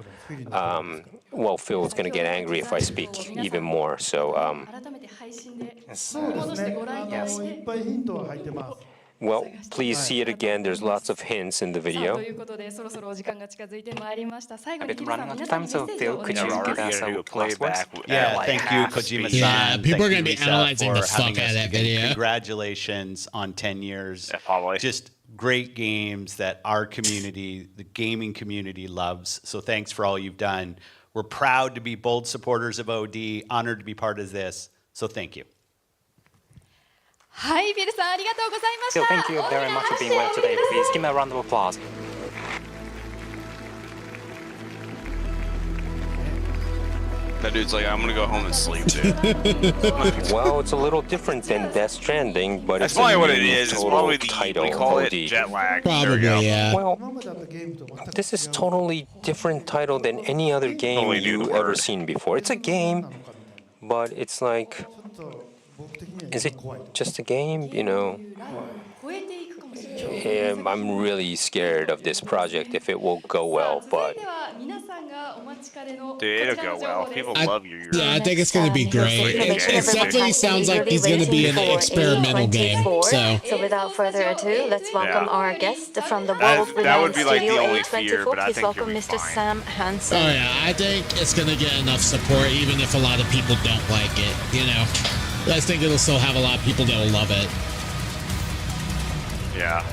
Well, Phil is going to get angry if I speak even more. So, well, please see it again. There's lots of hints in the video. A bit running out of time, so Phil, could you give us a last words? Yeah, thank you, Kojima-san. Yeah, people are going to be Risa, analyzing the for fuck having out of us that again. video. Congratulations on 10 years. Yeah, probably. Just great games that our community, the gaming community, loves. So thanks for all you've done. We're proud to be bold supporters of OD, honored to be part of this. So thank you. はい、ビルさんありがとうございまし Phil, た。 thank you very much for being with us today. Please give me a round of applause. That dude's like, I'm gonna go home and sleep, dude. Well, it's a little different than Death Stranding, but That's it's probably a what it new is. It's total probably the title. we call it OD. jet lag. Probably, yeah. Well, this is totally different title than any other game Totally new you've to ever word. seen before. It's a game, but it's like, is it just a game? I'm really scared of this project if it will go well, but Dude, it'll go well. People love you. Yeah, I think it's going to be great. It definitely sounds like it's going to be an experimental game. So without further ado, let's welcome our guest from the That world-renowned would be like the studio only fear, A24. but I Please think welcome you'll be Mr. fine. Sam Hansen. oh yeah, I think it's going to get enough support, even if a lot of people don't like it. I think it'll still have a lot of people that will love it. Yeah.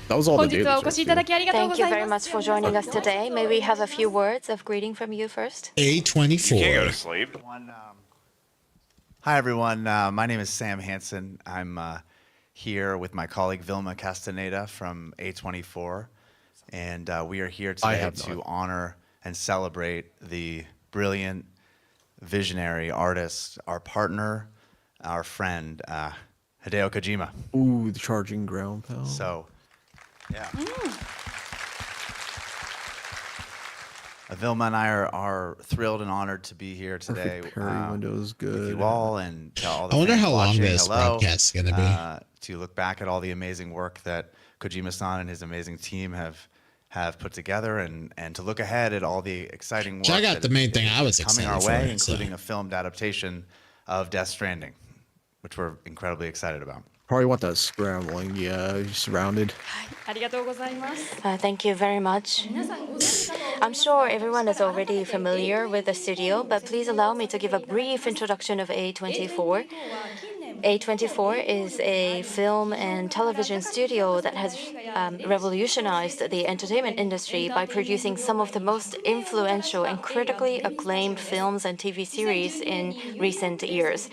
That was all the 本日はお越しいただきありがとうご Thank you ざい very ま much す。 for joining us today. May we have a few words of greeting from you first? You can't go to A24. sleep. Hi, everyone. My name is Sam Hansen. I'm here with my colleague Vilma Castaneda from A24. And we are here today to honor and celebrate the brilliant, visionary artist, our partner, our friend, Hideo Kojima. Ooh, the charging ground pound. So, yeah. Vilma and I are thrilled and honored to be here today Windows good. with you all and to all the I wonder fans how long watching. this Hello. broadcast is going to be. To look back at all the amazing work that Kojima-san and his amazing team have put together and to look ahead at all the exciting work Check out that the main thing is I was coming excited our for, way, so. including a filmed adaptation of Death Stranding, which we're incredibly excited about. Probably want that scrambling. Yeah, you're surrounded. ありがとうございます。 Thank you very much. I'm sure everyone is already familiar with the studio, but please allow me to give a brief introduction of A24. A24 is a film and television studio that has revolutionized the entertainment industry by producing some of the most influential and critically acclaimed films and TV series in recent years.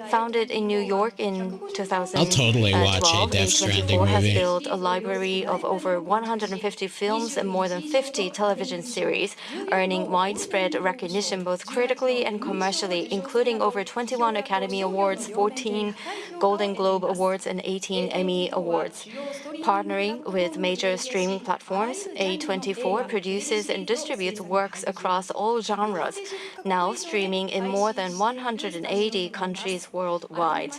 Founded in New York in 2012, I'll totally watch a Death Stranding A24 has movie. built a library of over 150 films and more than 50 television series, earning widespread recognition both critically and commercially, including over 21 Academy Awards, 14 Golden Globe Awards, and 18 Emmy Awards. Partnering with major streaming platforms, A24 produces and distributes works across all genres, now streaming in more than 180 countries worldwide.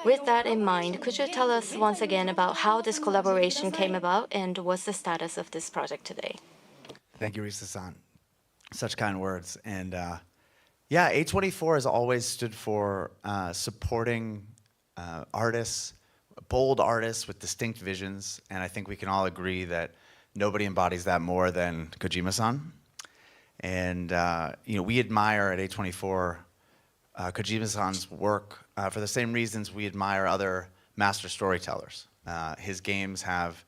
With that in mind, could you tell us once again about how this collaboration came about and what's the status of this project today? Thank you, Risa-san. Such kind words. And yeah, A24 has always stood for supporting artists, bold artists with distinct visions. And I think we can all agree that nobody embodies that more than Kojima-san. And we admire at A24 Kojima-san's work for the same reasons we admire other master storytellers. His games have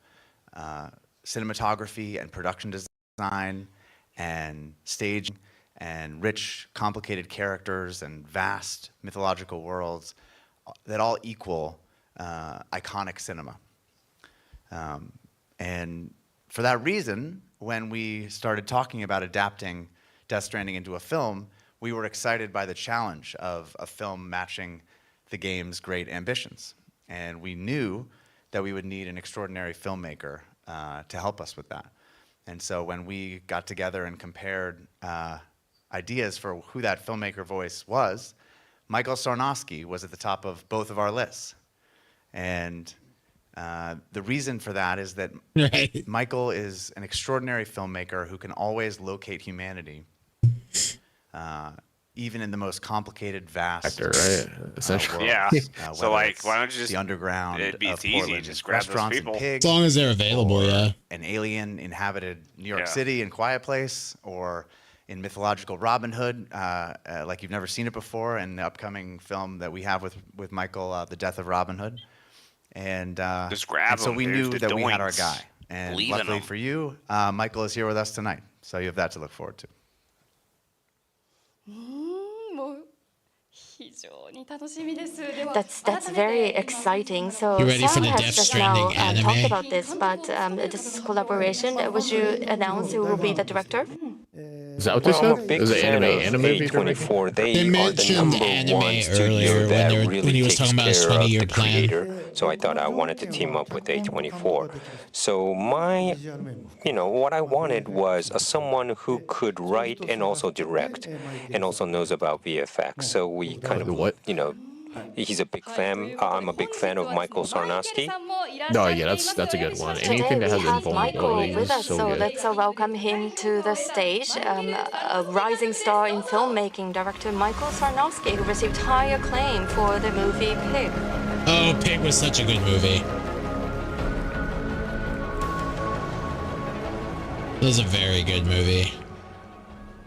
cinematography and production design and staging and rich, complicated characters and vast mythological worlds that all equal iconic cinema. And for that reason, when we started talking about adapting Death Stranding into a film, we were excited by the challenge of a film matching the game's great ambitions. And we knew that we would need an extraordinary filmmaker to help us with that. And so when we got together and compared ideas for who that filmmaker voice was, Michael Sarnowski was at the top of both of our lists. And the reason for that is that Michael is an extraordinary filmmaker who can always locate humanity, even in the most complicated, vast Actor, right? Essentially. Yeah. So, whether like, it's why don't you just the underground it's of easy, Portland, just grab those restaurants people. and pigs, As long as they're available, or yeah. an alien inhabited New York Yeah. City in Quiet Place, or in mythological Robin Hood, like you've never seen it before, in the upcoming film that we have with Michael, The Death of Robin Hood. And, Just grab and so him, we dude. knew The that we had our doinks. guy. And Believe in luckily him. for you, Michael is here with us tonight. So you have that to look forward to. もう非常に楽しみです。では That's very exciting. So You ready for Sam the has Death just now Stranding anime? talked about this, but this collaboration, would you announce who will be the director? Is that what this Well, I'm a said? big Is it fan anime of feature making? A24. They They are the mentioned number anime one studio earlier that when really he was takes talking about his care of 20-year the plan. creator. So I thought I wanted to team up with A24. So what I wanted was someone who could write and also direct, and also knows about VFX. So we kind of what? He's a big fan. I'm a big fan of Michael Sarnowski. No, yeah, that's a good one. Today Anything that we has have Michael vulnerability with is us, so so good. let's welcome him to the stage. A rising star in filmmaking, director Michael Sarnowski, who received high acclaim for the movie Pig. Oh, Pig was such a good movie. It was a very good movie.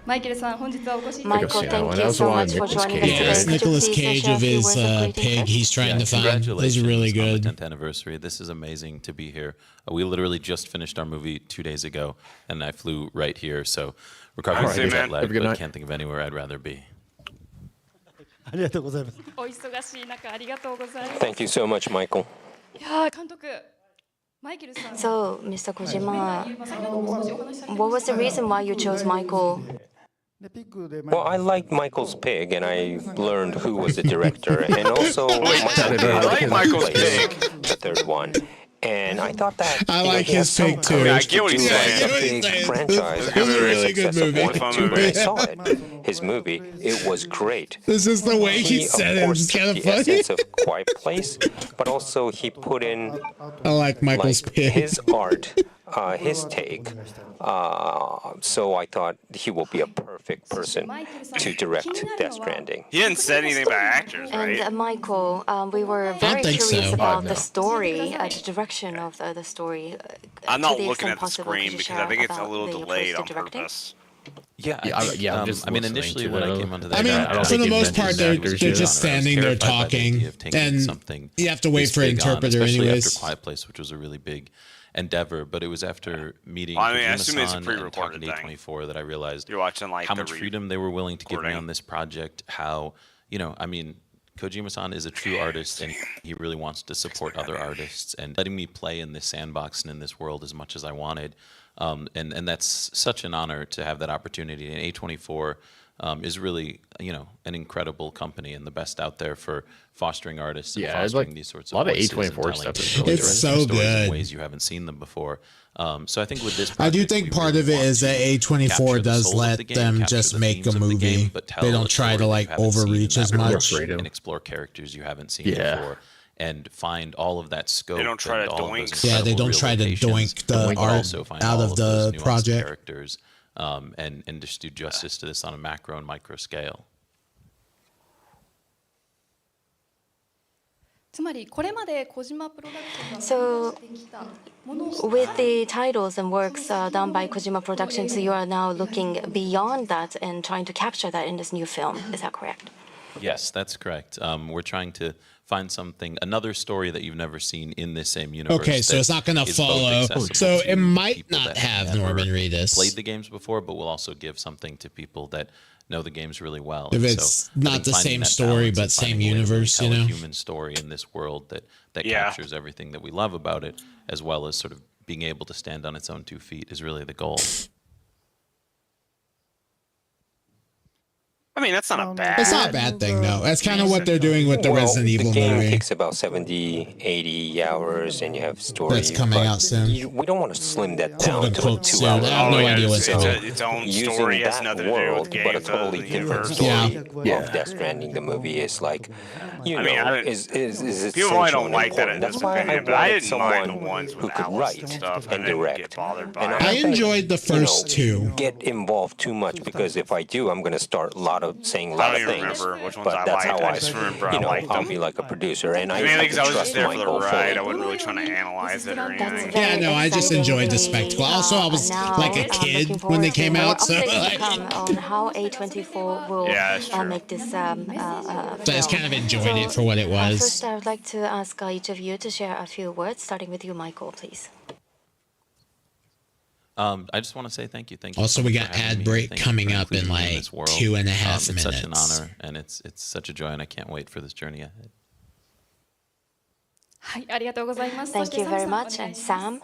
マイケルさん、本日はお越しいただき Michael, thank you so much for joining us Yeah, today. it's Could you Nicolas please Cage share a of few his words of greeting, Pig Chris? he's trying to find. Those Congratulations are really on the good. 10th anniversary. This is amazing to be here. We literally just finished our movie 2 days ago, and I flew right here. So recovering Alright, from man. jet lag, Have a good but night. can't think of anywhere I'd rather be. ありがとうございます。お忙しい中ありがとうございます。 Thank you so much, Michael. いやー、監督、マイケルさん。 So, Mr. Kojima, まあ先ほども少しお話しされて what ま was し the たが reason why you chose Michael? Well, I liked Michael's Pig, and I learned who was the director, and also I like Michael's plays Pig. the third one. And I thought that I you know, like he has his some Pig, too. courage I to get what do he's like saying. a big It was franchise a after the really good success of movie. 1 and 2. When I saw it, his movie, it was great. This is the way he of said it. course, It's kind of the funny. essence of Quiet Place, but also he put in I like Michael's Pig. his art, his take. So I thought he will be a perfect person to direct Death Stranding. He didn't say anything about actors, right? And Michael, we were very think curious so. about no. the story, the direction of the story. I'm To not the looking extent at the possible, screen could you because share I think it's a about little the approach delayed to on directing? purpose. Yeah, Yeah, I'm just I mean, listening initially to when I them. came onto that, I mean, I don't for the think it most part, mentions they're actors, they're yeah. just I was standing there terrified by the talking, idea of taking and something you have to wait this for an big on, interpreter especially anyways. after Quiet Place, which was a really big endeavor. But it was after meeting Well, I mean, I assume it's a Kojima-san and pre-recorded talking to thing. A24 that I realized You're watching like how the much freedom they were willing to give me recording. on this project. How, I mean, Kojima-san is a true artist, and he really wants to support other artists, and letting me play in this sandbox and in this world as much as I wanted. And that's such an honor to have that opportunity. And A24 is really, an incredible company and the best out there for fostering artists and Yeah, it's fostering like these sorts a of lot of voices and A24 telling stuff is really It's good. so stories in good. ways you haven't seen them before. So I think with this I do project, think we part really of it want is that to A24 capture the does soul of let the game, them capture just the make a themes of the game, movie. but tell They a don't try story to that like you haven't seen in overreach that as world much. and explore characters you haven't seen Yeah. before, and find all of that scope. They don't try and to all of doink. those Yeah, they incredible don't try to real locations, doink the but art also find out all of those the nuanced project. characters, and just do justice to this on a macro and micro scale. つまりこれまで小島プロダクショ So, ンがしてきたものを with the titles and works done by Kojima Productions, you are now looking beyond that and trying to capture that in this new film. Is that correct? Yes, that's correct. We're trying to find another story that you've never seen in this same universe. Okay, so that it's not going to is both follow. accessible So to it might people not that have never Norman Reedus. played the games before, but we'll also give something to people that know the games really well. If And it's so I not think the finding same that story, balance but and same finding a way to really universe, tell you know? a human story in this world that Yeah. captures everything that we love about it, as well as sort of being able to stand on its own 2 feet, is really the goal. I mean, that's not a bad. It's not a bad thing, though. That's kind of what they're doing with the Resident Evil the game movie. takes about 70, 80 hours, and you have story. That's coming out soon. We don't want to slim that Quote down to unquote a soon. 2 hour. I have no idea what's it's called. its own Using story. It has that nothing to do with world, games. but a totally different story of Death Stranding, the movie, is like, you know, is people probably essential don't and like that important. in That's this why I opinion, but I wanted didn't mind the someone ones who with could Alice write and stuff. and direct. Bothered by And it. I enjoyed the first two. Get involved too much, because if I do, I'm going to start saying a I lot don't of even things. remember which ones But I that's liked. how I just remember I liked I'll them. be like a producer, and I Mainly because I was trust just there for the Michael ride. I wasn't really trying to analyze it or anything. Yeah, no, I just enjoyed the spectacle. Also, I was like a kid when they came out, so like, on how A24 will make this so I just kind of enjoyed it for what it was. First, I would like to ask each of you to share a few words, starting with you, Michael, please. I just want to say thank you. Thank you. Also, so we much got for having ad me. break Thank you coming for up in including me like this world. 2.5 It's minutes. such an honor, and it's such a joy, and I can't wait for this journey ahead. Thank you very much. And Sam?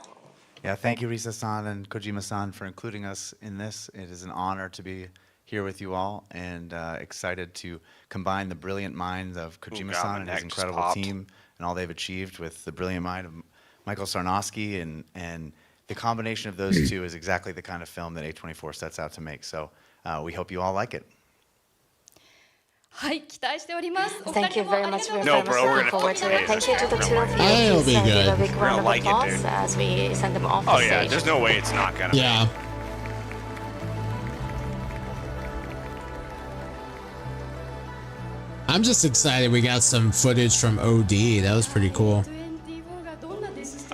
Yeah, thank you, Risa-san and Kojima-san, for including us in this. It is an honor to be here with you all, and excited to combine the brilliant minds of Kojima-san and his incredible team and all they've achieved with the brilliant mind of Michael Sarnowski, and the combination of those two is exactly the kind of film that A24 sets out to make. So we hope you all like it. Thank you very much. We're No, very bro, much we're looking gonna forward to it. Thank you to the two of you. It'll be Please good. give a big We're round gonna of like it, applause dude. as we send them off Oh the yeah, stage. there's no way it's not gonna. Yeah. I'm just excited we got some footage from OD. That was pretty cool.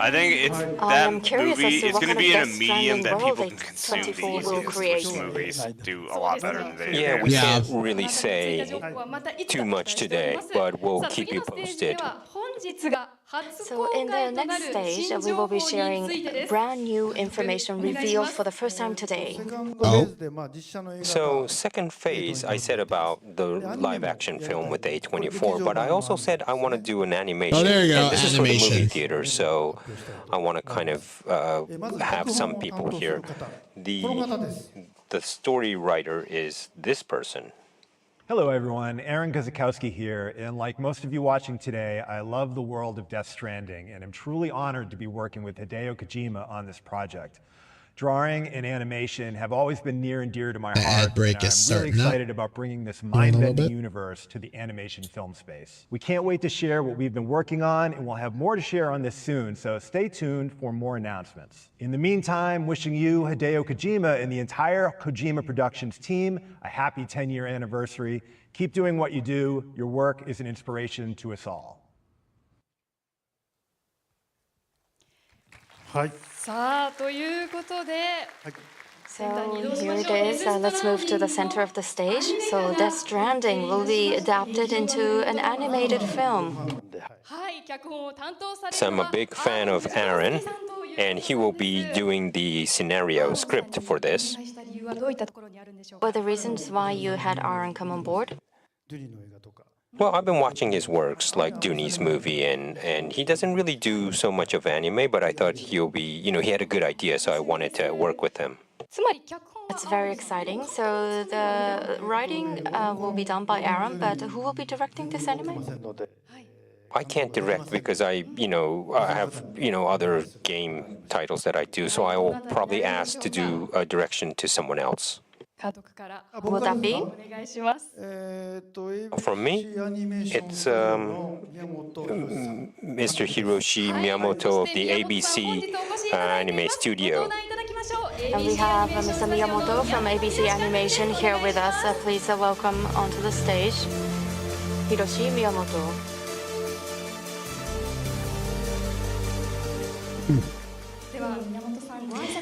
I think it's I'm that curious movie. as to It's what going to kind be of in a Death medium Stranding that world people can consume 24 these will create. which movies do a lot better than they Yeah, do. we can't really say too much today, but we'll keep you posted. So in the next stage, we will be sharing brand new information revealed for the first time today. Oh. So second phase, I said about the live action film with A24, but I also said I want to do an animation. Oh, there you go, And this is for the movie animation. theater, so I want to kind of have some people here. The story writer is this person. Hello, everyone. Aaron Guzikowski here, and like most of you watching today, I love the world of Death Stranding, and I'm truly honored to be working with Hideo Kojima on this project. Drawing and animation have always been near and dear to my The heart, ad break and is I'm really starting up. excited about bringing this a little mind-bending bit. universe to the animation film space. We can't wait to share what we've been working on, and we'll have more to share on this soon, so stay tuned for more announcements. In the meantime, wishing you, Hideo Kojima, and the entire Kojima Productions team a happy 10-year anniversary. Keep doing what you do. Your work is an inspiration to us all. はい。さあということで、 So here it is. Let's move to the center of the stage. So Death Stranding will be adapted into an animated film. はい脚本を担当され So I'm a big fan of Aaron, and he will be doing the scenario script for this. した理由はどういったところにあるんでしょう What are the reasons why you had Aaron come on board? Well, I've been watching his works, like Dooney's movie, and he doesn't really do so much of anime, but I thought he'll be, he had a good idea, so I wanted to work with him. つまり脚本 It's very exciting. So the writing will be done by Aaron, but who will be directing this anime? I can't direct because I have, other game titles that I do, so I will probably ask to do a direction to someone else. 監督から Will that be? お願いします。 From me, it's Mr. Hiroshi Miyamoto of the ABC Anime Studio. And we have Mr. Miyamoto from ABC Animation here with us. Please welcome onto the stage, Hiroshi Miyamoto.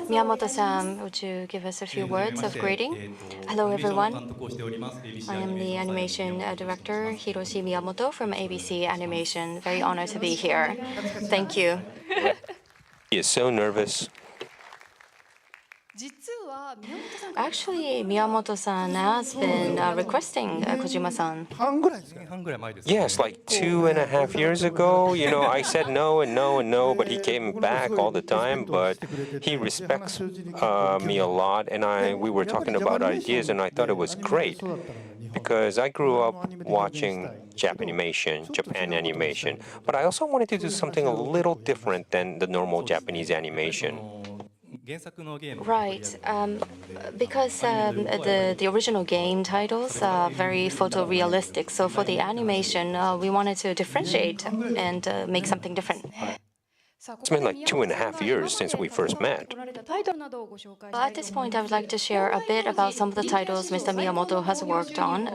Miyamoto-san, would you give us a few words of greeting? Hello, everyone. I am the animation director, Hiroshi Miyamoto from ABC Animation. Very honored to be here. Thank you. He is so nervous. 実は宮本さん Actually, Miyamoto-san has been requesting Kojima-san. Yes, like 2.5 years ago, I said no and no and no, but he came back all the time. But he respects me a lot, and we were talking about ideas, and I thought it was great. because I grew up watching Japan animation, but I also wanted to do something a little different than the normal Japanese animation. Right, because the original game titles are very photorealistic, so for the animation, we wanted to differentiate and make something different. It's been like 2.5 years since we first met. Well, at this point, I would like to share a bit about some of the titles Mr. Miyamoto has worked on.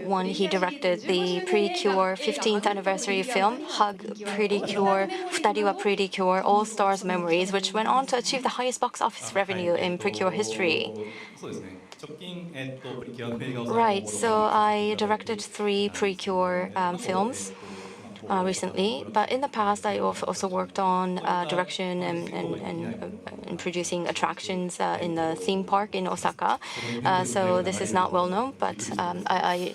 One, he directed the Pretty-Cure 15th anniversary film, Hug, Pretty Cure, Futari wa Pretty Cure, All Stars Memories, which went on to achieve the highest box office revenue in Pretty-Cure history. Right, so I directed 3 Pretty-Cure films. Recently, but in the past I also worked on direction and producing attractions in the theme park in Osaka. So this is not well known, but I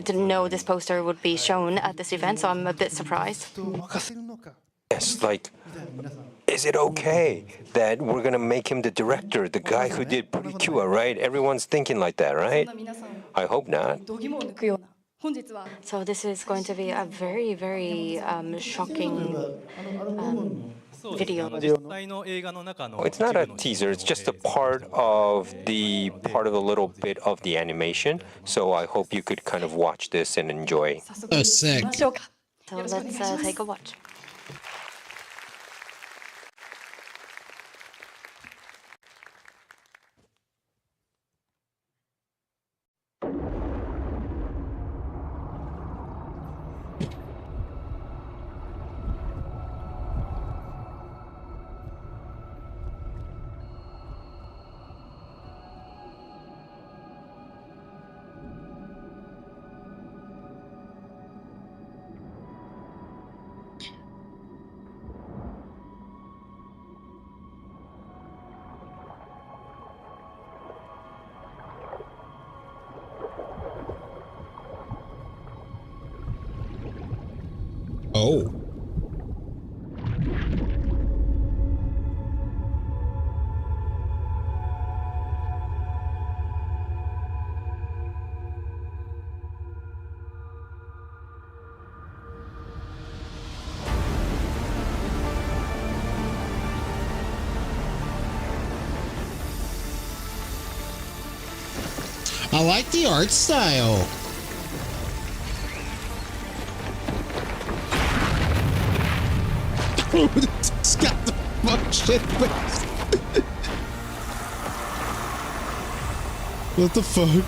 didn't know this poster would be shown at this event, so I'm a bit surprised. Yes, like, is it okay that we're gonna make him the director, the guy who did Pretty Cure, right? Everyone's thinking like that, right? I hope not. So this is going to be a very, very shocking video. It's not a teaser, it's just a part of the little bit of the animation. So I hope you could kind of watch this and enjoy. Oh, sick. So let's take a watch. Oh. I like the art style. It's got the fuck shit. What the fuck?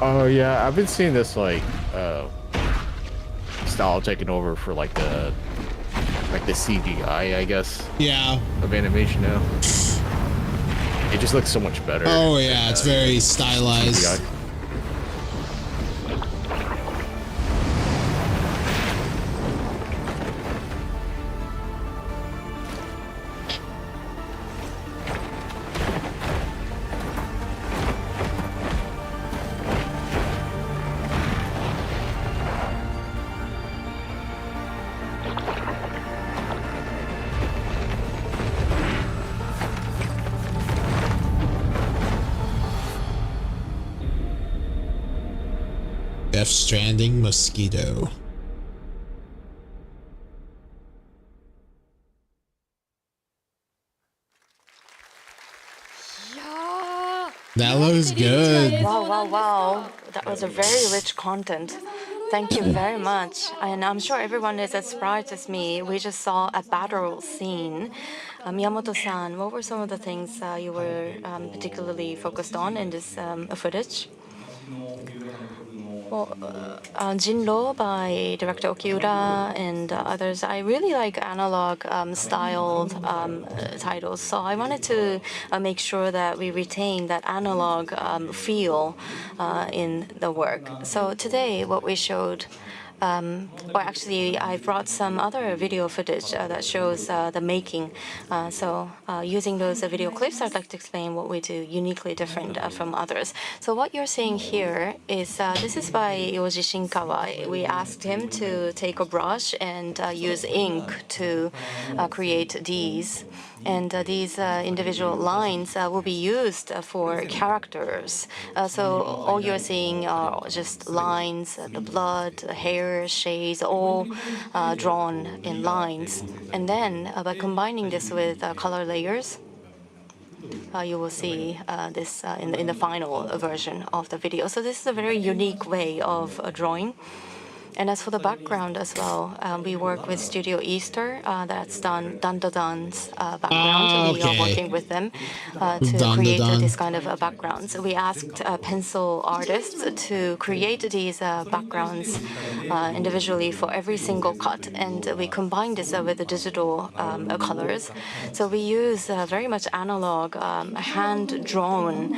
Oh yeah, I've been seeing this like style taking over for like the CGI, I guess. Yeah. Of animation now. It just looks so much better. Oh yeah, it's very stylized. CGI. Death Stranding Mosquito. That looks good. Wow, wow, wow. That was a very rich content. Thank you very much. And I'm sure everyone is as surprised as me. We just saw a battle scene. Miyamoto-san, what were some of the things you were particularly focused on in this footage? Well, Jinro by director Okiura and others. I really like analog styled titles, so I wanted to make sure that we retain that analog feel in the work. So today, what we showed Or actually, I brought some other video footage that shows the making. So using those video clips, I'd like to explain what we do uniquely different from others. So what you're seeing here is this is by Yoji Shinkawa. We asked him to take a brush and use ink to create these. And these individual lines will be used for characters. So all you're seeing are just lines, the blood, the hair, shades, all drawn in lines. And then by combining this with color layers, you will see this in the final version of the video. So this is a very unique way of drawing. And as for the background as well, we work with Studio Easter. That's done Dandadan's background. We are working with them to create this kind of backgrounds. We asked pencil artists to create these backgrounds individually for every single cut, and we combine this with the digital colors. So we use very much analog, hand-drawn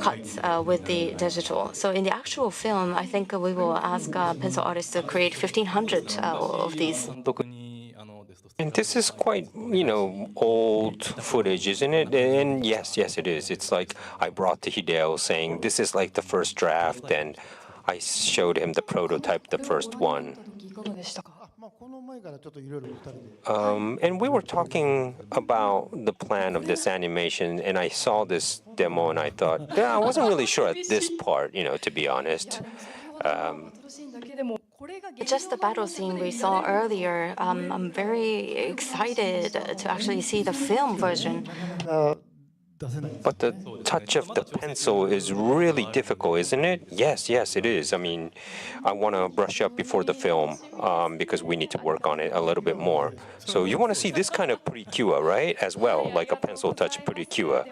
cuts with the digital. So in the actual film, I think we will ask pencil artists to create 1,500 of these. And this is quite, old footage, isn't it? And yes, it is. It's like I brought to Hideo saying, this is like the first draft, and I showed him the prototype, the first one. And we were talking about the plan of this animation, and I saw this demo, and I thought, I wasn't really sure at this part, to be honest. Just the battle scene we saw earlier, I'm very excited to actually see the film version. But the touch of the pencil is really difficult, isn't it? Yes, it is. I mean, I want to brush up before the film because we need to work on it a little bit more. So you want to see this kind of precure, right? As well, like a pencil touch precure.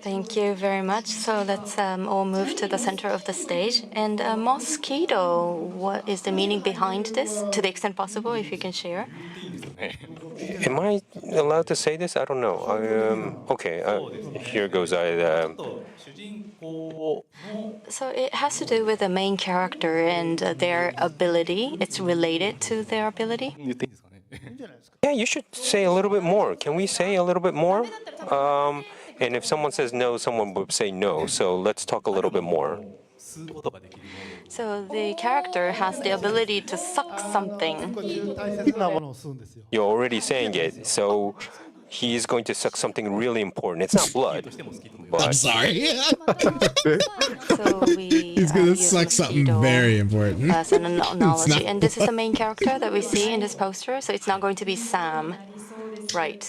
Thank you very much. So let's all move to the center of the stage. And Mosquito, what is the meaning behind this? To the extent possible, if you can share. Am I allowed to say this? I don't know. Okay, here goes. So it has to do with the main character and their ability. It's related to their ability. Yeah, you should say a little bit more. Can we say a little bit more? And if someone says no, someone would say no. So let's talk a little bit more. So the character has the ability to suck something. You're already saying it. So he is going to suck something really important. It's not blood. But... I'm sorry. So He's going to suck something very important. As an analogy. And this is the main character that we see in this poster. So it's not going to be Sam. Right.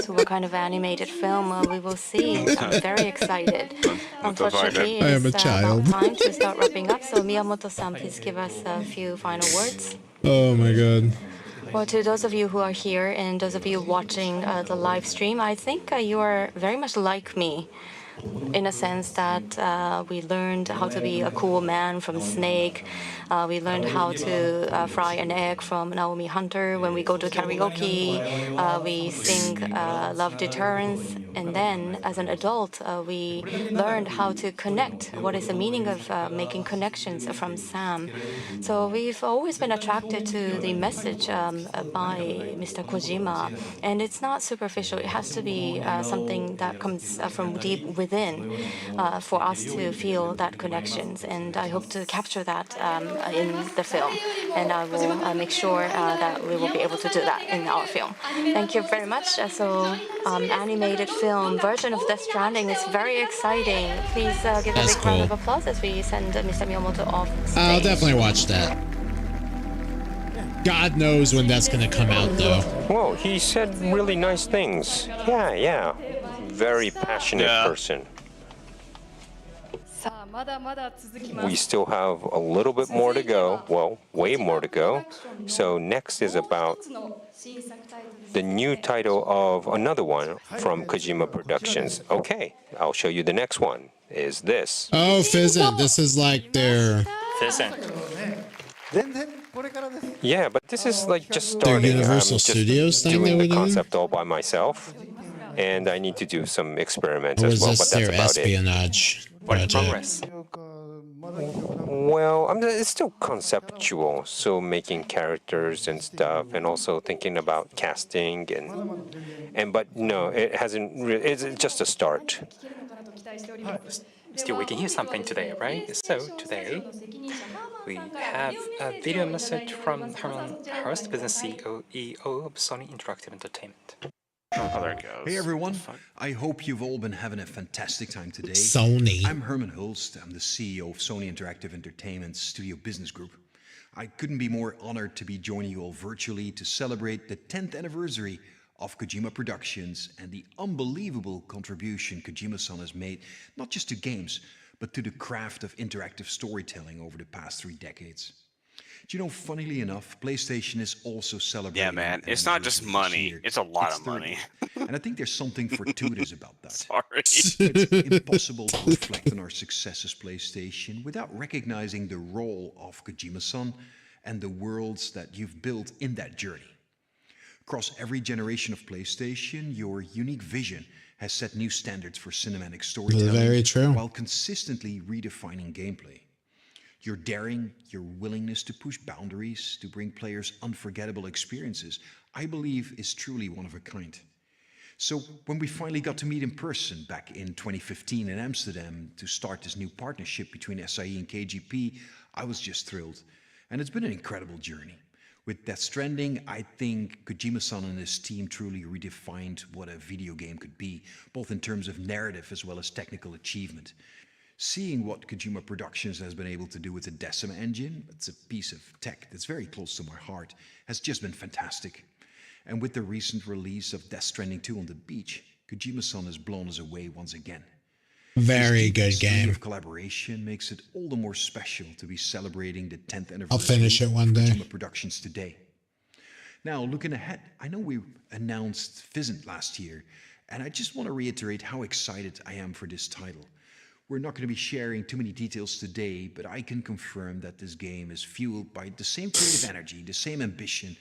So what kind of animated film we will see? I'm very excited. Unfortunately, I am a it's child. about time to start wrapping up. So Miyamoto-san, please give us a few final words. Oh my god. Well, to those of you who are here and those of you watching the live stream, I think you are very much like me. In a sense that we learned how to be a cool man from Snake. We learned how to fry an egg from Naomi Hunter. When we go to karaoke, we sing Love Deterrence. And then, as an adult, we learned how to connect. What is the meaning of making connections from Sam? So we've always been attracted to the message by Mr. Kojima. And it's not superficial. It has to be something that comes from deep within for us to feel that connections. And I hope to capture that in the film. And I will make sure that we will be able to do that in our film. Thank you very much. So animated film version of Death Stranding is very exciting. Please give a big round of applause as we send Mr. Miyamoto off stage. I'll definitely watch that. God knows when that's going to come out, though. Well, he said really nice things. Yeah. Very passionate person. We still have a little bit more to go. Well, way more to go. So next is about the new title of another one from Kojima Productions. Okay, I'll show you the next one. Is this. Oh, Fizzent. This is like their... Fizzent. Yeah, but this is like just starting. Their Universal Studios thing they doing were the doing? concept all by myself. And I need to do some experiments Or as is well, this but that's their about it. espionage? What in progress? Well, it's still conceptual, so making characters and stuff, and also thinking about casting but no, it hasn't. It's just a start. Still, we can hear something today, right? So today, we have a video message from Herman Hurst, Business CEO of Sony Interactive Entertainment. Oh, there it goes. Hey everyone, I hope you've all been having a fantastic time today. Sony. I'm Herman Hulst. I'm the CEO of Sony Interactive Entertainment's Studio Business Group. I couldn't be more honored to be joining you all virtually to celebrate the 10th anniversary of Kojima Productions and the unbelievable contribution Kojima-san has made, not just to games, but to the craft of interactive storytelling over the past 3 decades. Do you know, funnily enough, PlayStation is also celebrating. Yeah, man. It's not just money. It's a lot of money. And I think there's something fortuitous about that. Sorry. It's impossible to reflect on our success as PlayStation without recognizing the role of Kojima-san and the worlds that you've built in that journey. Across every generation of PlayStation, your unique vision has set new standards for cinematic storytelling. Very true. While consistently redefining gameplay. Your daring, your willingness to push boundaries, to bring players unforgettable experiences, I believe is truly one of a kind. So when we finally got to meet in person back in 2015 in Amsterdam to start this new partnership between SIE and KGP, I was just thrilled. And it's been an incredible journey. With Death Stranding, I think Kojima-san and his team truly redefined what a video game could be, both in terms of narrative as well as technical achievement. Seeing what Kojima Productions has been able to do with the Decima engine, it's a piece of tech that's very close to my heart, has just been fantastic. And with the recent release of Death Stranding 2 on the beach, Kojima-san has blown us away once again. Very good game. Of collaboration makes it all the more special to be celebrating the 10th anniversary. I'll finish it one day. Of Kojima Productions today. Now, looking ahead, I know we announced Physant last year, and I just want to reiterate how excited I am for this title. We're not going to be sharing too many details today, but I can confirm that this game is fueled by the same creative energy, the same ambition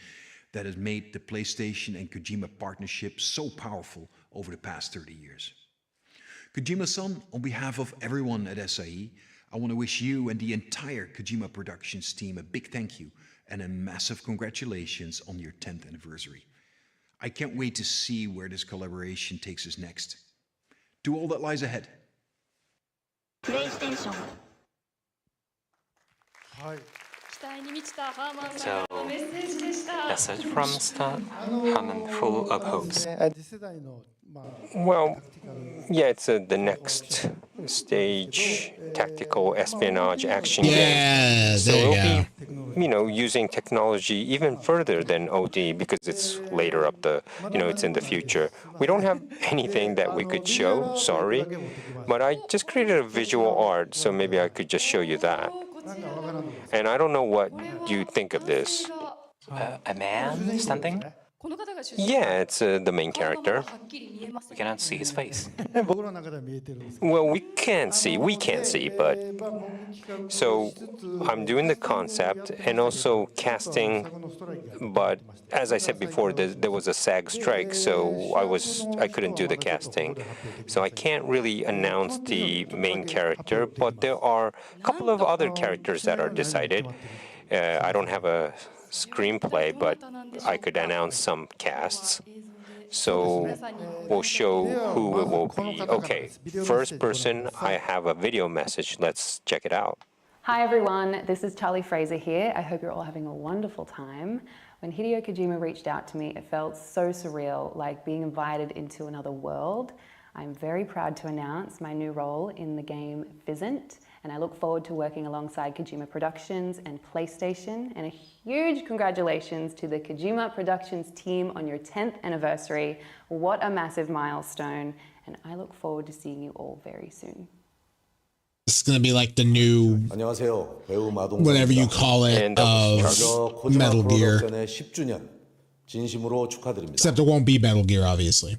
that has made the PlayStation and Kojima partnership so powerful over the past 30 years. Kojima-san, on behalf of everyone at SIE, I want to wish you and the entire Kojima Productions team a big thank you and a massive congratulations on your 10th anniversary. I can't wait to see where this collaboration takes us next. To all that lies ahead. So, message from Stan, Herman, full of hopes. Well, yeah, it's the next stage tactical espionage action game. So there you it'll be, using technology even further than OD because it's later up it's in the future. We don't have anything that we could show, sorry, but I just created a visual art, so maybe I could just show you that. And I don't know what you think of this. A man standing? Yeah, it's the main character. We cannot see his face. Well, we can't see, but... So, I'm doing the concept and also casting, but as I said before, there was a SAG strike, so I couldn't do the casting. So I can't really announce the main character, but there are a couple of other characters that are decided. I don't have a screenplay, but I could announce some casts. So we'll show who it will be. Okay, first person, I have a video message. Let's check it out. Hi everyone, this is Charlie Fraser here. I hope you're all having a wonderful time. When Hideo Kojima reached out to me, it felt so surreal, like being invited into another world. I'm very proud to announce my new role in the game Physant, and I look forward to working alongside Kojima Productions and PlayStation, and a huge congratulations to the Kojima Productions team on your 10th anniversary. What a massive milestone, and I look forward to seeing you all very soon. It's going to be like the new, whatever you call it, of Metal Gear. Except it won't be Metal Gear, obviously.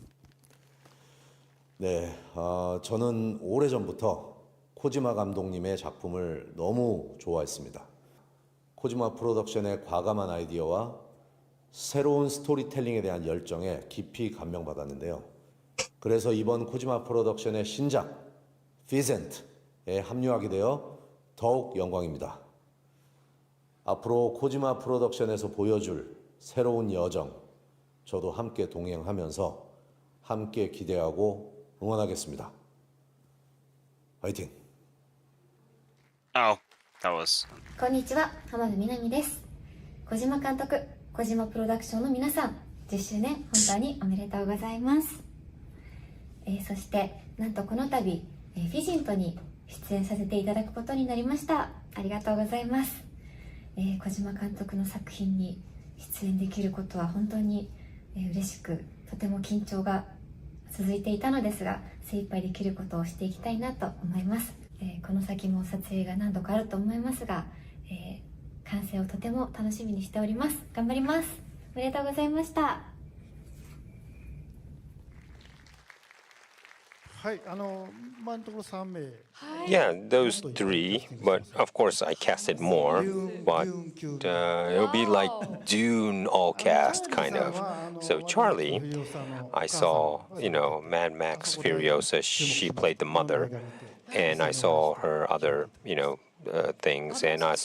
네, 저는 오래전부터 코지마 감독님의 작품을 너무 좋아했습니다. 코지마 프로덕션의 과감한 아이디어와 새로운 스토리텔링에 대한 열정에 깊이 감명받았는데요. 그래서 이번 코지마 프로덕션의 신작 피센트 합류하게 되어 더욱 영광입니다. 앞으로 코지마 프로덕션에서 보여줄 새로운 여정, 저도 함께 동행하면서 함께 기대하고 응원하겠습니다. 화이팅! Oh, that was. こんにちは、浜辺美波です。小島監督、小島プロダクションの皆さん、10周年本当におめでとうございます。そしてなんとこの度、フィジントに出演させていただくことになりました。ありがとうございます。小島監督の作品に出演できることは本当に嬉しく、とても緊張が続いていたのですが、精一杯できることをしていきたいなと思います。この先も撮影が何度かあると思いますが、完成をとても楽しみにしております。頑張ります。おめでとうございました。はい、今のところ3名。Yeah, those three, but of course I casted more, but it'll be like Dune all cast, kind of. So Charlie, I saw, Mad Max Furiosa, she played the mother, and I saw her other, things, and I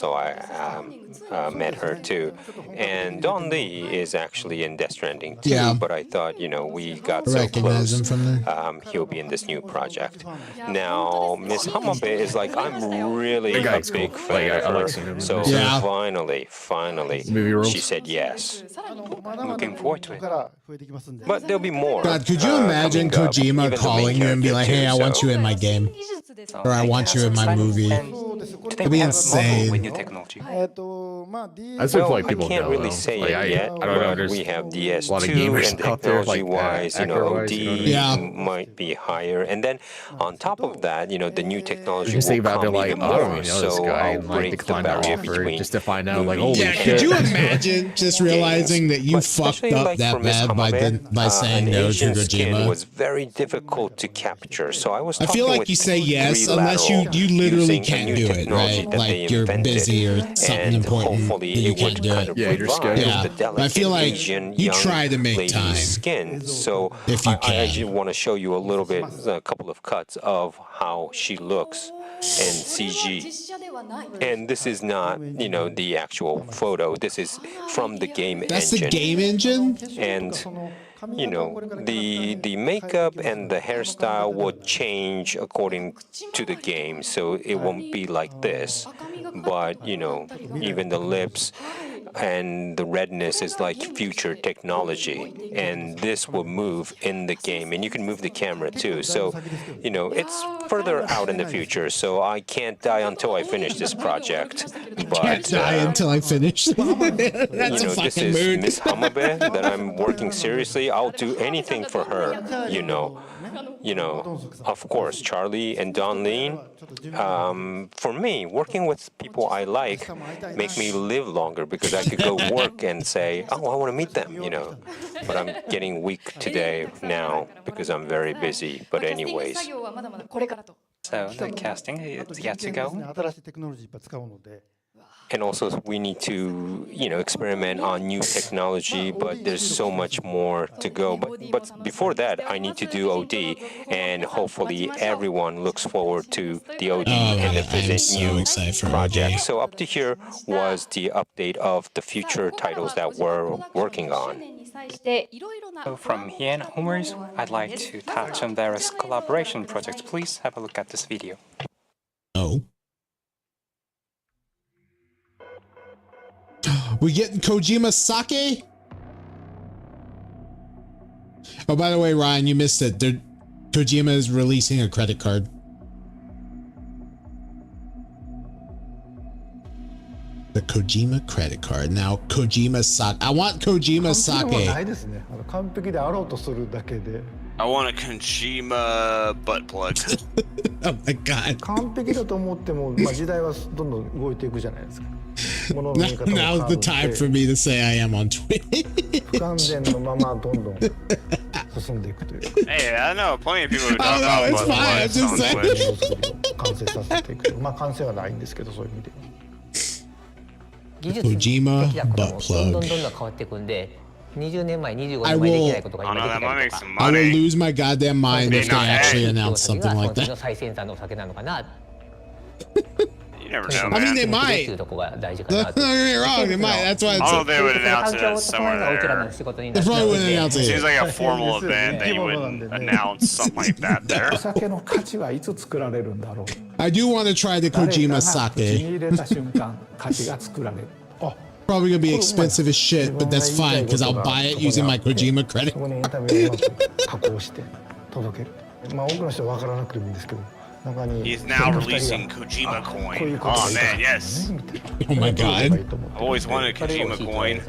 met her too. And Don Lee is actually in Death Stranding too, Yeah. but I thought, we got so Recognize close. him from there. He'll be in this new project. Now, Miss Hamabe is like, I'm really The a guy's big cool. fan Like, I of like her. seeing him in So this. Yeah. finally, Movie rules. she said yes. Looking forward to it. But there'll be more. God, could you imagine coming up. Kojima Even the calling main you and be like, character hey, I too, want so- you in my game? Or I want you in my movie. It'd be insane. With new technology. That's what Well, like people I can't know. really though. say Like, it yet. I don't know. but There's we have a lot of DS2 gamers and out there, like, technology-wise, accurate-wise, OD you know what I mean? Yeah. might be higher. And then on top of that, the new technology Just will think about come they're like, even I don't more. even know this So guy, I'll and like break the decline the barrier offer between just to find out, like, holy Yeah, shit. could you imagine just realizing that you But fucked especially, up like, for that Miss bad by Hamabe, saying an no to Asian skin Kojima? was very difficult to capture. So I was I talking feel like with you say yes Three unless Lateral you literally using a can't new do it, technology right? that they Like you're invented, busy or something and important that hopefully you it can't would do kind it. of Yeah, you're revive scared. Yeah, the but I delicate feel like Asian you young try to make lady's time skin. So if you I can. just want to show you a little bit, a couple of cuts of how she looks in CG. And this is not, the actual photo. This is from the game That's engine. the game engine? And the makeup and the hairstyle would change according to the game, so it won't be like this. But even the lips and the redness is like future technology, and this will move in the game, and you can move the camera too. So it's further out in the future, so I can't die until I finish this project. But Can't die until I finish. That's a this fucking is mood. Miss Hamabe that I'm working seriously. I'll do anything for her, Of course, Charlie and Don Lee. For me, working with people I like make me live longer because I could go work and say, oh, I want to meet them, But I'm getting weak today now because I'm very busy. But anyways. So the casting is yet to go. 新しいテクノロジーいっぱい使うので。 And also, we need to, experiment on new technology, but there's so much more to go. But before that, I need to do OD, and hopefully everyone looks forward to the OD and the visit new project. So up to here was the update of the future titles that we're working on. So from here onwards, I'd like to touch on various collaboration projects. Please have a look at this video. Oh. We getting Kojima sake? Oh, by the way, Ryan, you missed it. Kojima is releasing a credit card. The Kojima credit card. Now, Kojima sake. I want Kojima sake. ないですね。完璧であろうとするだけで。 I want a Kojima butt plug. Oh my god. 完璧だと思っても、時代はどんどん動いていくじゃないですか。 Now's the time for me to say I am on Twitter. 不完全のままどんどん進んでいくというか。 Hey, I know plenty of people who Oh talk no, about it's butt fine. I'm plugs on just saying. Twitch. 完成させていく。完成はないんですけど、そういう意味で。 Kojima butt どんどん plug. 変わっていくんで、20年前、25 I 年前でき will. ないことが今できたりとか。 I will lose my goddamn mind if they actually announce something like 本当 that. の最先端のお酒なのかな。You never know, man. I mean, they might. Don't get me wrong, they might. That's why. I don't know if they would announce it somewhere there. They probably wouldn't announce it. Seems like a formal event that you wouldn't announce something like that there. I do want to try the Kojima sake. Probably gonna be expensive as shit, but that's fine because I'll buy it using my Kojima credit. He's now releasing Kojima coin. Oh man, yes. Oh my god. I've always wanted a Kojima coin.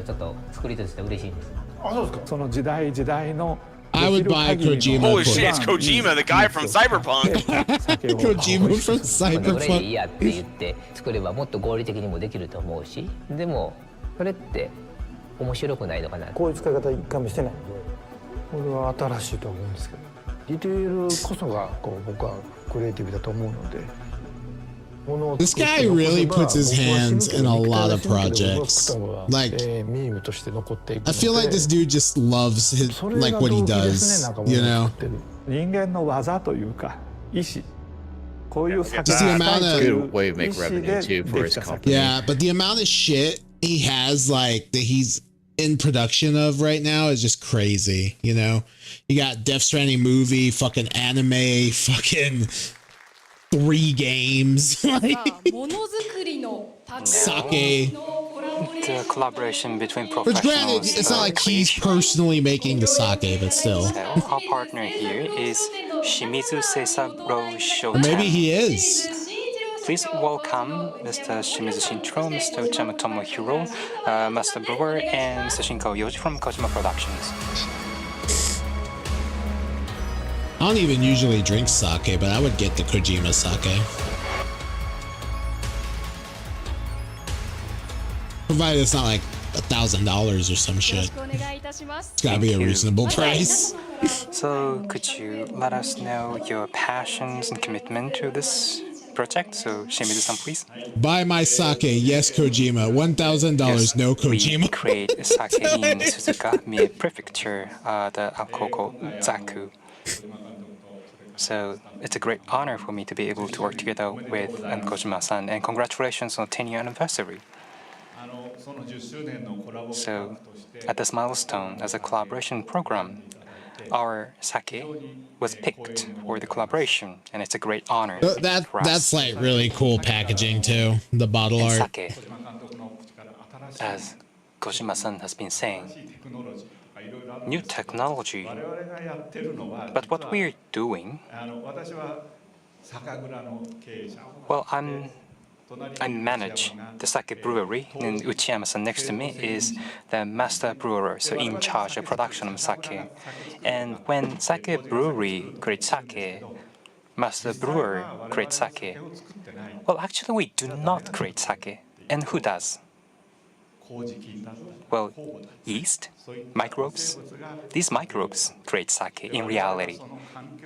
I would buy Kojima. Holy shit, it's Kojima, the guy from Cyberpunk. Kojima from Cyberpunk. いいやって言って作ればもっと合理的にもできると思うし、でもそれって面白くないのかな。こういう使い方一回もしてないんで、これは新しいと思うんですけど、ディテールこそがこう僕はクリエイティブだと思うので。This guy really puts his hands in a lot of projects. Like, I feel like this dude just loves his, like what he does, you know? Just the amount of good way to make revenue too for his company. Yeah, but the amount of shit he has, like that he's in production of right now, is just crazy. You know, you got Death Stranding movie, fucking anime, fucking 3 games, like sake. The collaboration between But professionals. granted, it's not like he's personally making the sake, but still. Our partner here is Shimizu Seisaburo Shoten. Or maybe he is. Please welcome Mr. Shimizu Shintaro, Mr. Uchiyama Tomohiro, Master Brewer, and Mr. Shinko Yoji from Kojima Productions. I don't even usually drink sake, but I would get the Kojima sake. Provided it's not like $1,000 or some shit. It's gotta be a reasonable price. So, could you let us know your passions and commitment to this project? So, Shimizu-san, please. Buy my sake, yes, Kojima. $1,000, no Kojima. We create sake in Suzuka, Mie Prefecture, the alcohol called Zaku. So it's a great honor for me to be able to work together with Kojima-san, and congratulations on 10-year anniversary. So at this milestone, as a collaboration program, our sake was picked for the collaboration, and it's a great honor. That's like really cool packaging too, the bottle art. Sake, as Kojima-san has been saying, new technology, but what we're doing, well, I manage the sake brewery, and Uchiyama-san next to me is the master brewer, so in charge of production of sake. And when sake brewery creates sake, master brewer creates sake. Well, actually, we do not create sake. And who does? Well, yeast, microbes. These microbes create sake in reality.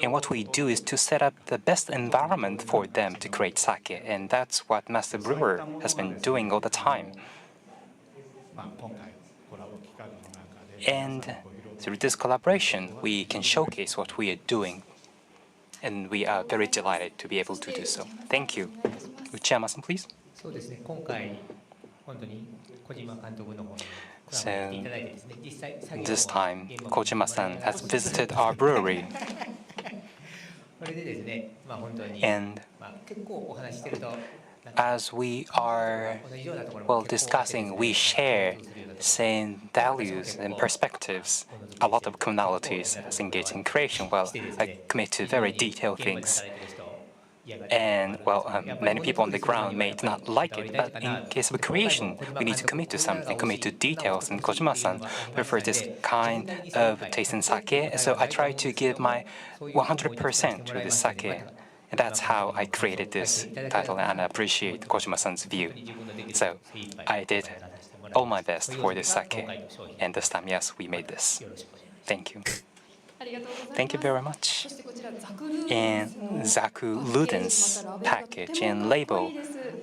And what we do is to set up the best environment for them to create sake. And that's what Master Brewer has been doing all the time. And through this collaboration, we can showcase what we are doing. And we are very delighted to be able to do so. Thank you. Uchiyama-san, please. So, this time, Kojima-san has visited our brewery. And as we are, well, discussing, we share same values and perspectives, a lot of commonalities as engaged in creation. Well, I commit to very detailed things. And, well, many people on the ground may not like it, but in case of creation, we need to commit to something, commit to details, and Kojima-san prefers this kind of taste in sake, so I try to give my 100% to this sake. And that's how I created this title, and I appreciate Kojima-san's view. So, I did all my best for this sake, and this time, yes, we made this. Thank you. Thank you very much. And Zaku Luden's package and label,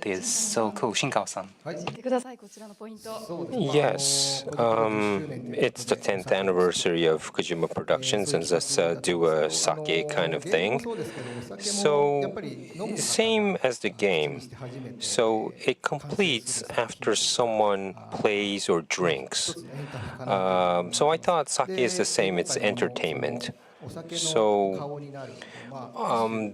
that is so cool. Shinkawa-san. 教えてくださいこちらのポイント。 Yes, it's the 10th anniversary of Kojima Productions, and let's do a sake kind of thing. So, same as the game. So, it completes after someone plays or drinks. So, I thought sake is the same, it's entertainment. So,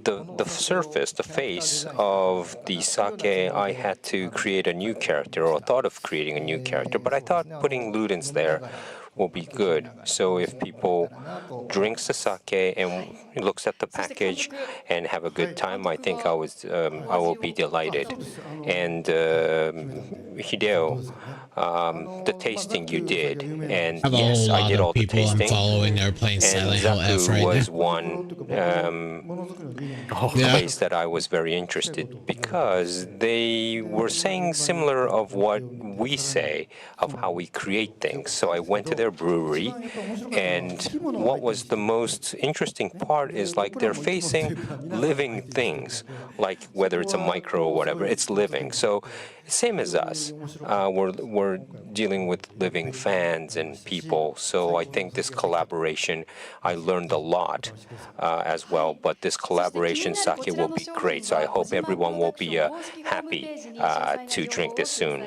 the surface, the face of the sake, I had to create a new character, or thought of creating a new character, but I thought putting Ludens there will be good. So if people drinks the sake and looks at the package and have a good time, I think I will be delighted. And Hideo, the tasting you did, and yes, I did all the tasting. I'm following. They're playing Silent Hill F right was now. one place that I was very interested because they were saying similar of what we say of how we create things. So I went to their brewery, and what was the most interesting part is like they're facing living things, like whether it's a micro or whatever, it's living. So same as us, we're dealing with living fans and people. So I think this collaboration, I learned a lot as well. But this collaboration sake will be great. So I hope everyone will be happy to drink this soon.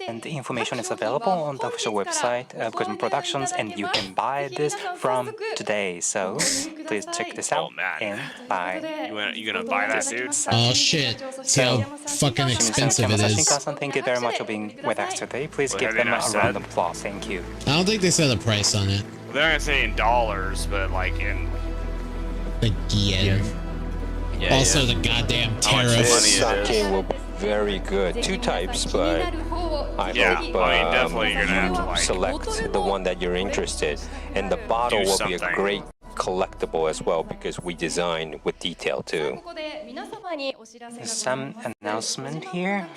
And the information is available on the official website of Kojima Productions, and you can buy this from today. So please check this out and buy. You gonna buy that, dude? Oh shit! See how fucking expensive it is. Shinkawa-san, thank you very much for being with us today. Please give them a round of applause. Thank you. I don't think they said a price on it. They're not gonna say in dollars, but like in the yen. Yeah, also, yeah. the goddamn How much tariffs. This sake will be very good. Two types, but I hope definitely you're gonna have to like select the one that you're interested. And the bottle will be a great collectible as well because we designed with detail too. Some announcement here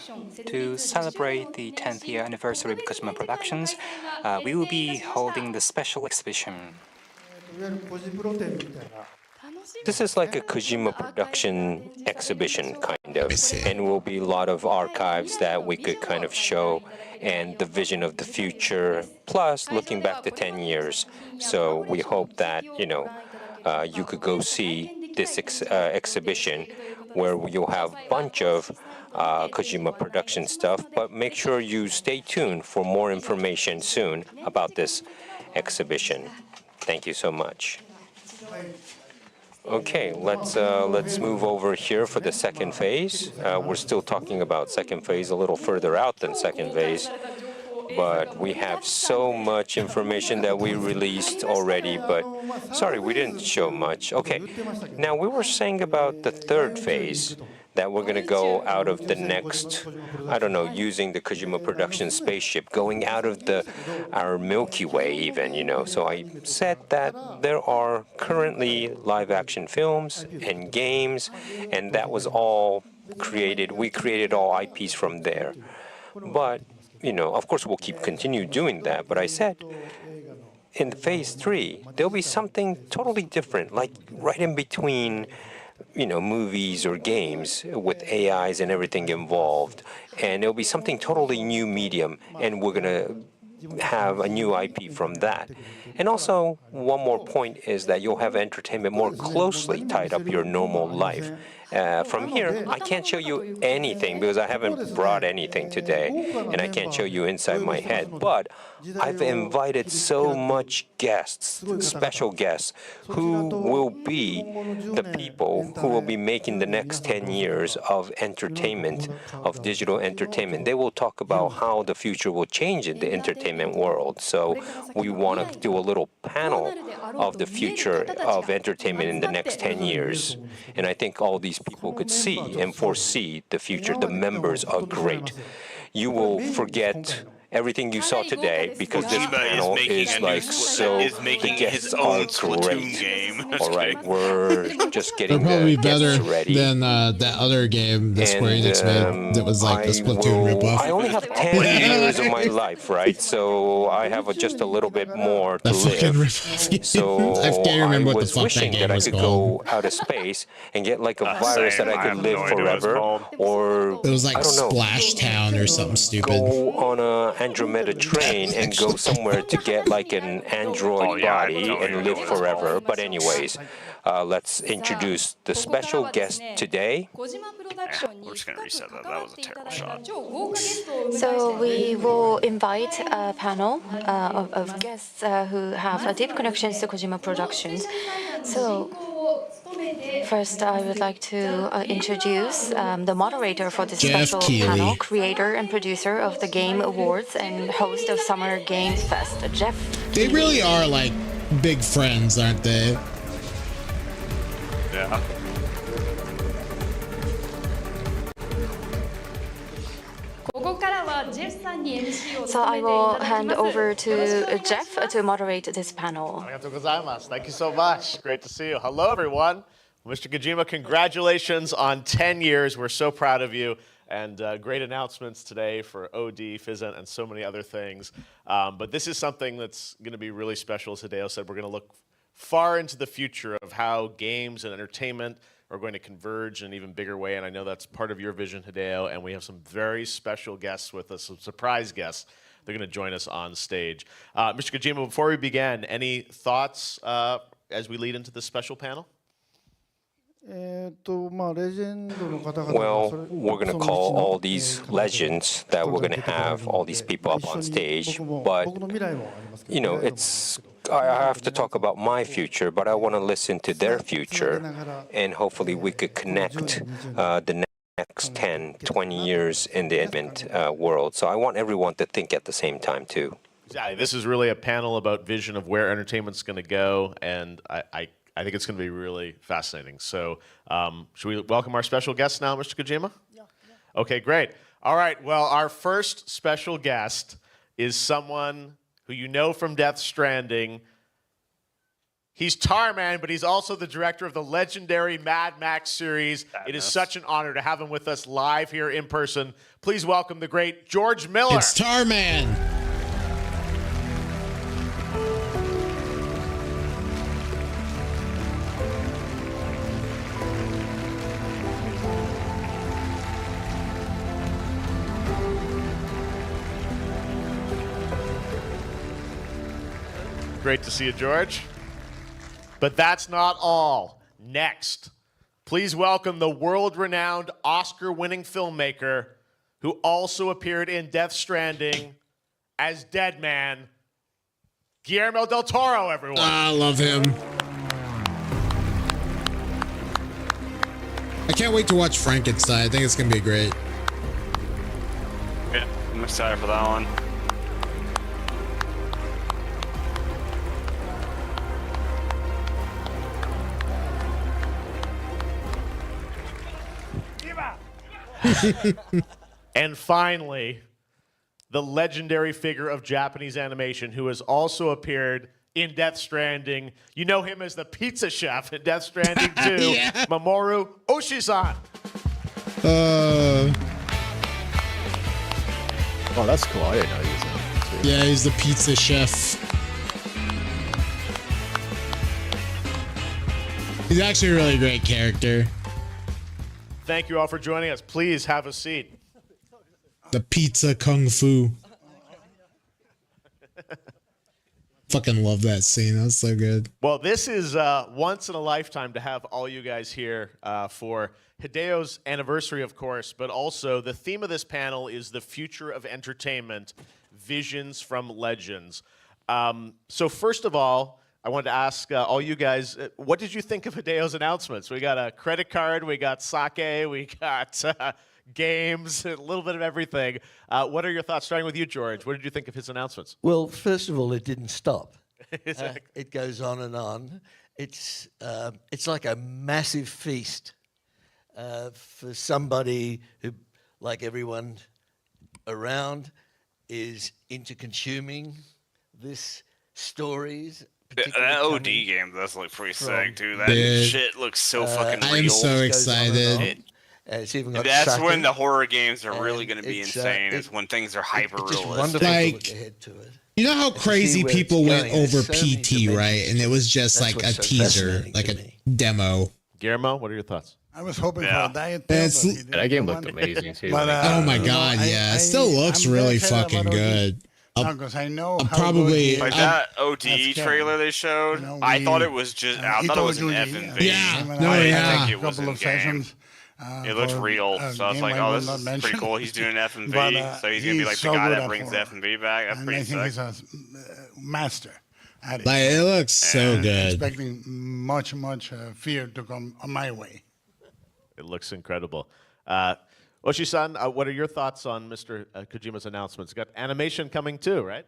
to celebrate the 10th year anniversary of Kojima Productions. We will be holding the special exhibition. This is like a Kojima production exhibition, kind of, and will be a lot of archives that we could kind of show, and the vision of the future, plus looking back to 10 years. So we hope that, you could go see this exhibition where you'll have a bunch of Kojima production stuff, but make sure you stay tuned for more information soon about this exhibition. Thank you so much. Okay, let's move over here for the second phase. We're still talking about second phase, a little further out than second phase, but we have so much information that we released already, but sorry, we didn't show much. Okay, now we were saying about the third phase, that we're going to go out of the next, I don't know, using the Kojima production spaceship, going out of our Milky Way even, So I said that there are currently live-action films and games, and that was all created. We created all IPs from there. But, of course, we'll continue doing that. But I said, in phase 3, there'll be something totally different, like right in between movies or games with AIs and everything involved. And it'll be something totally new medium, and we're going to have a new IP from that. And also, one more point is that you'll have entertainment more closely tied up your normal life. From here, I can't show you anything because I haven't brought anything today, and I can't show you inside my head. But I've invited so much guests, special guests, who will be the people who will be making the next 10 years of entertainment, of digital entertainment. They will talk about how the future will change in the entertainment world. So we want to do a little panel of the future of entertainment in the next 10 years. And I think all these people could see and foresee the future. The members are great. You will forget everything you saw today, because this Kojima is panel making is a new like Spl- is the making guests his are own Splatoon great. game. All right, we're just They're getting probably the better guests ready. than that other game that Square Enix made that was like a Splatoon ripoff. I only have 10 years of my life, right? So I have just a little bit more to That fucking live. ripoff game. So I can't remember I what the was fuck that wishing game that I was could called. go out of space and get like a virus Same. that I I could have live no idea what it's forever, called. or It was like I don't know, Splash Town or something stupid. go on a Andromeda train and go somewhere to get like an android body and live forever. But anyways, let's introduce the special guest today. We're just gonna reset that. That was a terrible shot. So we will invite a panel of guests who have deep connections to Kojima Productions. So first, I would like to introduce the moderator for this Jeff special Keighley. panel, creator and producer of the Game Awards and host of Summer Games Fest, Jeff. They really are like big friends, aren't they? Yeah. So I will hand over to Jeff to moderate this panel. Thank you so much. Great to see you. Hello, everyone. Mr. Kojima, congratulations on 10 years. We're so proud of you. And great announcements today for OD, Fizzent, and so many other things. But this is something that's going to be really special. As Hideo said, we're going to look far into the future of how games and entertainment are going to converge in an even bigger way. And I know that's part of your vision, Hideo. And we have some very special guests with us, some surprise guests. They're going to join us on stage. Mr. Kojima, before we begin, any thoughts as we lead into this special panel? Well, we're going to call all these legends that we're going to have all these people up on stage, but you know, I have to talk about my future, but I want to listen to their future, and hopefully we could connect the next 10, 20 years in the entertainment world. So I want everyone to think at the same time too. Exactly. This is really a panel about vision of where entertainment's going to go, and I think it's going to be really fascinating. So should we welcome our special guest now, Mr. Kojima? Yeah. Okay, great. All right, well, our first special guest is someone who you know from Death Stranding. He's Tarman, but he's also the director of the legendary Mad Max series. It is such an honor to have him with us live here in person. Please welcome the great George Miller. It's Tarman. Great to see you, George. But that's not all. Next, please welcome the world-renowned Oscar-winning filmmaker who also appeared in Death Stranding as Deadman, Guillermo del Toro, everyone. I love him. I can't wait to watch Frankenstein. I think it's going to be great. Yeah, I'm excited for that one. And finally, the legendary figure of Japanese animation who has also appeared in Death Stranding. You know him as the pizza chef in Death Stranding 2, Yeah. Mamoru Oshii-san. Oh, that's cool. I didn't know he was in it. Yeah, he's the pizza chef. He's actually a really great character. Thank you all for joining us. Please have a seat. The pizza kung fu. Fucking love that scene. That was so good. Well, this is once in a lifetime to have all you guys here for Hideo's anniversary, of course, but also the theme of this panel is the future of entertainment, visions from legends. So first of all, I wanted to ask all you guys, what did you think of Hideo's announcements? We got a credit card, we got sake, we got games, a little bit of everything. What are your thoughts? Starting with you, George. What did you think of his announcements? Well, first of all, it didn't stop. Exactly. It goes on and on. It's like a massive feast for somebody who, like everyone around, is into consuming this stories. That OD game does look pretty sick, dude. That Dude, shit looks so fucking I am real. so excited. It's even got That's tracking, when the horror games are really and going to be it's, insane. Is when things are hyper just realistic. wonderful to Like, look ahead to it. you know how to see crazy where it's people went going. There's over so many PT, right? And it was just That's like a what's so teaser, fascinating like to a me. demo. Guillermo, what are your thoughts? I was hoping Yeah. for a diet That's- pill, but he That didn't game do looked one. amazing too. But, like, Oh my you know, god, yeah. It still looks I'm very really excited fucking about OD. good. No, 'cause I know I'll how probably- good he is. Like I'm- that OD That's scary. trailer they showed, You know, I thought we- it was just. he I thought it was told an you FMV. Yeah, him and no, I yeah. had I think a it was couple in of game. sessions. It looks for real, a so I was game like, I "Oh, will this not is mention. pretty cool." He's doing FMV, But, so he's gonna be like so the guy good that at brings horror. FMV back. That's And pretty I think sick. he's a master at it. Like, it looks so And good. expecting much fear to come on my way. It looks incredible. Oshi-san, what are your thoughts on Mr. Kojima's announcements? Got animation coming too, right?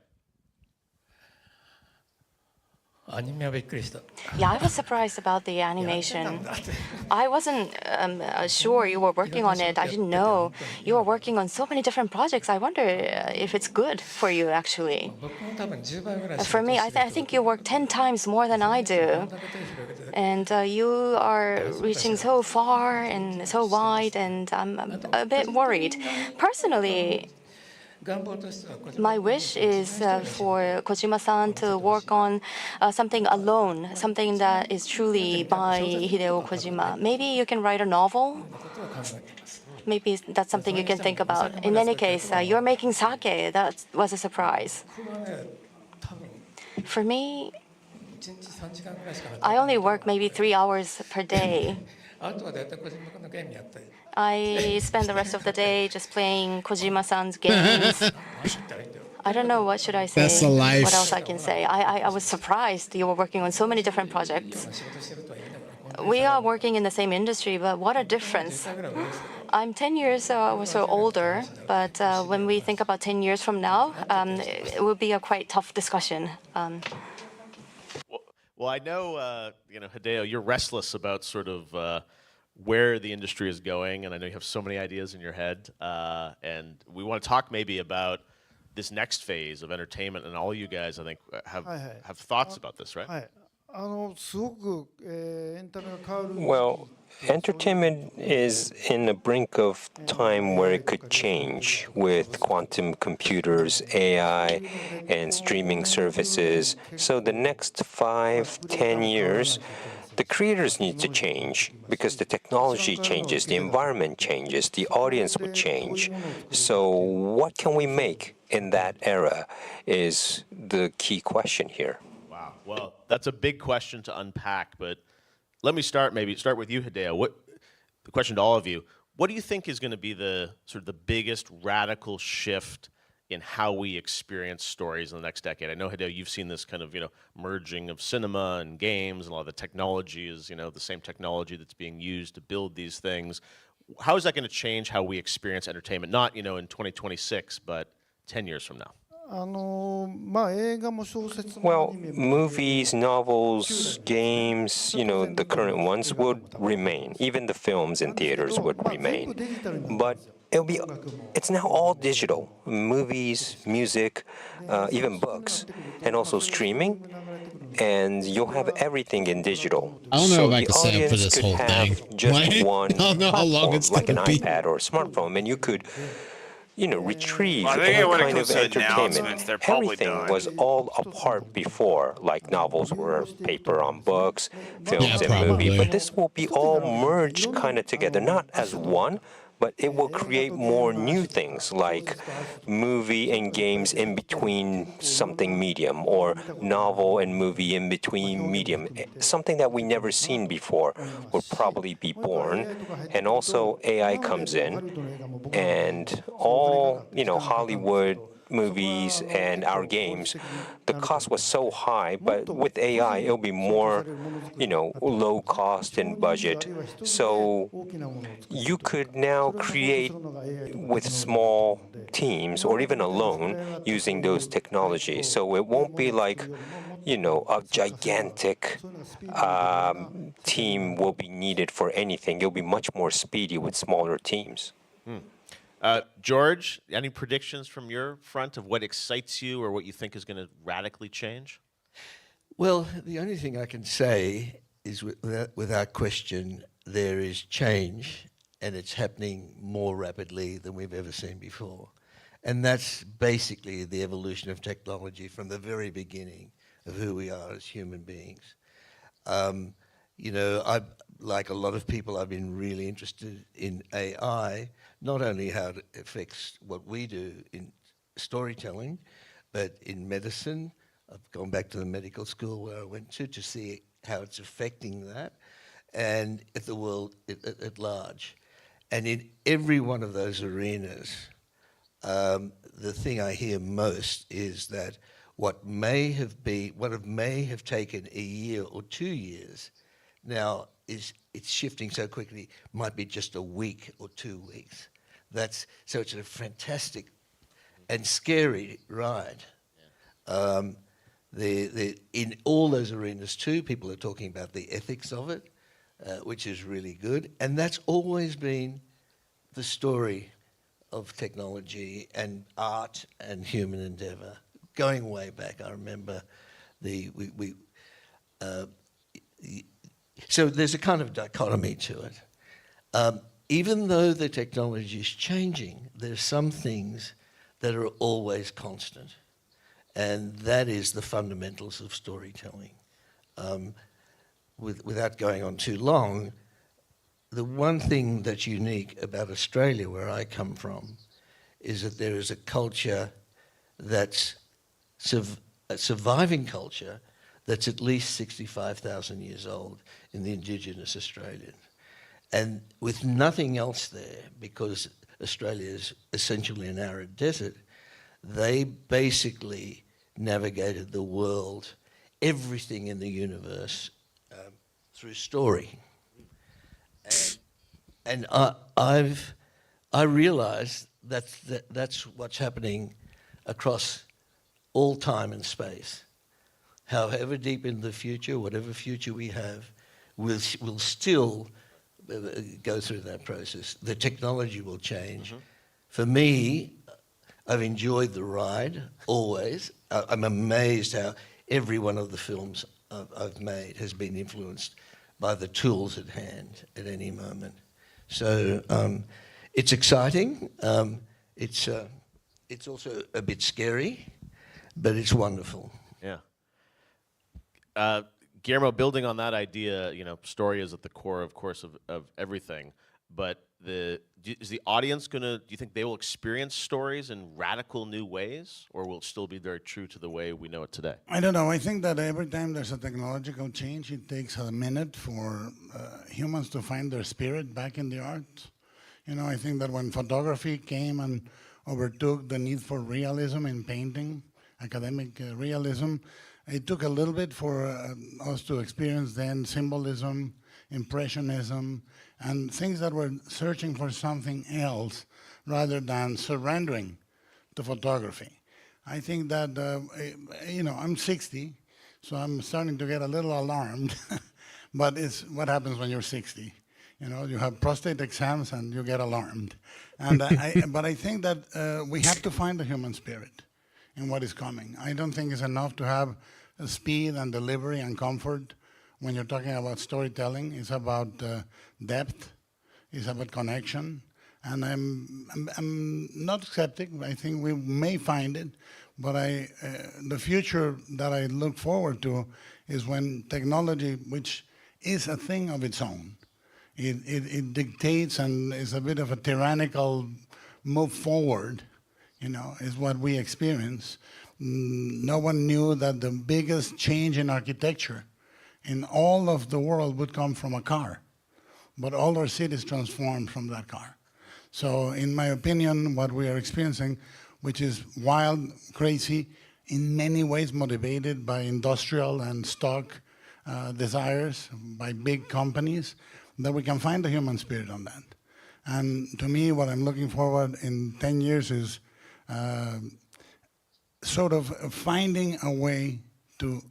Yeah, I was surprised about the animation. I wasn't sure you were working on it. I didn't know you were working on so many different projects. I wonder if it's good for you, actually. For me, I think you work 10 times more than I do. And you are reaching so far and so wide, and I'm a bit worried. Personally, my wish is for Kojima-san to work on something alone, something that is truly by Hideo Kojima. Maybe you can write a novel. Maybe that's something you can think about. In any case, you're making sake. That was a surprise. For me, I only work maybe 3 hours per day. I spend the rest of the day just playing Kojima-san's games. I don't know, what should I say? That's the life. What else I can say? I was surprised you were working on so many different projects. We are working in the same industry, but what a difference. I'm 10 years or so older, but when we think about 10 years from now, it will be a quite tough discussion. Well, I know, Hideo, you're restless about sort of where the industry is going, and I know you have so many ideas in your head. And we want to talk maybe about this next phase of entertainment, and all you guys, I think, have thoughts about this, right? Well, entertainment is in the brink of time where it could change with quantum computers, AI, and streaming services. So the next 5-10 years, the creators need to change because the technology changes, the environment changes, the audience would change. So what can we make in that era is the key question here. Wow. Well, that's a big question to unpack, but let me start with you, Hideo. The question to all of you, what do you think is going to be the sort of the biggest radical shift in how we experience stories in the next decade? I know, Hideo, you've seen this kind of, merging of cinema and games, and a lot of the technology is, the same technology that's being used to build these things. How is that going to change how we experience entertainment? Not, in 2026, but 10 years from now. Well, movies, novels, games, the current ones would remain. Even the films in theaters would remain. But it's now all digital. Movies, music, even books, and also streaming. And you'll have everything in digital. I don't know so if I the can stay up for audience this could whole have thing. just Like, one I don't know how long platform, it's like an gonna be. iPad or a smartphone, and you could retrieve Well, I think any when it kind comes of to entertainment. announcements, they're probably Everything done. was all apart before, like novels were paper on books, films and movie. probably. But this will be all merged kind of together, not as one, but it will create more new things like movie and games in between something medium, or novel and movie in between medium. Something that we never seen before will probably be born. And also AI comes in, and all Hollywood movies and our games, the cost was so high, but with AI it'll be more low cost and budget. So you could now create with small teams or even alone using those technologies. So it won't be like a gigantic team will be needed for anything. It'll be much more speedy with smaller teams. George, any predictions from your front of what excites you or what you think is going to radically change? Well, the only thing I can say is without question, there is change, and it's happening more rapidly than we've ever seen before. And that's basically the evolution of technology from the very beginning of who we are as human beings. You know, like a lot of people, I've been really interested in AI, not only how it affects what we do in storytelling, but in medicine. I've gone back to the medical school where I went to see how it's affecting that, and at the world at large. And in every one of those arenas, the thing I hear most is that what may have taken a year or 2 years now it's shifting so quickly, might be just a week or 2 weeks. So it's a fantastic and scary ride. In all those arenas too, people are talking about the ethics of it, which is really good. And that's always been the story of technology and art and human endeavor. Going way back, I remember so there's a kind of dichotomy to it. Even though the technology is changing, there's some things that are always constant. And that is the fundamentals of storytelling. Without going on too long, the one thing that's unique about Australia, where I come from, is that there is a culture that's a surviving culture that's at least 65,000 years old in the Indigenous Australians. And with nothing else there, because Australia is essentially an arid desert, they basically navigated the world, everything in the universe, through story. And I realize that's what's happening across all time and space. However deep in the future, whatever future we have, we'll still go through that process. The technology will change. Mm-hmm. For me, I've enjoyed the ride, always. I'm amazed how every one of the films I've made has been influenced by the tools at hand at any moment. So it's exciting. It's also a bit scary, but it's wonderful. Yeah. Guillermo, building on that idea, you know, story is at the core, of course, of everything. But is the audience do you think they will experience stories in radical new ways, or will it still be very true to the way we know it today? I don't know. I think that every time there's a technological change, it takes a minute for humans to find their spirit back in the art. You know, I think that when photography came and overtook the need for realism in painting, academic realism, it took a little bit for us to experience then symbolism, impressionism, and things that were searching for something else rather than surrendering to photography. I think that, you know, I'm 60, so I'm starting to get a little alarmed, but it's what happens when you're 60. You know, you have prostate exams and you get alarmed. And but I think that we have to find the human spirit in what is coming. I don't think it's enough to have speed and delivery and comfort. When you're talking about storytelling, it's about depth, it's about connection, and I'm not skeptic. I think we may find it, but the future that I look forward to is when technology, which is a thing of its own, it dictates and is a bit of a tyrannical move forward, you know, is what we experience. No one knew that the biggest change in architecture in all of the world would come from a car, but all our cities transformed from that car. So in my opinion, what we are experiencing, which is wild, crazy, in many ways motivated by industrial and stock desires by big companies, that we can find the human spirit on that. And to me, what I'm looking forward in 10 years is sort of finding a way to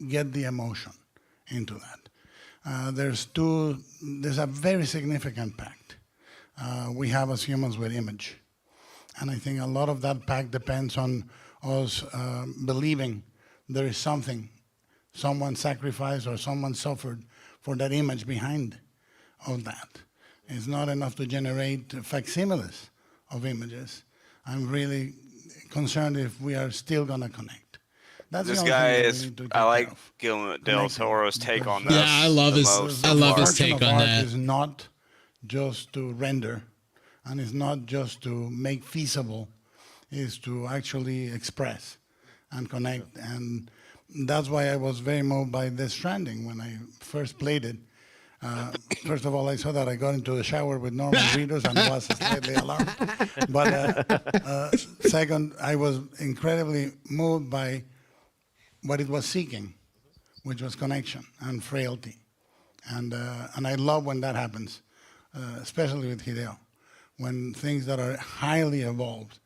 get the emotion into that. There's a very significant pact we have as humans with image. And I think a lot of that pack depends on us believing there is something, someone sacrificed or someone suffered for that image behind of that. It's not enough to generate facsimiles of images. I'm really concerned if we are still going to connect. That's This the only guy thing that we is. need to take I like care of. Guillermo del Toro's take on Because this. Yeah, I love the his- most I so love far. his take function of on art that. is not just to render, and it's not just to make feasible, is to actually express and connect. And that's why I was very moved by Death Stranding when I first played it. First of all, I saw that I got into the shower with normal readers and was slightly alarmed. But second, I was incredibly moved by what it was seeking, which was connection and frailty. And I love when that happens, especially with Hideo, when things that are highly evolved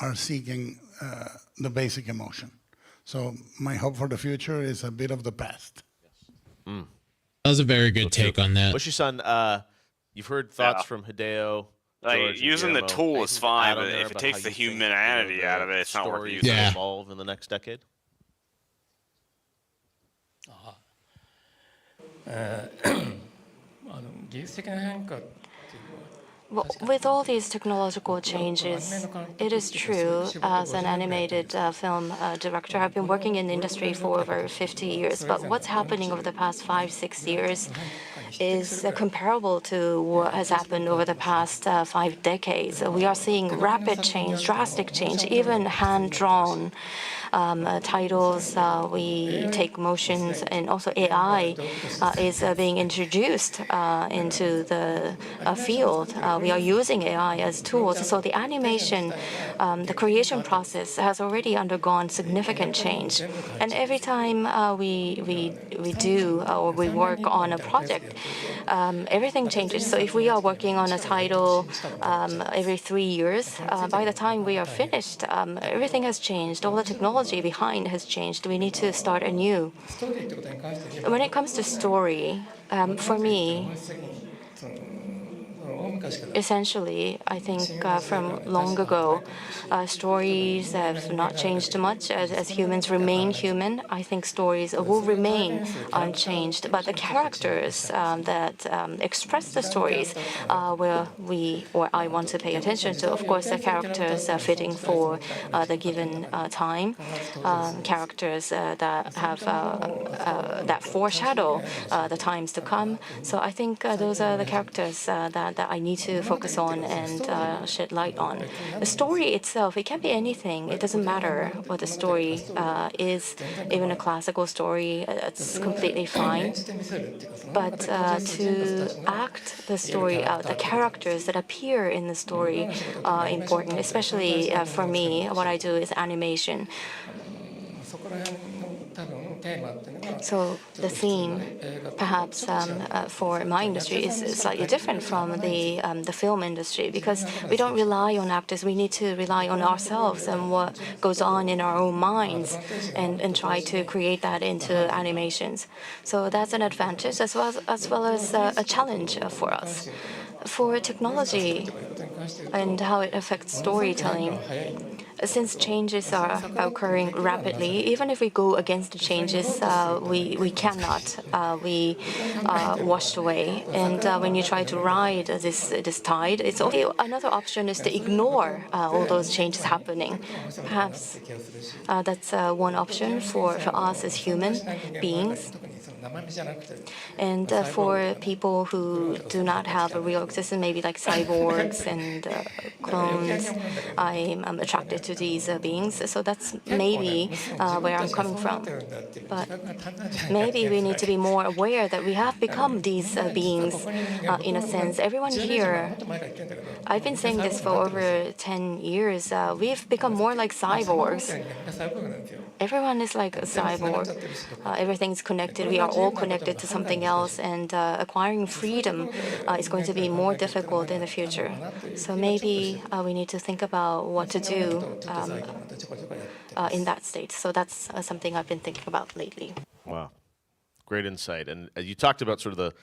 are seeking the basic emotion. So my hope for the future is a bit of the past. Mm. That was a very good take on that. Bushy-san, you've heard thoughts from Hideo. Like, George, and using the Guillermo. tool Anything is to fine, add on but there if it about takes how the you think, humanity out of it, it's not worth stories using. will Yeah. evolve in the next decade? Well, with all these technological changes, it is true, as an animated film director, I've been working in the industry for over 50 years, but what's happening over the past 5-6 years is comparable to what has happened over the past 5 decades. We are seeing rapid change, drastic change, even hand-drawn titles. We take motions, and also AI is being introduced into the field. We are using AI as tools. So the animation, the creation process has already undergone significant change. And every time we do or we work on a project, everything changes. So if we are working on a title every 3 years, by the time we are finished, everything has changed. All the technology behind has changed. We need to start anew. When it comes to story, for me, essentially, I think from long ago, stories have not changed much. As humans remain human, I think stories will remain unchanged. But the characters that express the stories where I want to pay attention to, of course, the characters fitting for the given time, characters that have that foreshadow the times to come. So I think those are the characters that I need to focus on and shed light on. The story itself, it can be anything. It doesn't matter what the story is. Even a classical story, it's completely fine. But to act the story out, the characters that appear in the story are important. Especially for me, what I do is animation. So the theme, perhaps for my industry, is slightly different from the film industry, because we don't rely on actors. We need to rely on ourselves and what goes on in our own minds, and try to create that into animations. So that's an advantage as well as a challenge for us. For technology and how it affects storytelling, since changes are occurring rapidly, even if we go against the changes, we cannot. We are washed away. And when you try to ride this tide, it's only another option is to ignore all those changes happening. Perhaps that's one option for us as human beings. And for people who do not have a real existence, maybe like cyborgs and clones, I'm attracted to these beings. So that's maybe where I'm coming from. But maybe we need to be more aware that we have become these beings in a sense. Everyone here, I've been saying this for over 10 years, we've become more like cyborgs. Everyone is like a cyborg. Everything's connected. We are all connected to something else, and acquiring freedom is going to be more difficult in the future. So maybe we need to think about what to do in that state. So that's something I've been thinking about lately. Wow. Great insight. And you talked about sort of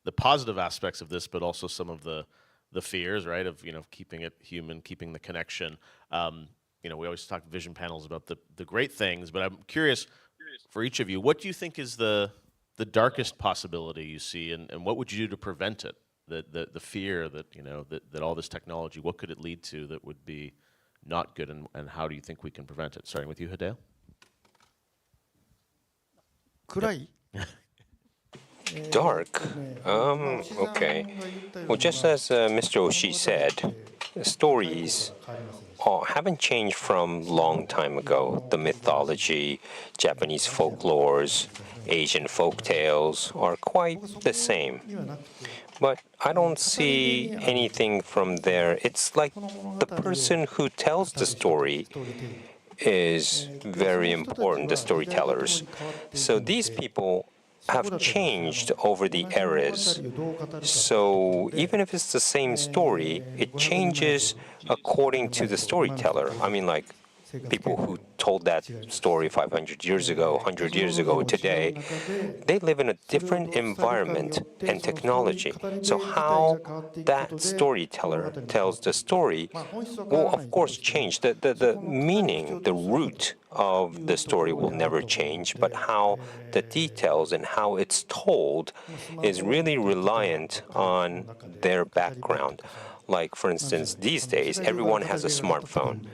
the positive aspects of this, but also some of the the fears, right, of keeping it human, keeping the connection. We always talk vision panels about the great things, but I'm curious for each of you, what do you think is the darkest possibility you see, and what would you do to prevent it? The fear that that all this technology, what could it lead to that would be not good, and how do you think we can prevent it? Starting with you, Hideo. 暗い Dark? Okay. Well, just as Mr. Oshii said, stories haven't changed from long time ago. The mythology, Japanese folklores, Asian folk tales are quite the same. But I don't see anything from there. It's like the person who tells the story is very important, the storytellers. So these people have changed over the eras. So even if it's the same story, it changes according to the storyteller. I mean, like people who told that story 500 years ago, 100 years ago, today, they live in a different environment and technology. So how that storyteller tells the story will, of course, change. The meaning, the root of the story will never change, but how the details and how it's told is really reliant on their background. Like, for instance, these days, everyone has a smartphone.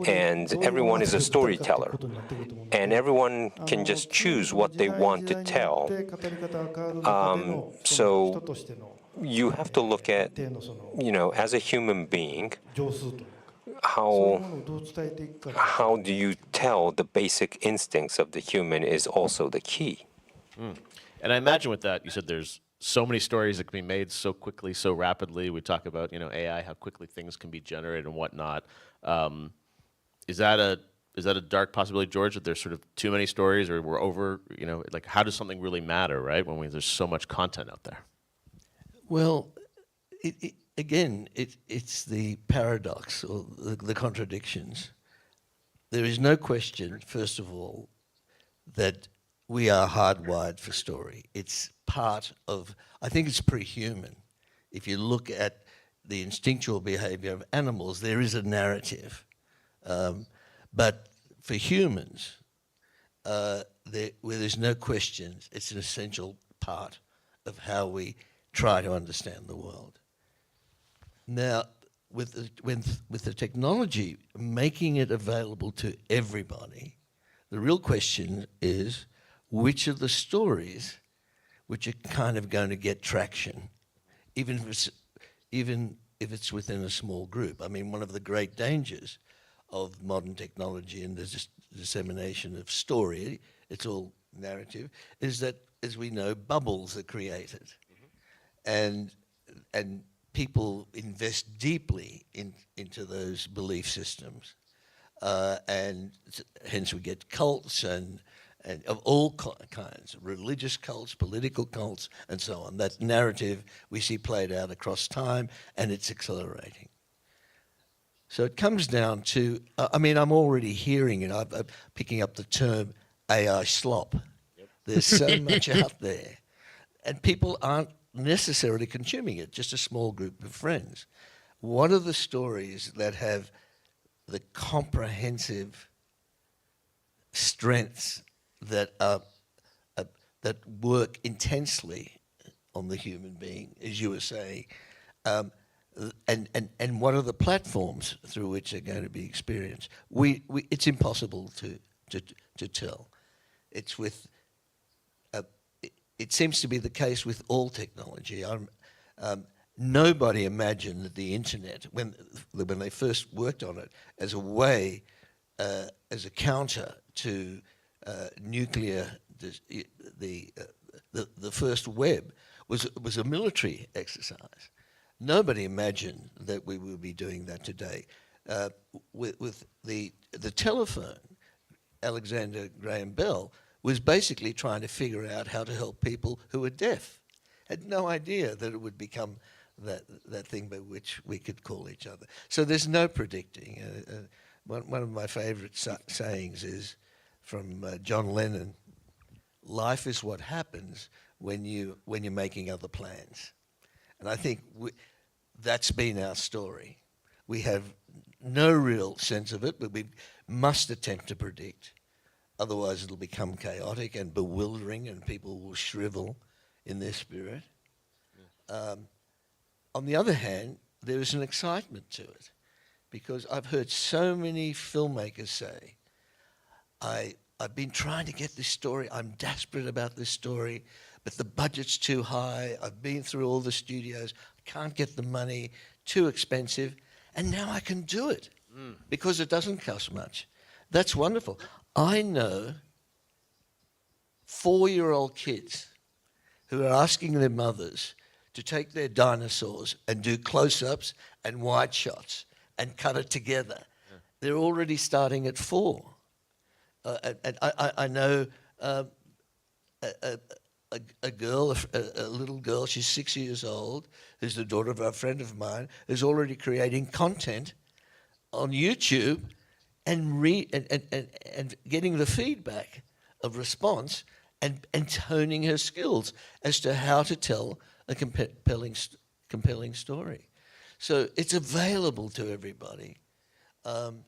And everyone is a storyteller, and everyone can just choose what they want to tell. So you have to look at, as a human being, how do you tell the basic instincts of the human is also the key. And I imagine with that, you said there's so many stories that can be made so quickly, so rapidly. We talk about, AI, how quickly things can be generated and whatnot. Is that a dark possibility, George, that there's sort of too many stories, or we're over, like how does something really matter, right, when there's so much content out there? Well, it's the paradox or the contradictions. There is no question, first of all, that we are hardwired for story. It's part of, I think it's pre-human. If you look at the instinctual behavior of animals, there is a narrative. But for humans, where there's no question, it's an essential part of how we try to understand the world. Now, with the technology making it available to everybody, the real question is which of the stories which are kind of going to get traction, even if it's within a small group. I mean, one of the great dangers of modern technology and the dissemination of story, it's all narrative, is that, as we know, bubbles are created. And people invest deeply into those belief systems. And hence we get cults and of all kinds, religious cults, political cults, and so on. That narrative we see played out across time, and it's accelerating. So it comes down to, I'm already hearing it, I'm picking up the term AI slop. Yep. There's so much out there, and people aren't necessarily consuming it, just a small group of friends. What are the stories that have the comprehensive strengths that work intensely on the human being, as you were saying? And what are the platforms through which they're going to be experienced? It's impossible to tell. It's with it seems to be the case with all technology. Nobody imagined that the internet, when they first worked on it, as a way, as a counter to nuclear, the first web was a military exercise. Nobody imagined that we would be doing that today. With the telephone, Alexander Graham Bell was basically trying to figure out how to help people who were deaf. Had no idea that it would become that thing by which we could call each other. So there's no predicting. One of my favorite sayings is from John Lennon: "Life is what happens when you're making other plans." And I think that's been our story. We have no real sense of it, but we must attempt to predict. Otherwise, it'll become chaotic and bewildering, and people will shrivel in their spirit. On the other hand, there is an excitement to it, because I've heard so many filmmakers say, I've been trying to get this story, I'm desperate about this story, but the budget's too high, I've been through all the studios, I can't get the money, too expensive, and now I can do it because it doesn't cost much. That's wonderful. I know 4-year-old kids who are asking their mothers to take their dinosaurs and do close-ups and wide shots and cut it together. Yeah. They're already starting at 4. And I know a girl, a little girl, she's 6 years old, who's the daughter of a friend of mine, who's already creating content on YouTube and getting the feedback of response and honing her skills as to how to tell a compelling story. So it's available to everybody. And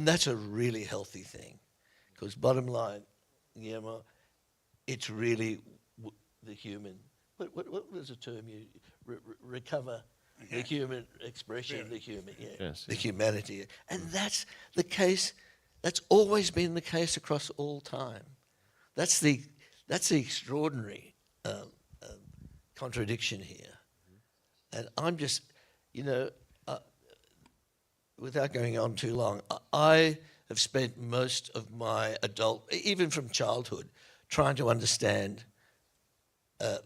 that's a really healthy thing, because bottom line, Guillermo, it's really the human. What was the term you recover? The human expression, the human, the humanity, and that's the case. That's always been the case across all time. That's the extraordinary contradiction here. And I'm just, without going on too long, I have spent most of my adult, even from childhood, trying to understand,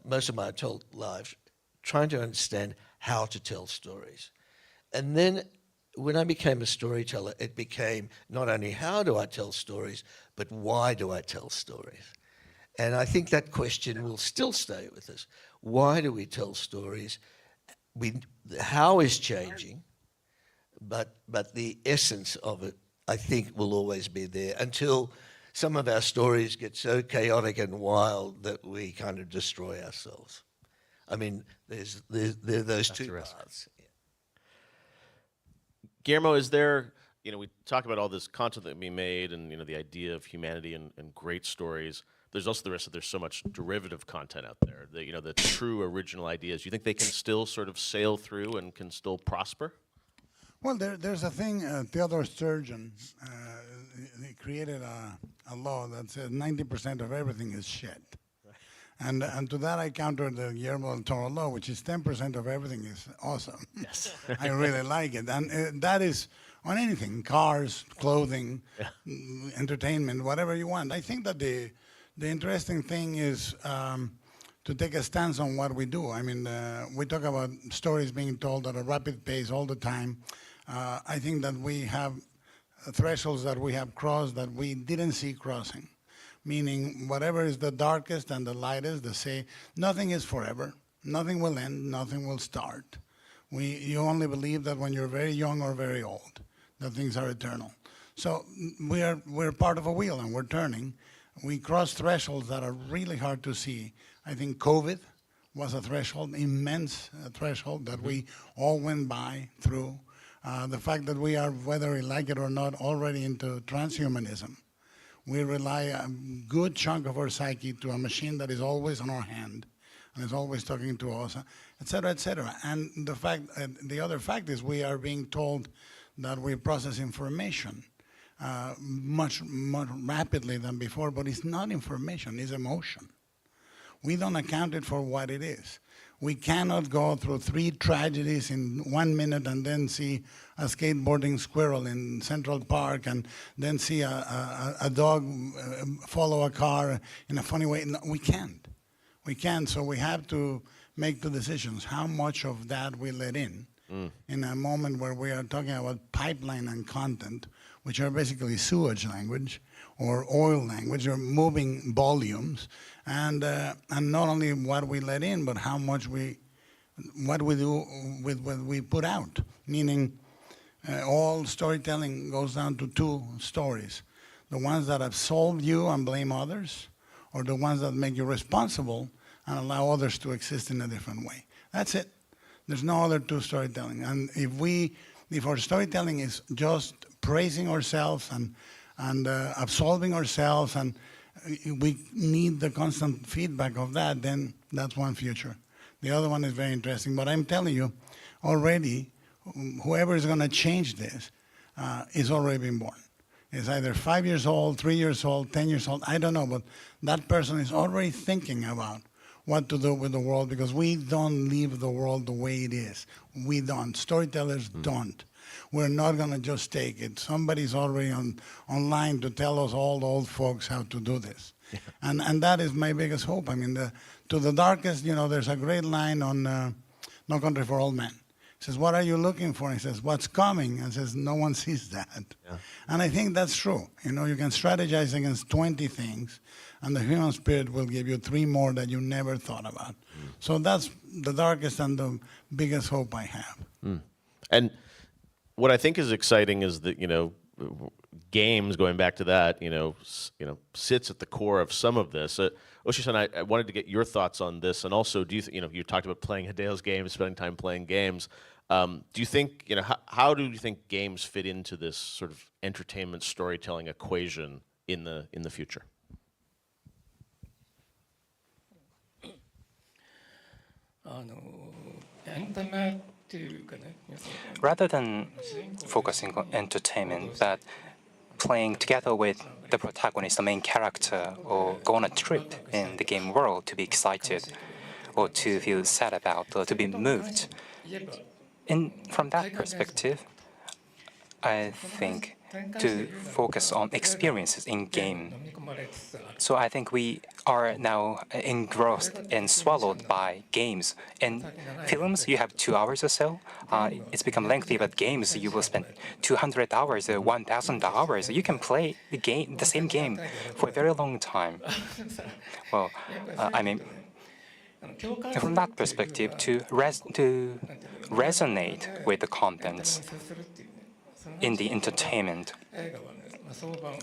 most of my adult life, trying to understand how to tell stories. And then when I became a storyteller, it became not only how do I tell stories, but why do I tell stories? And I think that question will still stay with us. Why do we tell stories? How is changing, but the essence of it, I think, will always be there until some of our stories get so chaotic and wild that we kind of destroy ourselves. I mean, there are those two paths. Yeah. Guillermo, is there, we talk about all this content that can be made and, the idea of humanity and great stories. There's also the risk that there's so much derivative content out there, the true original ideas. Do you think they can still sort of sail through and can still prosper? Well, there's a thing, Theodore Sturgeon, he created a law that says 90% of everything is shit. And to that I counter the Guillermo del Toro law, which is 10% of everything is awesome. Yes. I really like it. And that is on anything, cars, clothing, entertainment, whatever you want. I think that the interesting thing is to take a stance on what we do. I mean, we talk about stories being told at a rapid pace all the time. I think that we have thresholds that we have crossed that we didn't see crossing. Meaning whatever is the darkest and the lightest, they say nothing is forever, nothing will end, nothing will start. You only believe that when you're very young or very old, that things are eternal. So we're part of a wheel and we're turning. We cross thresholds that are really hard to see. I think COVID was a threshold, immense threshold that we all went through. The fact that we are, whether we like it or not, already into transhumanism. We rely a good chunk of our psyche to a machine that is always on our hand and is always talking to us, et cetera, et cetera. And the other fact is we are being told that we process information much more rapidly than before, but it's not information, it's emotion. We don't account it for what it is. We cannot go through 3 tragedies in 1 minute and then see a skateboarding squirrel in Central Park and then see a dog follow a car in a funny way. No, we can't. We can't, so we have to make the decisions. How much of that we let in a moment where we are talking about pipeline and content, which are basically sewage language or oil language or moving volumes, and not only what we let in, but how much what we do with what we put out. Meaning, all storytelling goes down to 2 stories: the ones that absolve you and blame others, or the ones that make you responsible and allow others to exist in a different way. That's it. There's no other two storytelling. And if our storytelling is just praising ourselves and absolving ourselves, and we need the constant feedback of that, then that's one future. The other one is very interesting. But I'm telling you, already, whoever is going to change this is already been born. It's either 5 years old, 3 years old, 10 years old, I don't know, but that person is already thinking about what to do with the world, because we don't leave the world the way it is. We don't. Storytellers don't. We're not going to just take it. Somebody's already online to tell us all the old folks how to do this. Yeah. And that is my biggest hope. I mean, to the darkest, there's a great line on No Country for Old Men. He says, what are you looking for? And he says, what's coming? And says, no one sees that. Yeah. And I think that's true. You can strategize against 20 things, and the human spirit will give you 3 more that you never thought about. So that's the darkest and the biggest hope I have. And what I think is exciting is that, games, going back to that, sits at the core of some of this. Oshi-san, I wanted to get your thoughts on this, and also, do you, you talked about playing Hideo's games, spending time playing games. Do you think, how do you think games fit into this sort of entertainment storytelling equation in the future? Rather than focusing on entertainment, but playing together with the protagonist, the main character, or go on a trip in the game world to be excited, or to feel sad about, or to be moved. And from that perspective, I think to focus on experiences in game. So I think we are now engrossed and swallowed by games. In films, you have 2 hours or so. It's become lengthy, but games, you will spend 200 hours or 1,000 hours. You can play the same game for a very long time. Well, I mean, from that perspective, to resonate with the contents in the entertainment.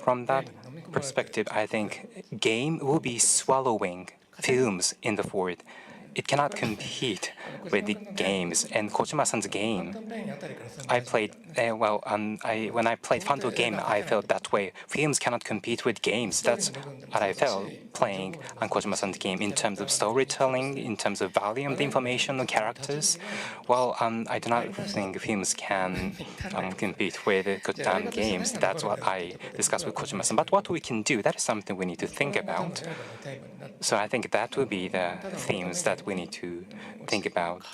From that perspective, I think game will be swallowing films in the forward. It cannot compete with the games. And Kojima-san's game, I played, when I played Phantom game, I felt that way. Films cannot compete with games. That's what I felt playing on Kojima-san's game in terms of storytelling, in terms of value of the information and characters. Well, I do not think films can compete with games. That's what I discussed with Kojima-san. But what we can do, that is something we need to think about. So I think that would be the themes that we need to think about.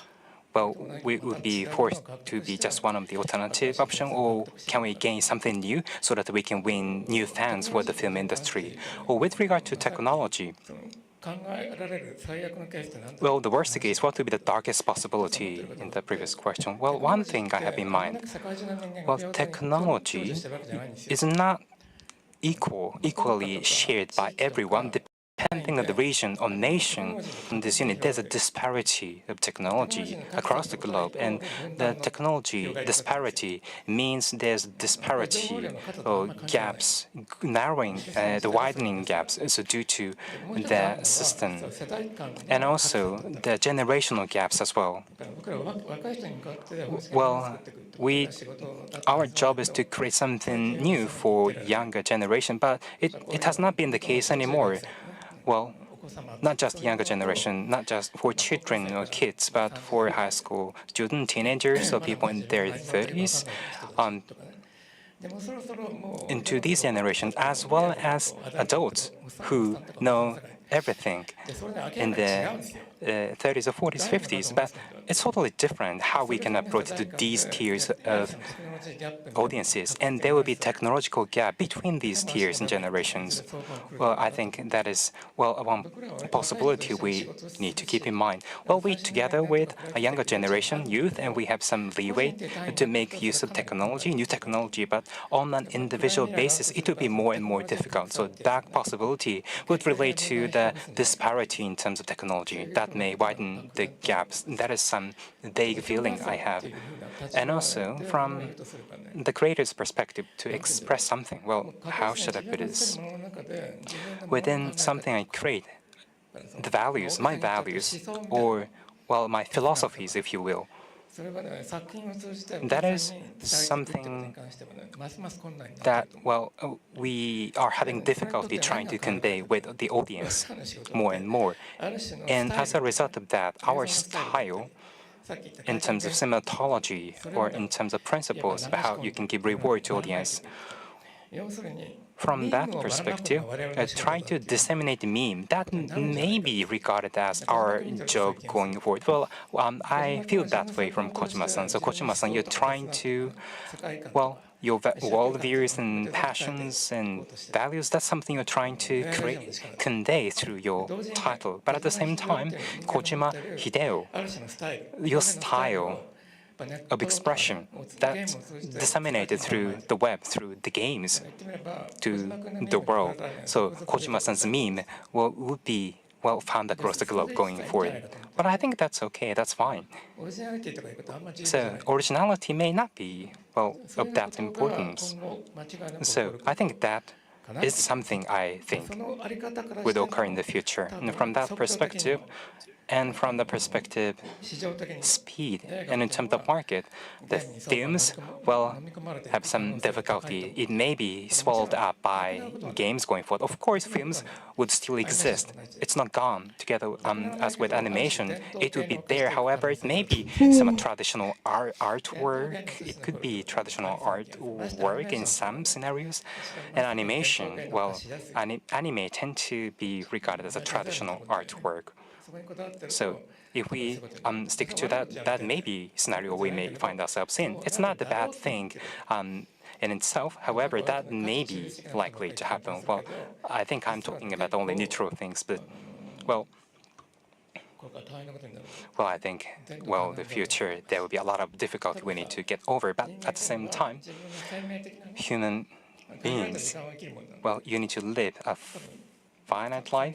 Well, we would be forced to be just one of the alternative options, or can we gain something new so that we can win new fans for the film industry? Or with regard to technology, well, the worst case, what would be the darkest possibility in the previous question? Well, one thing I have in mind, well, technology is not equally shared by everyone. Depending on the region or nation in this unit, there's a disparity of technology across the globe, and the technology disparity means there's disparity or gaps, narrowing, the widening gaps, so due to the system, and also the generational gaps as well. Well, our job is to create something new for younger generation, but it has not been the case anymore. Well, not just younger generation, not just for children or kids, but for high school students, teenagers, or people in their 30s, into these generations, as well as adults who know everything in their 30s or 40s, 50s, but it's totally different how we can approach these tiers of audiences, and there will be technological gap between these tiers and generations. Well, I think that is, well, one possibility we need to keep in mind. Well, we together with a younger generation, youth, and we have some leeway to make use of technology, new technology, but on an individual basis, it will be more and more difficult. So that possibility would relate to the disparity in terms of technology that may widen the gaps. That is some vague feeling I have. And also, from the creator's perspective, to express something, well, how should I put this? Within something I create, the values, my values, or, well, my philosophies, if you will, That is something that, well, we are having difficulty trying to convey with the audience more and more. And as a result of that, our style, in terms of cinematology or in terms of principles of how you can give reward to audience, from that perspective, trying to disseminate the meme, that may be regarded as our job going forward. Well, I feel that way from Kojima-san. So Kojima-san, you're trying to, well, your worldviews and passions and values, that's something you're trying to convey through your title. But at the same time, Kojima Hideo, your style of expression that's disseminated through the web, through the games, to the world. So Kojima-san's meme would be well found across the globe going forward. But I think that's okay, that's fine. So originality may not be, well, of that importance. So I think that is something I think would occur in the future. And from that perspective, and from the perspective speed and in terms of market, the films will have some difficulty. It may be swallowed up by games going forward. Of course, films would still exist. It's not gone. Together as with animation, it would be there. However, it may be some traditional artwork. It could be traditional artwork in some scenarios. And animation, well, anime tend to be regarded as a traditional artwork. So if we stick to that, that may be a scenario we may find ourselves in. It's not a bad thing in itself. However, that may be likely to happen. Well, I think I'm talking about only neutral things, but, well, I think, well, the future, there will be a lot of difficulty we need to get over. But at the same time, human beings, well, you need to live a finite life.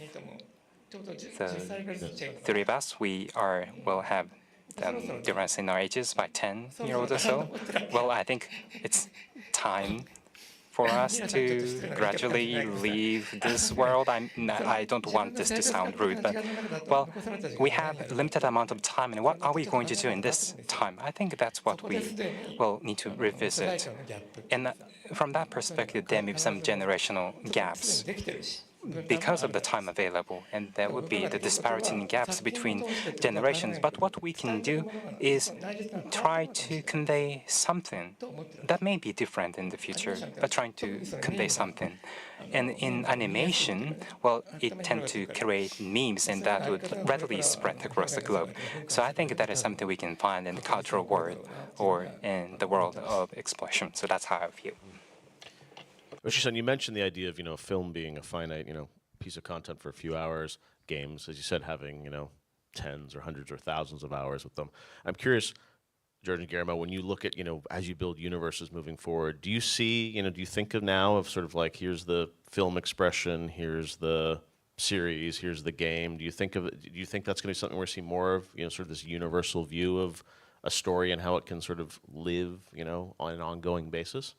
The three of us, we are, will have difference in our ages by 10 years old or so. Well, I think it's time for us to gradually leave this world. I don't want this to sound rude, but, well, we have a limited amount of time, and what are we going to do in this time? I think that's what we will need to revisit. And from that perspective, there may be some generational gaps because of the time available, and there would be the disparity in gaps between generations. But what we can do is try to convey something that may be different in the future, but trying to convey something. And in animation, well, it tends to create memes, and that would readily spread across the globe. So I think that is something we can find in the cultural world or in the world of expression. So that's how I feel. Yoshi-san, you mentioned the idea of, film being a finite, piece of content for a few hours, games, as you said, having, tens or hundreds or thousands of hours with them. I'm curious, George and Guillermo, when you look at, as you build universes moving forward, do you see, do you think of now of sort of like, here's the film expression, here's the series, here's the game? Do you think that's going to be something we're seeing more of, sort of this universal view of a story and how it can sort of live, on an ongoing basis?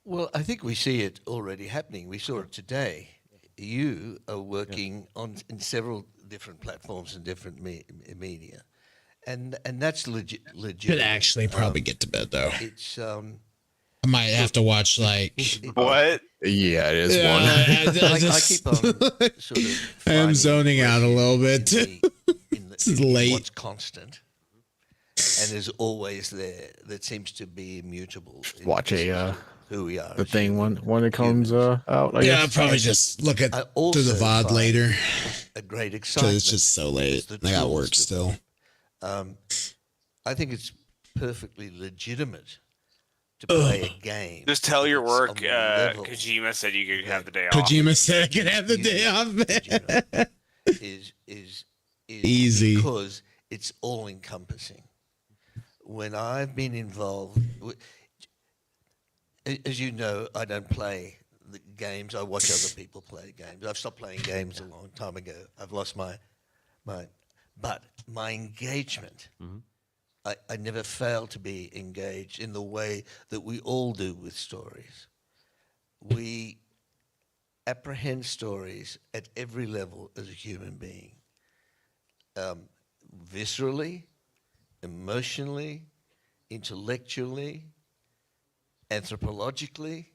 Well, I think we see it already happening. We saw it today. You are working in several different platforms and different media, and that's legit. Should actually probably get to bed though. It's I might have to watch like what? Yeah, it is one. I keep on sort of. I am zoning out a little bit. This is late. What's constant, and is always there. That seems to be immutable. Watch who we are. The thing when it comes out. I guess. I'll probably just look at to the VOD later. A great excitement. It's just so late. I got work still. I think it's perfectly legitimate to play a game. Just tell your work. Kojima said you could have the day off. Kojima said I could have the day off. is easy because it's all encompassing. When I've been involved. As you know, I don't play the games. I watch other people play games. I've stopped playing games a long time ago. I've lost but my engagement, I never fail to be engaged in the way that we all do with stories. We apprehend stories at every level as a human being, viscerally, emotionally, intellectually, anthropologically,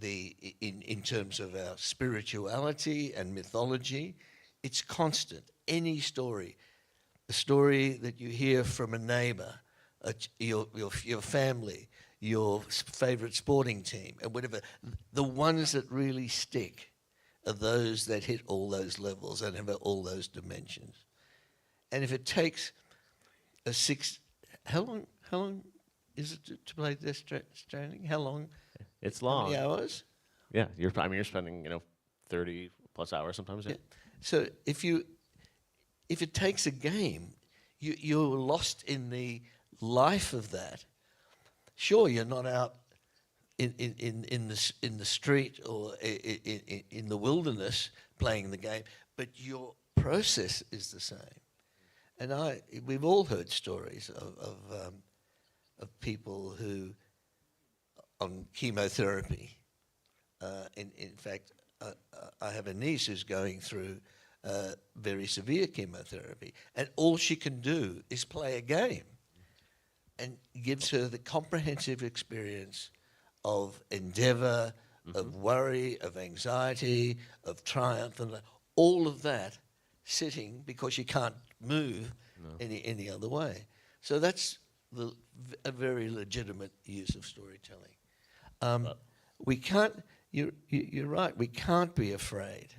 in terms of our spirituality and mythology. It's constant. Any story, a story that you hear from a neighbor, your family, your favorite sporting team, and whatever, the ones that really stick are those that hit all those levels and have all those dimensions. And if it takes how long is it to play Death Stranding? How long? It's long. How many hours? Yeah, you're spending 30 plus hours sometimes. Yeah. So if it takes a game, you're lost in the life of that. Sure, you're not out in the street or in the wilderness playing the game, but your process is the same. And we've all heard stories of people who on chemotherapy. In fact, I have a niece who's going through very severe chemotherapy, and all she can do is play a game, and gives her the comprehensive experience of endeavor, of worry, of anxiety, of triumph, and all of that sitting because she can't move any other way. So that's a very legitimate use of storytelling. We can't. You're right. We can't be afraid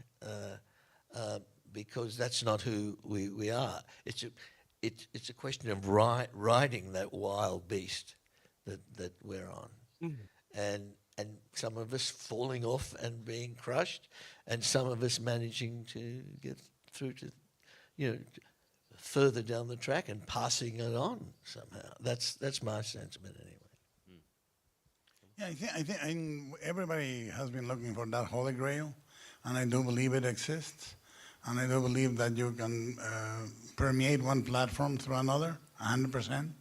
because that's not who we are. It's a question of riding that wild beast that we're on, and some of us falling off and being crushed, and some of us managing to get through to, further down the track and passing it on somehow. That's my sentiment anyway. Yeah, I think everybody has been looking for that holy grail, and I do believe it exists, and I do believe that you can permeate one platform through another, 100%,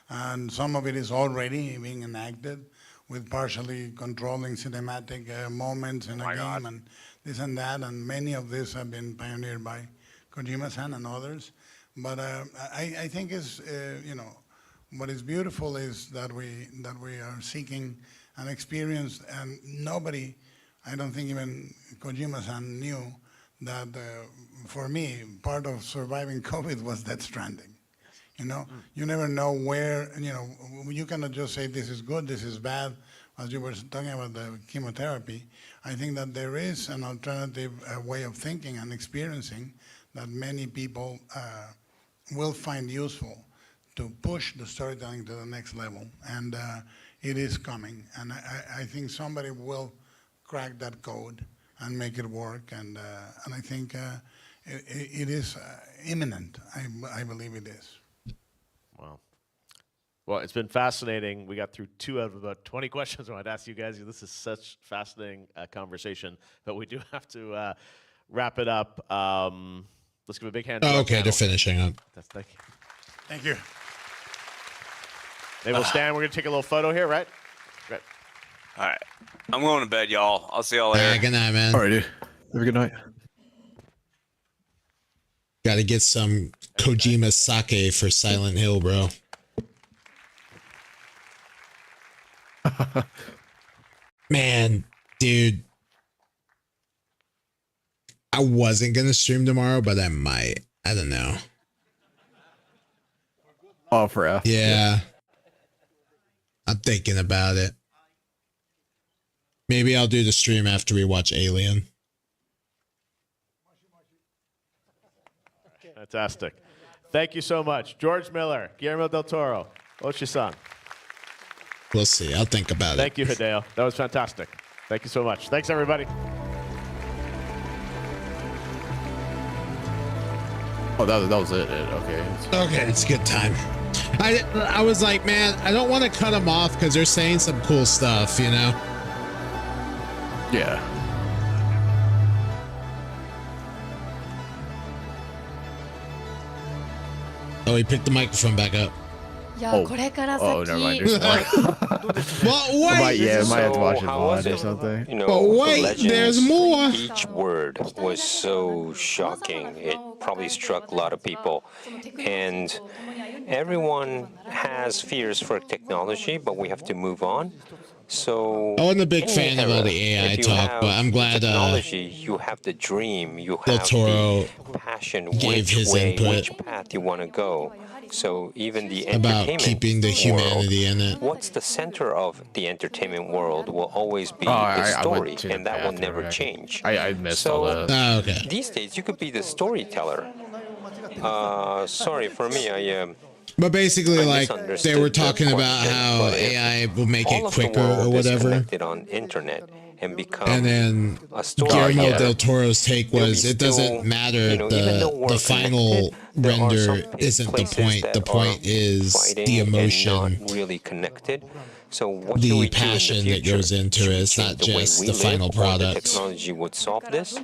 and some of it is already being enacted with partially controlling cinematic moments in a game and this and that, and many of these have been pioneered by Kojima-san and others. But I think what is beautiful is that we are seeking an experience, and nobody, I don't think even Kojima-san knew that for me, part of surviving COVID was Death Stranding. You never know where, you cannot just say this is good, this is bad. As you were talking about the chemotherapy, I think that there is an alternative way of thinking and experiencing that many people will find useful to push the storytelling to the next level. And it is coming. And I think somebody will crack that code and make it work. And I think it is imminent. I believe it is. Wow. Well, it's been fascinating. We got through 2 out of about 20 questions I wanted to ask you guys. This is such fascinating conversation, but we do have to wrap it up. Let's give a big hand to our okay, panel. they're finishing up. Thank you. Thank you. Maybe we'll stand. We're going to take a little photo here, right? Great. All right. I'm going to bed, y'all. I'll see y'all later. Good night, man. All right, dude. Have a good night. Got to get some Kojima sake for Silent Hill, bro. Man, dude. I wasn't going to stream tomorrow, but I might. I don't know. Oh, for F. Yeah. I'm thinking about it. Maybe I'll do the stream after we watch Alien. Fantastic. Thank you so much. George Miller, Guillermo del Toro, Oshi-san. We'll see. I'll think about it. Thank you, Hideo. That was fantastic. Thank you so much. Thanks, everybody. Oh, that was it. Okay. Okay, it's a good time. I was like, man, I don't want to cut them off because they're saying some cool stuff, Yeah. Oh, he picked the microphone back up. Oh, これからoh, 先 never mind. There's more. Well, I might, wait. yeah, I might have to watch So it how was VOD or it? something. You know, But the wait, there's legends, more. each word was so shocking. It probably struck a lot of people. And everyone has fears for technology, but we have to move on. So I wasn't a big any fan of all era, the AI if you talk, but have I'm glad technology, you have the dream, you Del have Toro the passion, gave which his way, input which path you want to go. So even the about entertainment keeping the world, humanity in it. what's the center of the entertainment world will always be Oh, the I story, went to the and that will bathroom. never change. I missed all So that. Oh, okay. these days, you could be the storyteller. Sorry, for me, But basically, I like, they misunderstood were the talking about question, how but if AI will make all it of the quicker or world is whatever. connected on internet and become And then a Guillermo storyteller, del Toro's take there'll be was it still, doesn't matter, you know, even though the we're final connected, there are some render isn't the places point. The that point are is fighting the and emotion, not really connected. So what should the we do in the passion that future? goes into Should it. we It's change not the way just we the live, final or the product. technology would solve this?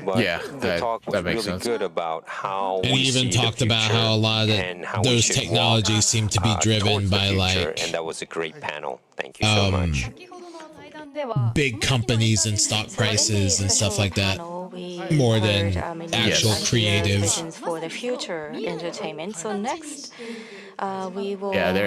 But Yeah, the talk was that makes really sense. good about how And we he even see talked the about future how a lot of and how we those should walk technologies seem to be driven towards the by future, like and that was a great panel. Thank you so much. big companies and stock prices and stuff like that, more than actual creative. Visions for the future entertainment. So next, we will Yeah, they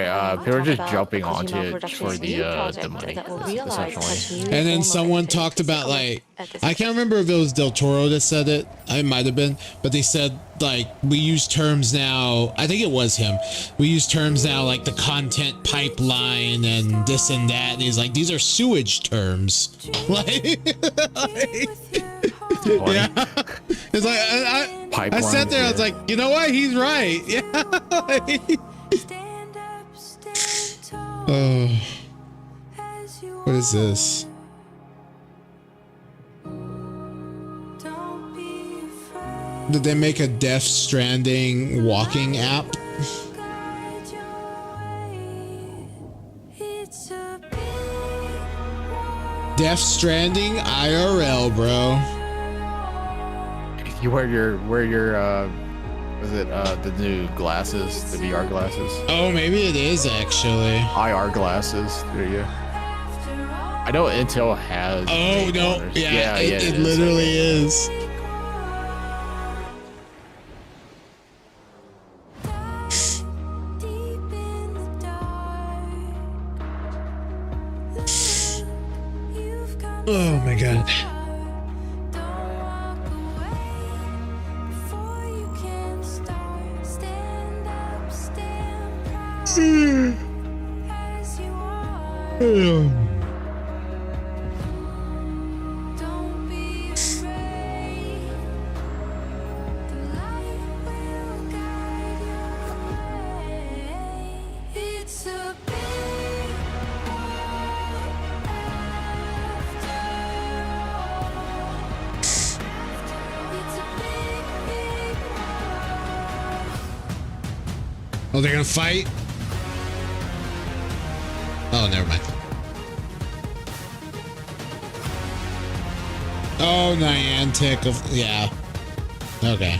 were talk just about jumping Kojima onto it Productions' for new the project money, that will realize such essentially. new And then form of someone talked about like, I can't remember if it was Del Toro that said it. I might have been, but they said like we use terms now. I think it was him. We use terms now like the content pipeline and this and that. And he's like, these are sewage terms. Like, yeah. It's like I sat there. I was like, you know what? He's right. Yeah. Oh, what is this? Did they make a Death Stranding walking app? Death Stranding IRL, bro. You wear your was it the new glasses, the VR glasses? Oh, maybe it is actually. IR glasses. There you go. I know Intel has. Oh no, owners. yeah, it it is. literally is. Oh my god. Oh, they're gonna fight? Oh, never mind. Oh, Niantic of, yeah. Okay.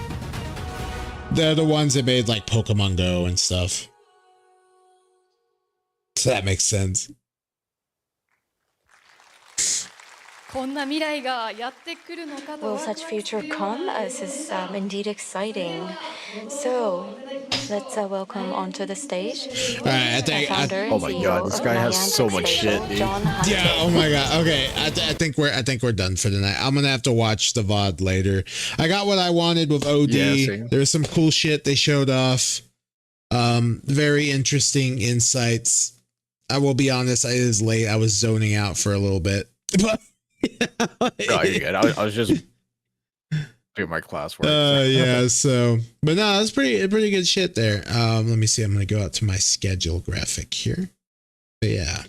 They're the ones that made like Pokemon Go and stuff. So that makes sense. こんな未来がやってくるのかと Will such future come? This is indeed exciting. So, let's welcome onto the stage. All right, I think. Oh my god, this guy has so much shit, dude. Yeah. Oh my god. Okay. I think we're done for the night. I'm gonna have to watch the VOD later. I got what I wanted with OD. Yeah, same. There was some cool shit they showed off. Very interesting insights. I will be honest. It is late. I was zoning out for a little bit, but. No, you're good. I was just doing my classwork. Yeah. So, but no, it's pretty good shit there. Let me see. I'm gonna go out to my schedule graphic here. But yeah,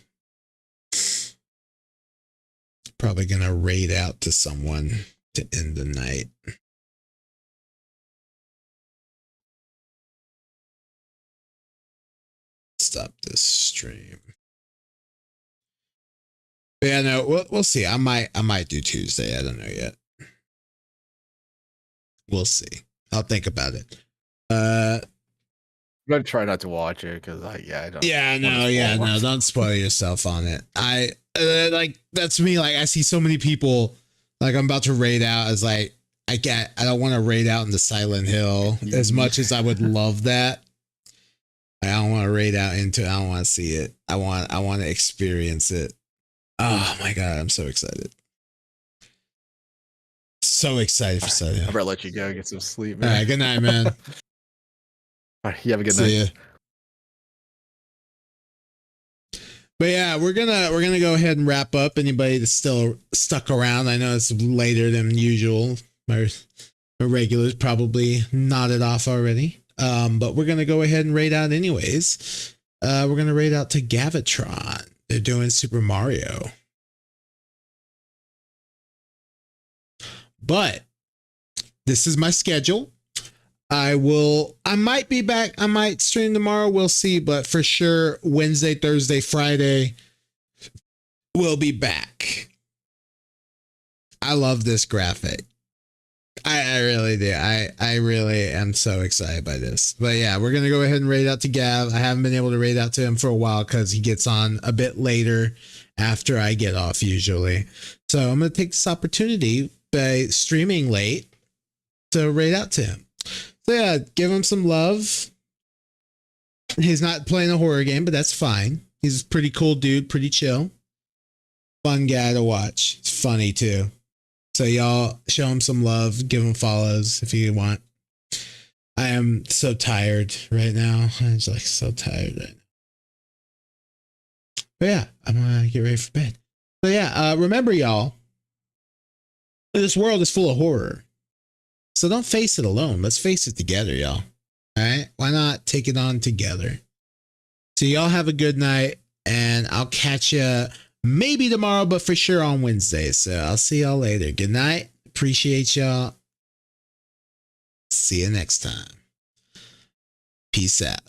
probably gonna raid out to someone to end the night. Stop this stream. But yeah, no, we'll see. I might do Tuesday. I don't know yet. We'll see. I'll think about it. gonna try not to watch it because I don't. Yeah, wanna no, yeah, spoil no, it. don't spoil yourself on it. I like that's me. Like I see so many people like I'm about to raid out as like I don't want to raid out into Silent Hill as much as I would love that. I don't want to raid out into. I don't want to see it. I want to experience it. Oh my god, I'm so excited. So excited for Silent Hill. I better let you go get some sleep. All Man. right, good night, man. All right, you have a good See night. ya. But yeah, we're gonna go ahead and wrap up. Anybody that's still stuck around, I know it's later than usual. My regulars probably nodded off already. But we're gonna go ahead and raid out anyways. We're gonna raid out to Gavatron. They're doing Super Mario. But this is my schedule. I might be back. I might stream tomorrow. We'll see. But for sure, Wednesday, Thursday, Friday, we'll be back. I love this graphic. I really do. I really am so excited by this. But yeah, we're going to go ahead and raid out to Gav. I haven't been able to raid out to him for a while because he gets on a bit later after I get off usually. So I'm going to take this opportunity by streaming late to raid out to him. So yeah, give him some love. He's not playing a horror game, but that's fine. He's a pretty cool dude, pretty chill. Fun guy to watch. It's funny too. So y'all show him some love, give him follows if you want. I am so tired right now. I'm just like so tired right now. But yeah, I'm gonna get ready for bed. So yeah, remember y'all, this world is full of horror. So don't face it alone. Let's face it together, y'all. All right? Why not take it on together? So y'all have a good night, and I'll catch you maybe tomorrow, but for sure on Wednesday. So I'll see y'all later. Good night. Appreciate y'all. See you next time. Peace out.